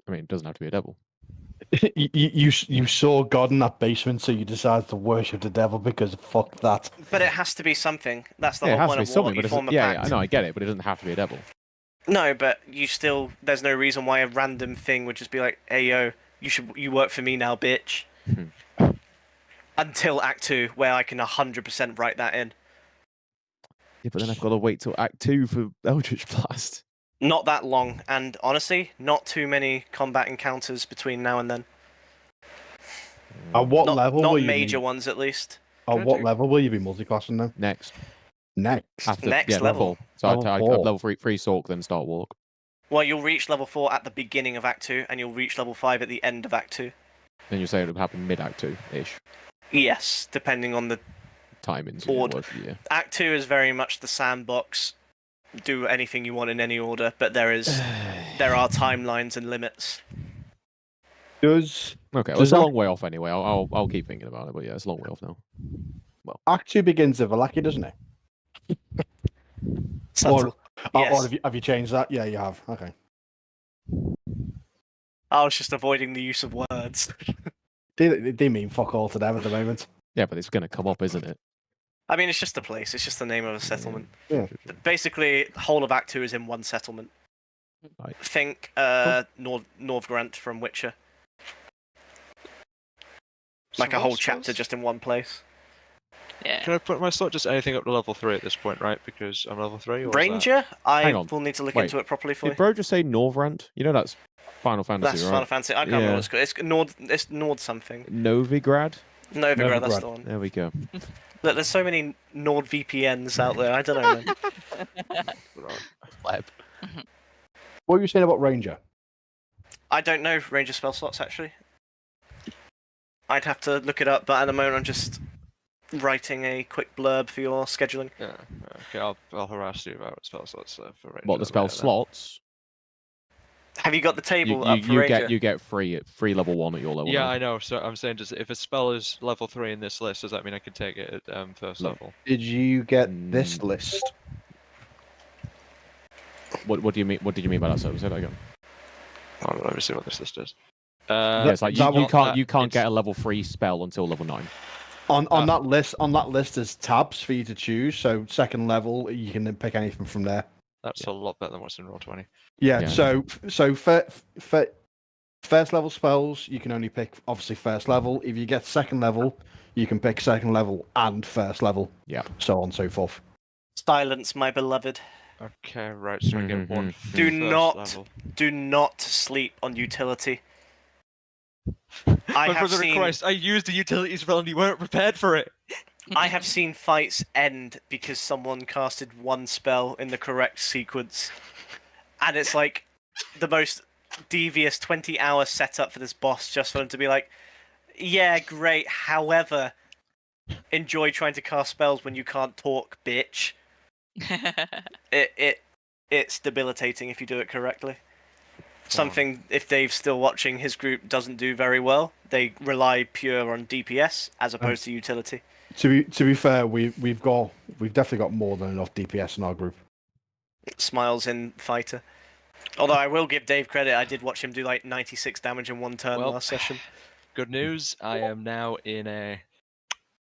I mean, it doesn't have to be a devil. you saw God in that basement, so you decided to worship the devil because fuck that. But it has to be something. That's the Yeah, it whole has point to of be warlock. something, You but form a yeah, pact. I know, I get it, but it doesn't have to be a devil. No, but you still... There's no reason why a random thing would just be like, hey, yo, you work for me now, bitch. Until Act 2, where I can 100% write that in. Yeah, but then I've got to wait till Act 2 for Eldritch Blast. Not that long, and honestly, not too many combat encounters between now and then. At what level will Not you major be? ones, at least. At what level will you be multi-classing now? Next. Next level. So Level I'd 4. level 3 Sork, then start Warlock. Well, you'll reach level 4 at the beginning of Act 2, and you'll reach level 5 at the end of Act 2. Then you say it would happen mid-Act 2-ish. Yes, depending on the timings. Yeah. Act 2 is very much the sandbox. Do anything you want in any order, but there are timelines and limits. Does it's a long way off anyway. I'll keep thinking about it, but yeah, it's a long way off now. Well, Act 2 begins with Valaki, doesn't it? Subtle. Yes. Or have you changed that? Yeah, you have. Okay. I was just avoiding the use of words. They mean fuck all to them at the moment. Yeah, but it's going to come up, isn't it? I mean, it's just a place. It's just the name of a settlement. Yeah. Basically, the whole of Act 2 is in one settlement. Right. Think Norvgrant from Witcher. Like a whole chapter just in one place. Yeah. Can I put my slot just anything up to level 3 at this point, right? Because I'm level 3. Or Ranger? Hang I on. will need to look Wait. into it properly for you. Did bro just say Norvrant? You know that's Final Fantasy, That's right? Final Fantasy. I can't remember what it's called. It's Nord something. Novigrad? Novigrad, that's the one. There we go. Look, there's so many Nord VPNs out there. I don't know, man. Web. What were you saying about Ranger? I don't know Ranger spell slots, actually. I'd have to look it up, but at the moment I'm just writing a quick blurb for your scheduling. Yeah. Okay, I'll harass you about spell slots for Ranger. What, the spell slots? Have you got the table up for Ranger? You get free level 1 at your level. Yeah, 9. I know. So I'm saying, if a spell is level 3 in this list, does that mean I can take it at first level? Did you get this list? What do you mean? What did you mean by that? So say that again. Hold on, let me see what this list is. Yeah, it's like you can't get a level 3 spell until level 9. On that list, there's tabs for you to choose. So second level, you can pick anything from there. That's a lot better than what's in Roll20. Yeah. So for first level spells, you can only pick obviously first level. If you get second level, you can pick second level and first level. Yeah. So on and so forth. Silence, my beloved. Okay, right. So I get one. Do first not, level. do not sleep on utility. My brother in Christ, I used the utility spell and you weren't prepared for it. I have seen fights end because someone casted one spell in the correct sequence. And it's like the most devious 20-hour setup for this boss just for them to be like, yeah, great. However, enjoy trying to cast spells when you can't talk, bitch. It's debilitating if you do it correctly. Something, if Dave's still watching, his group doesn't do very well. They rely pure on DPS as opposed to utility. To be fair, we've definitely got more than enough DPS in our group. Smiles in fighter. Although I will give Dave credit, I did watch him do like 96 damage in one turn Well, last session. Good news, I am now in a...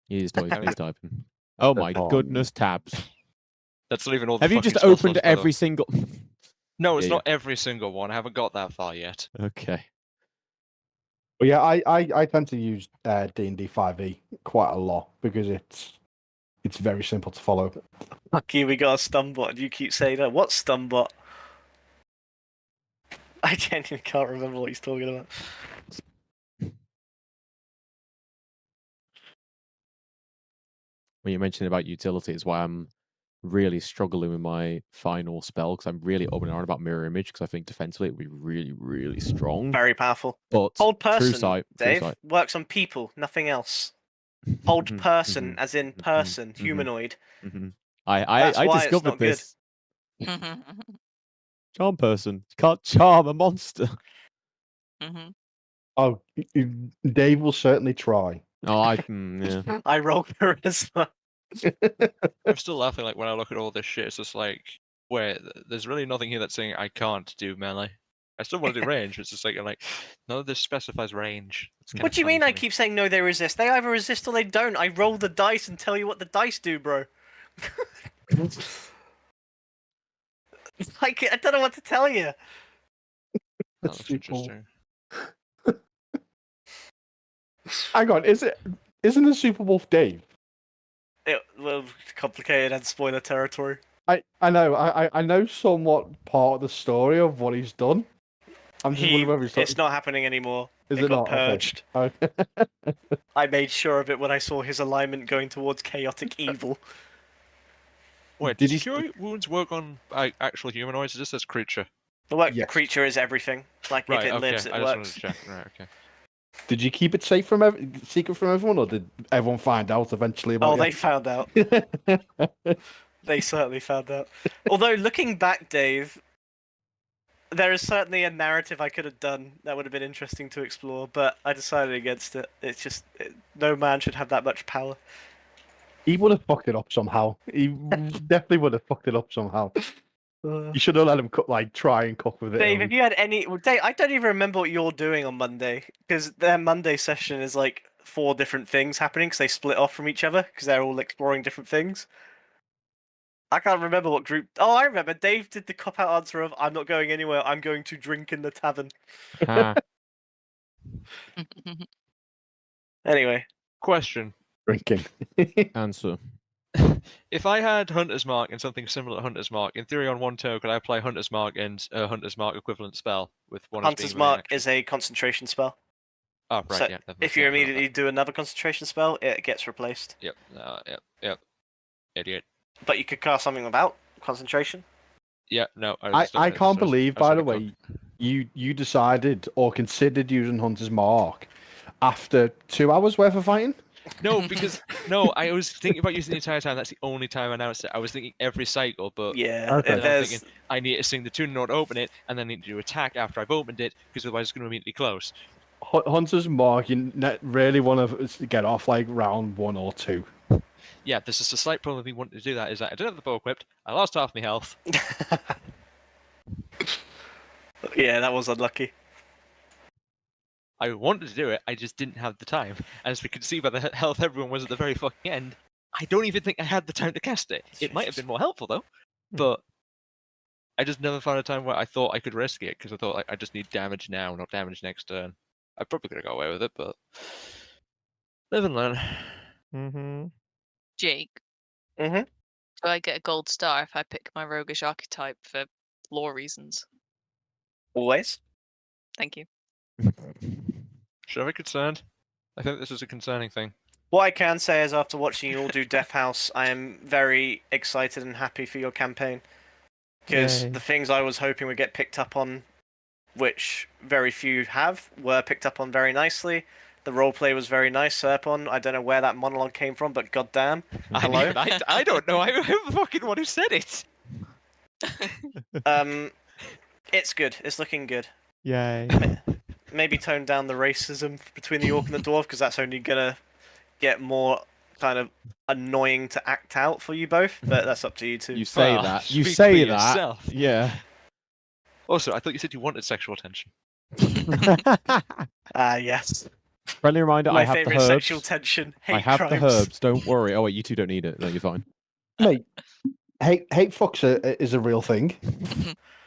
He's not even typing. Oh my goodness, tabs. That's not even all the Have you fucking just spell opened slots, by the way. every single... No, it's Yeah, not every single one. I haven't got that far yet. Okay. But yeah, I tend to use D&D 5e quite a lot because it's very simple to follow. Lucky we got a stun-bot, and you keep saying that. What's stun-bot? I genuinely can't remember what he's talking about. When you mentioned about utility, is why I'm really struggling with my final spell, because I'm really opening on about mirror image, because I think defensively it would be really, really strong. Very powerful. But Hold true person, sight, Dave, true sight. works on people, nothing else. Hold person, as in person, humanoid. I That's why it's discovered not good. this. Charm person. You can't charm a monster. Oh, Dave will certainly try. Oh, yeah. I roll charisma. I'm still laughing like when I look at all this shit. It's just like, wait, there's really nothing here that's saying I can't do melee. I still want to do range. It's just like, none of this specifies range. What do you mean I keep saying no, they resist? They either resist or they don't. I roll the dice and tell you what the dice do, bro. Like, I don't know what to tell you. That looks interesting. Hang on, isn't it Super Wolf Dave? Well, complicated and spoiler territory. I know, I know somewhat part of the story of what he's done. I'm just wondering whether it's not happening anymore. Is it got not? Okay. purged. Okay. I made sure of it when I saw his alignment going towards chaotic evil. Wait, Did does you- Cure Wounds work on actual humanoids? Or just as creature? The Yes. creature is everything. Like, Right, if it okay. lives, it I just works. wanted to check. Right, okay. Did you keep it safe from secret from everyone, or did everyone find out eventually about Oh, it? they found out. They certainly found out. Although, looking back, Dave, there is certainly a narrative I could have done that would have been interesting to explore, but I decided against it. It's just, no man should have that much power. He would have fucked it up somehow. He definitely would have fucked it up somehow. You should have let him try and cook with it. Dave, if you had any... Well, Dave, I don't even remember what you're doing on Monday, because their Monday session is like 4 different things happening, because they split off from each other, because they're all exploring different things. I can't remember what group... Oh, I remember. Dave did the cop-out answer of, I'm not going anywhere, I'm going to drink in the tavern. Anyway. Question. Drinking. Answer. If I had Hunter's Mark and something similar to Hunter's Mark, in theory on one turn, could I apply Hunter's Mark and Hunter's Mark equivalent spell with one Hunter's as being Mark reaction? is a concentration spell. Oh, right, So yeah. if you immediately do another concentration spell, it gets replaced. Yep, yep. Idiot. But you could cast something without concentration. Yeah, no. I can't believe, by the way, you decided or considered using Hunter's Mark after 2 hours worth of fighting? No, because I was thinking about using the entire time. That's the only time I announced it. I was thinking every cycle, but Yeah, Okay. then I'm thinking I need to sing the tune note, open it, and then need to do attack after I've opened it, because otherwise it's going to immediately close. Hunter's Mark, you really want to get off like round 1 or 2. Yeah, there's just a slight problem with me wanting to do that. Is that I didn't have the bow equipped. I lost half my health. Yeah, that was unlucky. I wanted to do it, I just didn't have the time. And as we could see by the health everyone was at the very fucking end, I don't even think I had the time to cast it. It might have been more helpful though, but I just never found a time where I thought I could risk it, because I thought I just need damage now, not damage next turn. I probably could have got away with it, but live and learn. Mm-hmm. Jake, Mm-hmm. do I get a gold star if I pick my roguish archetype for lore reasons? Always. Thank you. Should I be concerned? I think this is a concerning thing. What I can say is, after watching you all do Death House, I am very excited and happy for your campaign. Because Yay. the things I was hoping would get picked up on which very few have, were picked up on very nicely. The roleplay was very nice, Serpon. I don't know where that monologue came from, but goddamn. Hello? I don't know. I'm the fucking one who said it. It's good. It's looking good. Yay. Maybe tone down the racism between the orc and the dwarf, because that's only gonna get more kind of annoying to act out for you both. But that's up to you two. You say Well, that. You speak say for that. yourself. Yeah. Also, I thought you said you wanted sexual tension. Yes. Friendly reminder, My I have the favorite herbs. sexual tension. Hate I have crimes. the herbs. Don't worry. Oh wait, you two don't need it. No, you're fine. Mate, hate fucks is a real thing.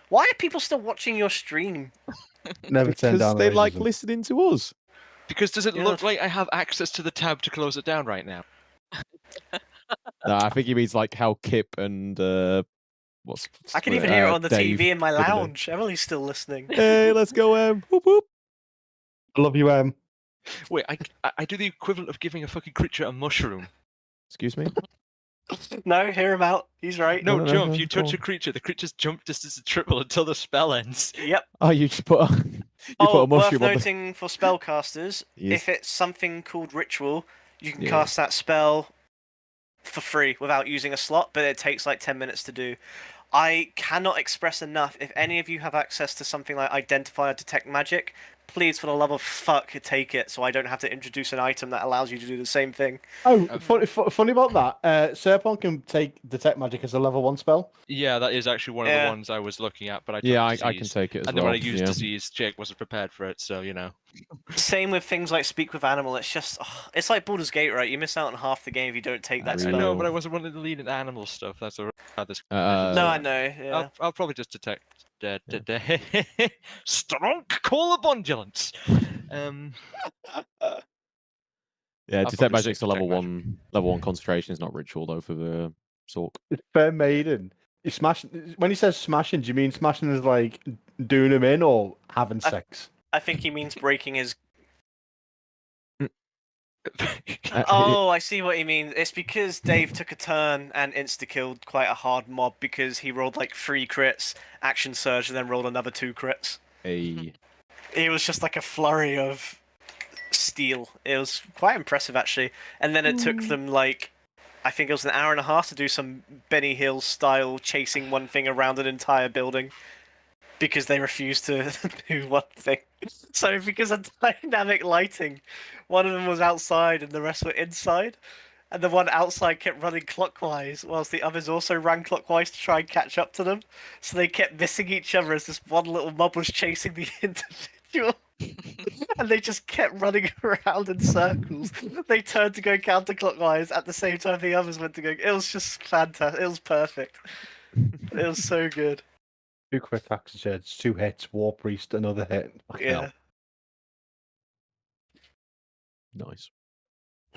Why are people still watching your stream? Never turn Because down they the like racism. listening to us. Because does it Yeah. look like I have access to the tab to close it down right now? No, I think he means like how Kip and what's. I can even hear it on the Dave TV in my did it. lounge. Emily's still listening. Hey, let's go. Whoop whoop. I love you, Wait, I do the equivalent of giving a fucking creature a mushroom. Excuse me. No, hear him out. He's right. No, No, jump. no, You go touch a on. creature, the creature's jump distance is triple until the spell ends. Yep. Oh, you just put a, you put Oh, a mushroom worth on the. noting for spellcasters, Yes. if it's something called ritual, you can Yeah. cast that spell for free without using a slot, but it takes like 10 minutes to do. I cannot express enough, if any of you have access to something like Identify or Detect Magic, please, for the love of fuck, take it, so I don't have to introduce an item that allows you to do the same thing. Oh, funny about that. Serpon can take Detect Magic as a level 1 spell. Yeah, that is actually one of Yeah. the ones I was looking at, but I took Yeah, I disease. can take it as And well. then when I used yeah. disease, Jake wasn't prepared for it, so you know. Same with things like Speak with Animal, it's just, it's like Baldur's Gate, right? You miss out on half the game if you don't take that I spell. know, Real. but I wasn't wanting to lean into animal stuff. That's all right. This No, I know, yeah. I'll probably just detect strong call abundance. Yeah, I'll detect probably magic's say a level detect magic. one. Level 1 concentration is not ritual though for the Sork. It's Fair Maiden. You smash. When he says smashing, do you mean smashing as like doing him in or having sex? I think he means breaking his... Uh, Oh, I see what he means. It's because Dave took a turn and insta-killed quite a hard mob because he rolled like 3 crits, action surge, and then rolled another 2 crits. a It was just like a flurry of steel. It was quite impressive, actually. And then it took them like, I think it was an hour and a half to do some Benny Hill style chasing one thing around an entire building because they refused to do one thing. So because of dynamic lighting, one of them was outside and the rest were inside. And the one outside kept running clockwise, whilst the others also ran clockwise to try and catch up to them. So they kept missing each other as this one little mob was chasing the individual. And they just kept running around in circles. They turned to go counterclockwise at the same time the others went to go. It was just fantastic. It was perfect. It was so good. 2 quick action surge, 2 hits, War Priest, another hit. Fucking hell. Yeah. nice.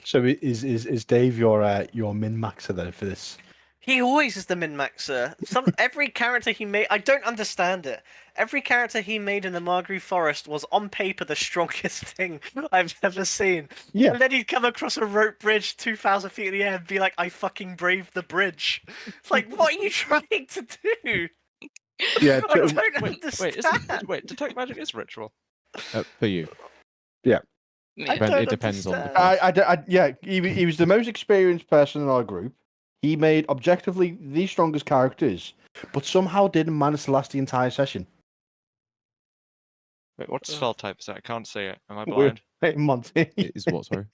So is Dave your min maxer then for this? He always is the min-maxer. Every character he made, I don't understand it. Every character he made in the Margrave Forest was on paper the strongest thing I've ever seen. Yeah. And then he'd come across a rope bridge 2,000 feet in the air and be like, I fucking braved the bridge. It's like, what are you trying to do? Yeah. I don't Wait, understand. wait, detect magic is ritual. For you, I Depend- don't it depends on the understand. yeah, he was the most experienced person in our group. He made objectively the strongest characters, but somehow didn't manage to last the entire session. Wait, what spell type is that? I can't see it. Am I We're- blind? Monty. it is what? Sorry.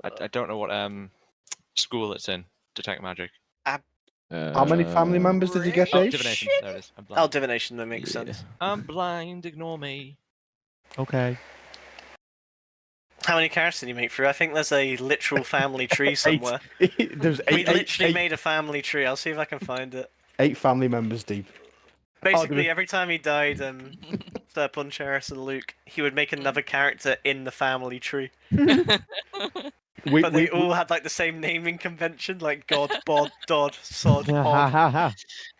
I don't know what school it's in. Detect magic. How many family members did you get, Oh, Dave? divination. There it is. I'm Oh, blind. divination, that makes Yeah. sense. I'm blind. Ignore me. Okay. How many characters did you make through? I think there's a literal family tree somewhere. There's We literally made a family tree. I'll see if I can find it. 8 family members deep. Basically, every time he died, Sir Punch Harris and Luke, he would make another character in the family tree. But they all had like the same naming convention, like God, Bod, Dodd, Sod, Od.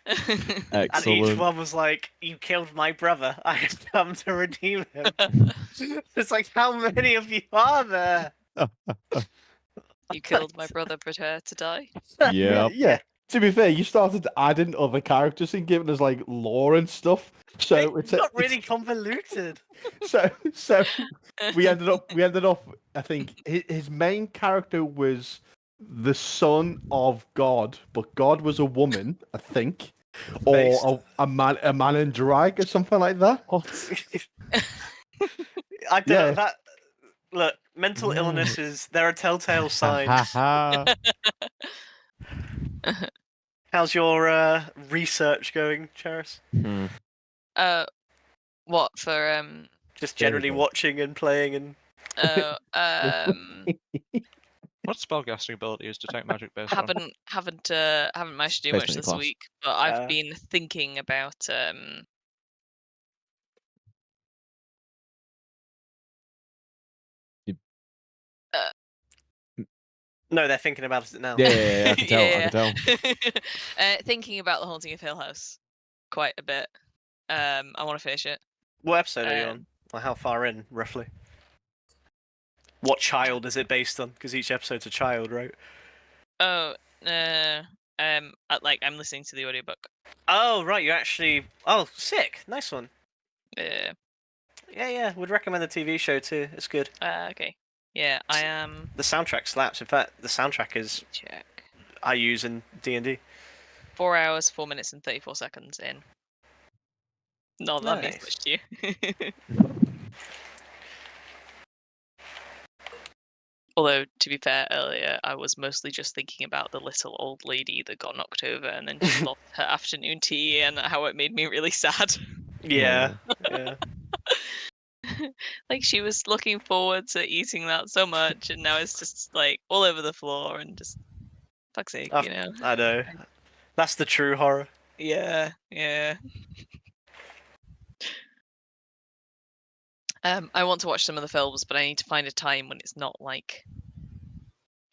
And each Excellent. one was like, you killed my brother. I have come to redeem him. It's like, how many of you are there? You killed my brother, prepare to die. Yep. Yeah. To be fair, you started adding other characters and giving us like lore and stuff. So It's not really convoluted. So we ended up. I think his main character was the son of God, but God was a woman, I think, or a man in drag or something like that. What? I don't know Yeah. that. Look, mental Yeah. illnesses. There are telltale Ha ha signs. ha. How's your research going, Charis? Hmm. What for Just There we generally go. watching and playing and. What spellcasting ability is detect magic based on? haven't managed to do Based much on your this class. week, but I've been thinking about No, they're thinking about it now. Yeah, I can tell. I can tell. thinking about the Haunting of Hill House quite a bit. I want to finish it. What episode are you Um, on? Or how far in, roughly? What child is it based on? Because each episode's a child, right? Oh, I'm listening to the audiobook. Oh, right, you actually. Oh, sick. Nice one. Yeah. Yeah. Would recommend the TV show too. It's good. Okay. Yeah, I am. The soundtrack slaps. In fact, the soundtrack is Check. I use in D&D. 4 hours, 4 minutes, and 34 seconds in. Not that means Nice. much to you. Although, to be fair, earlier I was mostly just thinking about the little old lady that got knocked over and then she lost her afternoon tea and how it made me really sad. Yeah. Yeah. Like, she was looking forward to eating that so much, and now it's just like all over the floor and just fuck's sake, Oh, you know. I know. That's the true horror. Yeah. I want to watch some of the films, but I need to find a time when it's not like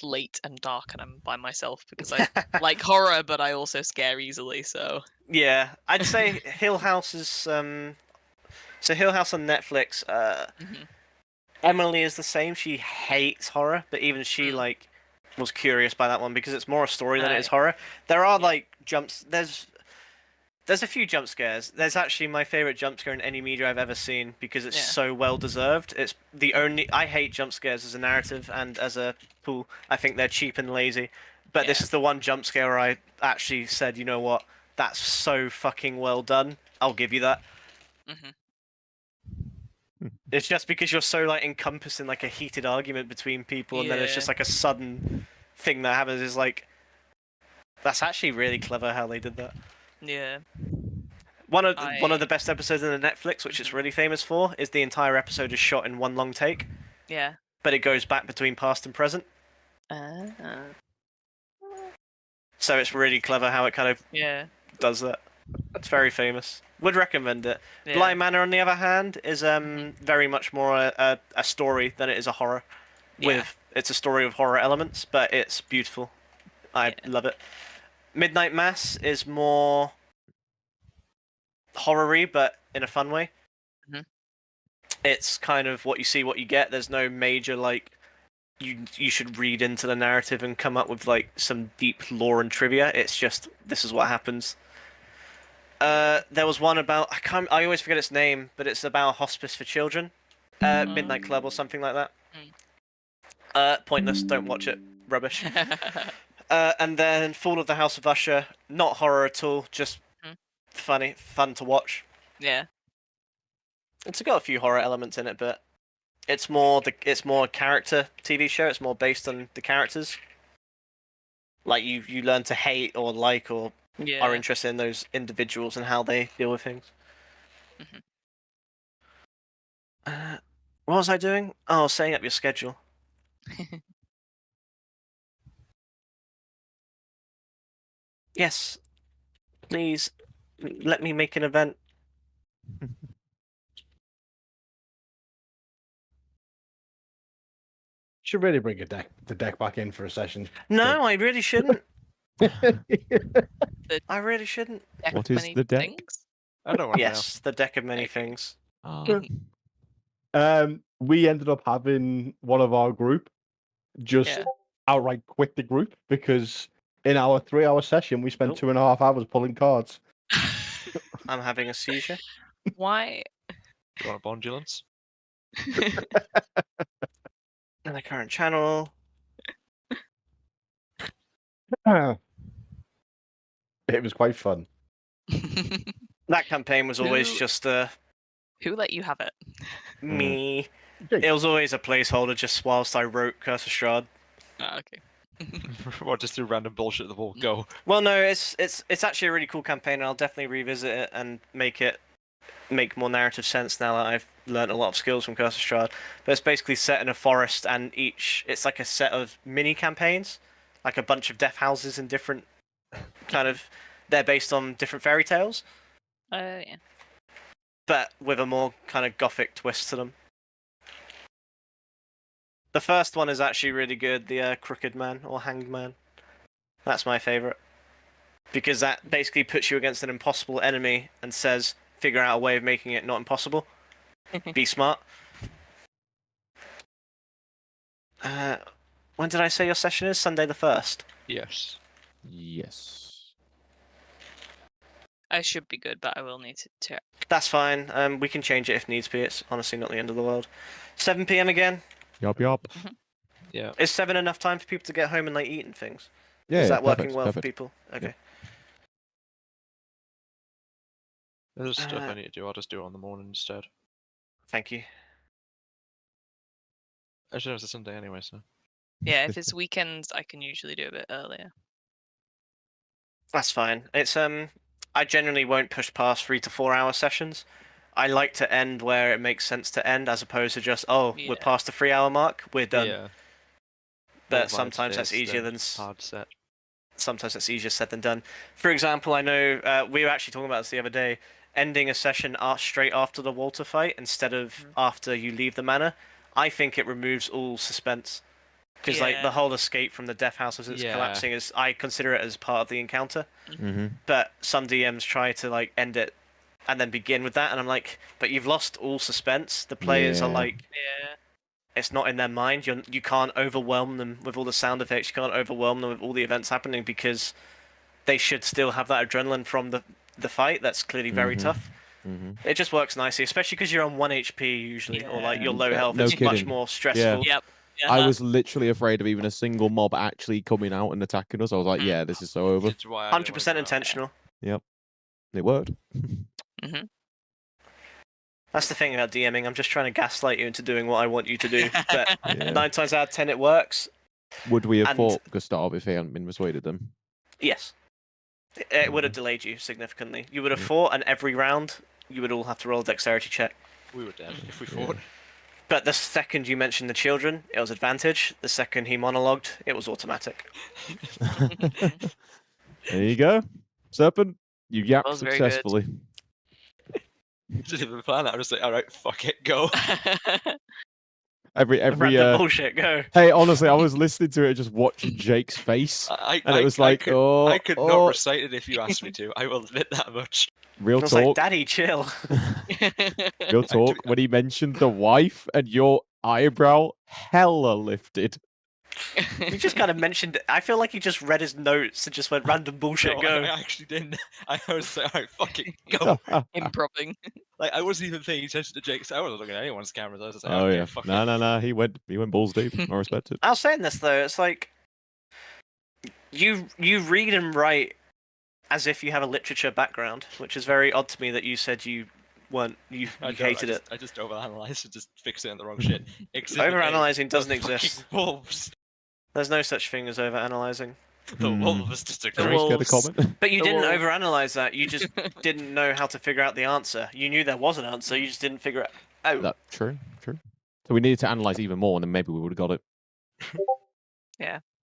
late and dark and I'm by myself, because I like horror, but I also scare easily. So Yeah, I'd say Hill House is So Hill House on Netflix. Mhm. Emily is the same. She hates horror, but even she like was curious by that one because it's more a story than it is Right. horror. There are like jumps. There's a few jump scares. There's actually my favorite jump scare in any media I've ever seen because it's Yeah. so well deserved. It's the only I hate jump scares as a narrative and as a tool. I think they're cheap and lazy. But this Yeah. is the one jump scare where I actually said, you know what, that's so fucking well done. I'll give you that. Mhm. It's just because you're so like encompassing like a heated argument between people, and then it's Yeah. just like a sudden thing that happens. Is like that's actually really clever how they did that. Yeah. One of the best episodes in the Netflix, which it's Mhm. really famous for, is the entire episode is shot in one long take, Yeah. but it goes back between past and present. So it's really clever how it kind of Yeah. does that. It's very famous. Would recommend it. Yeah. Bly Manor, on the other hand, is very much more a story than it is a horror. It's a story with horror elements, but it's beautiful. I love it. Midnight Mass is more horror-y, but in a fun way. Mhm. It's kind of what you see, what you get. There's no major like you should read into the narrative and come up with like some deep lore and trivia. It's just this is what happens. There was one about I always forget its name, but it's about a hospice for children. Midnight Club or something like that. Pointless. Don't watch it. Rubbish. And then Fall of the House of Usher. Not horror at all. Just funny, fun to watch. Yeah. It's got a few horror elements in it, but it's more a character TV show. It's more based on the characters. Like you learn to hate or like or are interested in those individuals and how they deal with things. What was I doing? Oh, setting up your schedule. Yes, please let me make an event. Should really bring the deck back in for a session. No, I really shouldn't. I really shouldn't. Deck What of is many the deck? things? I don't want to Yes, the deck of many things. We ended up having one of our group just Yeah. outright quit the group because In our 3-hour session, we spent Nope. 2.5 hours pulling cards. I'm having a seizure. Why? Do you want a bondulance? And the current channel. It was quite fun. That campaign was always Who- just Who let you have it? me. Jake. It was always a placeholder just whilst I wrote Curse of Strahd. Ah, okay. What, just do random bullshit at the wall? Go. Well, no, it's actually a really cool campaign, and I'll definitely revisit it and make more narrative sense now that I've learned a lot of skills from Curse of Strahd. But it's basically set in a forest, and it's like a set of mini campaigns, like a bunch of death houses in different kind of. They're based on different fairy tales, Yeah. but with a more kind of gothic twist to them. The first one is actually really good, the Crooked Man or Hanged Man. That's my favourite. Because that basically puts you against an impossible enemy and says, figure out a way of making it not impossible. Be smart. When did I say your session is? Sunday the 1st. Yes. Yes. I should be good, but I will need to check. That's fine. We can change it if needs be. It's honestly not the end of the world. 7 p.m. again. Yup, yup. Yeah. Is 7 enough time for people to get home and like eat and things? Yeah, Is yeah, that working perfect, well for perfect. people? Okay. There's stuff I need to do. I'll just do it on the morning instead. Thank you. Actually, it's a Sunday anyway, so. Yeah, if it's weekends, I can usually do a bit earlier. That's fine. It's I generally won't push past 3 to 4 hour sessions. I like to end where it makes sense to end, as opposed to just we're Yeah. past the 3 hour mark, we're done. Yeah. But sometimes that's easier than hard set. sometimes that's easier said than done. For example, I know we were actually talking about this the other day. Ending a session straight after the Walter fight instead of after you leave the manor, I think it removes all suspense. Because like the Yeah. whole escape from the death house as it's collapsing is, I consider it as part of the encounter. Mm-hmm. But some DMs try to like end it and then begin with that, and I'm like, but you've lost all suspense. The players are Yeah. like, Yeah. it's not in their mind. You can't overwhelm them with all the sound effects. You can't overwhelm them with all the events happening because they should still have that adrenaline from the fight. That's clearly very tough. Mm-hmm. It just works nicely, especially because you're on 1 HP usually, or like you're low health. No It's much kidding. more stressful. Yep. I was literally afraid of even a single mob actually coming out and attacking us. I was like, Mhm. yeah, this is so over. Which is why I didn't wanna 100% go out. intentional. It worked. That's the thing about DMing. I'm just trying to gaslight you into doing what I want you to do. But Yeah. 9 times out of 10 it works. Would we have And- fought Gustav if he hadn't been persuaded them? Yes. It would have delayed you significantly. You would have fought, and every round you would all have to roll a dexterity check. We were dead if we Yeah. fought. But the second you mentioned the children, it was advantage. The second he monologued, it was automatic. There you go. Serpent, you yapped was very good. successfully. Didn't even plan that. I was just like, all right, fuck it, go. Every Random bullshit, go. Hey, honestly, I was listening to it just watching Jake's face. And it was like, I could not recite it if you asked me to. I will admit that much. Real I was like, talk. Daddy, chill. Real talk. When he mentioned the wife and your eyebrow hella lifted. You just kind of mentioned it. I feel like you just read his notes and just went random bullshit, No, go. I actually didn't. I was like, all right, fuck it, go. Improving. Like, I wasn't even paying attention to Jake's. I wasn't looking at anyone's cameras. I was just like, Oh okay, yeah. fuck No, it. no. He went balls deep. I respect it. I was saying this though, it's like you read and write as if you have a literature background, which is very odd to me that you said you hated it. I just overanalyzed and just fixed it on the wrong shit. Overanalyzing doesn't The fucking exist. Wolves. There's no such thing as overanalyzing. The Hmm. wolves disagree. Someone's got a wolves. comment. But you The didn't wolf. overanalyze that. You just didn't know how to figure out the answer. You knew there was an answer. You just didn't figure it out. That true. So we needed to analyze even more, and then maybe we would have got it.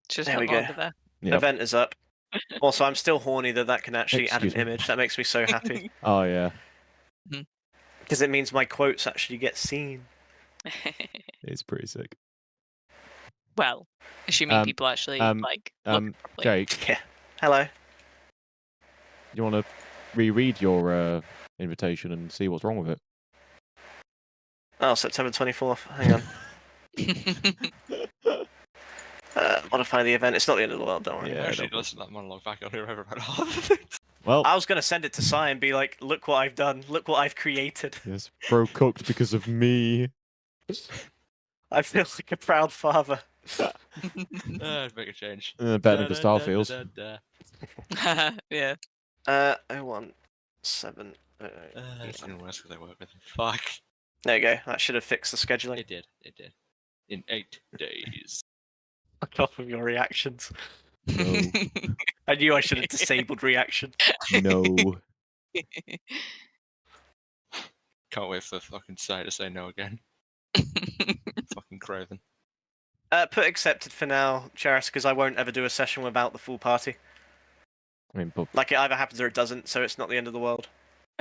Just There we not go. bothered there. Yep. Event is up. Also, I'm still horny that can actually add an Excuse me. image. That makes me so happy Oh yeah, because it means my quotes actually get seen. it's pretty sick. Well, assuming Um, people actually um, look properly. Jake, Yeah. Hello. you want to reread your invitation and see what's wrong with it? Oh, September 24th. Hang on. Modify the event. It's not the end of the world, don't worry. Yeah, Actually, don't listen to that monologue back. I don't remember about half of it. Well, I was going to send it to Sai and be like, look what I've done. Look what I've created. yes, bro cooked because of me. I feel like a proud father. I'd make a change. Better than the star feels. Yeah. 017. It's even worse because I work with him. Fuck. There you go. That should have fixed the scheduling. It did. It did. In 8 days. Fuck off with your reactions. No. I knew I should have disabled reaction. No. Can't wait for the fucking site to say no again. Fucking Craven. Put accepted for now, Charis, because I won't ever do a session without the full party. I mean, but Like, it either happens or it doesn't, so it's not the end of the world.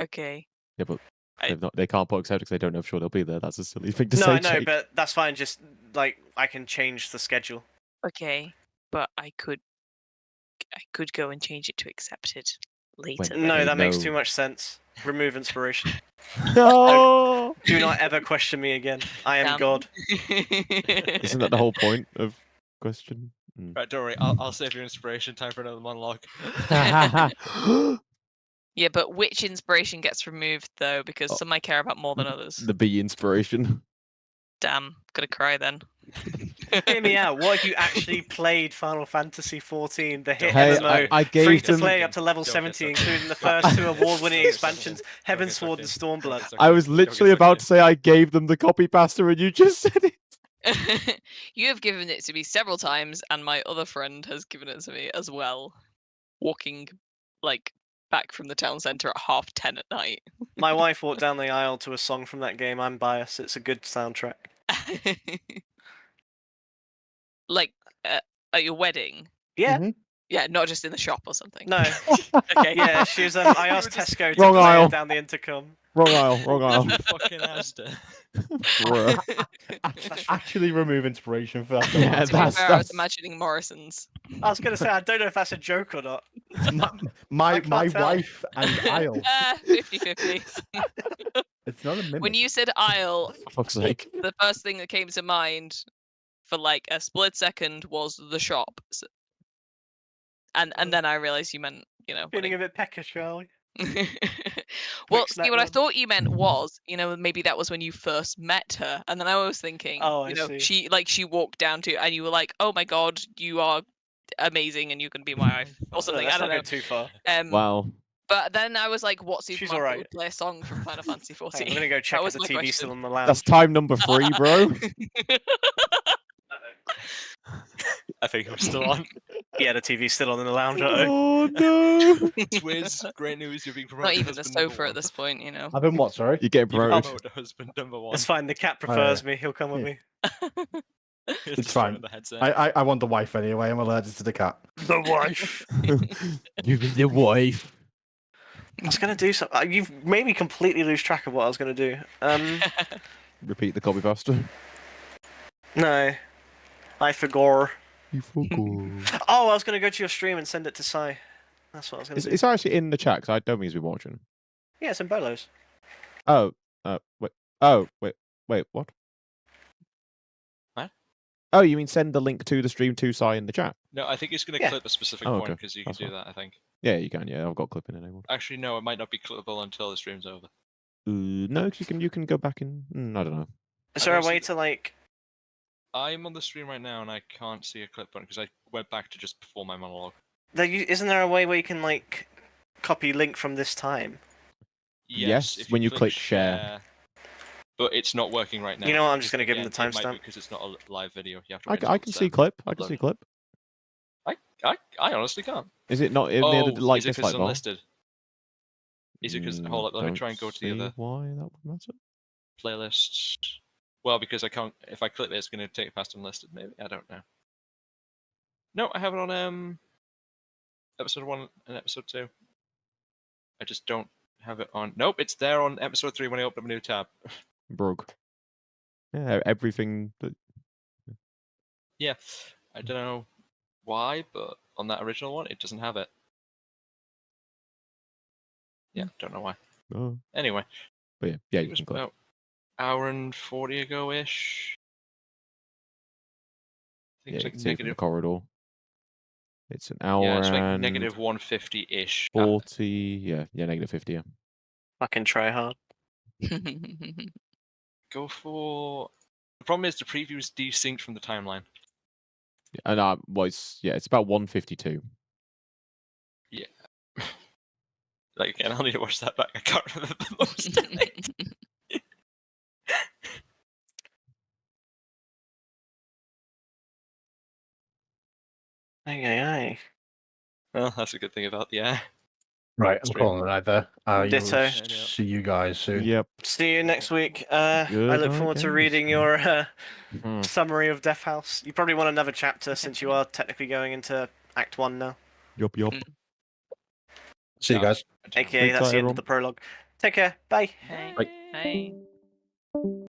Okay. yeah, but I- they can't put accept because they don't know if sure they'll be there. That's a silly thing to No, say. I know, Jake. but that's fine. Just, like, I can change the schedule. Okay. But I could go and change it to accepted later. No, Okay, that makes no. too much sense. Remove inspiration. No. Do not ever question me again. I am Damn. God. Isn't that the whole point of question? Right, don't worry. I'll save your inspiration. Time for another monologue. Yeah, but which inspiration gets removed though? Because Oh. some I care about more than others. The B inspiration. Damn, gonna cry then. Hear me out. What if you actually played Final Fantasy XIV, the hit Hey, MMO, I free gave to them. play up to level Don't get 70, sucked in. including the first two award-winning Don't get expansions, sucked in. Heaven Don't get Sword and sucked in. Stormblood. I was Don't get literally sucked about in. to say I gave them the copy pasta, and you just said it. You have given it to me several times, and my other friend has given it to me as well. Walking, like, back from the town centre at 10:30 at night. My wife walked down the aisle to a song from that game. I'm biased. It's a good soundtrack. Like, at your wedding? Yeah. Mhm. Yeah, not just in the shop or something. No. Okay. Yeah, she was. I asked Tesco to Wrong play aisle. it down the intercom. Wrong aisle. Wrong aisle. Fucking Asda. Bruh. Actually, remove inspiration for that. don't Yeah, worry. To be that's- fair, I was imagining Morrison's. I was gonna say I don't know if that's a joke or not. my can't my tell. wife and Isle. 50-50. It's not a mimic. When you said aisle, For fuck's sake. the first thing that came to mind for like a split second was the shop. And then I realised you meant, Feeling a bit peckish, shall we? well, Fix see, that what I one. thought you meant was, maybe that was when you first met her, and then I was thinking, Oh, I see. she walked down to, and you were like, "Oh my god, you are amazing, and you can be my wife," or No, something. let's I don't not know. go too far. Wow. But then I was like, "What She's Superman alright. would play a song from Final Fantasy Hang on, 14?" I'm gonna go check That if was the my TV's question. still on the lounge. That's time number 3, bro. I think I'm still on. Yeah, the TV's still on in the lounge. Uh-oh. Oh no. Twiz, great news. You're being promoted Not to even the husband number sofa at one. this point, I've been what? Sorry. You're getting You've been promoted. promoted to husband number one. It's fine. The cat prefers me. He'll come with Yeah. me. It's It's fine. The headset. I want the wife anyway. I'm allergic to the cat. The wife. You be the wife. I was gonna do something. You've made me completely lose track of what I was gonna do. Repeat the copy pasta. No, I forgot. You forgot. Oh, I was gonna go to your stream and send it to Sai. That's what I was gonna do. It's actually in the chat, 'cause I don't think he's been watching. Yeah, it's in Bolos. Oh, wait. Oh, wait, what? What? Oh, you mean send the link to the stream to Sai in the chat? No, I think it's going to Yeah. clip a specific Oh, point okay. because you can That's do fine. that. I think. Yeah, you can. Yeah, I've got clipping enabled. Actually, no, it might not be clippable until the stream's over. No, 'cause you can go back in. I don't know. Is I there a don't way see- to like? I'm on the stream right now and I can't see a clip button because I went back to just before my monologue. Isn't there a way where you can like copy link from this time? Yes, if when you click share. But it's not working right now. You know what, I'm just gonna give him Again, the it might be timestamp. because it's not a live video. You have to. I wait can until it's, see clip. I can uploaded. see clip. I honestly can't. Is it not in Oh, near the like is it 'cause dislike it's bar? unlisted? Is it because hold up? Let me Don't try and go to the see other Why that would matter? playlists. Well, because I can't. If I click it, it's going to take it past unlisted. Maybe I don't know. No, I have it on episode 1 and episode 2. I just don't have it on. Nope, it's there on episode 3 when I open up a new tab. Broke. Yeah, everything. Yeah, I don't know why, but on that original one, it doesn't have it. Yeah, don't know why. Oh, Anyway, but yeah, it you was can clip. about hour and 40 ago-ish. think Yeah, it's you like can see it from the negative. corridor. It's an Yeah, hour it's like and negative 150-ish. 40. Yeah, negative 50. Yeah. Fucking try hard. Go for. The problem is the preview is desynced from the timeline. And well, it's about 152. Yeah. Like again, I'll need to watch that back. I can't remember most of it. Aye, aye, aye. Well, that's a good thing about the air. Right, I'm Straight. calling it right there. I Ditto. will see you guys soon. Yep. See you next week. I Good look night, forward to guys. reading your Hmm. summary of Death House. You probably want another chapter since you are technically going into Act 1 now. Yup. See you Yeah. guys. AKA, Great that's sight, the end of everyone. the prologue. Take care. Bye. Bye. Bye. Bye.